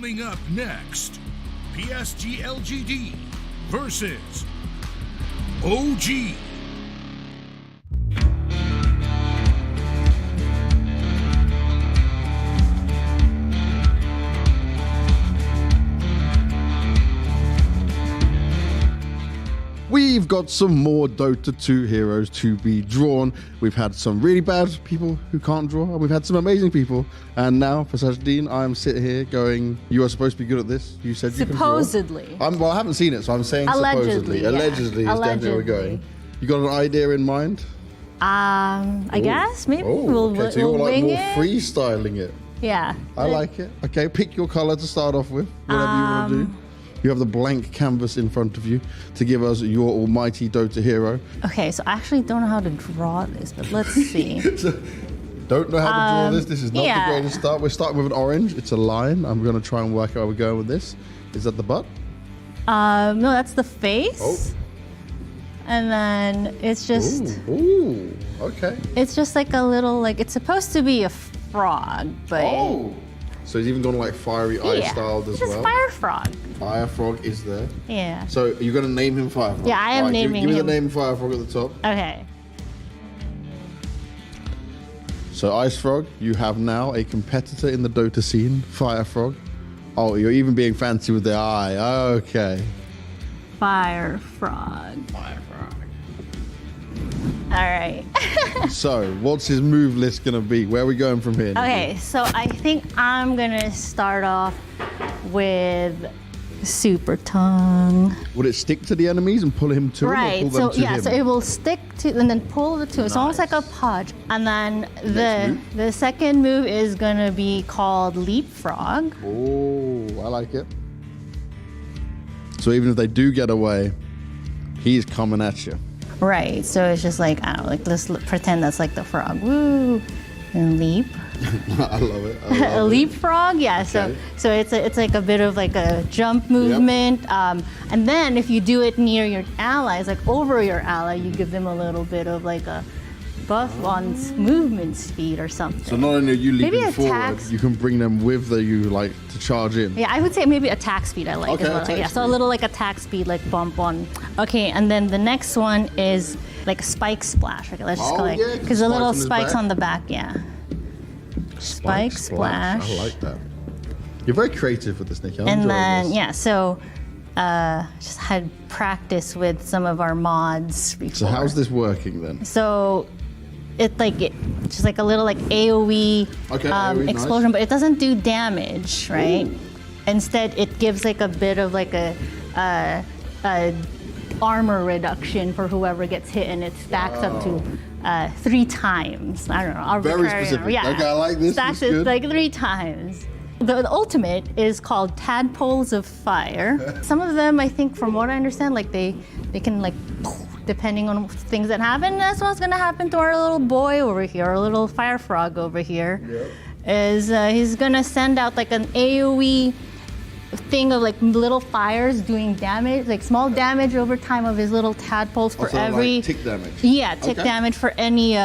Speaker 20: Coming up next, PSG.LGD versus OG.
Speaker 10: We've got some more Dota 2 heroes to be drawn. We've had some really bad people who can't draw, and we've had some amazing people. And now, for Sajideen, I'm sitting here going, you are supposed to be good at this. You said you can draw.
Speaker 21: Supposedly.
Speaker 10: Well, I haven't seen it, so I'm saying
Speaker 21: Allegedly,
Speaker 10: supposedly.
Speaker 21: yeah.
Speaker 10: Allegedly is definitely where we're going. You got an idea in mind?
Speaker 21: I guess maybe
Speaker 10: Okay, so you're
Speaker 21: we'll
Speaker 10: like
Speaker 21: wing
Speaker 10: more
Speaker 21: it.
Speaker 10: freestyling it.
Speaker 21: Yeah.
Speaker 10: I like it. Okay, pick your color to start off with, whatever you want to do. You have the blank canvas in front of you to give us your almighty Dota hero.
Speaker 21: Okay, so I actually don't know how to draw this, but let's see.
Speaker 10: Don't know how to draw this. This is not
Speaker 21: yeah.
Speaker 10: the greatest start. We're starting with an orange. It's a line. I'm going to try and work out how we're going with this. Is that the butt?
Speaker 21: No, that's the face.
Speaker 10: Oh.
Speaker 21: And then it's just.
Speaker 10: Ooh, okay.
Speaker 21: It's just like a little, like, it's supposed to be a frog, but.
Speaker 10: Oh. So he's even gone like fiery eye styled as
Speaker 21: just
Speaker 10: well.
Speaker 21: Fire frog.
Speaker 10: Fire frog is there.
Speaker 21: Yeah.
Speaker 10: So you're going to name him Fire Frog?
Speaker 21: Yeah, I am naming
Speaker 10: give me
Speaker 21: him.
Speaker 10: the name Fire Frog at the top.
Speaker 21: Okay.
Speaker 10: So Ice Frog, you have now a competitor in the Dota scene, Fire Frog. Oh, you're even being fancy with the eye. Okay.
Speaker 21: Fire frog.
Speaker 10: Fire frog.
Speaker 21: All right.
Speaker 10: So what's his move list going to be? Where are we going from here?
Speaker 21: Okay, so I think I'm gonna start off with Super Tongue.
Speaker 10: Would it stick to the enemies and pull him to him, or
Speaker 21: Right.
Speaker 10: pull
Speaker 21: So
Speaker 10: them to
Speaker 21: yeah,
Speaker 10: him?
Speaker 21: so it will stick to and then pull the two. It's almost like a podge. And then the second move is gonna be called Leapfrog.
Speaker 10: Oh, I like it. So even if they do get away, he's coming at you.
Speaker 21: Right. So it's just like, I don't know, like let's pretend that's like the frog. Woo! And leap.
Speaker 10: I love it.
Speaker 21: A leapfrog, yeah.
Speaker 10: Okay.
Speaker 21: So it's like a bit of like a jump movement, and then if you do it near your allies, like over your ally, you give them a little bit of like a buff on movement speed or something.
Speaker 10: So not only are you leaping
Speaker 21: Maybe
Speaker 10: forward,
Speaker 21: attacks.
Speaker 10: you can bring them with you like to charge in.
Speaker 21: Yeah, I would say maybe attack speed. I like.
Speaker 10: Okay,
Speaker 21: as well.
Speaker 10: attack
Speaker 21: Yeah, so a little like attack speed, like bump on. Okay, and then the next one is like spike splash. Okay, let's just go like because the little spikes on the back. Yeah. Spike splash.
Speaker 10: I like that. You're very creative with this, Nikki. I'm
Speaker 21: And
Speaker 10: enjoying
Speaker 21: then
Speaker 10: this.
Speaker 21: yeah, so just had practice with some of our mods before.
Speaker 10: So how's this working then?
Speaker 21: So it's just like a little like AOE,
Speaker 10: Okay, AOE,
Speaker 21: explosion,
Speaker 10: nice.
Speaker 21: but it doesn't do damage, right? Instead, it gives like a bit of like a armor reduction for whoever gets hit, and it stacks up to 3 times. I don't know.
Speaker 10: Very
Speaker 21: arbitrary,
Speaker 10: specific.
Speaker 21: Yeah.
Speaker 10: Okay, I like this.
Speaker 21: Stacks
Speaker 10: This is
Speaker 21: it
Speaker 10: good.
Speaker 21: like 3 times. The ultimate is called Tadpoles of Fire. Some of them, I think, from what I understand, like they can like, depending on things that happen. That's what's gonna happen to our little boy over here, our little fire frog over here. Is he's gonna send out like an AOE thing of like little fires doing damage, like small damage over time of his little tadpoles for
Speaker 10: Also,
Speaker 21: every
Speaker 10: like tick damage.
Speaker 21: Yeah, tick
Speaker 10: Okay.
Speaker 21: damage for any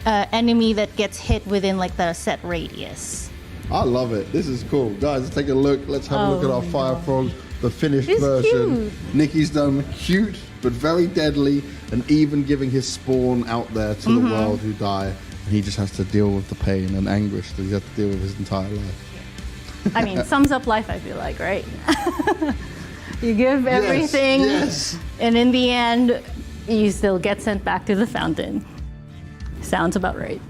Speaker 21: enemy that gets hit within like the set radius.
Speaker 10: I love it. This is cool. Guys, let's take a look. Let's have a look at our Fire Frog, the finished
Speaker 21: It's
Speaker 10: version.
Speaker 21: cute.
Speaker 10: Nikki's done cute, but very deadly, and even giving his spawn out there to the world who die. And he just has to deal with the pain and anguish that he has to deal with his entire life.
Speaker 21: I mean, sums up life, I feel like, right? You give everything,
Speaker 10: yes.
Speaker 21: and in the end, you still get sent back to the fountain. Sounds about right.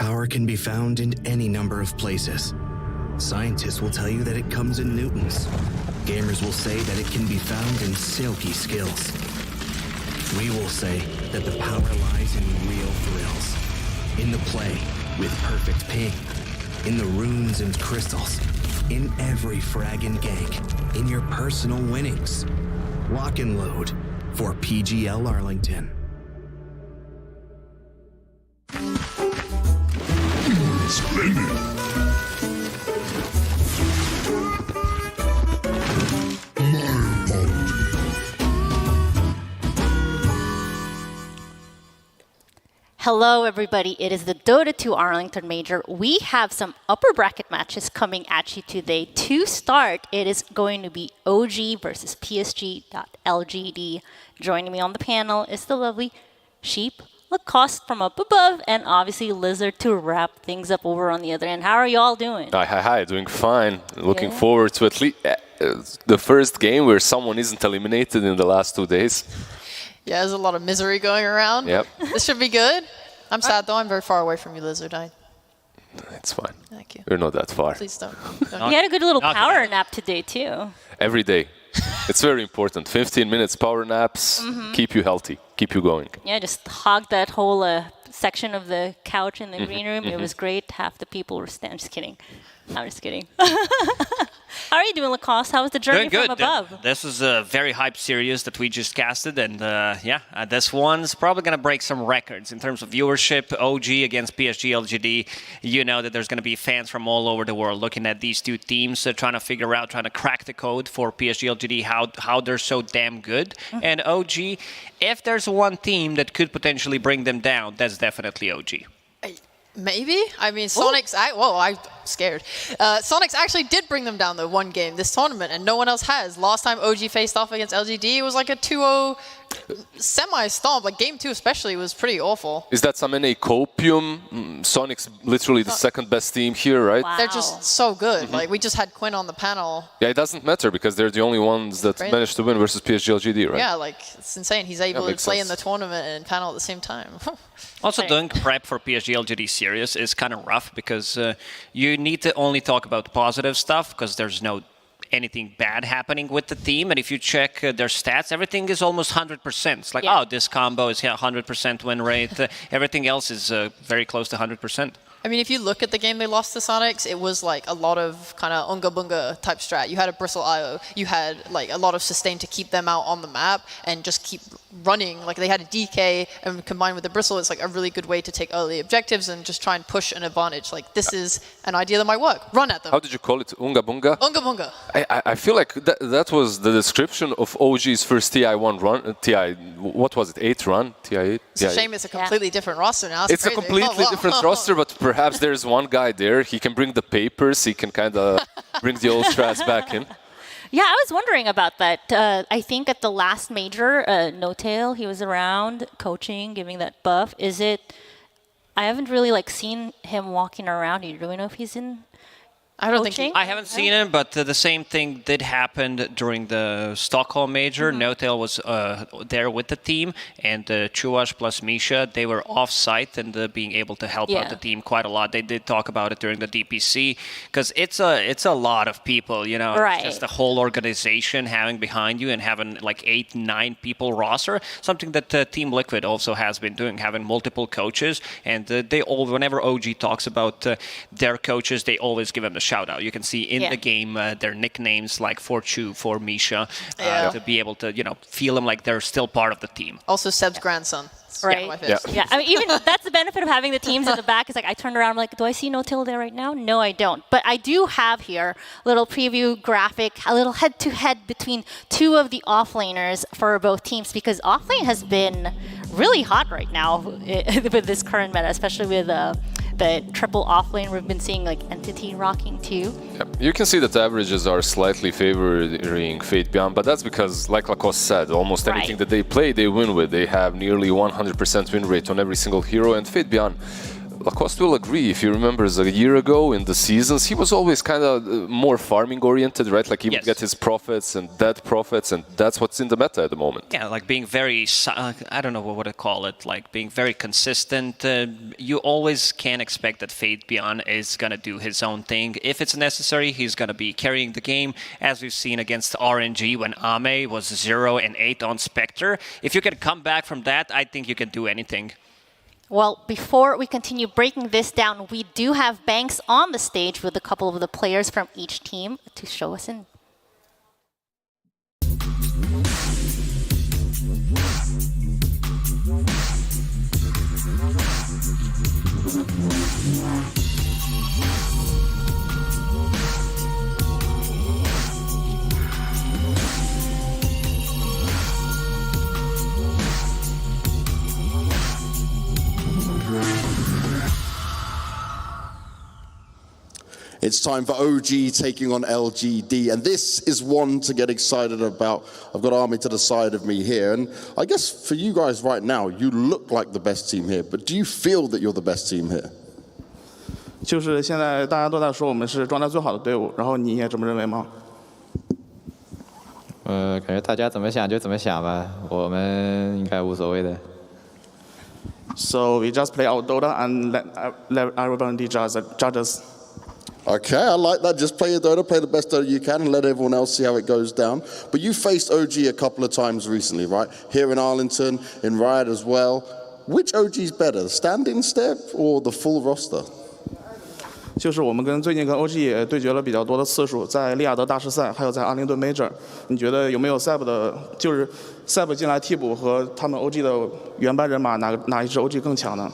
Speaker 15: Power can be found in any number of places. Scientists will tell you that it comes in newtons. Gamers will say that it can be found in silky skills. We will say that the power lies in real thrills. In the play with perfect ping. In the runes and crystals. In every frag and gank. In your personal winnings. Lock and load for PGL Arlington.
Speaker 20: Splendid.
Speaker 21: Hello, everybody. It is the Dota 2 Arlington Major. We have some upper bracket matches coming at you today. To start, it is going to be OG versus PSG.LGD. Joining me on the panel is the lovely Sheep, Lacoste from up above, and obviously Lizard to wrap things up over on the other end. How are y'all doing?
Speaker 4: Hi. Doing fine. Looking forward to at least the first game where someone isn't eliminated in the last 2 days.
Speaker 8: Yeah, there's a lot of misery going around.
Speaker 4: Yep.
Speaker 8: This should be good. I'm sad, though. I'm very far away from you, Lizard.
Speaker 4: It's fine.
Speaker 8: Thank you.
Speaker 4: We're not that far.
Speaker 8: Please don't.
Speaker 21: You had a good little power nap today, too.
Speaker 4: Every day. It's very important. 15 minutes power naps keep you healthy, keep you going.
Speaker 21: Yeah, just hog that whole section of the couch in the green room. It was great. Half the people were standing. Just kidding. I'm just kidding. How are you doing, Lacoste? How was the journey
Speaker 5: Doing
Speaker 21: from
Speaker 5: good.
Speaker 21: above?
Speaker 5: This is a very hyped series that we just casted, and this one's probably going to break some records in terms of viewership. OG against PSG.LGD. You know that there's going to be fans from all over the world looking at these two teams, trying to crack the code for PSG.LGD, how they're so damn good. And OG, if there's one team that could potentially bring them down, that's definitely OG.
Speaker 8: Maybe. I mean, Sonic's... I'm scared. Sonic's actually did bring them down, though, one game this tournament, and no one else has. Last time OG faced off against LGD, it was like a 2-0 semi-stomp. Like, game 2 especially was pretty awful.
Speaker 4: Is that some NA copium? Sonic's literally the second best team here, right?
Speaker 8: Wow. They're just so good. Like, we just had Quinn on the panel.
Speaker 4: Yeah, it doesn't matter because they're the only ones that managed to win versus PSG.LGD, right?
Speaker 8: Yeah, like, it's insane. He's able to play in the tournament and panel at the same time.
Speaker 5: Also, doing prep for PSG.LGD series is kind of rough because you need to only talk about positive stuff because there's no anything bad happening with the team. And if you check their stats, everything is almost 100%. It's like, oh, this combo is 100% win rate. Everything else is very close to 100%.
Speaker 8: I mean, if you look at the game they lost to Sonics, it was like a lot of kind of unga bunga type strat. You had a bristle IO. You had like a lot of sustain to keep them out on the map and just keep running. Like they had a DK, and combined with the bristle, it's like a really good way to take early objectives and just try and push an advantage. Like this is an idea that might work. Run at them.
Speaker 4: How did you call it? Unga bunga?
Speaker 8: Unga bunga.
Speaker 4: I feel like that was the description of OG's first TI1 run. What was it? 8 run? TI8?
Speaker 8: It's a shame it's a completely different roster now.
Speaker 4: It's
Speaker 8: crazy.
Speaker 4: a completely different roster, but perhaps there's one guy there. He can bring the papers. He can kind of bring the old strats back in.
Speaker 21: Yeah, I was wondering about that. I think at the last major, No-Tail, he was around coaching, giving that buff. Is it... I haven't really seen him walking around. Do you know if he's in...
Speaker 8: I don't think
Speaker 5: I haven't seen him, but the same thing did happen during the Stockholm Major. No-Tail was there with the team, and Chuash plus Misha, they were off-site and being able to help out the team quite a lot. They did talk about it during the DPC, because it's a lot of people, you know.
Speaker 21: Right.
Speaker 5: Just the whole organization having behind you and having 8-9 people roster, something that Team Liquid also has been doing, having multiple coaches, and whenever OG talks about their coaches, they always give them the shout out. You can see in the game their nicknames like for Chu, for Misha, to be able to feel them like they're still part of the team.
Speaker 8: Also Seb's grandson.
Speaker 21: Right. Yeah. I mean, even that's the benefit of having the teams in the back. Is I turn around, I'm like, do I see No-Tail there right now? No, I don't. But I do have here a little preview graphic, a little head-to-head between two of the offlaners for both teams, because offlane has been really hot right now with this current meta, especially with the triple offlane. We've been seeing Entity rocking too.
Speaker 4: Yep. You can see that averages are slightly favoring Fate Beyond, but that's because, like Lacoste said, almost anything that they play, they win with. They have nearly 100% win rate on every single hero, and Fate Beyond, Lacoste will agree. If you remember, a year ago in the seasons, he was always kind of more farming oriented, right? Like he would get his profits and dead profits, and that's what's in the meta at the moment.
Speaker 5: Yeah, like being very, I don't know what to call it, like being very consistent. You always can expect that Fate Beyond is going to do his own thing. If it's necessary, he's going to be carrying the game, as we've seen against RNG when Ame was 0-8 on Spectre. If you can come back from that, I think you can do anything.
Speaker 21: Well, before we continue breaking this down, we do have Banks on the stage with a couple of the players from each team to show us in.
Speaker 10: It's time for OG taking on LGD, and this is one to get excited about. I've got Army to the side of me here, and I guess for you guys right now, you look like the best team here, but do you feel that you're the best team here?
Speaker 2: 就是现在大家都在说我们是状态最好的队伍，然后你也这么认为吗？
Speaker 22: 感觉大家怎么想就怎么想吧，我们应该无所谓的。
Speaker 2: So we just play our Dota and let everybody judge us.
Speaker 10: Okay, I like that. Just play your Dota, play the best Dota you can, and let everyone else see how it goes down. But you faced OG a couple of times recently, right? Here in Arlington, in Riot as well. Which OG is better, the stand-in step or the full roster?
Speaker 2: 就是我们最近跟 OG 也对决了比较多的次数，在利雅得大师赛，还有在阿灵顿 Major。你觉得有没有 Seb 的，就是 Seb 进来替补和他们 OG 的原班人马哪一支 OG 更强呢？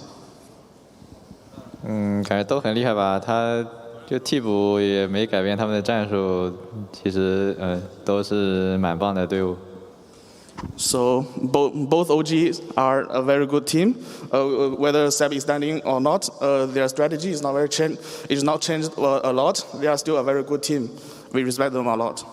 Speaker 22: 感觉都很厉害吧，他。就替补也没改变他们的战术，其实都是蛮棒的队伍。
Speaker 2: So both OGs are a very good team. Whether Seb is standing or not, their strategy is not changed a lot. They are still a very good team. We respect them a lot.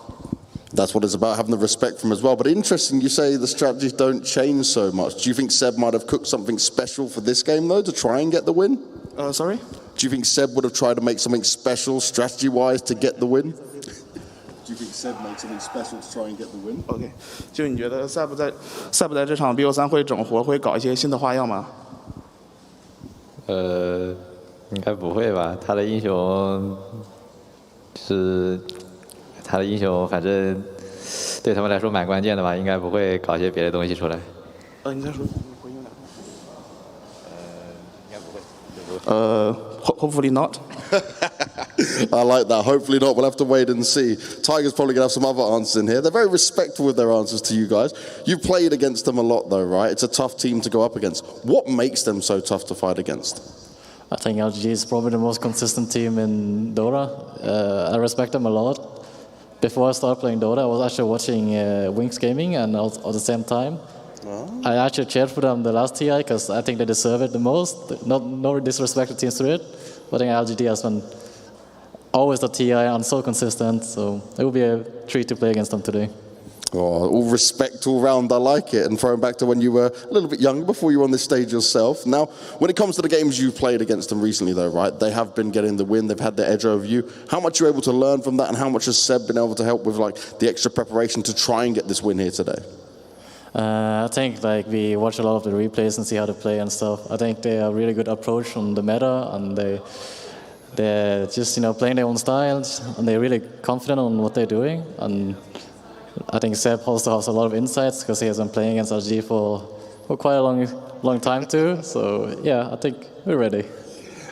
Speaker 10: That's what it's about, having the respect from as well. But interesting, you say the strategies don't change so much. Do you think Seb might have cooked something special for this game, though, to try and get the win?
Speaker 2: Sorry?
Speaker 10: Do you think Seb would have tried to make something special, strategy-wise, to get the win? Do you think Seb made something special to try and get the win?
Speaker 2: OK， 就你觉得 Seb 在这场 BO3 会整活，会搞一些新的花样吗？
Speaker 22: 应该不会吧？他的英雄反正对他们来说蛮关键的吧，应该不会搞些别的东西出来。
Speaker 2: 你再说，回应两个。应该不会。Hopefully not.
Speaker 10: I like that. Hopefully not. We'll have to wait and see. Tiger's probably going to have some other answers in here. They're very respectful with their answers to you guys. You've played against them a lot, though, right? It's a tough team to go up against. What makes them so tough to fight against?
Speaker 23: I think LGD is probably the most consistent team in Dota. I respect them a lot. Before I started playing Dota, I was actually watching Wings Gaming, and at the same time, I actually cheered for them the last TI because I think they deserve it the most. No disrespect to Team Spirit, but I think LGD has been always the TI and so consistent, so it will be a treat to play against them today.
Speaker 10: Oh, all respect all round, I like it. And throwing back to when you were a little bit younger, before you were on this stage yourself. Now, when it comes to the games you've played against them recently, though, right, they have been getting the win, they've had the edge over you. How much are you able to learn from that, and how much has Seb been able to help with like the extra preparation to try and get this win here today?
Speaker 23: I think we watch a lot of the replays and see how they play and stuff. I think they have a really good approach on the meta, and they're just playing their own styles, and they're really confident on what they're doing. And I think Seb also has a lot of insights because he has been playing against LG for quite a long time too. So yeah, I think we're ready.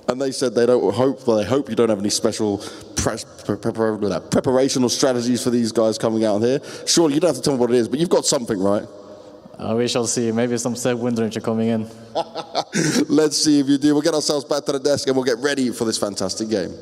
Speaker 10: And they said they hope you don't have any special preparation or strategies for these guys coming out here. Surely you don't have to tell me what it is, but you've got something, right?
Speaker 23: We shall see. Maybe some Seb Windringer coming in.
Speaker 10: Let's see if you do. We'll get ourselves back to the desk and we'll get ready for this fantastic game.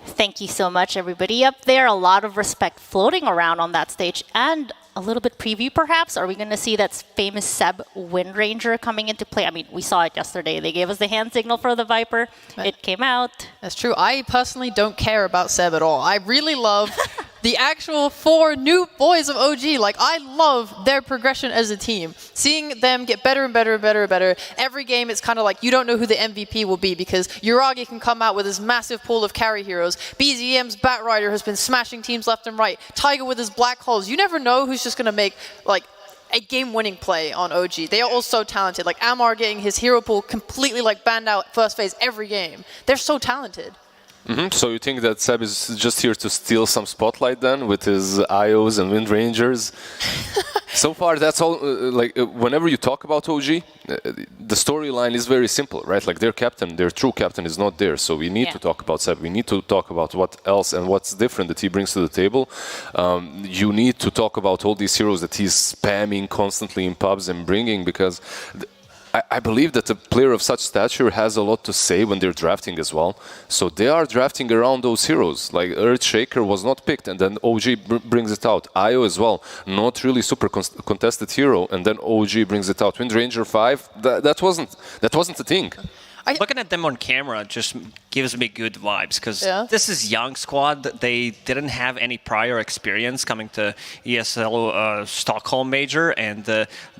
Speaker 21: Thank you so much, everybody up there. A lot of respect floating around on that stage. And a little bit preview, perhaps. Are we going to see that famous Seb Windranger coming into play? I mean, we saw it yesterday. They gave us the hand signal for the Viper. It came out.
Speaker 8: That's true. I personally don't care about Seb at all. I really love the actual 4 new boys of OG. Like, I love their progression as a team. Seeing them get better and better and better and better. Every game, it's kind of like you don't know who the MVP will be because Uragi can come out with his massive pool of carry heroes. BZM's Batrider has been smashing teams left and right. Tiger with his black holes. You never know who's just going to make, like, a game-winning play on OG. They are all so talented. Like, Amar getting his hero pool completely, like, banned out first phase every game. They're so talented.
Speaker 4: So you think that Seb is just here to steal some spotlight then with his IOs and Wind Rangers? So far, that's all. Whenever you talk about OG, the storyline is very simple, right? Like their captain, their true captain is not there. So we need to talk about Seb. We need to talk about what else and what's different that he brings to the table. You need to talk about all these heroes that he's spamming constantly in pubs and bringing because... I believe that a player of such stature has a lot to say when they're drafting as well. So they are drafting around those heroes. Like Earthshaker was not picked, and then OG brings it out. Io as well, not really super contested hero, and then OG brings it out. Wind Ranger 5, that wasn't a thing.
Speaker 5: Looking at them on camera just gives me good vibes because this is young squad. They didn't have any prior experience coming to ESL Stockholm major, and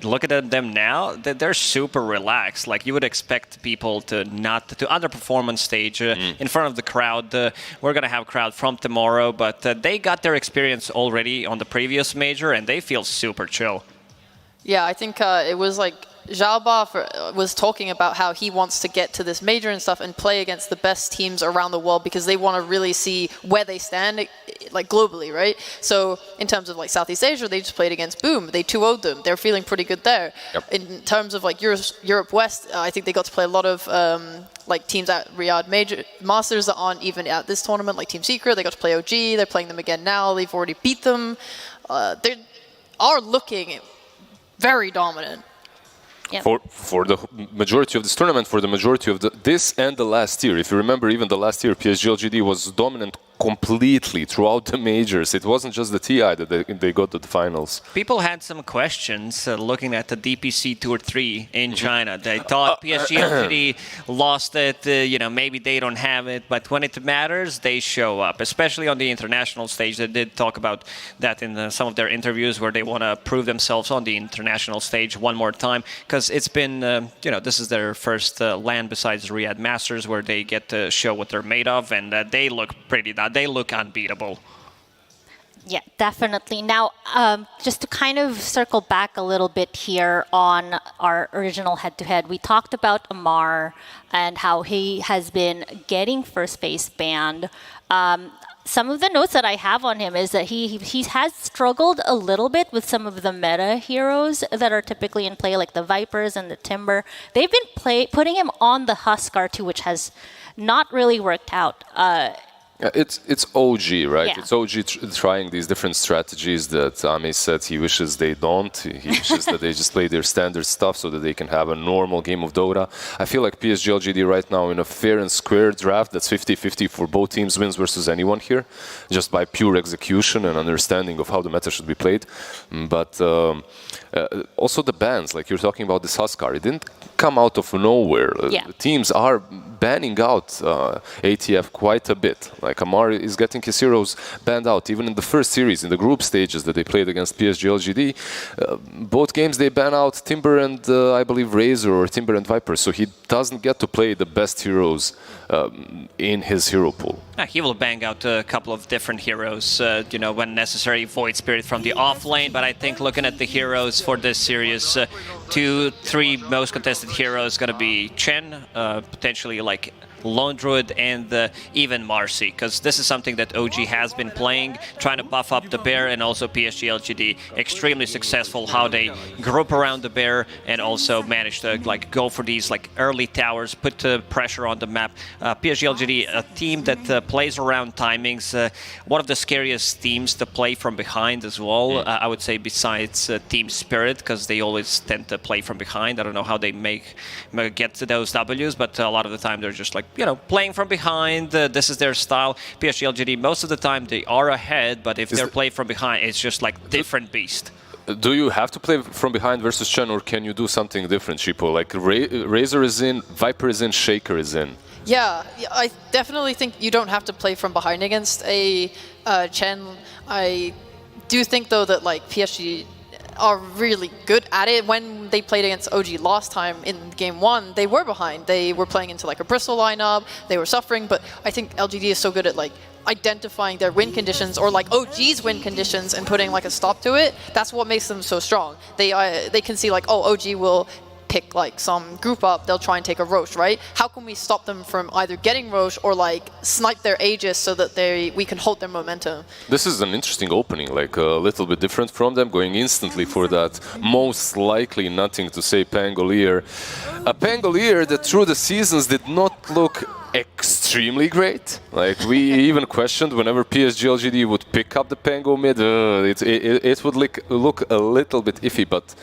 Speaker 5: look at them now. They're super relaxed. Like you would expect people to underperform on stage in front of the crowd. We're gonna have a crowd from tomorrow, but they got their experience already on the previous major, and they feel super chill.
Speaker 8: Yeah, I think it was like Zhaoba was talking about how he wants to get to this major and stuff and play against the best teams around the world because they want to really see where they stand, like globally, right? So in terms of like Southeast Asia, they just played against Boom. They 2-0'd them. They're feeling pretty good there. Yep. In terms of like Europe West, I think they got to play a lot of like teams at Riyadh Major Masters that aren't even at this tournament, like Team Secret. They got to play OG. They're playing them again now. They've already beat them. They are looking very dominant.
Speaker 4: Yeah. For the majority of this tournament, for the majority of this and the last year. If you remember, even the last year, PSG.LGD was dominant completely throughout the majors. It wasn't just the TI that they got to the finals.
Speaker 5: People had some questions looking at the DPC Tour 3 in China. They thought PSG.LGD lost it, maybe they don't have it, but when it matters, they show up, especially on the international stage. They did talk about that in some of their interviews where they want to prove themselves on the international stage one more time, because it's been, this is their first land besides Riyadh Masters where they get to show what they're made of, and they look they look unbeatable.
Speaker 21: Yeah, definitely. Now, just to kind of circle back a little bit here on our original head-to-head, we talked about Amar and how he has been getting first phase banned. Some of the notes that I have on him is that he has struggled a little bit with some of the meta heroes that are typically in play, like the Vipers and the Timber. They've been putting him on the Huskar too, which has not really worked out.
Speaker 4: It's OG, right?
Speaker 21: Yeah.
Speaker 4: It's OG trying these different strategies that Ame said he wishes they don't. He wishes that they just play their standard stuff so that they can have a normal game of Dota. I feel like PSG.LGD right now in a fair and square draft that's 50-50 for both teams wins versus anyone here, just by pure execution and understanding of how the meta should be played. But also the bans, like you're talking about this Huskar, it didn't come out of nowhere. Teams are banning out ATF quite a bit. Like Amar is getting his heroes banned out. Even in the first series, in the group stages that they played against PSG.LGD, both games they ban out Timber and I believe Razor or Timber and Viper. So he doesn't get to play the best heroes in his hero pool.
Speaker 5: He will bang out a couple of different heroes, when necessary, Void Spirit from the off lane. But I think looking at the heroes for this series, 2-3 most contested heroes going to be Chen, potentially like Lone Druid, and even Marcy, because this is something that OG has been playing, trying to buff up the bear, and also PSG.LGD extremely successful how they group around the bear and also manage to go for these early towers, put pressure on the map. PSG.LGD, a team that plays around timings, one of the scariest teams to play from behind as well. I would say besides Team Spirit, because they always tend to play from behind. I don't know how they get to those Ws, but a lot of the time they're just playing from behind. This is their style. PSG.LGD, most of the time they are ahead, but if they're playing from behind, it's just different beast.
Speaker 4: Do you have to play from behind versus Chen, or can you do something different, Chipo? Like Razor is in, Viper is in, Shaker is in.
Speaker 8: Yeah, I definitely think you don't have to play from behind against a Chen. I do think though that like PSG are really good at it. When they played against OG last time in game 1, they were behind. They were playing into like a Bristol lineup. They were suffering, but I think LGD is so good at like identifying their win conditions or like OG's win conditions and putting like a stop to it. That's what makes them so strong. They can see like, oh, OG will pick like some group up, they'll try and take a Roche, right? How can we stop them from either getting Roche or like snipe their Aegis so that we can hold their momentum?
Speaker 4: This is an interesting opening, like a little bit different from them, going instantly for that most likely nothing to say Pangolier. A Pangolier that through the seasons did not look extremely great. Like we even questioned whenever PSG.LGD would pick up the Pango mid, it would look a little bit iffy, but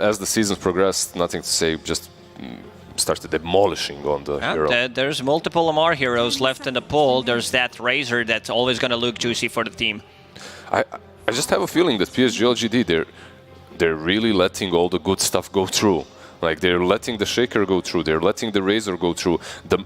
Speaker 4: as the seasons progressed, nothing to say, just started demolishing on the hero.
Speaker 5: There's multiple Lamar heroes left in the pool. There's that Razor that's always going to look juicy for the team.
Speaker 4: I just have a feeling that PSG.LGD, they're really letting all the good stuff go through. Like they're letting the Shaker go through, they're letting the Razor go through.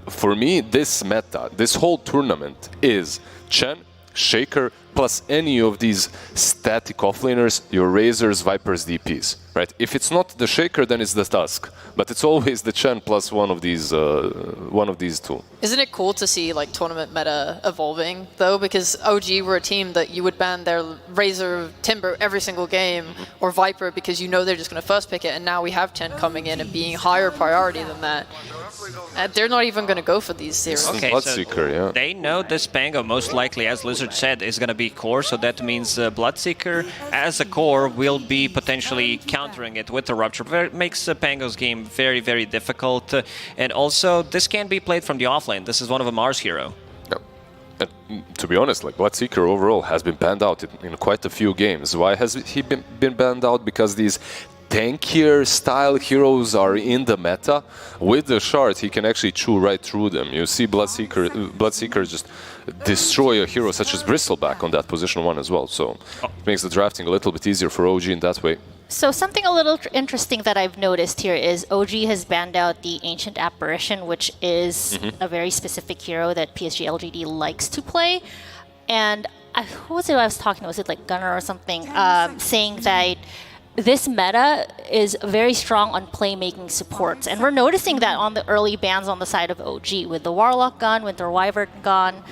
Speaker 4: For me, this meta, this whole tournament is Chen, Shaker, plus any of these static offlaners, your Razors, Vipers, DPs, right? If it's not the Shaker, then it's the Tusk, but it's always the Chen plus one of these two.
Speaker 8: Isn't it cool to see like tournament meta evolving though? Because OG were a team that you would ban their Razor Timber every single game or Viper because you know they're just going to first pick it, and now we have Chen coming in and being higher priority than that. And they're not even going to go for these zeros.
Speaker 5: Okay,
Speaker 4: Bloodseeker, yeah.
Speaker 5: They know this Pango most likely, as Lizard said, is going to be core, so that means Bloodseeker as a core will be potentially countering it with the Rupture. It makes Pango's game very, very difficult. And also, this can be played from the offlane. This is one of a Mars hero.
Speaker 4: And to be honest, like Bloodseeker overall has been banned out in quite a few games. Why has he been banned out? Because these tankier style heroes are in the meta. With the shard, he can actually chew right through them. You see Bloodseeker just destroy a hero such as Bristleback on that position 1 as well. So it makes the drafting a little bit easier for OG in that way.
Speaker 21: So something a little interesting that I've noticed here is OG has banned out the Ancient Apparition, which is a very specific hero that PSG.LGD likes to play. And who was it I was talking to? Was it like Gunnar or something? Saying that this meta is very strong on playmaking supports, and we're noticing that on the early bans on the side of OG with the Warlock gun, with their Wyvern gun.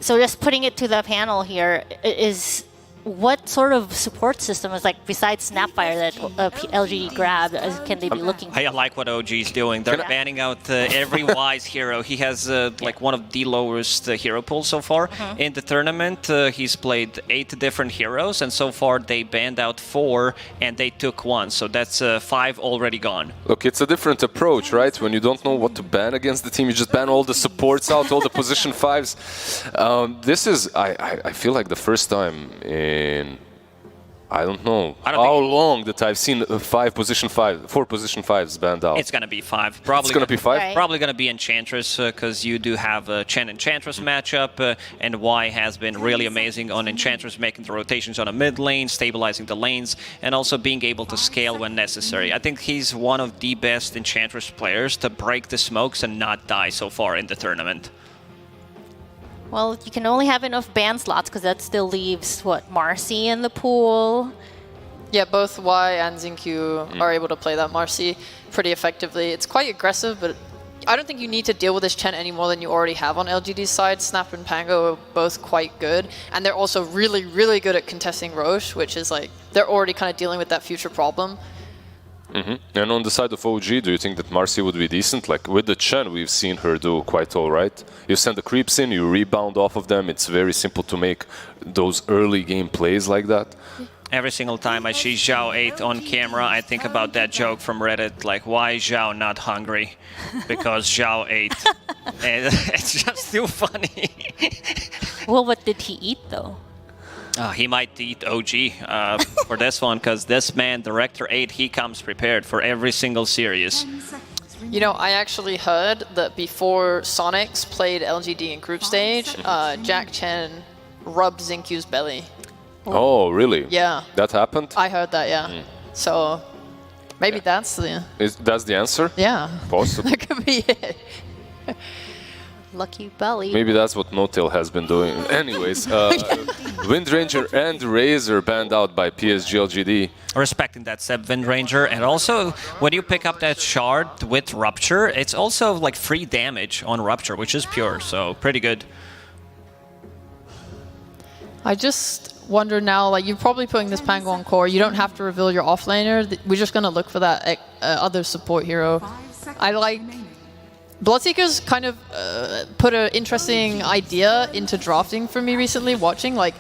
Speaker 21: So just putting it to the panel here is what sort of support system is like besides Snapfire that LGD grabbed can they be looking for?
Speaker 5: I like what OG is doing. They're banning out every wise hero. He has like one of the lowest hero pools so far. In the tournament, he's played 8 different heroes, and so far they banned out 4 and they took 1. So that's 5 already gone.
Speaker 4: Look, it's a different approach, right? When you don't know what to ban against the team, you just ban all the supports out, all the position 5s. This is, I feel like the first time in I don't know how long that I've seen 4 position 5s banned out.
Speaker 5: It's gonna be 5. Probably
Speaker 4: it's gonna be 5.
Speaker 21: Right.
Speaker 5: Probably gonna be Enchantress because you do have a Chen Enchantress matchup, and Y has been really amazing on Enchantress, making the rotations on a mid lane, stabilizing the lanes, and also being able to scale when necessary. I think he's one of the best Enchantress players to break the smokes and not die so far in the tournament.
Speaker 21: Well, you can only have enough ban slots because that still leaves, what, Marcy in the pool?
Speaker 8: Yeah, both Y and Xingqiu are able to play that Marcy pretty effectively. It's quite aggressive, but I don't think you need to deal with this Chen any more than you already have on LGD's side. Snap and Pango are both quite good, and they're also really, really good at contesting Roche, which is like, they're already kind of dealing with that future problem.
Speaker 4: And on the side of OG, do you think that Marcy would be decent? Like with the Chen, we've seen her do quite all right. You send the creeps in, you rebound off of them. It's very simple to make those early game plays like that.
Speaker 5: Every single time I see Zhao 8 on camera, I think about that joke from Reddit, like, why is Zhao not hungry? Because Zhao 8. And it's just too funny.
Speaker 21: Well, what did he eat, though?
Speaker 5: He might eat OG for this one, because this man, Director 8, he comes prepared for every single series.
Speaker 8: You know, I actually heard that before Sonics played LGD in group stage, Jack Chen rubbed Xingqiu's belly.
Speaker 4: Oh, really?
Speaker 8: Yeah.
Speaker 4: That happened?
Speaker 8: I heard that, yeah. So maybe that's the...
Speaker 4: That's the answer?
Speaker 8: Yeah.
Speaker 4: Possible.
Speaker 8: That could be it.
Speaker 6: Lucky belly.
Speaker 4: Maybe that's what No-Tail has been doing. Anyways, Windranger and Razor banned out by PSG.LGD.
Speaker 5: Respecting that Seb Windranger, and also when you pick up that shard with Rupture, it's also like free damage on Rupture, which is pure, so pretty good.
Speaker 8: I just wonder now, like, you're probably putting this Pango on core. You don't have to reveal your offlaner. We're just going to look for that other support hero. I like... Bloodseeker's kind of put an interesting idea into drafting for me recently, watching. Like,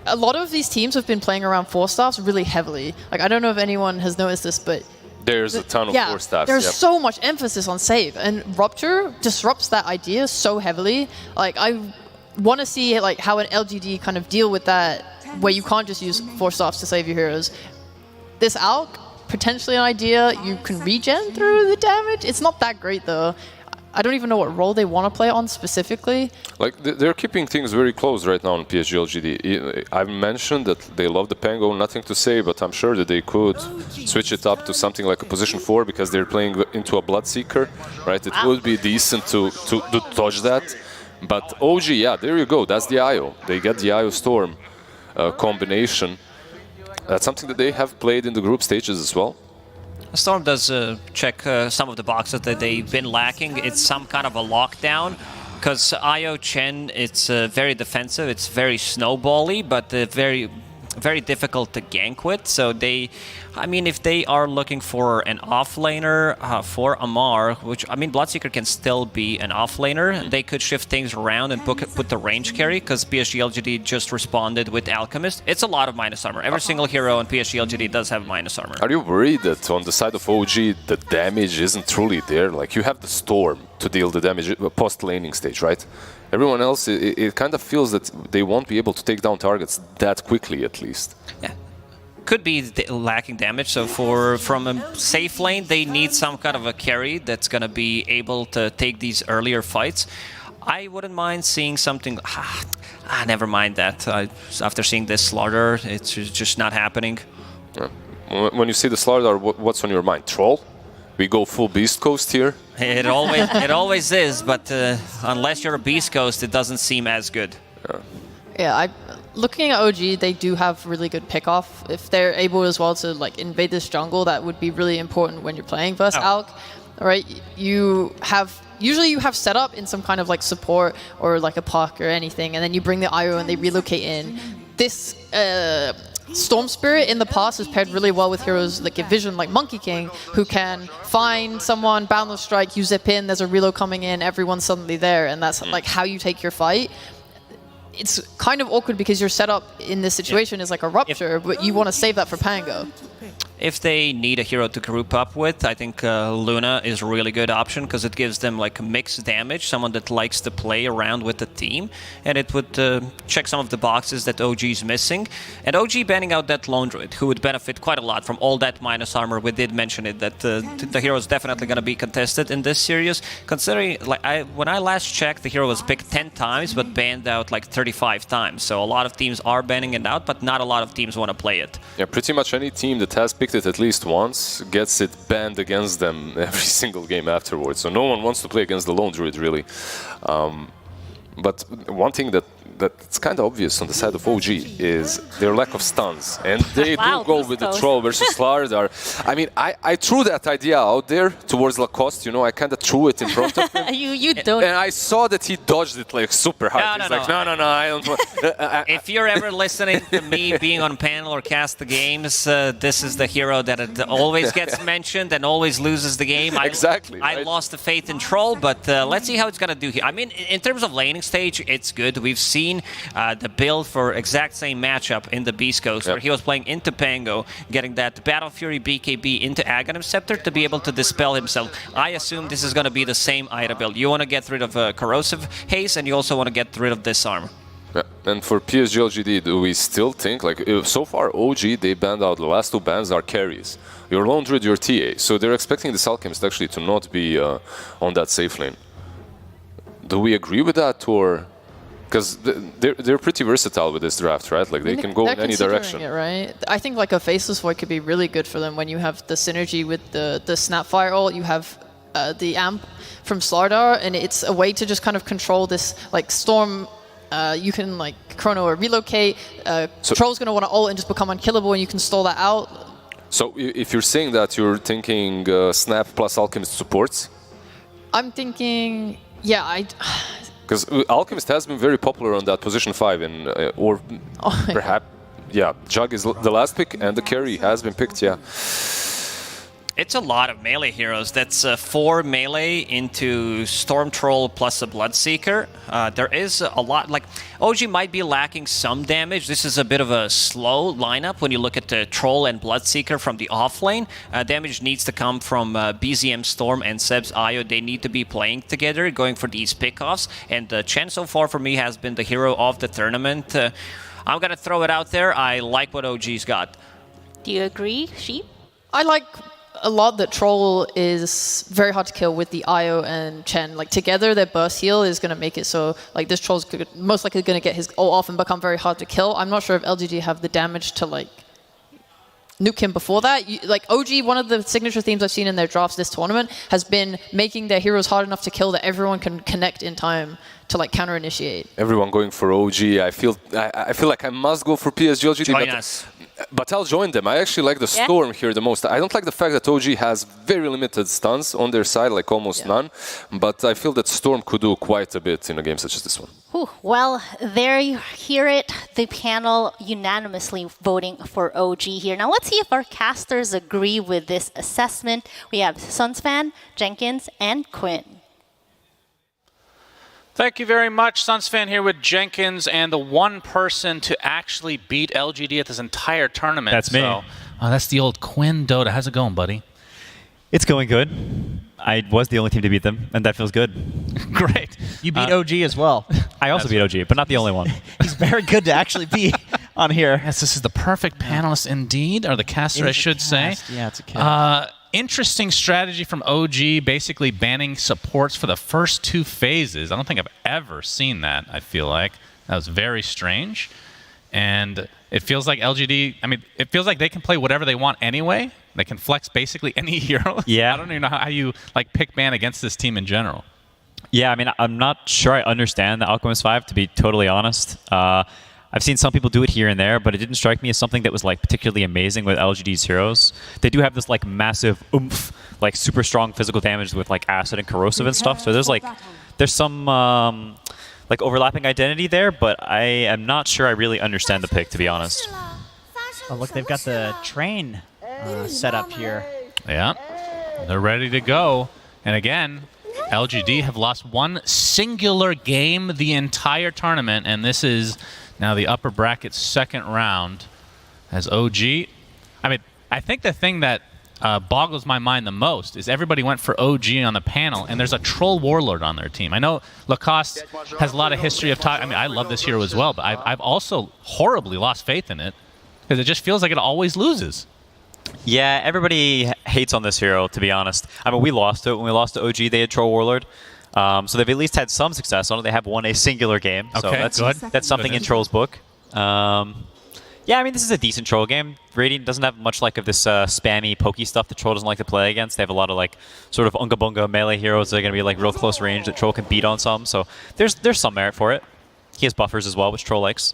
Speaker 8: a lot of these teams have been playing around 4-staffs really heavily. Like, I don't know if anyone has noticed this, but...
Speaker 4: There's a ton of 4-staffs.
Speaker 8: There's so much emphasis on save, and Rupture disrupts that idea so heavily. Like, I want to see like how an LGD kind of deal with that, where you can't just use 4-staffs to save your heroes. This Alk, potentially an idea. You can regen through the damage. It's not that great though. I don't even know what role they want to play on specifically.
Speaker 4: Like, they're keeping things very close right now on PSG.LGD. I've mentioned that they love the Pango, nothing to say, but I'm sure that they could switch it up to something like a position 4 because they're playing into a Bloodseeker, right? It would be decent to dodge that. But OG, yeah, there you go. That's the IO. They get the IO Storm combination. That's something that they have played in the group stages as well.
Speaker 5: Storm does check some of the boxes that they've been lacking. It's some kind of a lockdown, because IO Chen, it's very defensive, it's very snowbally, but very difficult to gank with. So they, I mean, if they are looking for an offlaner for Amar, which, I mean, Bloodseeker can still be an offlaner, they could shift things around and put the range carry, because PSG.LGD just responded with Alchemist. It's a lot of minus armor. Every single hero on PSG.LGD does have minus armor.
Speaker 4: Are you worried that on the side of OG, the damage isn't truly there? Like, you have the Storm to deal the damage post-laning stage, right? Everyone else, it kind of feels that they won't be able to take down targets that quickly, at least.
Speaker 5: Yeah. Could be lacking damage, so from a safe lane, they need some kind of a carry that's going to be able to take these earlier fights. I wouldn't mind seeing something... never mind that. After seeing this Slaughter, it's just not happening.
Speaker 4: Yeah. When you see the Slaughter, what's on your mind? Troll? We go full Beast Coast here?
Speaker 5: It always is, but unless you're a Beast Coast, it doesn't seem as good.
Speaker 8: Yeah, looking at OG, they do have really good pickoff. If they're able as well to like invade this jungle, that would be really important when you're playing versus Alk. Right? Usually you have setup in some kind of like support or like a puck or anything, and then you bring the IO and they relocate in. This Storm Spirit in the past has paired really well with heroes like a Vision, like Monkey King, who can find someone, Boundless Strike, you zip in, there's a reload coming in, everyone's suddenly there, and that's like how you take your fight. It's kind of awkward because your setup in this situation is like a Rupture, but you want to save that for Pango.
Speaker 5: If they need a hero to group up with, I think Luna is a really good option, because it gives them like mixed damage, someone that likes to play around with the team, and it would check some of the boxes that OG is missing. And OG banning out that Lone Druid, who would benefit quite a lot from all that minus armor. We did mention it, that the hero is definitely going to be contested in this series, considering like when I last checked, the hero was picked 10 times, but banned out like 35 times. So a lot of teams are banning it out, but not a lot of teams want to play it.
Speaker 4: Yeah, pretty much any team that has picked it at least once gets it banned against them every single game afterwards. So no one wants to play against the Lone Druid, really. But one thing that's kind of obvious on the side of OG is their lack of stuns. And they do go with the Troll versus Slardar. I mean, I threw that idea out there towards Lacoste, you know, I kind of threw it in front of him.
Speaker 6: you don't.
Speaker 4: And I saw that he dodged it like super hard. He's like, no, I don't want...
Speaker 5: If you're ever listening to me being on panel or cast the games, this is the hero that always gets mentioned and always loses the game.
Speaker 4: Exactly.
Speaker 5: I lost the faith in Troll, but let's see how it's going to do here. I mean, in terms of laning stage, it's good. We've seen the build for exact same matchup in the Beast Coast, where he was playing into Pango, getting that Battle Fury BKB into Aghanim Scepter to be able to dispel himself. I assume this is going to be the same Ida build. You want to get rid of Corrosive Haze, and you also want to get rid of Disarm.
Speaker 4: Yeah. And for PSG.LGD, do we still think, like, so far OG, they banned out, the last two bans are carries. Your Lone Druid, your TA. So they're expecting this Alchemist actually to not be on that safe lane. Do we agree with that, or... Because they're pretty versatile with this draft, right? Like, they can go in any direction.
Speaker 8: It, right? I think like a Faceless Void could be really good for them when you have the synergy with the Snapfire ult. You have the amp from Slardar, and it's a way to just kind of control this like storm. You can like chrono or relocate. Troll's gonna want to ult and just become unkillable, and you can stall that out.
Speaker 4: So if you're saying that, you're thinking Snap plus Alchemist supports?
Speaker 8: I'm thinking, yeah,
Speaker 4: because Alchemist has been very popular on that position 5, and or perhaps, yeah, Jug is the last pick, and the carry has been picked, yeah.
Speaker 5: It's a lot of melee heroes. That's 4 melee into Storm Troll plus a Bloodseeker. There is a lot, like, OG might be lacking some damage. This is a bit of a slow lineup when you look at the Troll and Bloodseeker from the offlane. Damage needs to come from BZM Storm and Seb's Io. They need to be playing together, going for these pickoffs. And Chen so far for me has been the hero of the tournament. I'm going to throw it out there. I like what OG's got.
Speaker 21: Do you agree, Sheep?
Speaker 8: I like a lot that Troll is very hard to kill with the Io and Chen. Like together, their burst heal is going to make it so like this Troll's most likely going to get his ult off and become very hard to kill. I'm not sure if LGD have the damage to like nuke him before that. Like OG, one of the signature themes I've seen in their drafts this tournament has been making their heroes hard enough to kill that everyone can connect in time to like counter initiate.
Speaker 4: Everyone going for OG. I feel like I must go for PSG.LGD.
Speaker 5: Join us.
Speaker 4: But I'll join them. I actually like the Storm here the most. I don't like the fact that OG has very limited stuns on their side, like almost none. But I feel that Storm could do quite a bit in a game such as this one.
Speaker 21: Whew. Well, there you hear it. The panel unanimously voting for OG here. Now let's see if our casters agree with this assessment. We have Sunsfan, Jenkins, and Quinn.
Speaker 6: Thank you very much. Sunsfan here with Jenkins, and the one person to actually beat LGD at this entire tournament.
Speaker 12: That's me.
Speaker 6: So, that's the old Quinn Dota. How's it going, buddy?
Speaker 12: It's going good. I was the only team to beat them, and that feels good.
Speaker 6: Great.
Speaker 13: You beat OG as well.
Speaker 12: I also beat OG, but not the only one.
Speaker 13: He's very good to actually be on here.
Speaker 6: Yes, this is the perfect panelist indeed, or the caster, I should say.
Speaker 13: Yeah, it's a cast.
Speaker 6: Interesting strategy from OG, basically banning supports for the first 2 phases. I don't think I've ever seen that, I feel like. That was very strange. And it feels like LGD, I mean, it feels like they can play whatever they want anyway. They can flex basically any hero.
Speaker 12: Yeah.
Speaker 6: I don't even know how you like pick ban against this team in general.
Speaker 12: Yeah, I mean, I'm not sure I understand the Alchemist 5, to be totally honest. I've seen some people do it here and there, but it didn't strike me as something that was like particularly amazing with LGD's heroes. They do have this like massive oomph, like super strong physical damage with like acid and corrosive and stuff. So there's some like overlapping identity there, but I am not sure I really understand the pick, to be honest.
Speaker 13: Oh, look, they've got the train set up here.
Speaker 6: Yeah, they're ready to go. And again, LGD have lost 1 singular game the entire tournament, and this is now the upper bracket 2nd round as OG. I mean, I think the thing that boggles my mind the most is everybody went for OG on the panel, and there's a Troll Warlord on their team. I know Lacoste has a lot of history of talk. I mean, I love this hero as well, but I've also horribly lost faith in it because it just feels like it always loses.
Speaker 12: Yeah, everybody hates on this hero, to be honest. I mean, we lost it. When we lost to OG, they had Troll Warlord. So they've at least had some success on it. They have won a singular game.
Speaker 6: Okay,
Speaker 12: so that's something in Troll's book. Yeah, I mean, this is a decent Troll game. Radiant doesn't have much like of this spammy, pokey stuff that Troll doesn't like to play against. They have a lot of like sort of unga-bunga melee heroes that are going to be like real close range that Troll can beat on some. So there's some merit for it. He has buffers as well, which Troll likes.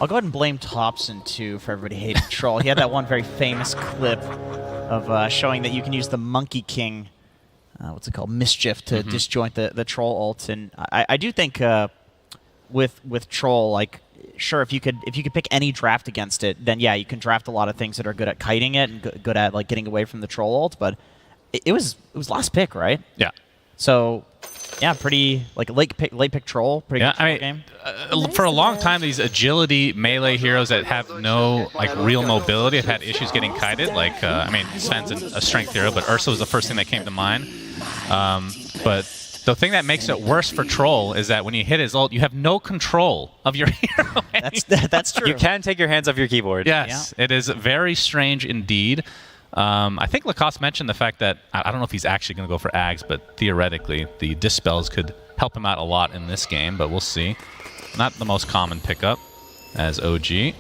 Speaker 13: I'll go ahead and blame Thompson, too, for everybody hating Troll. He had that one very famous clip of showing that you can use the Monkey King, what's it called, Mischief, to disjoint the Troll ult. And I do think with Troll, like, sure, if you could pick any draft against it, then yeah, you can draft a lot of things that are good at kiting it and good at like getting away from the Troll ult. But it was last pick, right?
Speaker 6: Yeah.
Speaker 13: So yeah, pretty like late pick Troll. Pretty good Troll game.
Speaker 6: For a long time, these agility melee heroes that have no like real mobility have had issues getting kited. Like I mean, Sven's a strength hero, but Ursa was the first thing that came to mind. But the thing that makes it worse for Troll is that when you hit his ult, you have no control of your hero.
Speaker 13: That's true.
Speaker 12: You can take your hands off your keyboard.
Speaker 6: Yes, yeah. It is very strange indeed. I think Lacoste mentioned the fact that, I don't know if he's actually going to go for Ags, but theoretically the Dispels could help him out a lot in this game, but we'll see. Not the most common pickup as OG.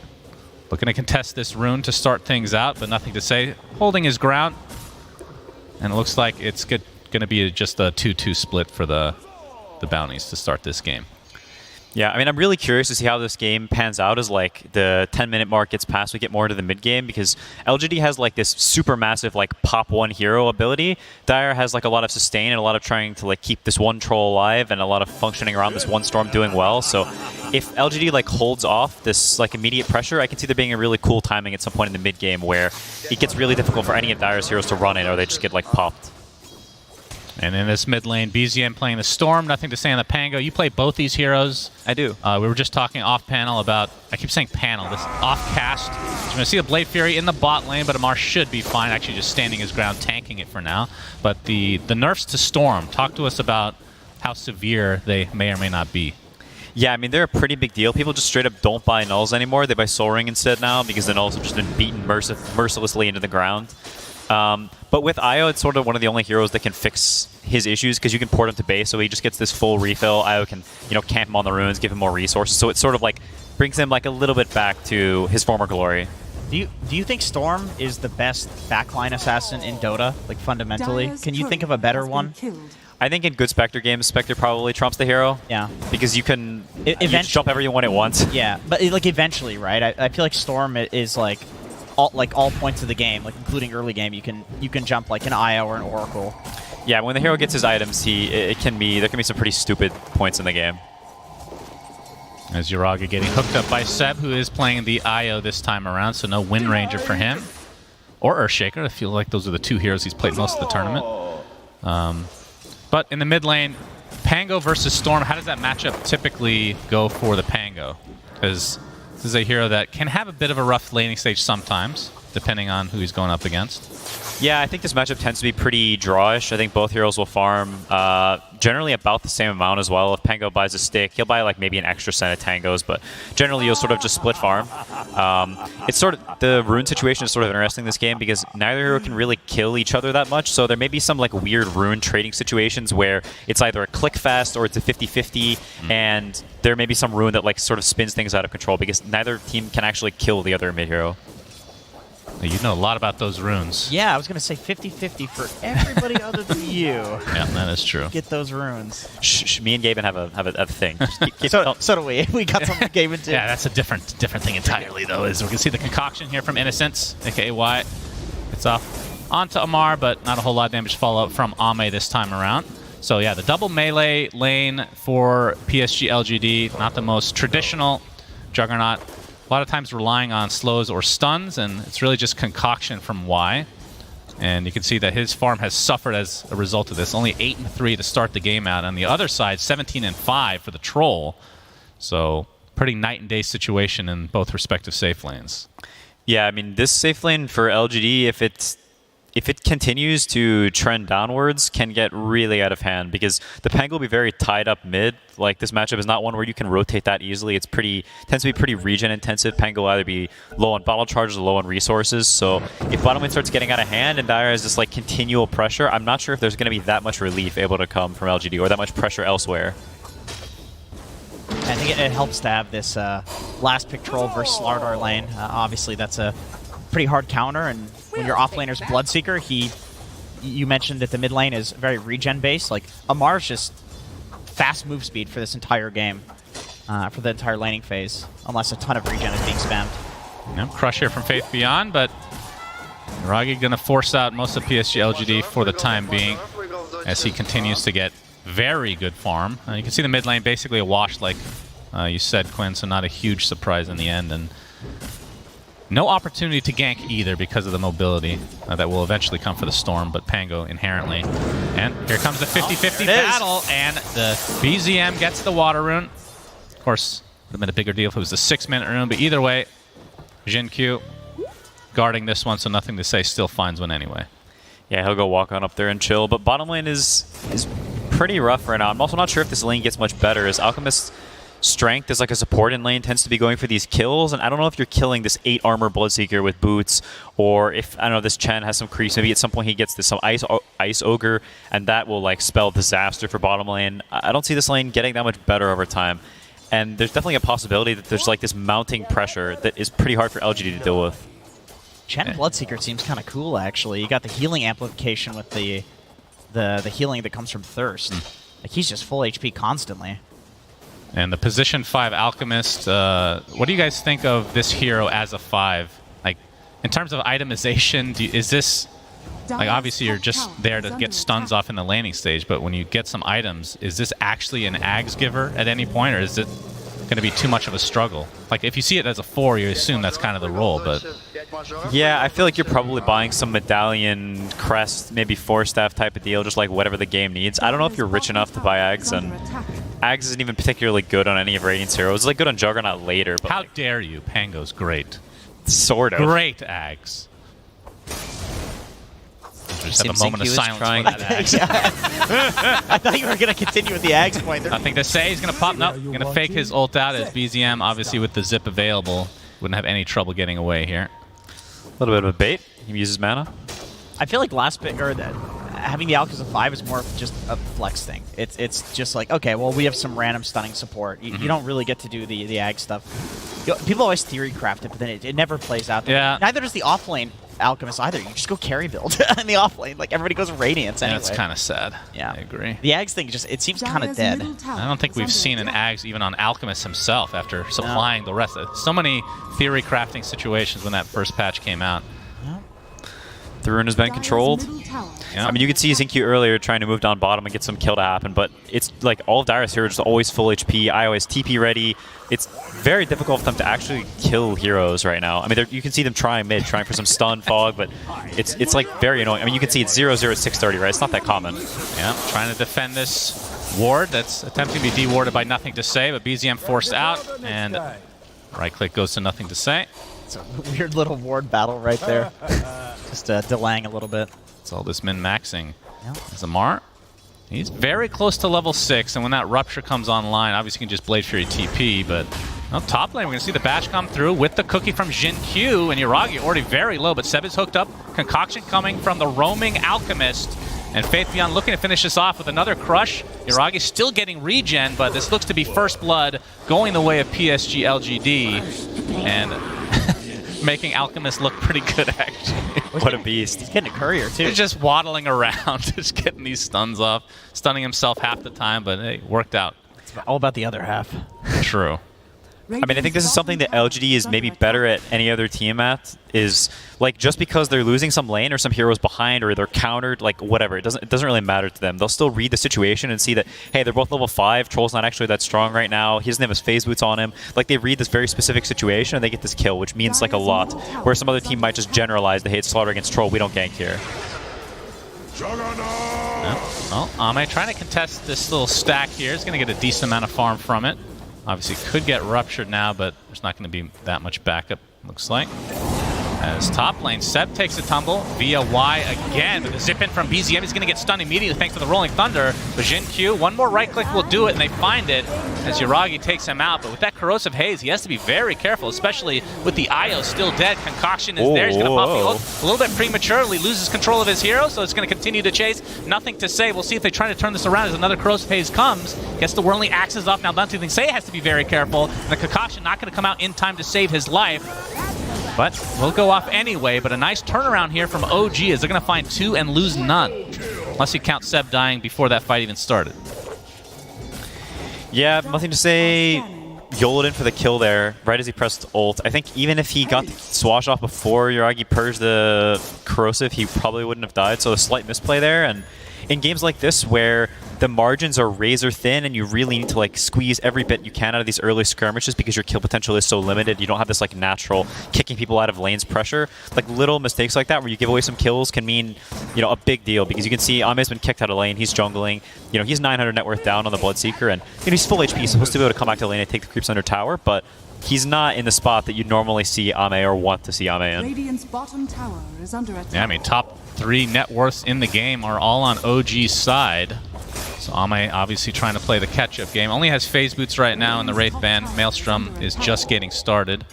Speaker 6: Looking to contest this rune to start things out, but nothing to say. Holding his ground. And it looks like it's going to be just a 2-2 split for the bounties to start this game.
Speaker 12: Yeah, I mean, I'm really curious to see how this game pans out as like the 10-minute mark gets past, we get more into the mid game, because LGD has like this super massive like pop one hero ability. Dire has like a lot of sustain and a lot of trying to like keep this one troll alive and a lot of functioning around this one storm doing well. So if LGD like holds off this like immediate pressure, I can see there being a really cool timing at some point in the mid game where it gets really difficult for any of Dire's heroes to run in, or they just get like popped.
Speaker 6: And in this mid lane, BZM playing the Storm, nothing to say on the Pango. You play both these heroes.
Speaker 12: I do.
Speaker 6: We were just talking off panel about, I keep saying panel, this off cast. So you're going to see the Blade Fury in the bot lane, but Amar should be fine, actually just standing his ground, tanking it for now. But the nerfs to Storm, talk to us about how severe they may or may not be.
Speaker 12: Yeah, I mean, they're a pretty big deal. People just straight up don't buy nulls anymore. They buy Soul Ring instead now because the nulls have just been beaten mercilessly into the ground. But with Io, it's sort of one of the only heroes that can fix his issues because you can port him to base, so he just gets this full refill. Io can, camp him on the ruins, give him more resources. So it sort of like brings him like a little bit back to his former glory.
Speaker 13: Do you think Storm is the best backline assassin in Dota, like fundamentally? Can you think of a better one?
Speaker 12: I think in good Spectre games, Spectre probably trumps the hero.
Speaker 13: Yeah.
Speaker 12: Because you can jump everyone at once.
Speaker 13: Yeah, but like eventually, right? I feel like Storm is like all points of the game, like including early game, you can jump like an Io or an Oracle.
Speaker 12: Yeah, when the hero gets his items, there can be some pretty stupid points in the game.
Speaker 6: As Uraga getting hooked up by Seb, who is playing the Io this time around, so no Wind Ranger for him. Or Earthshaker. I feel like those are the two heroes he's played most of the tournament. But in the mid lane, Pango versus Storm, how does that matchup typically go for the Pango? Because this is a hero that can have a bit of a rough laning stage sometimes, depending on who he's going up against.
Speaker 12: Yeah, I think this matchup tends to be pretty drawish. I think both heroes will farm generally about the same amount as well. If Pango buys a stick, he'll buy like maybe an extra set of tangos, but generally you'll sort of just split farm. It's sort of, the rune situation is sort of interesting in this game because neither hero can really kill each other that much, so there may be some like weird rune trading situations where it's either a click fast or it's a 50-50, and there may be some rune that like sort of spins things out of control because neither team can actually kill the other mid hero.
Speaker 6: You know a lot about those runes.
Speaker 13: Yeah, I was going to say 50-50 for everybody other than you.
Speaker 6: Yeah, that is true.
Speaker 13: Get those runes.
Speaker 12: Shh, me and Gaben have a thing.
Speaker 13: So do we. We got something Gaben too.
Speaker 6: Yeah, that's a different thing entirely, though. Is we can see the concoction here from Innocence, aka Wyatt. It's off onto Amar, but not a whole lot of damage follow-up from Ame this time around. So yeah, the double melee lane for PSG.LGD, not the most traditional Juggernaut. A lot of times relying on slows or stuns, and it's really just concoction from Y. And you can see that his farm has suffered as a result of this. Only 8-3 to start the game out. On the other side, 17-5 for the Troll. So pretty night and day situation in both respective safe lanes.
Speaker 12: Yeah, I mean, this safe lane for LGD, if it continues to trend downwards, can get really out of hand because the Pango will be very tied up mid. Like, this matchup is not one where you can rotate that easily. It's tends to be pretty regen intensive. Pango will either be low on bottle charges or low on resources. So if bottom lane starts getting out of hand and Dire has this like continual pressure, I'm not sure if there's going to be that much relief able to come from LGD or that much pressure elsewhere.
Speaker 13: I think it helps to have this last pick troll versus Slardar lane. Obviously, that's a pretty hard counter, and when your offlaner's Bloodseeker, you mentioned that the mid lane is very regen based. Like, Amar's just fast move speed for this entire game, for the entire laning phase, unless a ton of regen is being spammed.
Speaker 6: Crush here from Faith Beyond, but Ragi going to force out most of PSG.LGD for the time being as he continues to get very good farm. You can see the mid lane basically a wash, like you said, Quinn, so not a huge surprise in the end. And no opportunity to gank either because of the mobility that will eventually come for the Storm, but Pango inherently. And here comes the 50-50 battle, and the BZM gets the water rune. Of course, would have been a bigger deal if it was the 6-minute rune, but either way, Jin Q guarding this one, so nothing to say, still finds one anyway.
Speaker 12: Yeah, he'll go walk on up there and chill, but bottom lane is pretty rough right now. I'm also not sure if this lane gets much better, as Alchemist's strength as like a support in lane tends to be going for these kills, and I don't know if you're killing this 8 armor Bloodseeker with boots, or if, I don't know, this Chen has some creeps, maybe at some point he gets this some ice ogre, and that will like spell disaster for bottom lane. I don't see this lane getting that much better over time, and there's definitely a possibility that there's like this mounting pressure that is pretty hard for LGD to deal with.
Speaker 13: Chen Bloodseeker seems kind of cool, actually. You got the healing amplification with the the healing that comes from Thirst. Like, he's just full HP constantly.
Speaker 6: And the position 5 Alchemist, what do you guys think of this hero as a 5? Like, in terms of itemization, is this... Like, obviously you're just there to get stuns off in the landing stage, but when you get some items, is this actually an Ags giver at any point, or is it going to be too much of a struggle? Like, if you see it as a 4, you assume that's kind of the role, but...
Speaker 12: Yeah, I feel like you're probably buying some medallion, crest, maybe 4-staff type of deal, just like whatever the game needs. I don't know if you're rich enough to buy Ags, and Ags isn't even particularly good on any of Radiant's heroes. It's like good on Juggernaut later, but...
Speaker 6: How dare you? Pango's great.
Speaker 12: Sort of.
Speaker 6: Great Ags. Just have a moment of silence for that Ags.
Speaker 13: I thought you were going to continue with the Ags point.
Speaker 6: Nothing to say. He's going to pop. No, going to fake his ult out as BZM, obviously with the zip available, wouldn't have any trouble getting away here.
Speaker 12: A little bit of a bait. He uses mana.
Speaker 13: I feel like last pick, or having the Alchemist 5 is more of just a flex thing. It's just like, okay, well, we have some random stunning support. You don't really get to do the Ag stuff. People always theory craft it, but then it never plays out.
Speaker 6: Yeah.
Speaker 13: Neither does the offlane Alchemist either. You just go carry build in the offlane. Like, everybody goes Radiance anyway.
Speaker 6: That's kind of sad.
Speaker 13: Yeah.
Speaker 6: I agree.
Speaker 13: The Ags thing, it seems kind of dead.
Speaker 6: I don't think we've seen an Ags even on Alchemist himself after supplying the rest of it. So many theory crafting situations when that first patch came out.
Speaker 12: The rune has been controlled.
Speaker 6: Yeah.
Speaker 12: I mean, you could see Zincu earlier trying to move down bottom and get some kill to happen, but it's like all of Dire's heroes are always full HP, iOS TP ready. It's very difficult for them to actually kill heroes right now. I mean, you can see them trying mid, trying for some stun, fog, but it's like very annoying. I mean, you can see it's 0-0 at 630, right? It's not that common.
Speaker 6: Yeah, trying to defend this ward that's attempting to be dewarded by Nothing to Say, but BZM forced out, and right click goes to Nothing to Say.
Speaker 13: It's a weird little ward battle right there. Just delaying a little bit.
Speaker 6: It's all this min-maxing. Zamar, he's very close to level 6, and when that Rupture comes online, obviously you can just Blade Fury TP, but top lane, we're going to see the bash come through with the cookie from Jin Q, and Yuragi already very low, but Seb is hooked up. Concoction coming from the roaming Alchemist, and Faith Beyond looking to finish this off with another crush. Yuragi still getting regen, but this looks to be first blood going the way of PSG.LGD, and making Alchemist look pretty good, actually.
Speaker 12: What a beast.
Speaker 13: He's getting a courier, too.
Speaker 6: He's just waddling around, just getting these stuns off, stunning himself half the time, but hey, worked out.
Speaker 13: It's all about the other half.
Speaker 6: True.
Speaker 12: I mean, I think this is something that LGD is maybe better at any other team at, is like just because they're losing some lane or some heroes behind or they're countered, like whatever, it doesn't really matter to them. They'll still read the situation and see that, hey, they're both level 5, Troll's not actually that strong right now, he doesn't have his phase boots on him. Like, they read this very specific situation and they get this kill, which means like a lot. Where some other team might just generalize the hate slaughter against Troll, we don't gank here.
Speaker 6: Well, Ame trying to contest this little stack here. He's going to get a decent amount of farm from it. Obviously could get ruptured now, but there's not going to be that much backup, looks like. As top lane, Seb takes a tumble via Y again, with a zip in from BZM. He's going to get stunned immediately thanks to the Rolling Thunder. But Jin Q, one more right click will do it, and they find it as Yuragi takes him out. But with that Corrosive Haze, he has to be very careful, especially with the Io still dead. Concoction is there. He's going to pop the ult a little bit prematurely, loses control of his hero, so it's going to continue to chase. Nothing to Say. We'll see if they try to turn this around as another Corrosive Haze comes. Gets the Whirling Axes off. Now Nothing to Say has to be very careful. And the Concoction not going to come out in time to save his life. But we'll go off anyway, but a nice turnaround here from OG as they're going to find 2 and lose none. Unless you count Seb dying before that fight even started.
Speaker 12: Yeah, Nothing to Say. YOLO'd in for the kill there, right as he pressed ult. I think even if he got the swash off before Yuragi purged the corrosive, he probably wouldn't have died, so a slight misplay there. And in games like this where the margins are razor thin and you really need to like squeeze every bit you can out of these early skirmishes because your kill potential is so limited, you don't have this like natural kicking people out of lanes pressure. Like little mistakes like that where you give away some kills can mean, you know, a big deal, because you can see Ame's been kicked out of lane, he's jungling, you know, he's 900 net worth down on the Bloodseeker, and you know, he's full HP, he's supposed to be able to come back to lane and take the creeps under tower, but he's not in the spot that you normally see Ame or want to see Ame in.
Speaker 14: Radiant's bottom tower is under attack.
Speaker 6: Yeah, I mean, top 3 net worths in the game are all on OG's side. So Ame obviously trying to play the catch-up game. Only has phase boots right now in the Wraith Band. Maelstrom is just getting started.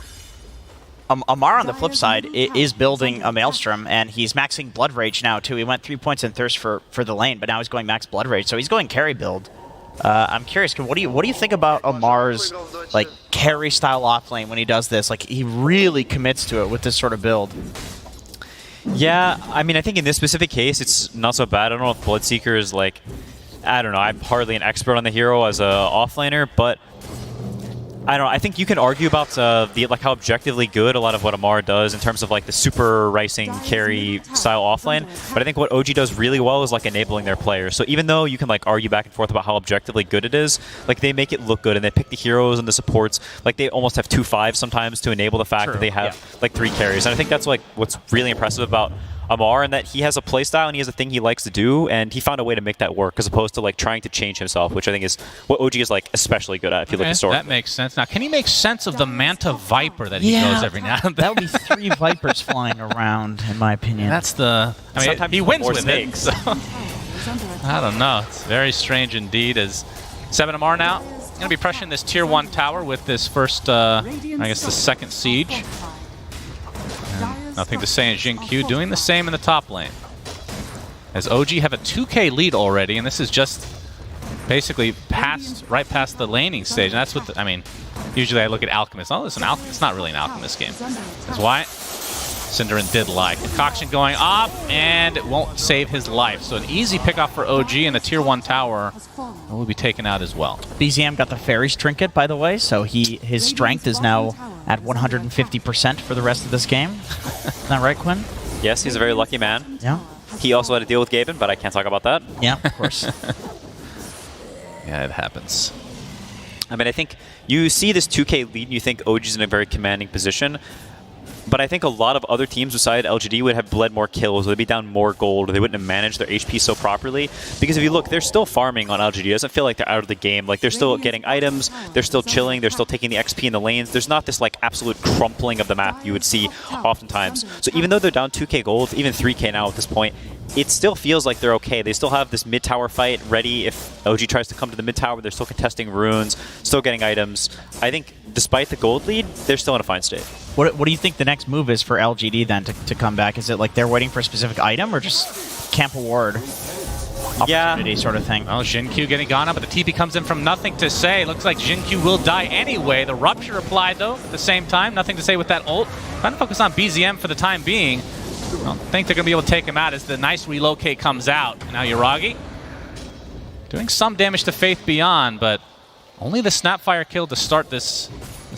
Speaker 13: Amar on the flip side is building a Maelstrom, and he's maxing Blood Rage now too. He went 3 points in Thirst for the lane, but now he's going max Blood Rage, so he's going carry build. I'm curious, what do you think about Amar's like carry style offlane when he does this? Like, he really commits to it with this sort of build.
Speaker 12: Yeah, I mean, I think in this specific case, it's not so bad. I don't know if Bloodseeker is like, I don't know. I'm hardly an expert on the hero as a offlaner, but I don't know. I think you can argue about how objectively good a lot of what Amar does in terms of like the super ricing carry style offlane. But I think what OG does really well is like enabling their players. So even though you can like argue back and forth about how objectively good it is, like they make it look good and they pick the heroes and the supports. Like they almost have 2-5 sometimes to enable the fact that they have like 3 carries. And I think that's like what's really impressive about Amar, and that he has a playstyle and he has a thing he likes to do, and he found a way to make that work as opposed to like trying to change himself, which I think is what OG is like especially good at if you look historically.
Speaker 6: That makes sense. Now, can he make sense of the Manta Viper that he goes every now and then?
Speaker 13: That would be 3 Vipers flying around, in my opinion.
Speaker 6: That's the... I mean,
Speaker 12: Sometimes
Speaker 6: he wins with
Speaker 12: snakes.
Speaker 6: it. So. I don't know. It's very strange indeed. As 7MR now going to be pressuring this tier 1 tower with this first, I guess the second siege. And nothing to say in Jin-Q doing the same in the top lane. As OG have a 2K lead already, and this is just basically right past the laning stage. And that's what I mean. Usually I look at Alchemist. Oh, it's an Alchemist. It's not really an Alchemist game. That's why Cinderin did lie. Concoction going up, and it won't save his life. So an easy pickoff for OG, and the tier 1 tower will be taken out as well.
Speaker 13: BZM got the Fairies Trinket, by the way, so his strength is now at 150% for the rest of this game. Isn't that right, Quinn?
Speaker 17: Yes, he's a very lucky man.
Speaker 13: Yeah.
Speaker 17: He also had to deal with Gaben, but I can't talk about that.
Speaker 13: Yeah, of course.
Speaker 6: Yeah, it happens.
Speaker 17: I mean, I think you see this 2K lead and you think OG's in a very commanding position. But I think a lot of other teams beside LGD would have bled more kills, or they'd be down more gold, or they wouldn't have managed their HP so properly. Because if you look, they're still farming on LGD. It doesn't feel like they're out of the game. Like, they're still getting items, they're still chilling, they're still taking the XP in the lanes. There's not this, like, absolute crumpling of the map you would see oftentimes. So even though they're down 2K gold, even 3K now at this point, it still feels like they're okay. They still have this mid-tower fight ready if OG tries to come to the mid-tower. They're still contesting runes, still getting items. I think despite the gold lead, they're still in a fine state.
Speaker 13: What do you think the next move is for LGD then to come back? Is it like they're waiting for a specific item or just camp a ward? Opportunity sort of thing.
Speaker 6: Well, Jin-Q getting gone up, but the TP comes in from nothing to say. Looks like Jin-Q will die anyway. The Rupture applied, though, at the same time. Nothing to say with that ult. Trying to focus on BZM for the time being. I don't think they're going to be able to take him out as the nice relocate comes out. Now Yuragi doing some damage to Faith Beyond, but only the Snapfire kill to start this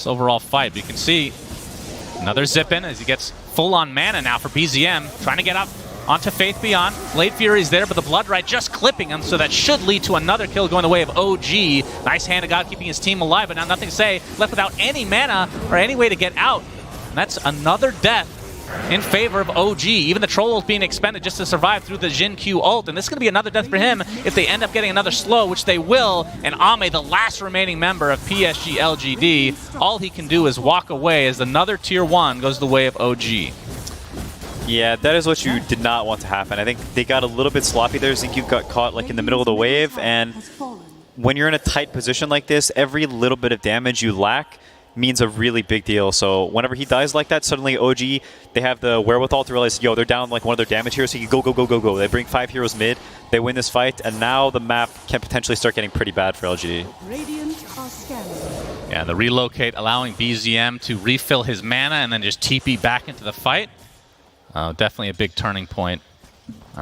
Speaker 6: overall fight. But you can see another zip in as he gets full on mana now for BZM. Trying to get up onto Faith Beyond. Blade Fury's there, but the Bloodright just clipping him, so that should lead to another kill going the way of OG. Nice hand of God keeping his team alive, but now nothing to say. Left without any mana or any way to get out. And that's another death in favor of OG. Even the Troll ult being expended just to survive through the Jin-Q ult. And this is going to be another death for him if they end up getting another slow, which they will. And Ame, the last remaining member of PSG.LGD, all he can do is walk away as another tier 1 goes the way of OG.
Speaker 17: Yeah, that is what you did not want to happen. I think they got a little bit sloppy there. Jin-Q got caught like in the middle of the wave, and when you're in a tight position like this, every little bit of damage you lack means a really big deal. So whenever he dies like that, suddenly OG, they have the wherewithal to realize, yo, they're down like one of their damage heroes, so you go, go, go, go, go. They bring 5 heroes mid, they win this fight, and now the map can potentially start getting pretty bad for LGD.
Speaker 6: Yeah, the relocate allowing BZM to refill his mana and then just TP back into the fight. Definitely a big turning point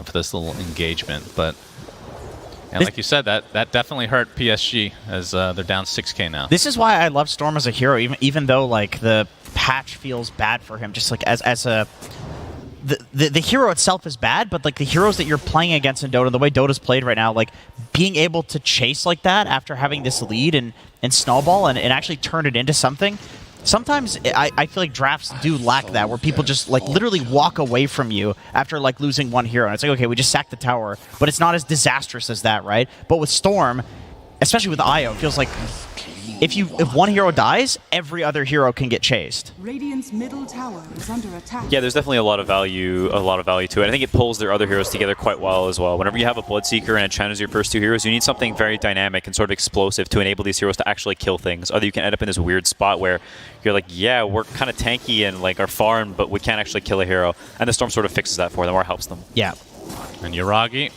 Speaker 6: for this little engagement. But and like you said, that definitely hurt PSG as they're down 6K now.
Speaker 13: This is why I love Storm as a hero, even though like the patch feels bad for him. Just like as a the hero itself is bad, but like the heroes that you're playing against in Dota, the way Dota's played right now, like being able to chase like that after having this lead and snowball and actually turn it into something. Sometimes I feel like drafts do lack that, where people just like literally walk away from you after like losing one hero. And it's like, okay, we just sacked the tower, but it's not as disastrous as that, right? But with Storm, especially with Io, it feels like if one hero dies, every other hero can get chased.
Speaker 14: Radiant's middle tower is under attack.
Speaker 17: Yeah, there's definitely a lot of value to it. I think it pulls their other heroes together quite well as well. Whenever you have a Bloodseeker and a Chen as your first 2 heroes, you need something very dynamic and sort of explosive to enable these heroes to actually kill things. Other you can end up in this weird spot where you're like, yeah, we're kind of tanky and like our farm, but we can't actually kill a hero. And the Storm sort of fixes that for them or helps them.
Speaker 13: Yeah.
Speaker 6: And Yuragi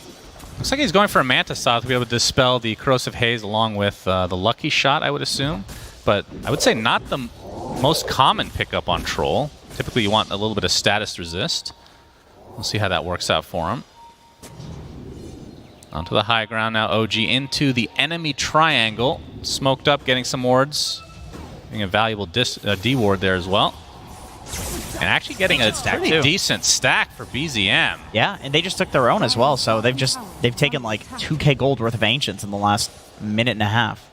Speaker 6: looks like he's going for a Manta Style to be able to dispel the Corrosive Haze along with the Lucky Shot, I would assume. But I would say not the most common pickup on Troll. Typically you want a little bit of status resist. We'll see how that works out for him. Onto the high ground now, OG into the enemy triangle. Smoked up, getting some wards. Getting a valuable D ward there as well. And actually getting a pretty decent stack for BZM.
Speaker 13: Yeah, and they just took their own as well, so they've taken like 2k gold worth of Ancients in the last minute and a half.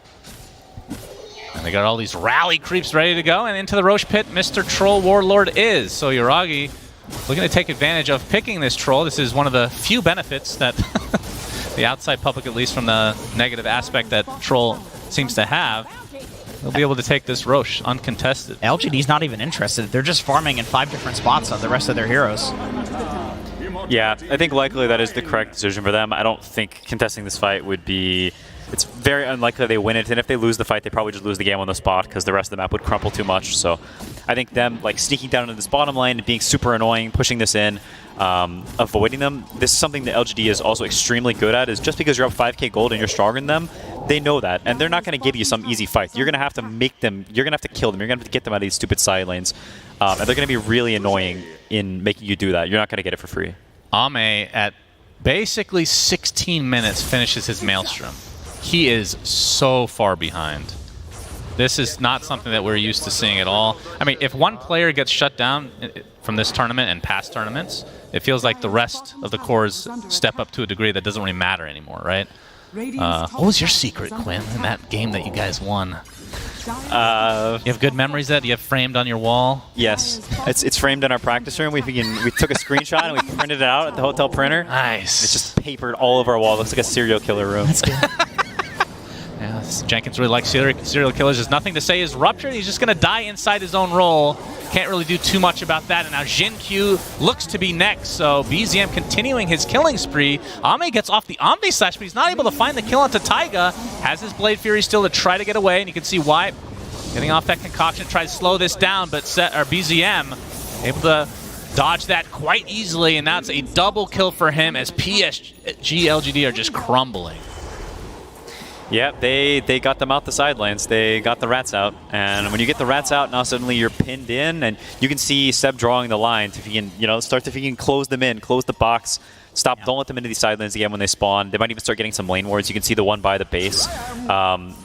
Speaker 6: And they got all these rally creeps ready to go, and into the Roche pit, Mr. Troll Warlord is. So Yuragi looking to take advantage of picking this troll. This is one of the few benefits that the outside public, at least from the negative aspect that Troll seems to have. They'll be able to take this Roche uncontested.
Speaker 13: LGD's not even interested. They're just farming in 5 different spots on the rest of their heroes.
Speaker 17: Yeah, I think likely that is the correct decision for them. I don't think contesting this fight would be... It's very unlikely they win it, and if they lose the fight, they probably just lose the game on the spot because the rest of the map would crumple too much. So I think them like sneaking down into this bottom lane and being super annoying, pushing this in, avoiding them. This is something that LGD is also extremely good at, is just because you're up 5k gold and you're stronger than them, they know that, and they're not going to give you some easy fight. You're going to have to make them, you're going to have to kill them, you're going to have to get them out of these stupid side lanes, and they're going to be really annoying in making you do that. You're not going to get it for free.
Speaker 6: Ame, at basically 16 minutes, finishes his Maelstrom. He is so far behind. This is not something that we're used to seeing at all. I mean, if one player gets shut down from this tournament and past tournaments, it feels like the rest of the cores step up to a degree that doesn't really matter anymore, right? What was your secret, Quinn, in that game that you guys won? You have good memories that you have framed on your wall?
Speaker 17: Yes, it's framed in our practice room. We took a screenshot and we printed it out at the hotel printer.
Speaker 6: Nice.
Speaker 17: It's just papered all over our wall. It looks like a serial killer room. That's good.
Speaker 6: Yeah, Jenkins really likes serial killers. There's nothing to say is ruptured. He's just going to die inside his own role. Can't really do too much about that. And now Jin Q looks to be next. So BZM continuing his killing spree. Ame gets off the Omni Slash, but he's not able to find the kill onto Taiga. Has his Blade Fury still to try to get away, and you can see why. Getting off that concoction, try to slow this down, but BZM able to dodge that quite easily, and that's a double kill for him as PSG.LGD are just crumbling.
Speaker 17: Yeah, they got them out the side lanes. They got the rats out. And when you get the rats out, now suddenly you're pinned in, and you can see Seb drawing the line. If you can, start to, if you can close them in, close the box, stop, don't let them into these side lanes again when they spawn. They might even start getting some lane wards. You can see the one by the base.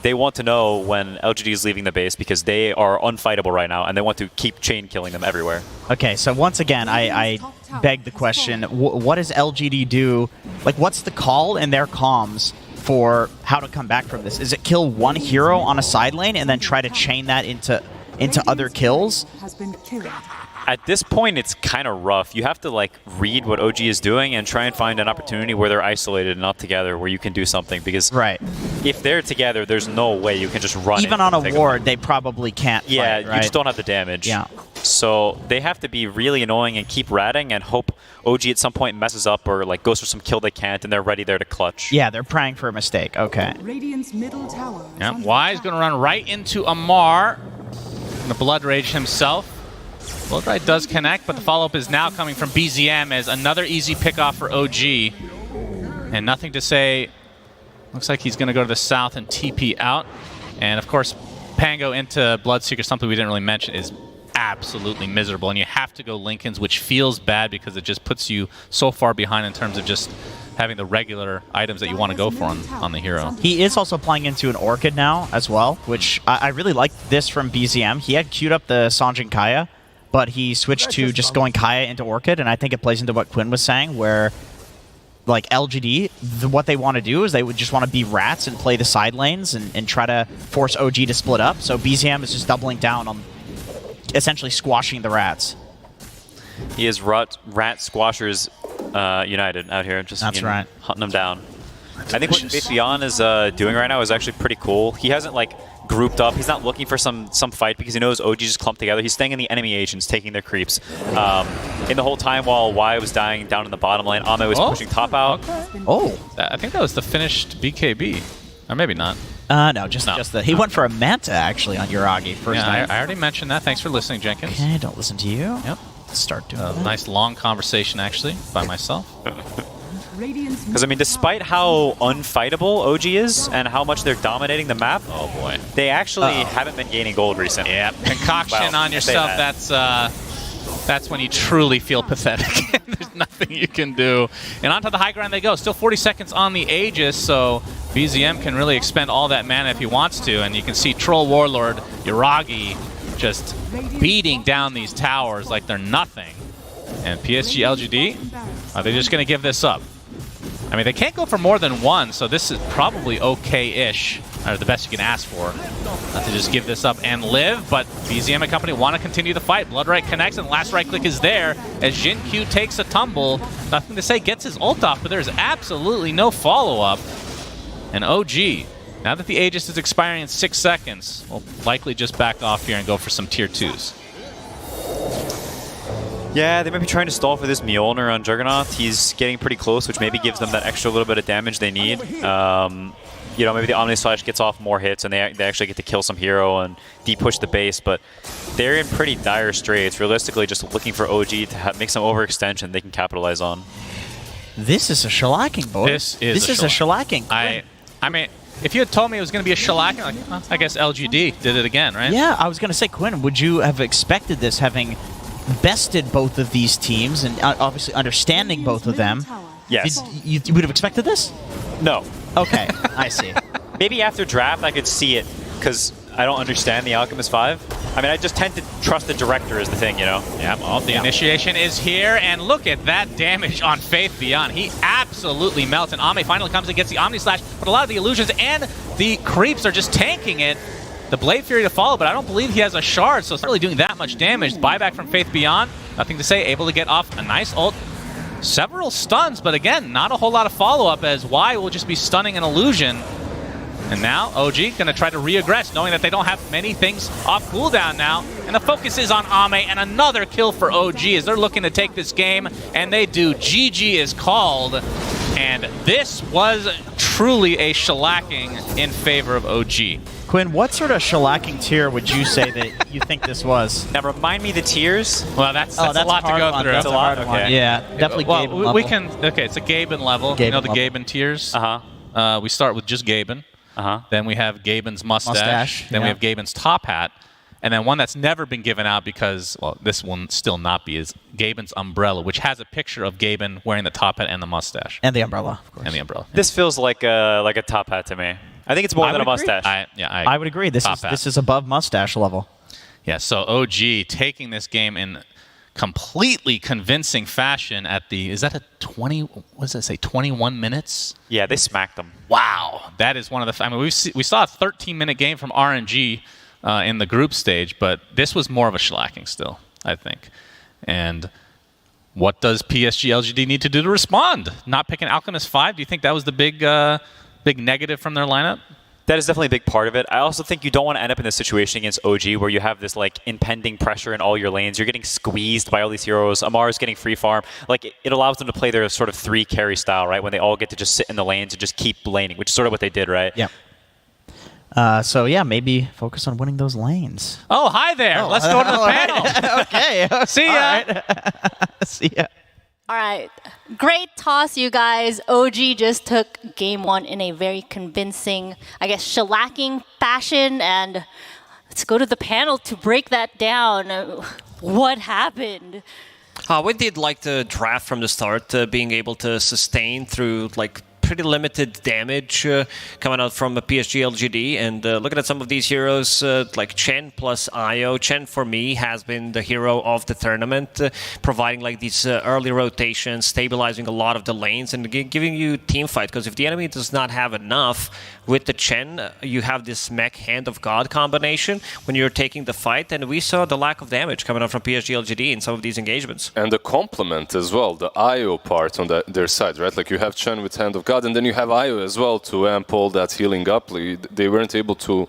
Speaker 17: They want to know when LGD is leaving the base because they are unfightable right now, and they want to keep chain killing them everywhere.
Speaker 13: Okay, so once again, I beg the question, what does LGD do? Like, what's the call in their comms for how to come back from this? Is it kill one hero on a side lane and then try to chain that into other kills?
Speaker 17: At this point, it's kind of rough. You have to like read what OG is doing and try and find an opportunity where they're isolated and not together, where you can do something. Because if they're together, there's no way you can just run.
Speaker 13: Even on a ward, they probably can't.
Speaker 17: Yeah,
Speaker 13: fight, right?
Speaker 17: You just don't have the damage.
Speaker 13: Yeah.
Speaker 17: So they have to be really annoying and keep ratting and hope OG at some point messes up or like goes for some kill they can't, and they're ready there to clutch.
Speaker 13: Yeah, they're praying for a mistake. Okay.
Speaker 14: Radiant's middle tower.
Speaker 6: Yeah, Y's going to run right into Amar. The Blood Rage himself. Blood Rage does connect, but the follow-up is now coming from BZM as another easy pick-off for OG. And nothing to say. Looks like he's going to go to the south and TP out. And of course, Pango into Bloodseeker, something we didn't really mention, is absolutely miserable. And you have to go Linken's, which feels bad because it just puts you so far behind in terms of just having the regular items that you want to go for on the hero.
Speaker 13: He is also playing into an Orchid now as well, which I really like this from BZM. He had queued up the Sanjin Kaya, but he switched to just going Kaya into Orchid, and I think it plays into what Quinn was saying, where like LGD, what they want to do is they would just want to be rats and play the side lanes and try to force OG to split up. So BZM is just doubling down on essentially squashing the rats.
Speaker 17: He is rat squashers united out here, just
Speaker 13: right,
Speaker 17: hunting them down. I think what Vithian is doing right now is actually pretty cool. He hasn't like grouped up. He's not looking for some fight because he knows OG just clumped together. He's staying in the enemy agents, taking their creeps. In the whole time while Y was dying down in the bottom lane, Ame was pushing top out.
Speaker 6: Okay. Oh, I think that was the finished BKB, or maybe not.
Speaker 13: No, just the. He went for a Manta actually on Yuragi first time.
Speaker 6: I already mentioned that. Thanks for listening, Jenkins.
Speaker 13: Okay, don't listen to you.
Speaker 6: Yep.
Speaker 13: Start doing
Speaker 6: a nice long conversation actually by myself.
Speaker 17: Because I mean, despite how unfightable OG is and how much they're dominating the map,
Speaker 6: oh boy,
Speaker 17: they actually haven't been gaining gold recently.
Speaker 6: Yeah, concoction on yourself. That's that's when you truly feel pathetic. There's nothing you can do. And onto the high ground they go. Still 40 seconds on the Aegis, so BZM can really expend all that mana if he wants to. And you can see Troll Warlord, Yuragi, just beating down these towers like they're nothing. And PSG.LGD, are they just going to give this up? I mean, they can't go for more than one, so this is probably okay-ish, or the best you can ask for, not to just give this up and live. But BZM and company want to continue the fight. Blood Right connects, and the last right click is there as Jin Q takes a tumble. Nothing to say, gets his ult off, but there's absolutely no follow-up. And OG, now that the Aegis is expiring in 6 seconds, will likely just back off here and go for some tier 2s.
Speaker 12: Yeah, they might be trying to stall for this Mjolnir on Juggernaut. He's getting pretty close, which maybe gives them that extra little bit of damage they need. You know, maybe the Omni Slash gets off more hits and they actually get to kill some hero and de-push the base, but they're in pretty dire straits. Realistically, just looking for OG to make some overextension they can capitalize on.
Speaker 13: This is a shellacking, boys.
Speaker 6: This is
Speaker 13: a shellacking.
Speaker 6: I mean, if you had told me it was going to be a shellacking, like, well, I guess LGD did it again, right?
Speaker 13: Yeah, I was going to say, Quinn, would you have expected this, having bested both of these teams and obviously understanding both of them?
Speaker 12: Yes.
Speaker 13: You would have expected this?
Speaker 12: No.
Speaker 13: Okay, I see.
Speaker 12: Maybe after draft I could see it, because I don't understand the Alchemist 5. I mean, I just tend to trust the director is the thing, you know?
Speaker 6: Yeah, well, the initiation is here, and look at that damage on Faith Beyond. He absolutely melts, and Ame finally comes and gets the Omni Slash, but a lot of the illusions and the creeps are just tanking it. The Blade Fury to follow, but I don't believe he has a shard, so it's not really doing that much damage. Buyback from Faith Beyond, nothing to say, able to get off a nice ult. Several stuns, but again, not a whole lot of follow-up, as Y will just be stunning an illusion. And now OG going to try to re-aggress, knowing that they don't have many things off cooldown now. And the focus is on Ame, and another kill for OG as they're looking to take this game, and they do. GG is called, and this was truly a shellacking in favor of OG.
Speaker 13: Quinn, what sort of shellacking tier would you say that you think this was?
Speaker 12: Now, remind me the tiers.
Speaker 6: Well, that's a lot to go through.
Speaker 13: That's a lot. Okay. Yeah, definitely Gaben level.
Speaker 6: We can, okay, it's a Gaben level.
Speaker 13: Gaben
Speaker 6: you know the
Speaker 13: level.
Speaker 6: Gaben tiers?
Speaker 12: Uh-huh.
Speaker 6: We start with just Gaben. Then we have Gaben's mustache. Then we have Gaben's top hat. And then one that's never been given out because, well, this will still not be, is Gaben's umbrella, which has a picture of Gaben wearing the top hat and the mustache.
Speaker 13: And the umbrella, of course.
Speaker 6: And the umbrella.
Speaker 12: This feels like a top hat to me. I think it's more than a mustache.
Speaker 6: I
Speaker 13: would agree. This is above mustache level.
Speaker 6: Yeah, so OG taking this game in completely convincing fashion at the, is that a 20, what does that say, 21 minutes?
Speaker 12: Yeah, they smacked them.
Speaker 6: Wow. That is one of the, I mean, we saw a 13-minute game from RNG in the group stage, but this was more of a shellacking still, I think. And what does PSG.LGD need to do to respond? Not picking Alchemist 5? Do you think that was the big negative from their lineup?
Speaker 12: That is definitely a big part of it. I also think you don't want to end up in this situation against OG where you have this like impending pressure in all your lanes. You're getting squeezed by all these heroes. Amar's getting free farm. Like it allows them to play their sort of 3 carry style, right? When they all get to just sit in the lanes and just keep laning, which is sort of what they did, right?
Speaker 13: Yeah. So yeah, maybe focus on winning those lanes.
Speaker 6: Oh, hi there. Let's go to the panel.
Speaker 13: Okay.
Speaker 6: See ya.
Speaker 13: See ya.
Speaker 21: All right. Great toss, you guys. OG just took game 1 in a very convincing, I guess, shellacking fashion. And let's go to the panel to break that down. What happened?
Speaker 5: We did like the draft from the start, being able to sustain through like pretty limited damage coming out from PSG.LGD, and looking at some of these heroes like Chen plus Io. Chen for me has been the hero of the tournament, providing like these early rotations, stabilizing a lot of the lanes and giving you team fight, because if the enemy does not have enough with the Chen, you have this mech Hand of God combination when you're taking the fight, and we saw the lack of damage coming out from PSG.LGD in some of these engagements.
Speaker 4: And the complement as well, the IO part on their side, right? Like you have Chen with Hand of God, and then you have IO as well to amp all that healing up. They weren't able to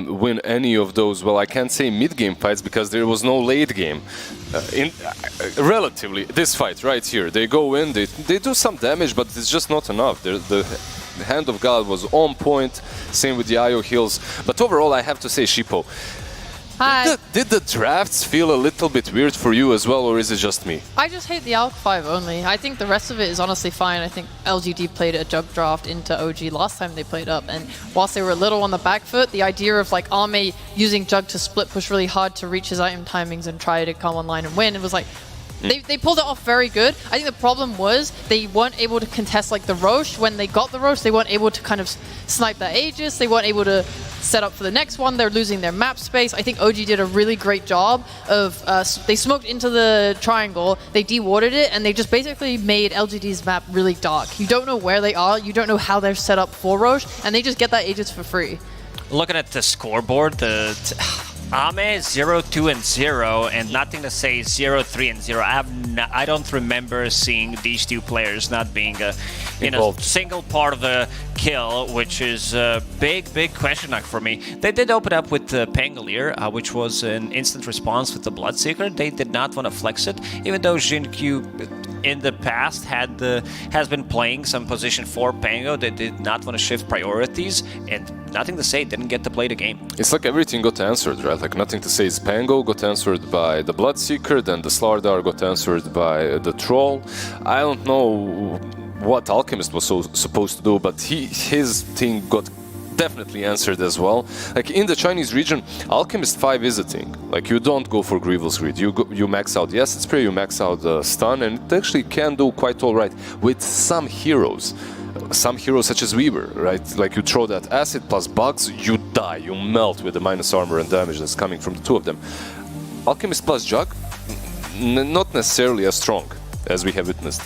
Speaker 4: win any of those, well, I can't say mid-game fights because there was no late game. Relatively, this fight right here, they go in, they do some damage, but it's just not enough. The Hand of God was on point, same with the IO heals. But overall, I have to say, Shippo,
Speaker 3: Hi.
Speaker 4: Did the drafts feel a little bit weird for you as well, or is it just me?
Speaker 3: I just hate the Alk 5 only. I think the rest of it is honestly fine. I think LGD played a jug draft into OG last time they played up, and whilst they were a little on the back foot, the idea of like Ame using jug to split push really hard to reach his item timings and try to come online and win, it was like they pulled it off very good. I think the problem was they weren't able to contest like the Roche. When they got the Roche, they weren't able to kind of snipe their Aegis. They weren't able to set up for the next one. They're losing their map space. I think OG did a really great job of, they smoked into the triangle, they de-warded it, and they just basically made LGD's map really dark. You don't know where they are, you don't know how they're set up for Roche, and they just get that Aegis for free.
Speaker 7: Looking at the scoreboard, Ame 0-2 and 0, and nothing to say 0-3 and 0. I don't remember seeing these two players not being in a single part of the kill, which is a big question mark for me. They did open up with Pangolier, which was an instant response with the Bloodseeker. They did not want to flex it, even though Jinkyu in the past has been playing some position for Pango. They did not want to shift priorities, and nothing to say, didn't get to play the game.
Speaker 4: It's like everything got answered, right? Like nothing to say is Pango got answered by the Bloodseeker, then the Slardar got answered by the Troll. I don't know what Alchemist was supposed to do, but his thing got definitely answered as well. Like in the Chinese region, Alchemist 5 is a thing. Like you don't go for Grievous Greed. You max out Yes Spray, you max out Stun, and it actually can do quite alright with some heroes. Some heroes such as Weaver, right? Like you throw that acid plus bugs, you die, you melt with the minus armor and damage that's coming from the two of them. Alchemist plus Jug, not necessarily as strong as we have witnessed.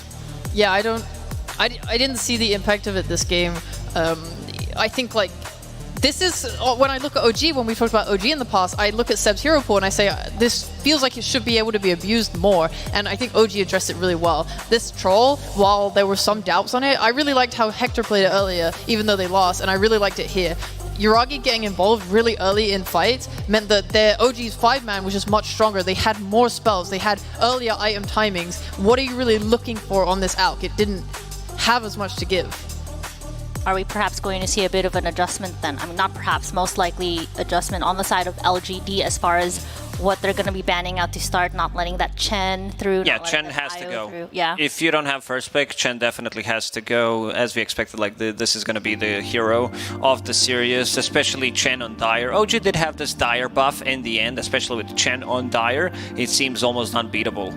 Speaker 3: Yeah, I didn't see the impact of it this game. I think like this is when I look at OG, when we talked about OG in the past, I look at Seb's hero pool and I say this feels like it should be able to be abused more, and I think OG addressed it really well. This Troll, while there were some doubts on it, I really liked how Hector played it earlier, even though they lost, and I really liked it here. Yuragi getting involved really early in fights meant that their OG's 5-man was just much stronger. They had more spells, they had earlier item timings. What are you really looking for on this ALK? It didn't have as much to give.
Speaker 21: Are we perhaps going to see a bit of an adjustment then? I mean, not perhaps, most likely adjustment on the side of LGD as far as what they're going to be banning out to start, not letting that Chen through.
Speaker 7: Yeah, Chen has to go.
Speaker 21: Through. Yeah.
Speaker 7: If you don't have first pick, Chen definitely has to go. As we expected, like this is going to be the hero of the series, especially Chen on Dire. OG did have this Dire buff in the end, especially with Chen on Dire. It seems almost unbeatable.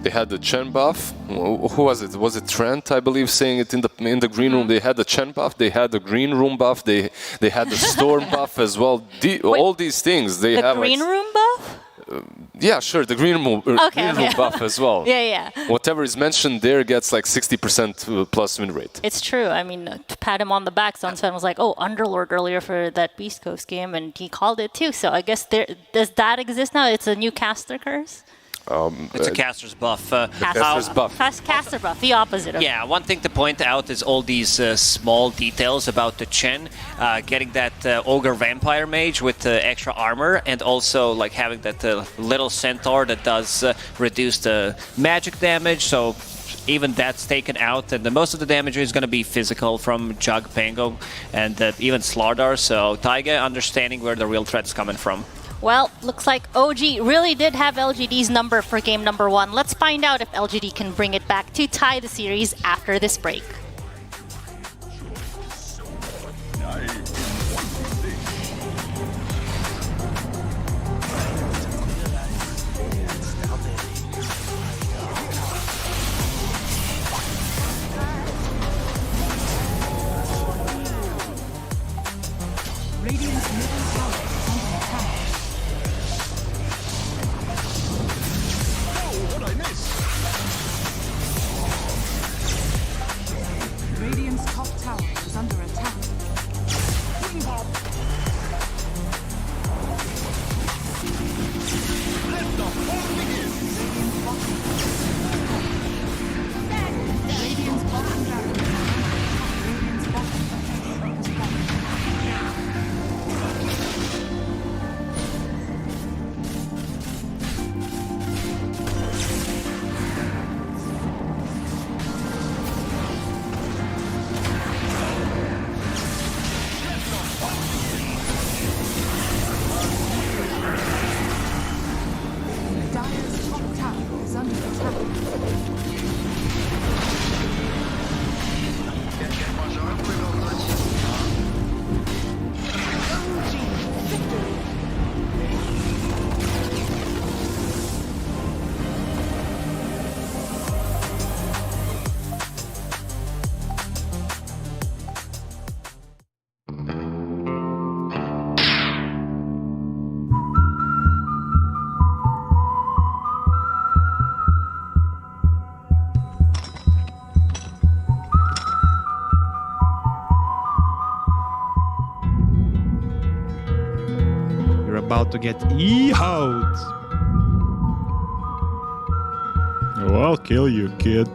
Speaker 4: They had the Chen buff. Who was it? Was it Trent, I believe, saying it in the green room? They had the Chen buff. They had the green room buff. They had the Storm buff as well. All these things they have.
Speaker 21: The green room buff?
Speaker 4: Yeah, sure. The green room buff as well.
Speaker 21: Yeah.
Speaker 4: Whatever is mentioned there gets like 60% plus win rate.
Speaker 21: It's true. I mean, to pat him on the back, Sunsfan was like, "Oh, Underlord earlier for that Beast Coast game," and he called it too. So I guess does that exist now? It's a new caster curse.
Speaker 7: It's a caster's buff.
Speaker 4: Caster's buff.
Speaker 21: Caster buff, the opposite of
Speaker 7: Yeah, one thing to point out is all these small details about the Chen, getting that Ogre Vampire Mage with extra armor, and also like having that little Centaur that does reduce the magic damage, so even that's taken out, and most of the damage is going to be physical from Jug, Pango, and even Slardar, so Taiga understanding where the real threat's coming from.
Speaker 21: Well, looks like OG really did have LGD's number for game number 1. Let's find out if LGD can bring it back to tie the series after this break.
Speaker 14: Radiant's middle tower is under attack. Radiant's top tower is under attack. Wing hop. Let the fun begin. Radiant's bottom barracks. Radiant's bottom barracks is falling.
Speaker 16: about to get E-out. Oh, I'll kill you, kid.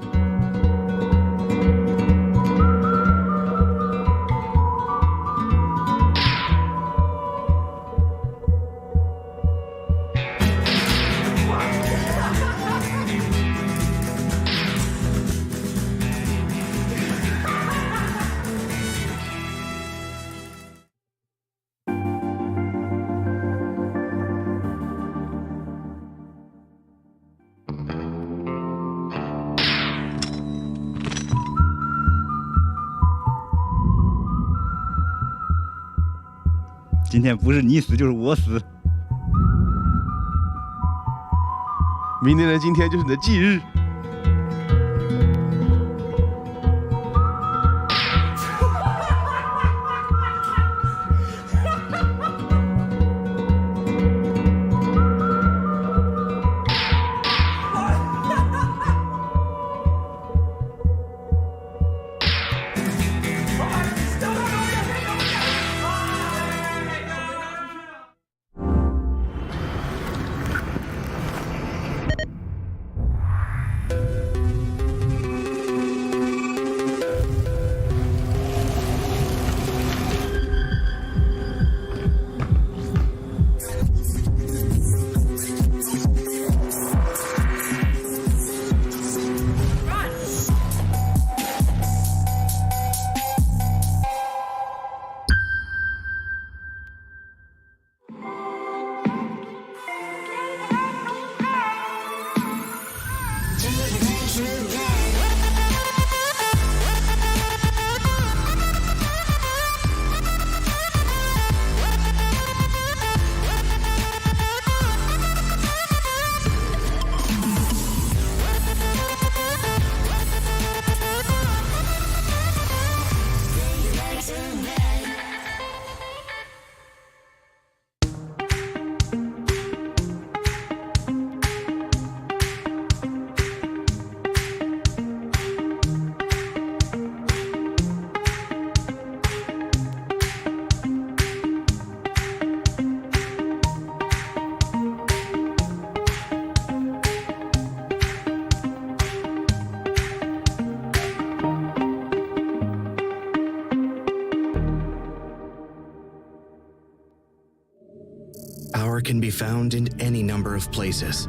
Speaker 18: 今天不是你死就是我死。
Speaker 19: 明天的今天就是你的忌日。
Speaker 15: Power can be found in any number of places.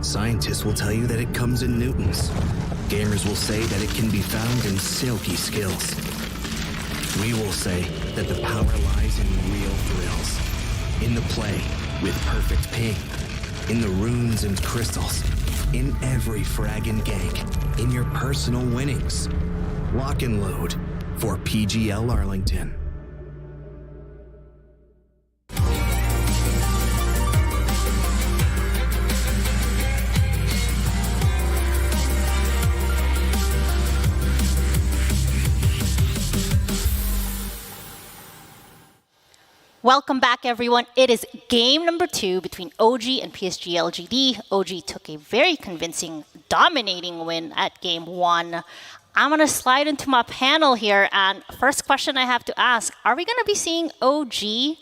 Speaker 15: Scientists will tell you that it comes in newtons. Gamers will say that it can be found in silky skills. We will say that the power lies in real thrills. In the play with perfect ping. In the runes and crystals. In every frag and gank. In your personal winnings. Lock and load for PGL Arlington.
Speaker 24: Welcome back, everyone. It is game number 2 between OG and PSG.LGD. OG took a very convincing, dominating win at game 1. I'm going to slide into my panel here, and first question I have to ask, are we going to be seeing OG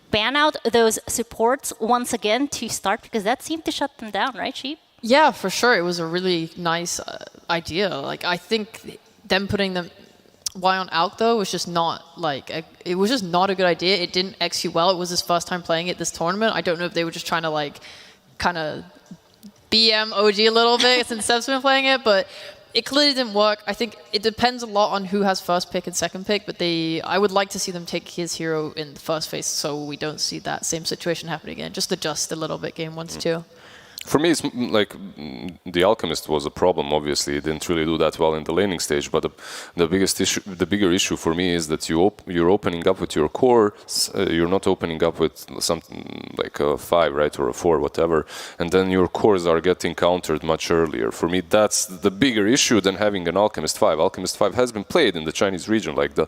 Speaker 24: ban out those supports once again to start? Because that seemed to shut them down, right, Sheep?
Speaker 3: Yeah, for sure. It was a really nice idea. Like, I think them putting them Y on Alk though was just not it was just not a good idea. It didn't execute well. It was his first time playing it this tournament. I don't know if they were just trying to kind of BM OG a little bit since Seb's been playing it, but it clearly didn't work. I think it depends a lot on who has first pick and second pick, but I would like to see them take his hero in the first phase so we don't see that same situation happen again. Just adjust a little bit game 1 to 2.
Speaker 4: For me, it's like the Alchemist was a problem. Obviously, it didn't really do that well in the laning stage. But the biggest issue, the bigger issue for me is that you're opening up with your core. You're not opening up with something like a 5, right, or a 4, whatever. And then your cores are getting countered much earlier. For me, that's the bigger issue than having an Alchemist 5. Alchemist 5 has been played in the Chinese region. Like the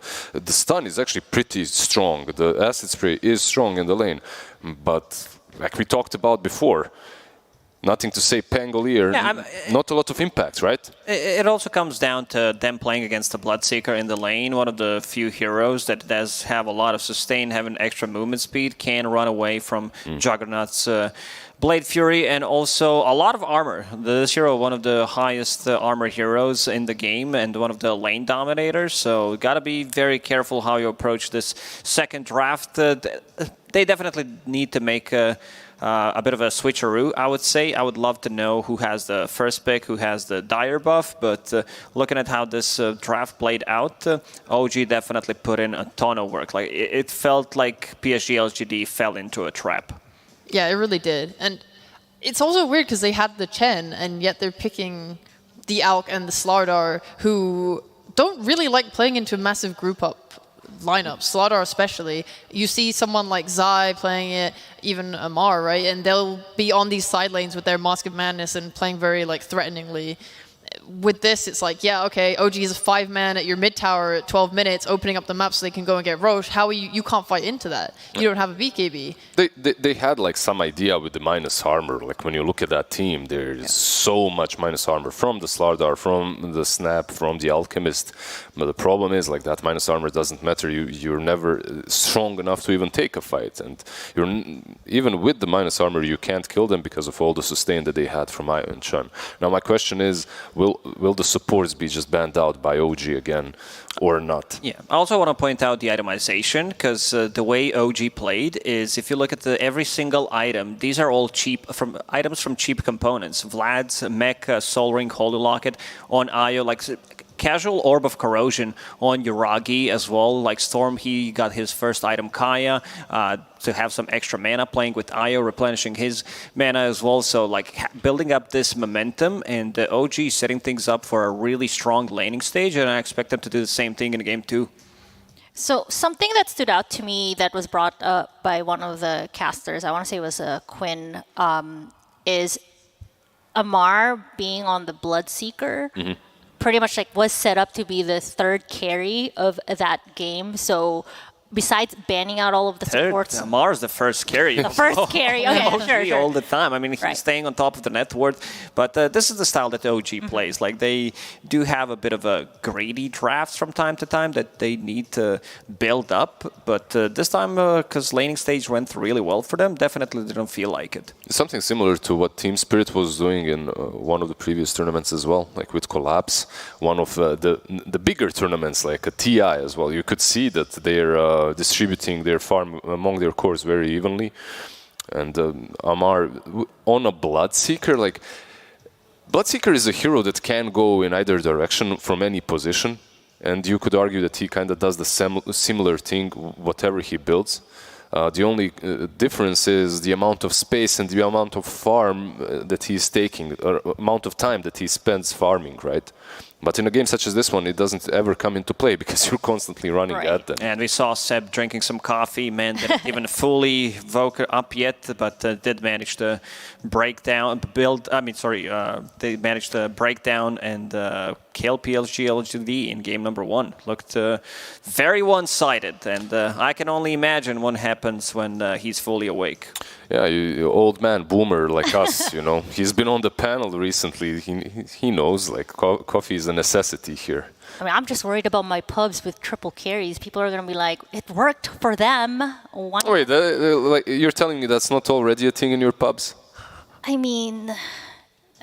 Speaker 4: stun is actually pretty strong. The acid spray is strong in the lane. But like we talked about before, Nothing to say Pangolier.
Speaker 7: Yeah,
Speaker 4: not a lot of impact, right?
Speaker 7: It also comes down to them playing against the Bloodseeker in the lane, one of the few heroes that does have a lot of sustain, having extra movement speed, can run away from Juggernaut's Blade Fury, and also a lot of armor. This hero, one of the highest armor heroes in the game, and one of the lane dominators, so gotta be very careful how you approach this second draft. They definitely need to make a bit of a switcheroo, I would say. I would love to know who has the first pick, who has the dire buff, but looking at how this draft played out, OG definitely put in a ton of work. Like it felt like PSG.LGD fell into a trap.
Speaker 3: Yeah, it really did. And it's also weird because they had the Chen, and yet they're picking the Alk and the Slardar, who don't really like playing into a massive group up lineup, Slardar especially. You see someone like Zai playing it, even Amar, right? And they'll be on these side lanes with their Mask of Madness and playing very like threateningly. With this, it's like, yeah, okay, OG is a 5-man at your mid tower at 12 minutes, opening up the map so they can go and get Roche. How are you can't fight into that. You don't have a BKB.
Speaker 4: They had like some idea with the minus armor. Like when you look at that team, there's so much minus armor from the Slardar, from the Snap, from the Alchemist. But the problem is like that minus armor doesn't matter. You're never strong enough to even take a fight. And even with the minus armor, you can't kill them because of all the sustain that they had from Io and Chun. Now my question is, will the supports be just banned out by OG again or not?
Speaker 7: Yeah, I also want to point out the itemization, because the way OG played is, if you look at every single item, these are all items from cheap components. Vlad's Mech, Soul Ring, Holy Locket on Io, like casual Orb of Corrosion on Yuragi as well. Like Storm, he got his first item Kaya to have some extra mana, playing with Io, replenishing his mana as well. So like building up this momentum, and OG setting things up for a really strong laning stage, and I expect them to do the same thing in game 2.
Speaker 24: So something that stood out to me that was brought up by one of the casters, I want to say it was Quinn, is Amar being on the Bloodseeker.
Speaker 4: Mm-hmm.
Speaker 24: Pretty much like was set up to be the third carry of that game. So besides banning out all of the supports,
Speaker 7: Amar's the first carry.
Speaker 24: The first carry, okay, sure.
Speaker 7: All the time. I mean, he's staying on top of the net worth. But this is the style that OG plays. Like they do have a bit of a greedy drafts from time to time that they need to build up. But this time, because laning stage went really well for them, definitely didn't feel like it.
Speaker 4: Something similar to what Team Spirit was doing in one of the previous tournaments as well, like with Collapse, one of the bigger tournaments, like a TI as well. You could see that they're distributing their farm among their cores very evenly. And Amar on a Bloodseeker, like Bloodseeker is a hero that can go in either direction from any position, and you could argue that he kind of does the similar thing whatever he builds. The only difference is the amount of space and the amount of farm that he's taking, or amount of time that he spends farming, right? But in a game such as this one, it doesn't ever come into play because you're constantly running at them.
Speaker 7: And we saw Seb drinking some coffee. Man didn't even fully woke up yet, but did manage to break down, they managed to break down and kill PSG.LGD in game number 1. Looked very one-sided, and I can only imagine what happens when he's fully awake.
Speaker 4: Yeah, you old man boomer like us, you know. He's been on the panel recently. He knows, like, coffee is a necessity here.
Speaker 24: I mean, I'm just worried about my pubs with triple carries. People are going to be like, it worked for them.
Speaker 4: Wait, like, you're telling me that's not already a thing in your pubs?
Speaker 24: I mean,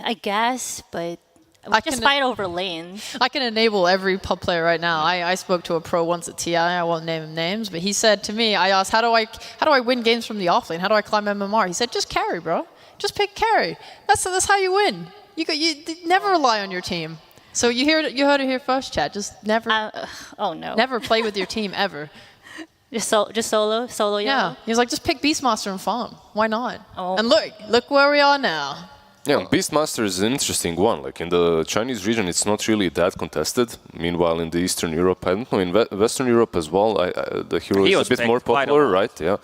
Speaker 24: I guess, but we just fight over lanes.
Speaker 3: I can enable every pub player right now. I spoke to a pro once at TI. I won't name him names, but he said to me, I asked, how do I win games from the offlane? How do I climb MMR? He said, just carry, bro. Just pick carry. That's how you win. You never rely on your team. So you heard it here first, chat. Just never.
Speaker 24: Oh no.
Speaker 3: Never play with your team ever.
Speaker 24: Just solo.
Speaker 3: Yeah. He was like, just pick Beastmaster and farm. Why not? Oh. And look where we are now.
Speaker 4: Yeah, Beastmaster is an interesting one. Like in the Chinese region, it's not really that contested. Meanwhile, in the Eastern Europe, I don't know, in Western Europe as well, the hero is a bit more popular, right? Yeah.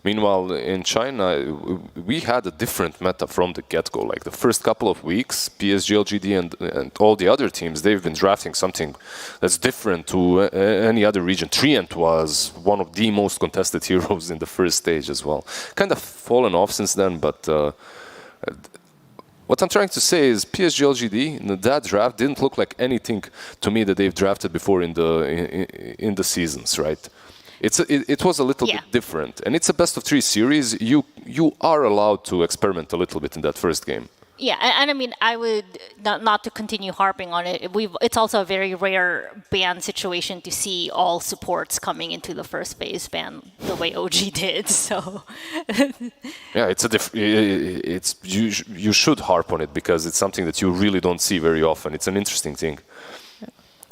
Speaker 4: Meanwhile, in China, we had a different meta from the get-go. Like the first couple of weeks, PSG.LGD and all the other teams, they've been drafting something that's different to any other region. Trient was one of the most contested heroes in the first stage as well. Kind of fallen off since then, but What I'm trying to say is PSG.LGD in that draft didn't look like anything to me that they've drafted before in the seasons, right? It was a little bit different, and it's a best of 3 series. You are allowed to experiment a little bit in that first game.
Speaker 24: Yeah, and I mean, I would not to continue harping on it. It's also a very rare ban situation to see all supports coming into the first phase ban the way OG did. So
Speaker 4: yeah, you should harp on it because it's something that you really don't see very often. It's an interesting thing.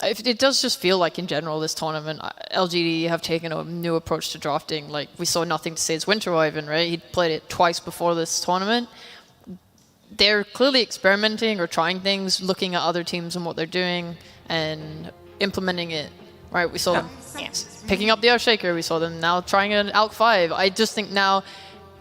Speaker 3: It does just feel like in general this tournament, LGD have taken a new approach to drafting. Like we saw Nothing to Say's Winter Wyvern, right? He played it twice before this tournament. They're clearly experimenting or trying things, looking at other teams and what they're doing and implementing it, right? We saw them picking up the Earthshaker. We saw them now trying an ALK 5. I just think now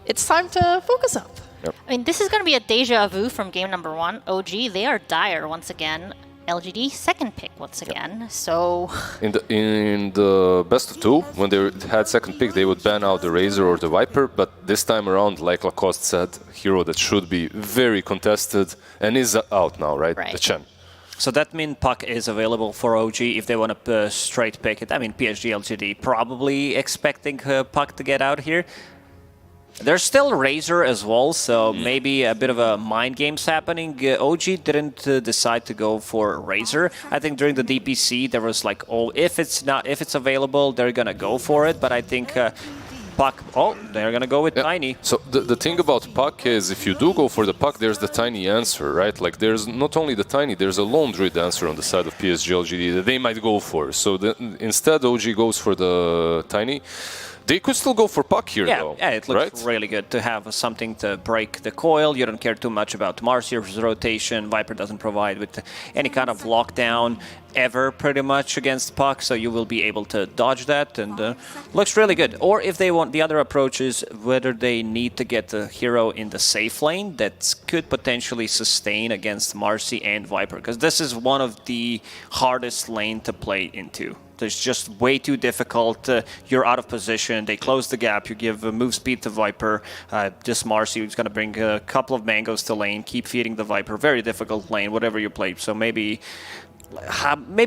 Speaker 3: it's time to focus up.
Speaker 4: Yep.
Speaker 24: I mean, this is going to be a deja vu from game number 1. OG, they are dire once again. LGD second pick once again. So
Speaker 4: in the best of 2, when they had second pick, they would ban out the Razor or the Viper. But this time around, like Lacoste said, hero that should be very contested and is out now, right? The Chen.
Speaker 7: So that means Puck is available for OG if they want to straight pick it. I mean, PSG.LGD probably expecting Puck to get out here. There's still Razor as well, so maybe a bit of a mind games happening. OG didn't decide to go for Razor. I think during the DPC there was like, oh, if it's available, they're gonna go for it. But I think Puck, they're gonna go with Tiny.
Speaker 4: So the thing about Puck is, if you do go for the Puck, there's the Tiny answer, right? Like there's not only the Tiny, there's a Lone Druid answer on the side of PSG.LGD that they might go for. So instead, OG goes for the Tiny. They could still go for Puck here, though.
Speaker 7: Yeah, it looks really good to have something to break the coil. You don't care too much about Marcier's rotation. Viper doesn't provide with any kind of lockdown ever, pretty much, against Puck, so you will be able to dodge that, and looks really good. Or if they want, the other approach is whether they need to get the hero in the safe lane that could potentially sustain against Marci and Viper, because this is one of the hardest lane to play into. It's just way too difficult. You're out of position. They close the gap. You give move speed to Viper. Just Marci, who's going to bring a couple of mangoes to lane. Keep feeding the Viper. Very difficult lane, whatever you play. So maybe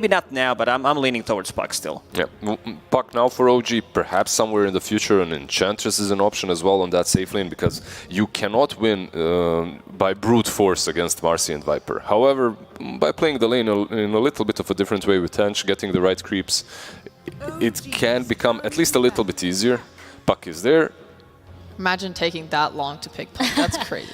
Speaker 7: not now, but I'm leaning towards Puck still.
Speaker 4: Yeah, Puck now for OG. Perhaps somewhere in the future, an Enchantress is an option as well on that safe lane, because you cannot win by brute force against Marci and Viper. However, by playing the lane in a little bit of a different way with Tench, getting the right creeps, it can become at least a little bit easier. Puck is there.
Speaker 3: Imagine taking that long to pick Puck. That's crazy.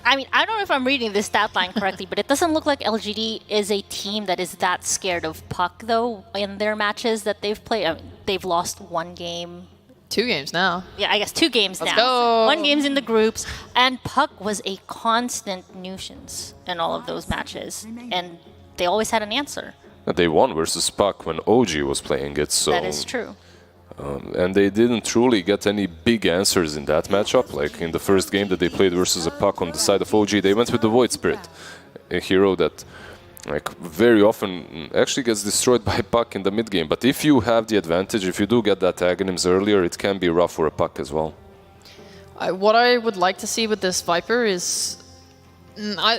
Speaker 24: I mean, I don't know if I'm reading this stat line correctly, but it doesn't look like LGD is a team that is that scared of Puck, though, in their matches that they've played. I mean, they've lost 1 game.
Speaker 3: 2 games now.
Speaker 24: Yeah, I guess 2 games
Speaker 3: Let's
Speaker 24: now.
Speaker 3: go.
Speaker 24: 1 game's in the groups, and Puck was a constant nuisance in all of those matches, and they always had an answer.
Speaker 4: They won versus Puck when OG was playing it, so...
Speaker 24: That is true.
Speaker 4: And they didn't truly get any big answers in that matchup. Like in the first game that they played versus a Puck on the side of OG, they went with the Void Spirit, a hero that like very often actually gets destroyed by Puck in the mid game. But if you have the advantage, if you do get that Aghanims earlier, it can be rough for a Puck as well.
Speaker 3: What I would like to see with this Viper is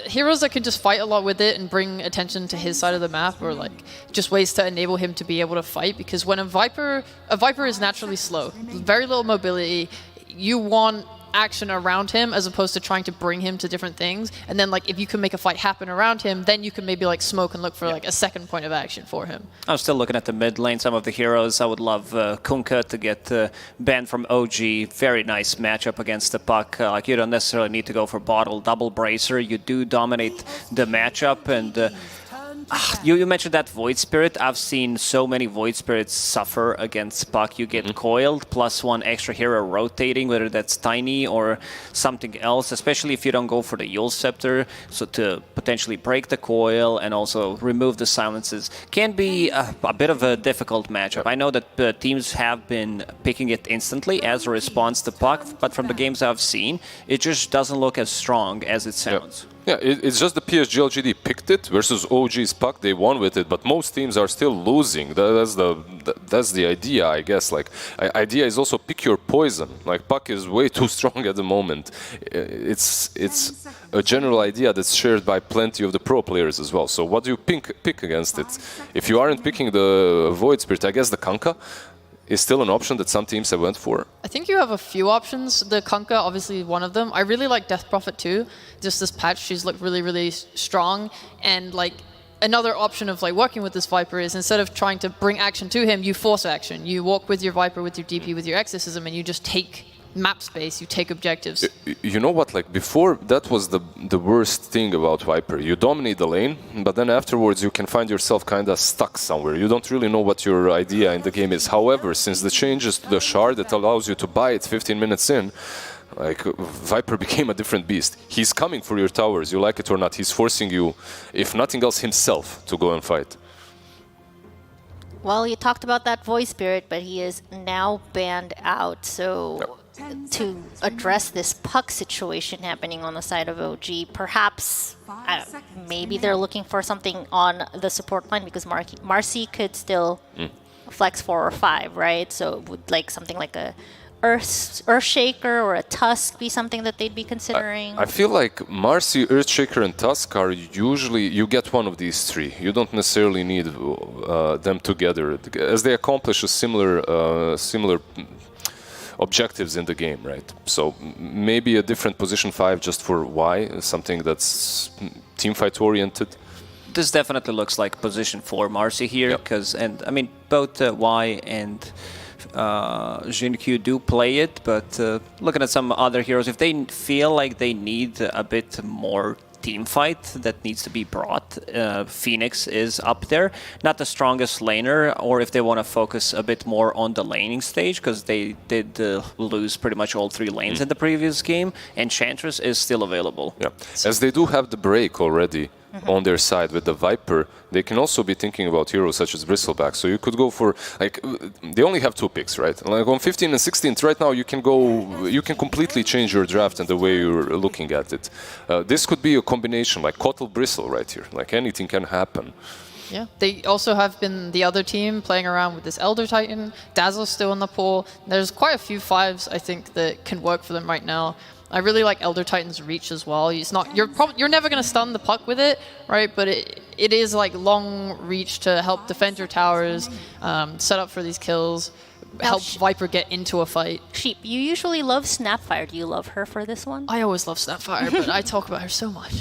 Speaker 3: heroes that can just fight a lot with it and bring attention to his side of the map, or like just ways to enable him to be able to fight. Because when a Viper is naturally slow, very little mobility. You want action around him as opposed to trying to bring him to different things. And then like if you can make a fight happen around him, then you can maybe like smoke and look for like a second point of action for him.
Speaker 7: I'm still looking at the mid lane, some of the heroes. I would love Kunkka to get banned from OG. Very nice matchup against the Puck. Like you don't necessarily need to go for bottle, double bracer. You do dominate the matchup, and you mentioned that Void Spirit. I've seen so many Void Spirits suffer against Puck. You get coiled, plus 1 extra hero rotating, whether that's Tiny or something else, especially if you don't go for the Yule Scepter, so to potentially break the coil and also remove the silences. Can be a bit of a difficult matchup. I know that teams have been picking it instantly as a response to Puck, but from the games I've seen, it just doesn't look as strong as it sounds.
Speaker 4: Yeah, it's just the PSG.LGD picked it versus OG's Puck. They won with it, but most teams are still losing. That's the idea, I guess. Like, idea is also pick your poison. Like, Puck is way too strong at the moment. It's a general idea that's shared by plenty of the pro players as well. So what do you pick against it? If you aren't picking the Void Spirit, I guess the Kanka is still an option that some teams have went for.
Speaker 3: I think you have a few options. The Kunkka, obviously one of them. I really like Death Prophet too. Just this patch, she's looked really, really strong. And like another option of like working with this Viper is instead of trying to bring action to him, you force action. You walk with your Viper, with your DP, with your Exorcism, and you just take map space, you take objectives.
Speaker 4: You know what, like before, that was the worst thing about Viper. You dominate the lane, but then afterwards you can find yourself kind of stuck somewhere. You don't really know what your idea in the game is. However, since the changes to the shard that allows you to buy it 15 minutes in, like Viper became a different beast. He's coming for your towers, you like it or not. He's forcing you, if nothing else, himself to go and fight.
Speaker 24: Well, you talked about that Void Spirit, but he is now banned out. So to address this Puck situation happening on the side of OG, perhaps maybe they're looking for something on the support line because Marcy could still flex 4 or 5, right? So would like something like a Earthshaker or a Tusk be something that they'd be considering?
Speaker 4: I feel like Marcy, Earthshaker, and Tusk are usually, you get one of these three. You don't necessarily need them together, as they accomplish a similar objectives in the game, right? So maybe a different position 5 just for Y, something that's teamfight oriented.
Speaker 7: This definitely looks like position 4 Marcy here, because and I mean both Y and Jinq do play it, but looking at some other heroes, if they feel like they need a bit more team fight that needs to be brought, Phoenix is up there. Not the strongest laner, or if they want to focus a bit more on the laning stage, because they did lose pretty much all 3 lanes in the previous game, Enchantress is still available.
Speaker 4: Yeah, as they do have the break already on their side with the Viper, they can also be thinking about heroes such as Bristleback. So you could go for, like, they only have 2 picks, right? Like on 15 and 16th right now, you can completely change your draft and the way you're looking at it. This could be a combination, like Kotl Bristle right here. Like anything can happen.
Speaker 3: Yeah, they also have been the other team playing around with this Elder Titan. Dazzle's still in the pool. There's quite a few 5s, I think, that can work for them right now. I really like Elder Titan's reach as well. You're never going to stun the Puck with it, right? But it is like long reach to help defend your towers, set up for these kills, help Viper get into a fight.
Speaker 24: Sheep, you usually love Snapfire. Do you love her for this one?
Speaker 3: I always love Snapfire, but I talk about her so much.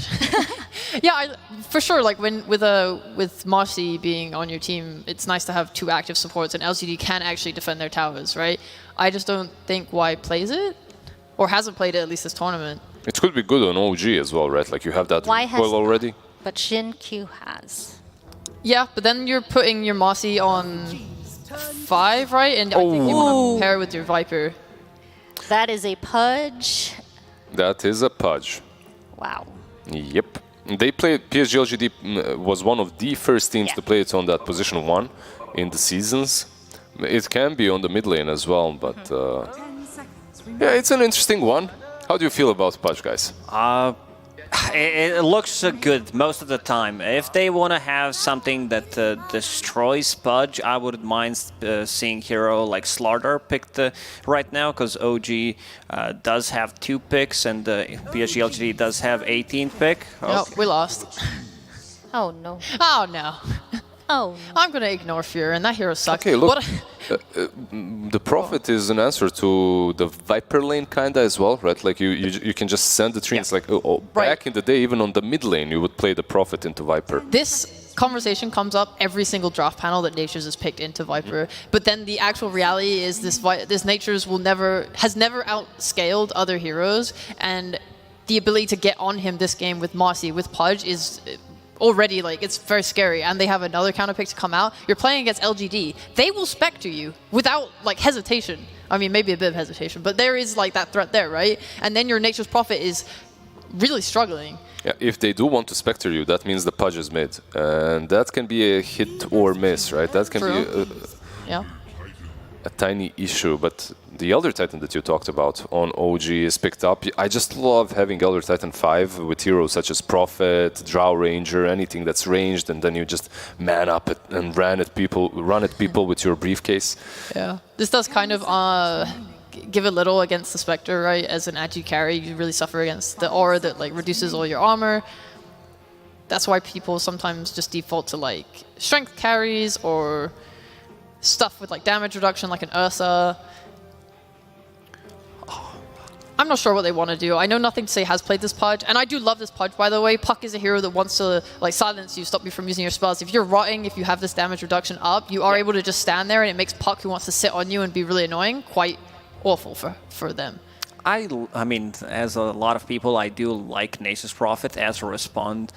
Speaker 3: Yeah, for sure. Like with Marcy being on your team, it's nice to have 2 active supports, and LGD can actually defend their towers, right? I just don't think Y plays it, or hasn't played it at least this tournament.
Speaker 4: It could be good on OG as well, right? Like you have that recoil already.
Speaker 24: But Jinq has.
Speaker 3: Yeah, but then you're putting your Marcy on 5, right? And I think you want to pair with your Viper.
Speaker 24: That is a Pudge.
Speaker 4: That is a Pudge.
Speaker 24: Wow.
Speaker 4: Yep. They played, PSG.LGD was one of the first teams to play it on that position 1 in the seasons. It can be on the mid lane as well, but yeah, it's an interesting one. How do you feel about Pudge, guys?
Speaker 7: It looks good most of the time. If they want to have something that destroys Pudge, I wouldn't mind seeing hero like Slardar picked right now, because OG does have 2 picks and PSG.LGD does have 18th pick.
Speaker 3: Okay. No, we lost.
Speaker 24: Oh no.
Speaker 3: Oh no.
Speaker 24: Oh.
Speaker 3: I'm gonna ignore Fear, and that hero sucks.
Speaker 4: Okay, look, the Prophet is an answer to the Viper lane kinda as well, right? Like you can just send the trees. Like back in the day, even on the mid lane, you would play the Prophet into Viper.
Speaker 3: This conversation comes up every single draft panel that Natures is picked into Viper, but then the actual reality is this Natures has never outscaled other heroes, and the ability to get on him this game with Marcy, with Pudge is already, like, it's very scary, and they have another counter pick to come out. You're playing against LGD. They will Spectre you without, like, hesitation. I mean, maybe a bit of hesitation, but there is, like, that threat there, right? And then your Nature's Prophet is really struggling.
Speaker 4: Yeah, if they do want to Spectre you, that means the Pudge is mid. And that can be a hit or miss, right? That can be...
Speaker 3: Yeah.
Speaker 4: a tiny issue, but the Elder Titan that you talked about on OG is picked up. I just love having Elder Titan 5 with heroes such as Prophet, Drow Ranger, anything that's ranged, and then you just man up it and run at people with your briefcase.
Speaker 3: Yeah, this does kind of give a little against the Spectre, right? As an agi carry, you really suffer against the aura that like reduces all your armor. That's why people sometimes just default to like strength carries or stuff with like damage reduction, like an Ursa. I'm not sure what they want to do. I know Nothing to Say has played this Pudge, and I do love this Pudge, by the way. Puck is a hero that wants to like silence you, stop you from using your spells. If you're rotting, if you have this damage reduction up, you are able to just stand there, and it makes Puck, who wants to sit on you and be really annoying, quite awful for them.
Speaker 7: I mean, as a lot of people, I do like Nasus Prophet as a response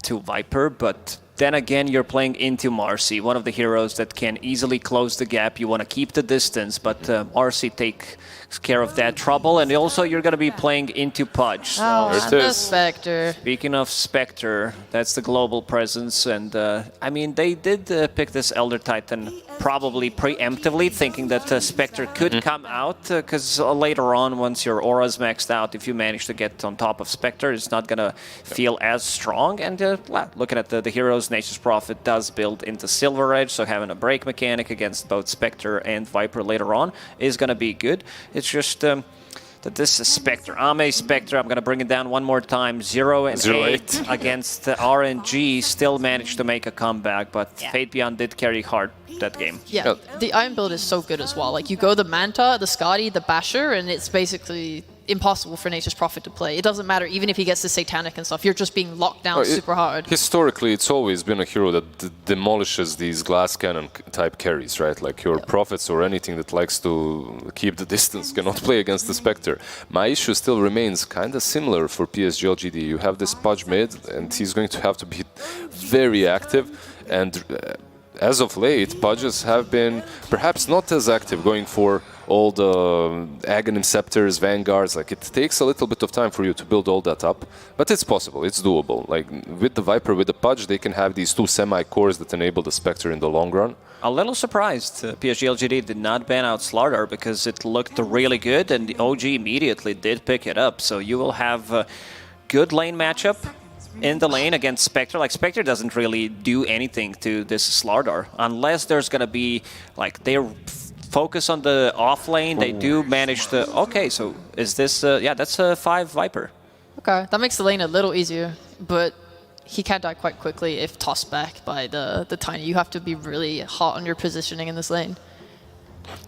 Speaker 7: to Viper, but then again, you're playing into Marcy, one of the heroes that can easily close the gap. You want to keep the distance, but Marcy takes care of that trouble, and also you're going to be playing into Pudge. So
Speaker 3: the Spectre.
Speaker 7: Speaking of Spectre, that's the global presence, and I mean, they did pick this Elder Titan probably preemptively, thinking that Spectre could come out, because later on, once your aura's maxed out, if you manage to get on top of Spectre, it's not going to feel as strong. And looking at the heroes, Nasus Prophet does build into Silver Edge, so having a break mechanic against both Spectre and Viper later on is going to be good. It's just that this is Spectre. Ame Spectre, I'm going to bring it down one more time. 0-8 against RNG, still managed to make a comeback, but Fate Beyond did carry hard that game.
Speaker 3: Yeah, the Iron build is so good as well. Like, you go the Manta, the Skadi, the Basher, and it's basically impossible for Nasus Prophet to play. It doesn't matter, even if he gets the Satanic and stuff, you're just being locked down super hard.
Speaker 4: Historically, it's always been a hero that demolishes these glass cannon type carries, right? Like your Prophets or anything that likes to keep the distance cannot play against the Spectre. My issue still remains kind of similar for PSG.LGD. You have this Pudge mid, and he's going to have to be very active, and as of late, Pudges have been perhaps not as active, going for all the Aghanim Scepters, Vanguards. Like, it takes a little bit of time for you to build all that up, but it's possible, it's doable. Like, with the Viper, with the Pudge, they can have these two semi-cores that enable the Spectre in the long run.
Speaker 7: A little surprised PSG.LGD did not ban out Slardar because it looked really good, and the OG immediately did pick it up. So you will have a good lane matchup in the lane against Spectre. Like, Spectre doesn't really do anything to this Slardar unless there's gonna be like they focus on the off lane. They do manage to. Okay, so is this? Yeah, that's a 5 Viper.
Speaker 3: Okay, that makes the lane a little easier, but he can die quite quickly if tossed back by the Tiny. You have to be really hot on your positioning in this lane.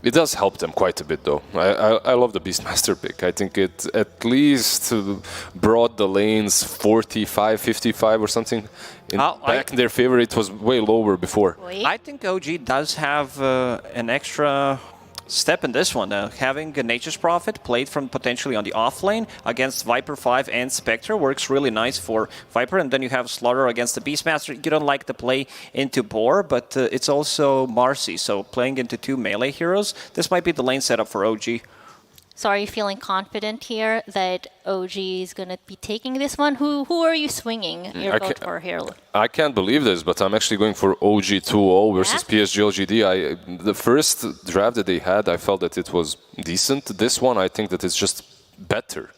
Speaker 4: It does help them quite a bit, though. I love the Beastmaster pick. I think it at least brought the lanes 45, 55 or something back in their favor. It was way lower before.
Speaker 7: I think OG does have an extra step in this one. Having a Nasus Prophet played from potentially on the off lane against Viper 5 and Spectre works really nice for Viper, and then you have Slaughter against the Beastmaster. You don't like to play into Boar, but it's also Marcy, so playing into 2 melee heroes, this might be the lane setup for OG.
Speaker 24: So are you feeling confident here that OG is going to be taking this one? Who are you swinging your vote for here?
Speaker 4: I can't believe this, but I'm actually going for OG 2-0 versus PSG.LGD. The first draft that they had, I felt that it was decent. This one, I think that it's just better.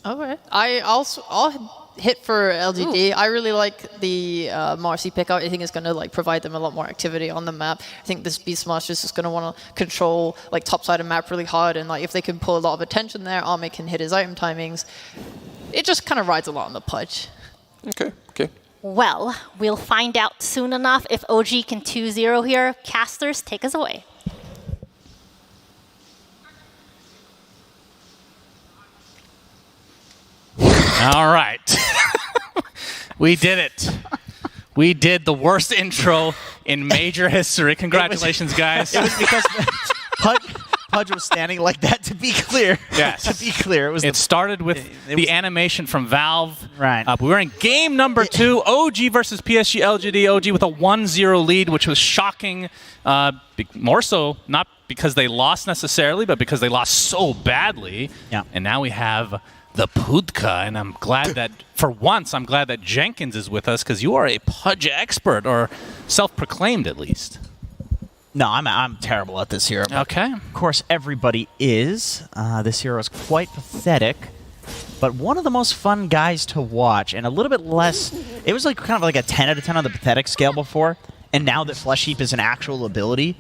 Speaker 3: Okay. I'll hit for LGD. Ooh. I really like the Marcy pickup. I think it's going to like provide them a lot more activity on the map. I think this Beastmaster is just going to want to control like top side of map really hard, and like if they can pull a lot of attention there, Ame can hit his item timings. It just kind of rides a lot on the Pudge.
Speaker 4: Okay.
Speaker 24: Well, we'll find out soon enough if OG can 2-0 here. Casters, take us away.
Speaker 6: All right. We did it. We did the worst intro in major history. Congratulations, guys.
Speaker 13: It was because Pudge was standing like that, to be clear.
Speaker 6: Yes.
Speaker 13: To be clear.
Speaker 6: It started with the animation from Valve.
Speaker 13: Right.
Speaker 6: We were in game number 2, OG versus PSG.LGD. OG with a 1-0 lead, which was shocking. More so, not because they lost necessarily, but because they lost so badly.
Speaker 13: Yeah.
Speaker 6: And now we have the Pudka, and I'm glad that, for once, I'm glad that Jenkins is with us, because you are a Pudge expert, or self-proclaimed at least.
Speaker 13: No, I'm terrible at this hero.
Speaker 6: Okay.
Speaker 13: Of course, everybody is. This hero is quite pathetic, but one of the most fun guys to watch, and a little bit less. It was like kind of like a 10 out of 10 on the pathetic scale before, and now that Flesh Heap is an actual ability,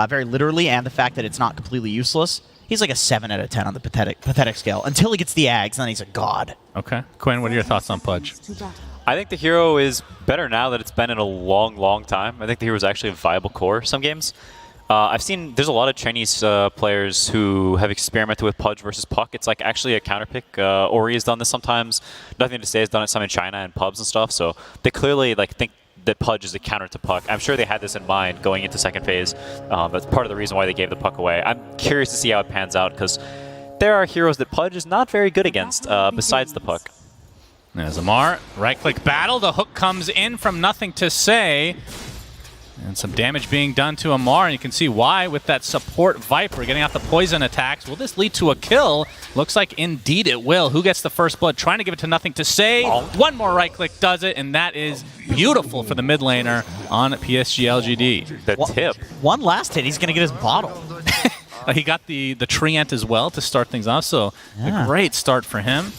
Speaker 13: very literally, and the fact that it's not completely useless, he's like a 7 out of 10 on the pathetic scale until he gets the Ags, and then he's a god.
Speaker 6: Okay. Quinn, what are your thoughts on Pudge?
Speaker 17: I think the hero is better now that it's been in a long, long time. I think the hero is actually a viable core some games. I've seen there's a lot of Chinese players who have experimented with Pudge versus Puck. It's like actually a counterpick. Ori has done this sometimes. Nothing to say has done it some in China and pubs and stuff. So they clearly like think that Pudge is a counter to Puck. I'm sure they had this in mind going into second phase. That's part of the reason why they gave the Puck away. I'm curious to see how it pans out because there are heroes that Pudge is not very good against besides the Puck.
Speaker 6: There's Amar, right-click battle. The hook comes in from Nothing to Say. And some damage being done to Amar, and you can see why with that support Viper getting out the poison attacks. Will this lead to a kill? Looks like indeed it will. Who gets the first blood? Trying to give it to Nothing to Say. One more right-click does it, and that is beautiful for the mid laner on PSG.LGD.
Speaker 17: The tip.
Speaker 13: One last hit, he's going to get his bottle.
Speaker 6: He got the treant as well to start things off, so a great start for him.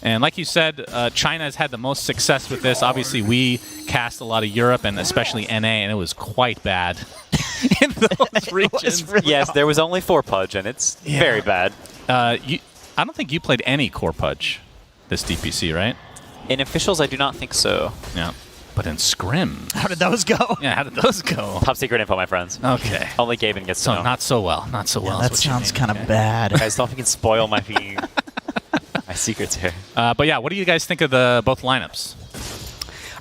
Speaker 6: And like you said, China has had the most success with this. Obviously, we cast a lot of Europe and especially NA, and it was quite bad in those regions.
Speaker 17: Really yes, there was only 4 Pudge, and it's very bad.
Speaker 6: I don't think you played any core Pudge this DPC, right?
Speaker 17: In officials, I do not think so.
Speaker 6: Yeah. But in Scrim.
Speaker 13: How did those go?
Speaker 6: Yeah, how did those go?
Speaker 17: Top secret info, my friends.
Speaker 6: Okay.
Speaker 17: Only Gaben gets to know.
Speaker 6: Not so well. Not so well.
Speaker 13: That sounds kind of bad.
Speaker 17: Guys, don't fucking spoil my my secrets here.
Speaker 6: But yeah, what do you guys think of both lineups?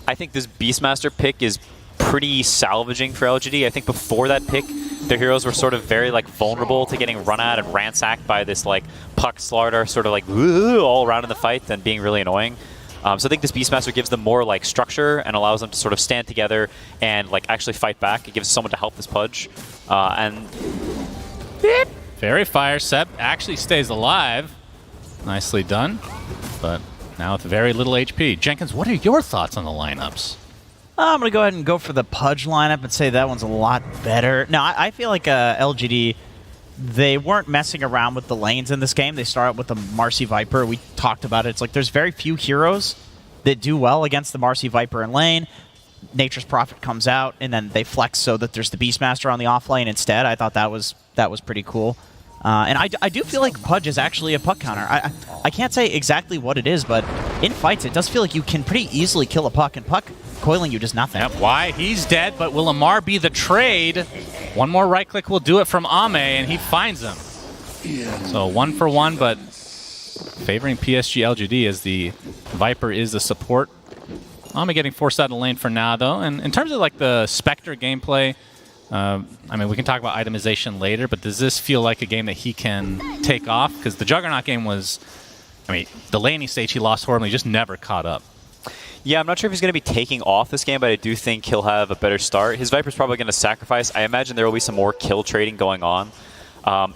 Speaker 17: I think this Beastmaster pick is pretty salvaging for LGD. I think before that pick, their heroes were sort of very like vulnerable to getting run at and ransacked by this like Puck Slardar sort of like all around in the fight and being really annoying. So I think this Beastmaster gives them more like structure and allows them to sort of stand together and like actually fight back. It gives someone to help this Pudge. And
Speaker 6: Fairy Fire Seb actually stays alive. Nicely done, but now with very little HP. Jenkins, what are your thoughts on the lineups?
Speaker 13: I'm going to go ahead and go for the Pudge lineup and say that one's a lot better. No, I feel like LGD, they weren't messing around with the lanes in this game. They started with the Marcy Viper. We talked about it. It's like there's very few heroes that do well against the Marcy Viper in lane. Nature's Prophet comes out, and then they flex so that there's the Beastmaster on the off lane instead. I thought that was pretty cool. And I do feel like Pudge is actually a Puck counter. I can't say exactly what it is, but in fights, it does feel like you can pretty easily kill a Puck, and Puck coiling you does nothing.
Speaker 6: Yep, why? He's dead, but will Amar be the trade? One more right click will do it from Ame, and he finds him. So 1 for 1, but favoring PSG.LGD as the Viper is the support. Ame getting forced out of the lane for now, though. And in terms of like the Spectre gameplay, I mean, we can talk about itemization later, but does this feel like a game that he can take off? Because the Juggernaut game was, I mean, the laning stage he lost horribly, just never caught up.
Speaker 17: Yeah, I'm not sure if he's going to be taking off this game, but I do think he'll have a better start. His Viper's probably going to sacrifice. I imagine there will be some more kill trading going on.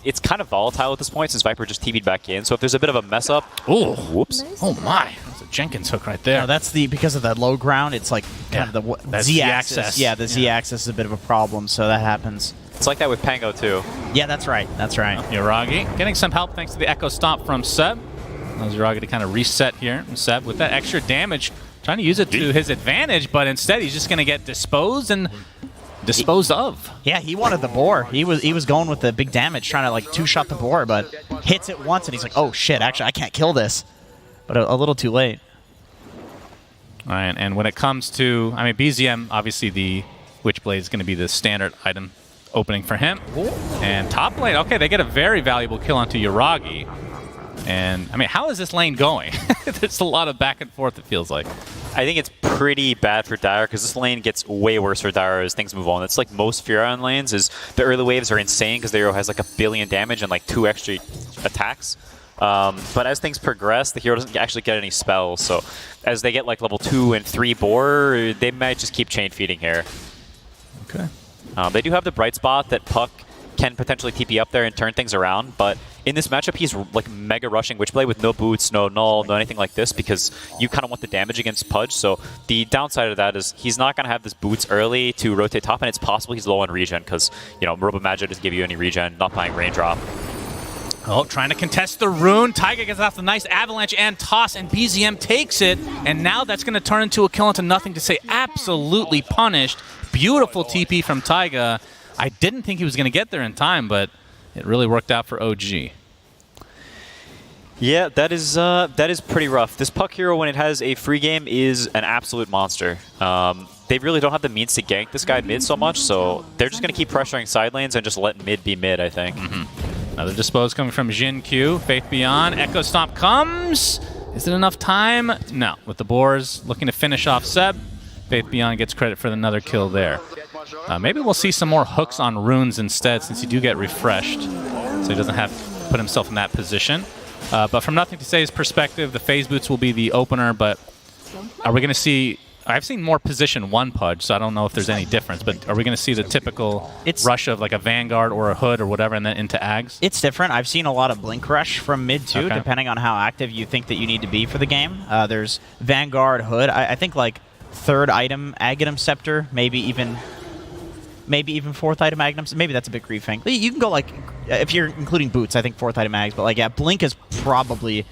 Speaker 17: It's kind of volatile at this point since Viper just TV'd back in, so if there's a bit of a mess up...
Speaker 6: Ooh,
Speaker 17: whoops.
Speaker 6: Oh my, that's a Jenkins hook right there.
Speaker 13: No, that's because of the low ground, it's like kind of the Z-axis. Yeah, the Z-axis is a bit of a problem, so that happens.
Speaker 17: It's like that with Pango, too.
Speaker 13: Yeah, that's right. That's right.
Speaker 6: Yuragi getting some help thanks to the Echo Stomp from Seb. Allows Yuragi to kind of reset here. And Seb with that extra damage, trying to use it to his advantage, but instead he's just going to get disposed of.
Speaker 13: Yeah, he wanted the boar. He was going with the big damage, trying to like two-shot the boar, but hits it once, and he's like, oh shit, actually I can't kill this. But a little too late.
Speaker 6: All right, and when it comes to, I mean, BZM, obviously the Witchblade is going to be the standard item opening for him. And top lane, okay, they get a very valuable kill onto Yuragi. And, I mean, how is this lane going? There's a lot of back and forth, it feels like.
Speaker 17: I think it's pretty bad for Dire because this lane gets way worse for Dire as things move on. It's like most Furion lanes is the early waves are insane because the hero has like 1 billion damage and like 2 extra attacks. But as things progress, the hero doesn't actually get any spells. So as they get like level 2 and 3 boar, they might just keep chain feeding here.
Speaker 6: Okay.
Speaker 17: They do have the bright spot that Puck can potentially TP up there and turn things around, but in this matchup, he's like mega rushing Witchblade with no boots, no null, no anything like this, because you kind of want the damage against Pudge. So the downside of that is he's not going to have this boots early to rotate top, and it's possible he's low on regen because, you know, Robo Magic doesn't give you any regen, not buying Raindrop.
Speaker 6: Oh, trying to contest the rune. Taiga gets off the nice avalanche and toss, and BZM takes it. And now that's going to turn into a kill into nothing to say. Absolutely punished. Beautiful TP from Taiga. I didn't think he was going to get there in time, but it really worked out for OG.
Speaker 17: Yeah, that is pretty rough. This Puck hero, when it has a free game, is an absolute monster. They really don't have the means to gank this guy mid so much, so they're just going to keep pressuring side lanes and just let mid be mid, I think.
Speaker 6: Another dispose coming from Jin Q. Faith Beyond. Echo Stomp comes. Is it enough time? No. With the Boars looking to finish off Seb, Faith Beyond gets credit for another kill there. Maybe we'll see some more hooks on runes instead, since you do get refreshed, so he doesn't have to put himself in that position. But from Nothing to Say's perspective, the phase boots will be the opener, but are we going to see... I've seen more position 1 Pudge, so I don't know if there's any difference, but are we going to see the typical rush of like a Vanguard or a Hood or whatever and then into Ags?
Speaker 13: It's different. I've seen a lot of Blink Rush from mid too, depending on how active you think that you need to be for the game. There's Vanguard, Hood. I think like 3rd item, Aghanim Scepter, maybe even 4th item Aghanim. Maybe that's a bit griefing. You can go like, if you're including boots, I think 4th item Ags, but like, yeah, Blink is probably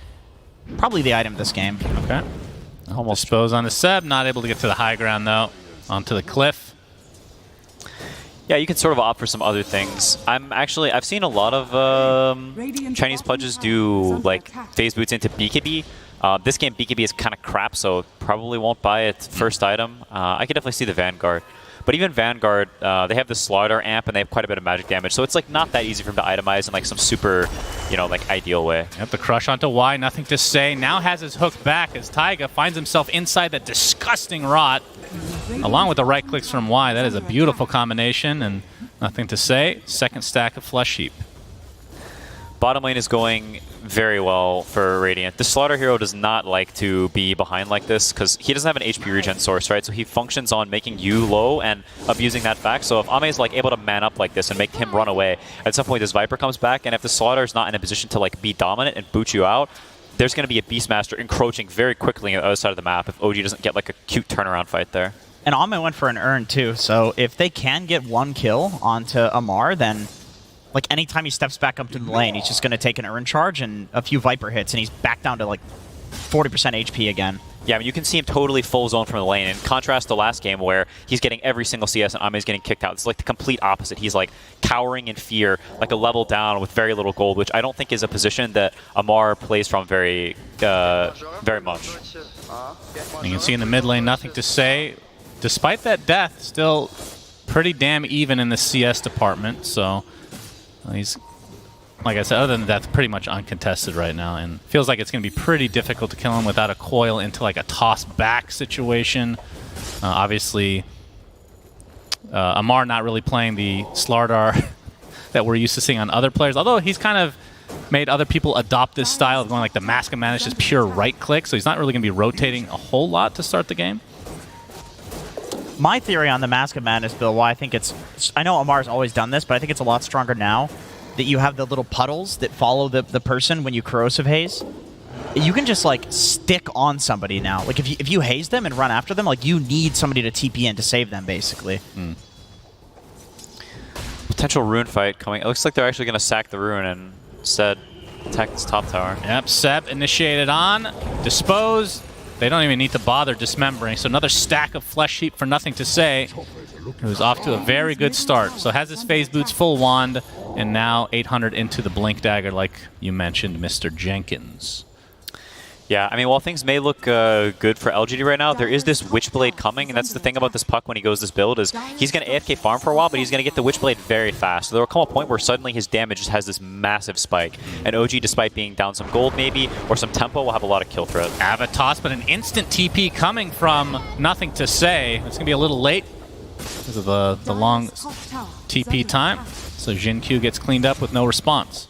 Speaker 13: the item this game.
Speaker 6: Okay. Almost dispose on the Seb, not able to get to the high ground though. Onto the cliff.
Speaker 17: Yeah, you can sort of opt for some other things. I've seen a lot of Chinese Pudges do like phase boots into BKB. This game BKB is kind of crap, so probably won't buy it first item. I could definitely see the Vanguard. But even Vanguard, they have the Slaughter amp and they have quite a bit of magic damage, so it's like not that easy for him to itemize in like some super, you know, like ideal way.
Speaker 6: Yep, the crush onto Y, Nothing to Say. Now has his hook back as Taiga finds himself inside that disgusting rot. Along with the right clicks from Y, that is a beautiful combination, and Nothing to Say. Second stack of Flesh Heap.
Speaker 17: Bottom lane is going very well for Radiant. The Slaughter hero does not like to be behind like this because he doesn't have an HP regen source, right? So he functions on making you low and abusing that fact. So if Ame is like able to man up like this and make him run away, at some point this Viper comes back, and if the Slaughter is not in a position to like be dominant and boot you out, there's going to be a Beastmaster encroaching very quickly on the other side of the map if OG doesn't get like a cute turnaround fight there.
Speaker 13: And Ame went for an Urn too, so if they can get 1 kill onto Amar, then like anytime he steps back up to the lane, he's just going to take an Urn charge and a few Viper hits, and he's back down to like 40% HP again.
Speaker 17: Yeah, I mean, you can see him totally full zone from the lane. In contrast to last game where he's getting every single CS and Ame's getting kicked out. It's like the complete opposite. He's like cowering in fear, like a level down with very little gold, which I don't think is a position that Amar plays from very much.
Speaker 6: You can see in the mid lane, Nothing to Say. Despite that death, still pretty damn even in the CS department, so he's, like I said, other than that, pretty much uncontested right now, and feels like it's going to be pretty difficult to kill him without a coil into like a toss back situation. Obviously, Amar not really playing the Slardar that we're used to seeing on other players, although he's kind of made other people adopt this style of going like the Mask of Madness, just pure right click, so he's not really going to be rotating a whole lot to start the game.
Speaker 13: My theory on the Mask of Madness build, why I think I know Amar's always done this, but I think it's a lot stronger now that you have the little puddles that follow the person when you Corrosive Haze. You can just like stick on somebody now. Like if you haze them and run after them, like you need somebody to TP in to save them, basically.
Speaker 17: Potential rune fight coming. It looks like they're actually going to sack the rune and instead attack this top tower.
Speaker 6: Yep, Seb initiated on. Dispose. They don't even need to bother dismembering. So another stack of Flesh Heap for Nothing to Say, who's off to a very good start. So has his phase boots full wand, and now 800 into the Blink Dagger, like you mentioned, Mr. Jenkins.
Speaker 17: Yeah, I mean, while things may look good for LGD right now, there is this Witchblade coming, and that's the thing about this Puck when he goes this build, is he's going to AFK farm for a while, but he's going to get the Witchblade very fast. So there will come a point where suddenly his damage just has this massive spike, and OG, despite being down some gold maybe, or some tempo, will have a lot of kill threat.
Speaker 6: Avatos, but an instant TP coming from Nothing to Say. It's going to be a little late because of the long TP time. So Jin Q gets cleaned up with no response.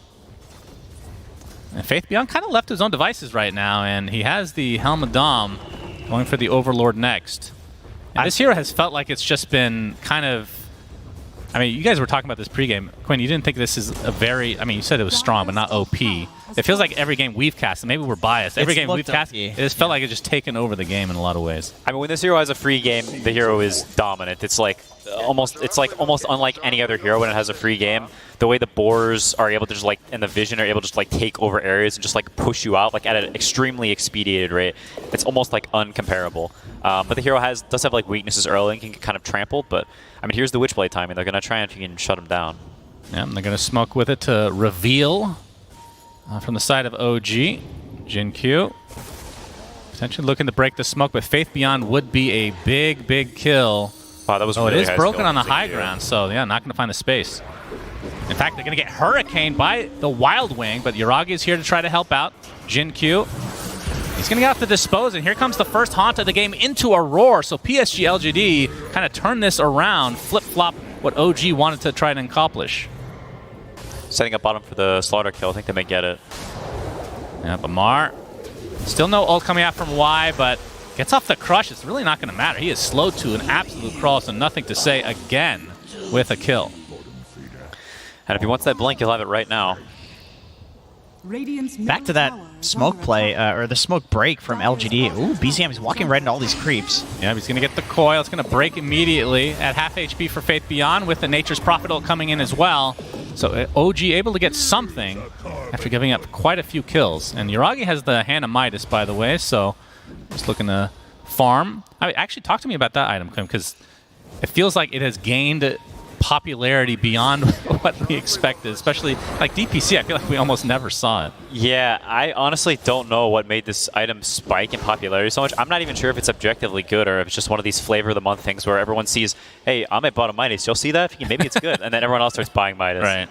Speaker 6: And Faith Beyond kind of left his own devices right now, and he has the Helm of Dom going for the Overlord next. And this hero has felt like it's just been kind of I mean, you guys were talking about this pregame. Quinn, you didn't think this is a very, I mean, you said it was strong, but not OP. It feels like every game we've cast, and maybe we're biased. Every game we've cast, it just felt like it's just taken over the game in a lot of ways.
Speaker 17: I mean, when this hero has a free game, the hero is dominant. It's like almost unlike any other hero when it has a free game. The way the boars are able to just like, and the vision are able to just like take over areas and just like push you out like at an extremely expedited rate. It's almost like uncomparable. But the hero does have like weaknesses early and can get kind of trampled. But I mean, here's the Witchblade timing. They're gonna try and if you can shut him down.
Speaker 6: Yeah, and they're gonna smoke with it to reveal from the side of OG. Jin Q potentially looking to break the smoke, but Faith Beyond would be a big kill.
Speaker 17: Wow, that was
Speaker 6: really
Speaker 17: it
Speaker 6: is broken on the high ground, so yeah, not going to find the space. In fact, they're going to get hurricaned by the Wild Wing, but Yuragi is here to try to help out. Jin Q, he's going to get off the dispose, and here comes the first haunt of the game into a roar. So PSG.LGD kind of turned this around, flip-flop what OG wanted to try and accomplish.
Speaker 17: Setting up bottom for the slaughter kill. I think they may get it.
Speaker 6: Yeah, Bamar. Still no ult coming out from Y, but gets off the crush. It's really not going to matter. He is slowed to an absolute crawl, so nothing to say again with a kill.
Speaker 17: And if he wants that blink, he'll have it right now.
Speaker 13: Back to that smoke play, or the smoke break from LGD. Ooh, BZM is walking right into all these creeps.
Speaker 6: Yeah, he's going to get the coil. It's going to break immediately at half HP for Faith Beyond with the Nature's Prophet ult coming in as well. So OG able to get something after giving up quite a few kills. And Yuragi has the Hand of Midas, by the way, so just looking to farm. Actually, talk to me about that item, because it feels like it has gained popularity beyond what we expected, especially like DPC. I feel like we almost never saw it.
Speaker 17: Yeah, I honestly don't know what made this item spike in popularity so much. I'm not even sure if it's objectively good or if it's just one of these flavor of the month things where everyone sees, hey, I'm at bottom Midas. You'll see that? Maybe it's good. And then everyone else starts buying Midas.
Speaker 6: Right.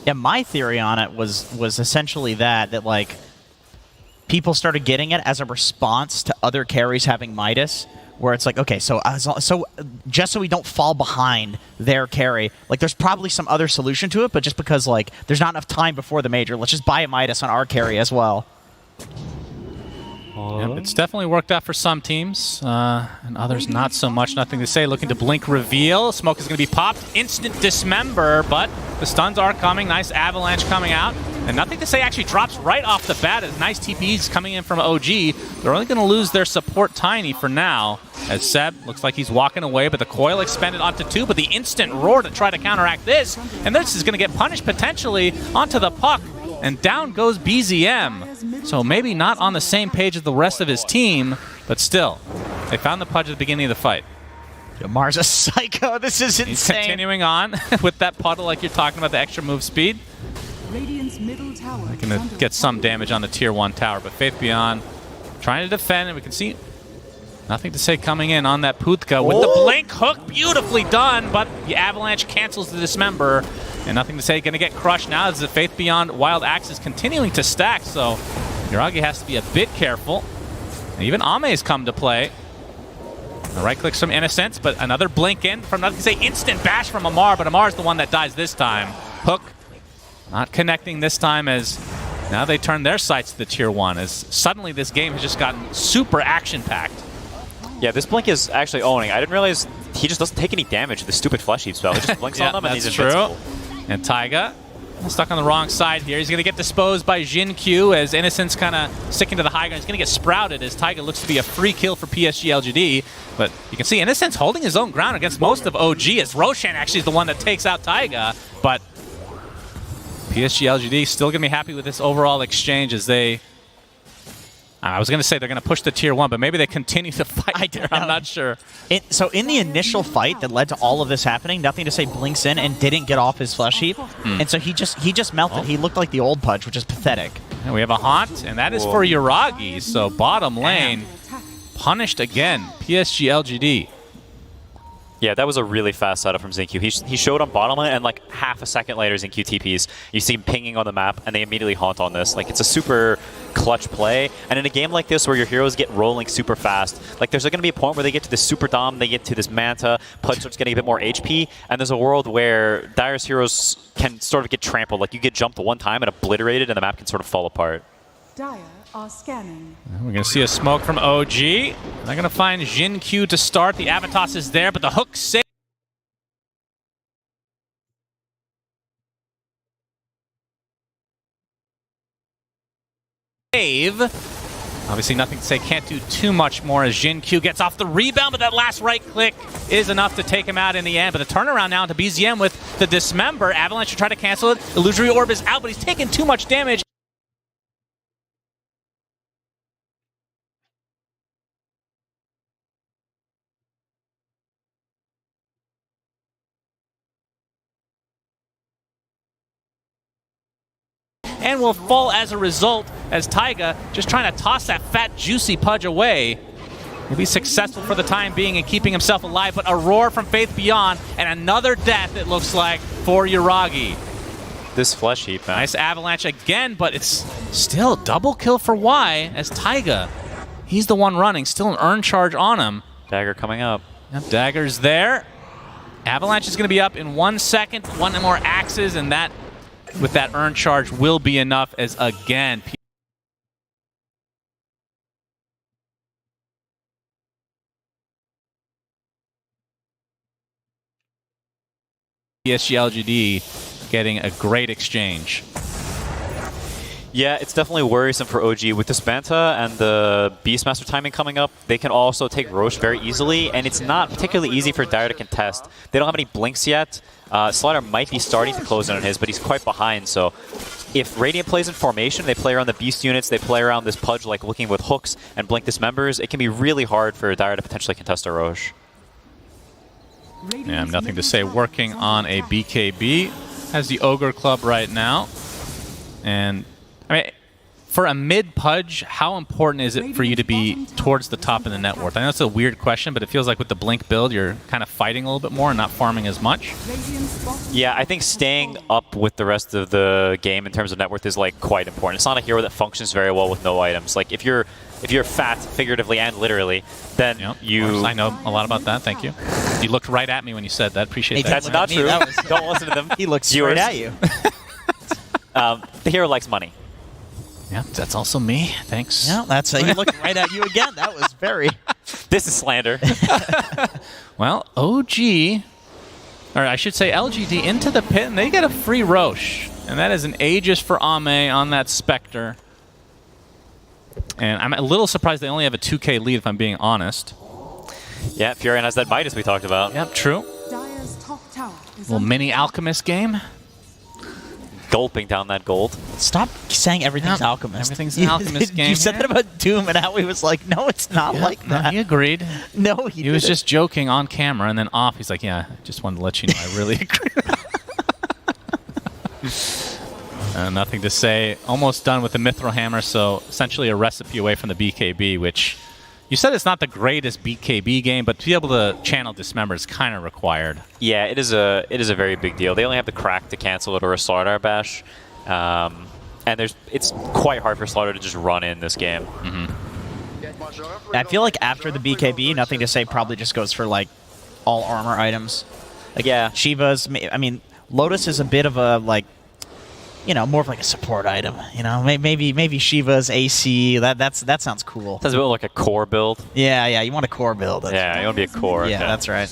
Speaker 13: Yeah, my theory on it was essentially that like people started getting it as a response to other carries having Midas. Where it's like, okay, so just so we don't fall behind their carry, like there's probably some other solution to it, but just because like there's not enough time before the major, let's just buy a Midas on our carry as well.
Speaker 6: Yep, it's definitely worked out for some teams, and others not so much. Nothing to say. Looking to blink reveal. Smoke is going to be popped. Instant dismember, but the stuns are coming. Nice avalanche coming out. And nothing to say actually drops right off the bat as nice TPs coming in from OG. They're only going to lose their support Tiny for now, as Seb looks like he's walking away, but the coil expended onto 2, but the instant roar to try to counteract this, and this is going to get punished potentially onto the puck, and down goes BZM. So maybe not on the same page as the rest of his team, but still, they found the pudge at the beginning of the fight.
Speaker 13: Mars a psycho. This is insane.
Speaker 6: He's continuing on with that puddle like you're talking about, the extra move speed. They're going to get some damage on the tier 1 tower, but Faith Beyond trying to defend, and we can see nothing to say coming in on that Putka with the blink hook. Beautifully done, but the avalanche cancels the dismember, and nothing to say. Going to get crushed now as the Faith Beyond Wild Axe is continuing to stack, so Yuragi has to be a bit careful. And even Ame's come to play. The right clicks from Innocence, but another blink in from nothing to say. Instant bash from Amar, but Amar's the one that dies this time. Hook not connecting this time, as now they turn their sights to the tier 1, as suddenly this game has just gotten super action-packed.
Speaker 17: Yeah, this blink is actually owning. I didn't realize he just doesn't take any damage with the stupid flesh heap spell. He just blinks on them and he's invincible.
Speaker 6: And Taiga stuck on the wrong side here. He's going to get disposed by Jin Q as Innocence kind of sticking to the high ground. He's going to get sprouted as Taiga looks to be a free kill for PSG.LGD. But you can see Innocence holding his own ground against most of OG, as Roshan actually is the one that takes out Taiga. But PSG.LGD still going to be happy with this overall exchange as they... I was going to say they're going to push the tier 1, but maybe they continue to fight there. I'm not sure.
Speaker 13: So in the initial fight that led to all of this happening, nothing to say blinks in and didn't get off his flesh heap. And so he just melted. He looked like the old Pudge, which is pathetic.
Speaker 6: And we have a haunt, and that is for Yuragi. So bottom lane, punished again. PSG.LGD.
Speaker 17: Yeah, that was a really fast setup from Xingqiu. He showed on bottom lane, and like half a second later, Xingqiu TPs. You see him pinging on the map, and they immediately haunt on this. Like, it's a super clutch play. And in a game like this, where your heroes get rolling super fast, like there's going to be a point where they get to this super dom, they get to this Manta, Pudge starts getting a bit more HP, and there's a world where Dire's heroes can sort of get trampled. Like, you get jumped one time and obliterated, and the map can sort of fall apart.
Speaker 14: Dire are scanning.
Speaker 6: We're going to see a smoke from OG. They're going to find Jin Q to start. The Avatos is there, but the hook saves. Wave. Obviously nothing to say, can't do too much more as Jin Q gets off the rebound, but that last right click is enough to take him out in the end. But the turnaround now into BZM with the Dismember. Avalanche should try to cancel it. Illusory Orb is out, but he's taking too much damage. And will fall as a result as Taiga just trying to toss that fat, juicy Pudge away. He'll be successful for the time being in keeping himself alive, but a roar from Faith Beyond and another death, it looks like, for Yuragi.
Speaker 12: This flesh heap, man.
Speaker 6: Nice Avalanche again, but it's still double kill for Y as Taiga. He's the one running, still an earn charge on him.
Speaker 12: Dagger coming up.
Speaker 6: Yep, Dagger's there. Avalanche is going to be up in 1 second, one more axes, and that with that earn charge will be enough as again PSG.LGD getting a great exchange.
Speaker 17: Yeah, it's definitely worrisome for OG. With this Banta and the Beastmaster timing coming up, they can also take Roche very easily, and it's not particularly easy for Dire to contest. They don't have any blinks yet. Slider might be starting to close in on his, but he's quite behind, so if Radiant plays in formation, they play around the Beast units, they play around this Pudge like looking with hooks and blink dismembers, it can be really hard for Dire to potentially contest a Roche.
Speaker 6: Yeah, nothing to say. Working on a BKB as the Ogre Club right now. And I mean, for a mid-Pudge, how important is it for you to be towards the top of the net worth? I know it's a weird question, but it feels like with the Blink build, you're kind of fighting a little bit more and not farming as much.
Speaker 17: Yeah, I think staying up with the rest of the game in terms of net worth is like quite important. It's not a hero that functions very well with no items. Like if you're fat, figuratively and literally, then you...
Speaker 6: I know a lot about that, thank you. You looked right at me when you said that, appreciate that.
Speaker 17: That's not true. Don't listen to them.
Speaker 13: He looked straight at you.
Speaker 17: The hero likes money.
Speaker 6: Yeah, that's also me. Thanks.
Speaker 13: Yeah, that's he looked right at you again. That was very...
Speaker 17: This is slander.
Speaker 6: Well, OG, or I should say LGD into the pit, and they get a free Roche. And that is an Aegis for Ame on that Spectre. And I'm a little surprised they only have a 2K lead, if I'm being honest.
Speaker 17: Yeah, Furion has that Midas we talked about.
Speaker 6: Yep, true. Little mini Alchemist game.
Speaker 17: Gulping down that gold.
Speaker 13: Stop saying everything's Alchemist.
Speaker 6: Everything's an Alchemist game.
Speaker 13: You said that about Doom, and Howie was like, no, it's not like that.
Speaker 6: He agreed.
Speaker 13: No,
Speaker 6: he was just joking on camera, and then off, he's like, yeah, I just wanted to let you know I really agree. Nothing to say. Almost done with the Mithril Hammer, so essentially a recipe away from the BKB, which you said it's not the greatest BKB game, but to be able to channel Dismember is kind of required.
Speaker 17: Yeah, it is a very big deal. They only have the crack to cancel it or a Slardar bash, and it's quite hard for Slardar to just run in this game.
Speaker 13: I feel like after the BKB, nothing to say probably just goes for like all armor items. Like,
Speaker 17: yeah,
Speaker 13: Shiva's. I mean, Lotus is a bit of a like, you know, more of like a support item. You know, maybe Shiva's AC. That sounds cool.
Speaker 17: Sounds a bit like a core build.
Speaker 13: Yeah. You want a core build.
Speaker 17: Yeah, you want to be a core.
Speaker 13: Yeah,
Speaker 17: okay.
Speaker 13: that's right.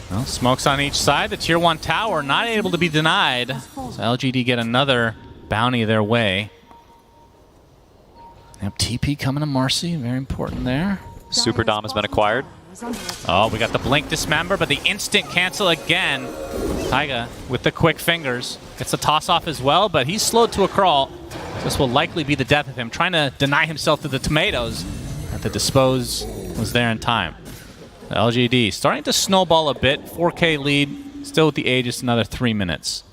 Speaker 6: Well, smokes on each side. The Tier 1 tower not able to be denied. So LGD get another bounty their way. Yep, TP coming to Marcy. Very important there.
Speaker 17: Super Dom has been acquired.
Speaker 6: Oh, we got the Blink Dismember, but the instant cancel again. Taiga with the quick fingers. Gets a toss-off as well, but he's slowed to a crawl. This will likely be the death of him, trying to deny himself to the tomatoes. But the dispose was there in time. The LGD starting to snowball a bit. 4K lead, still with the Aegis, another 3 minutes.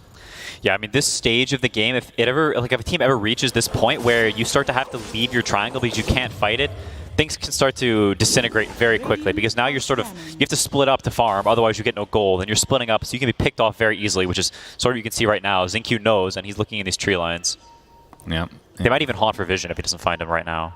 Speaker 17: Yeah, I mean, this stage of the game, if a team ever reaches this point where you start to have to leave your triangle because you can't fight it, things can start to disintegrate very quickly because now you're you have to split up to farm, otherwise you get no gold, and you're splitting up so you can be picked off very easily, which is sort of you can see right now. Zinq knows, and he's looking in these tree lines.
Speaker 6: Yeah.
Speaker 17: They might even haunt for vision if he doesn't find him right now.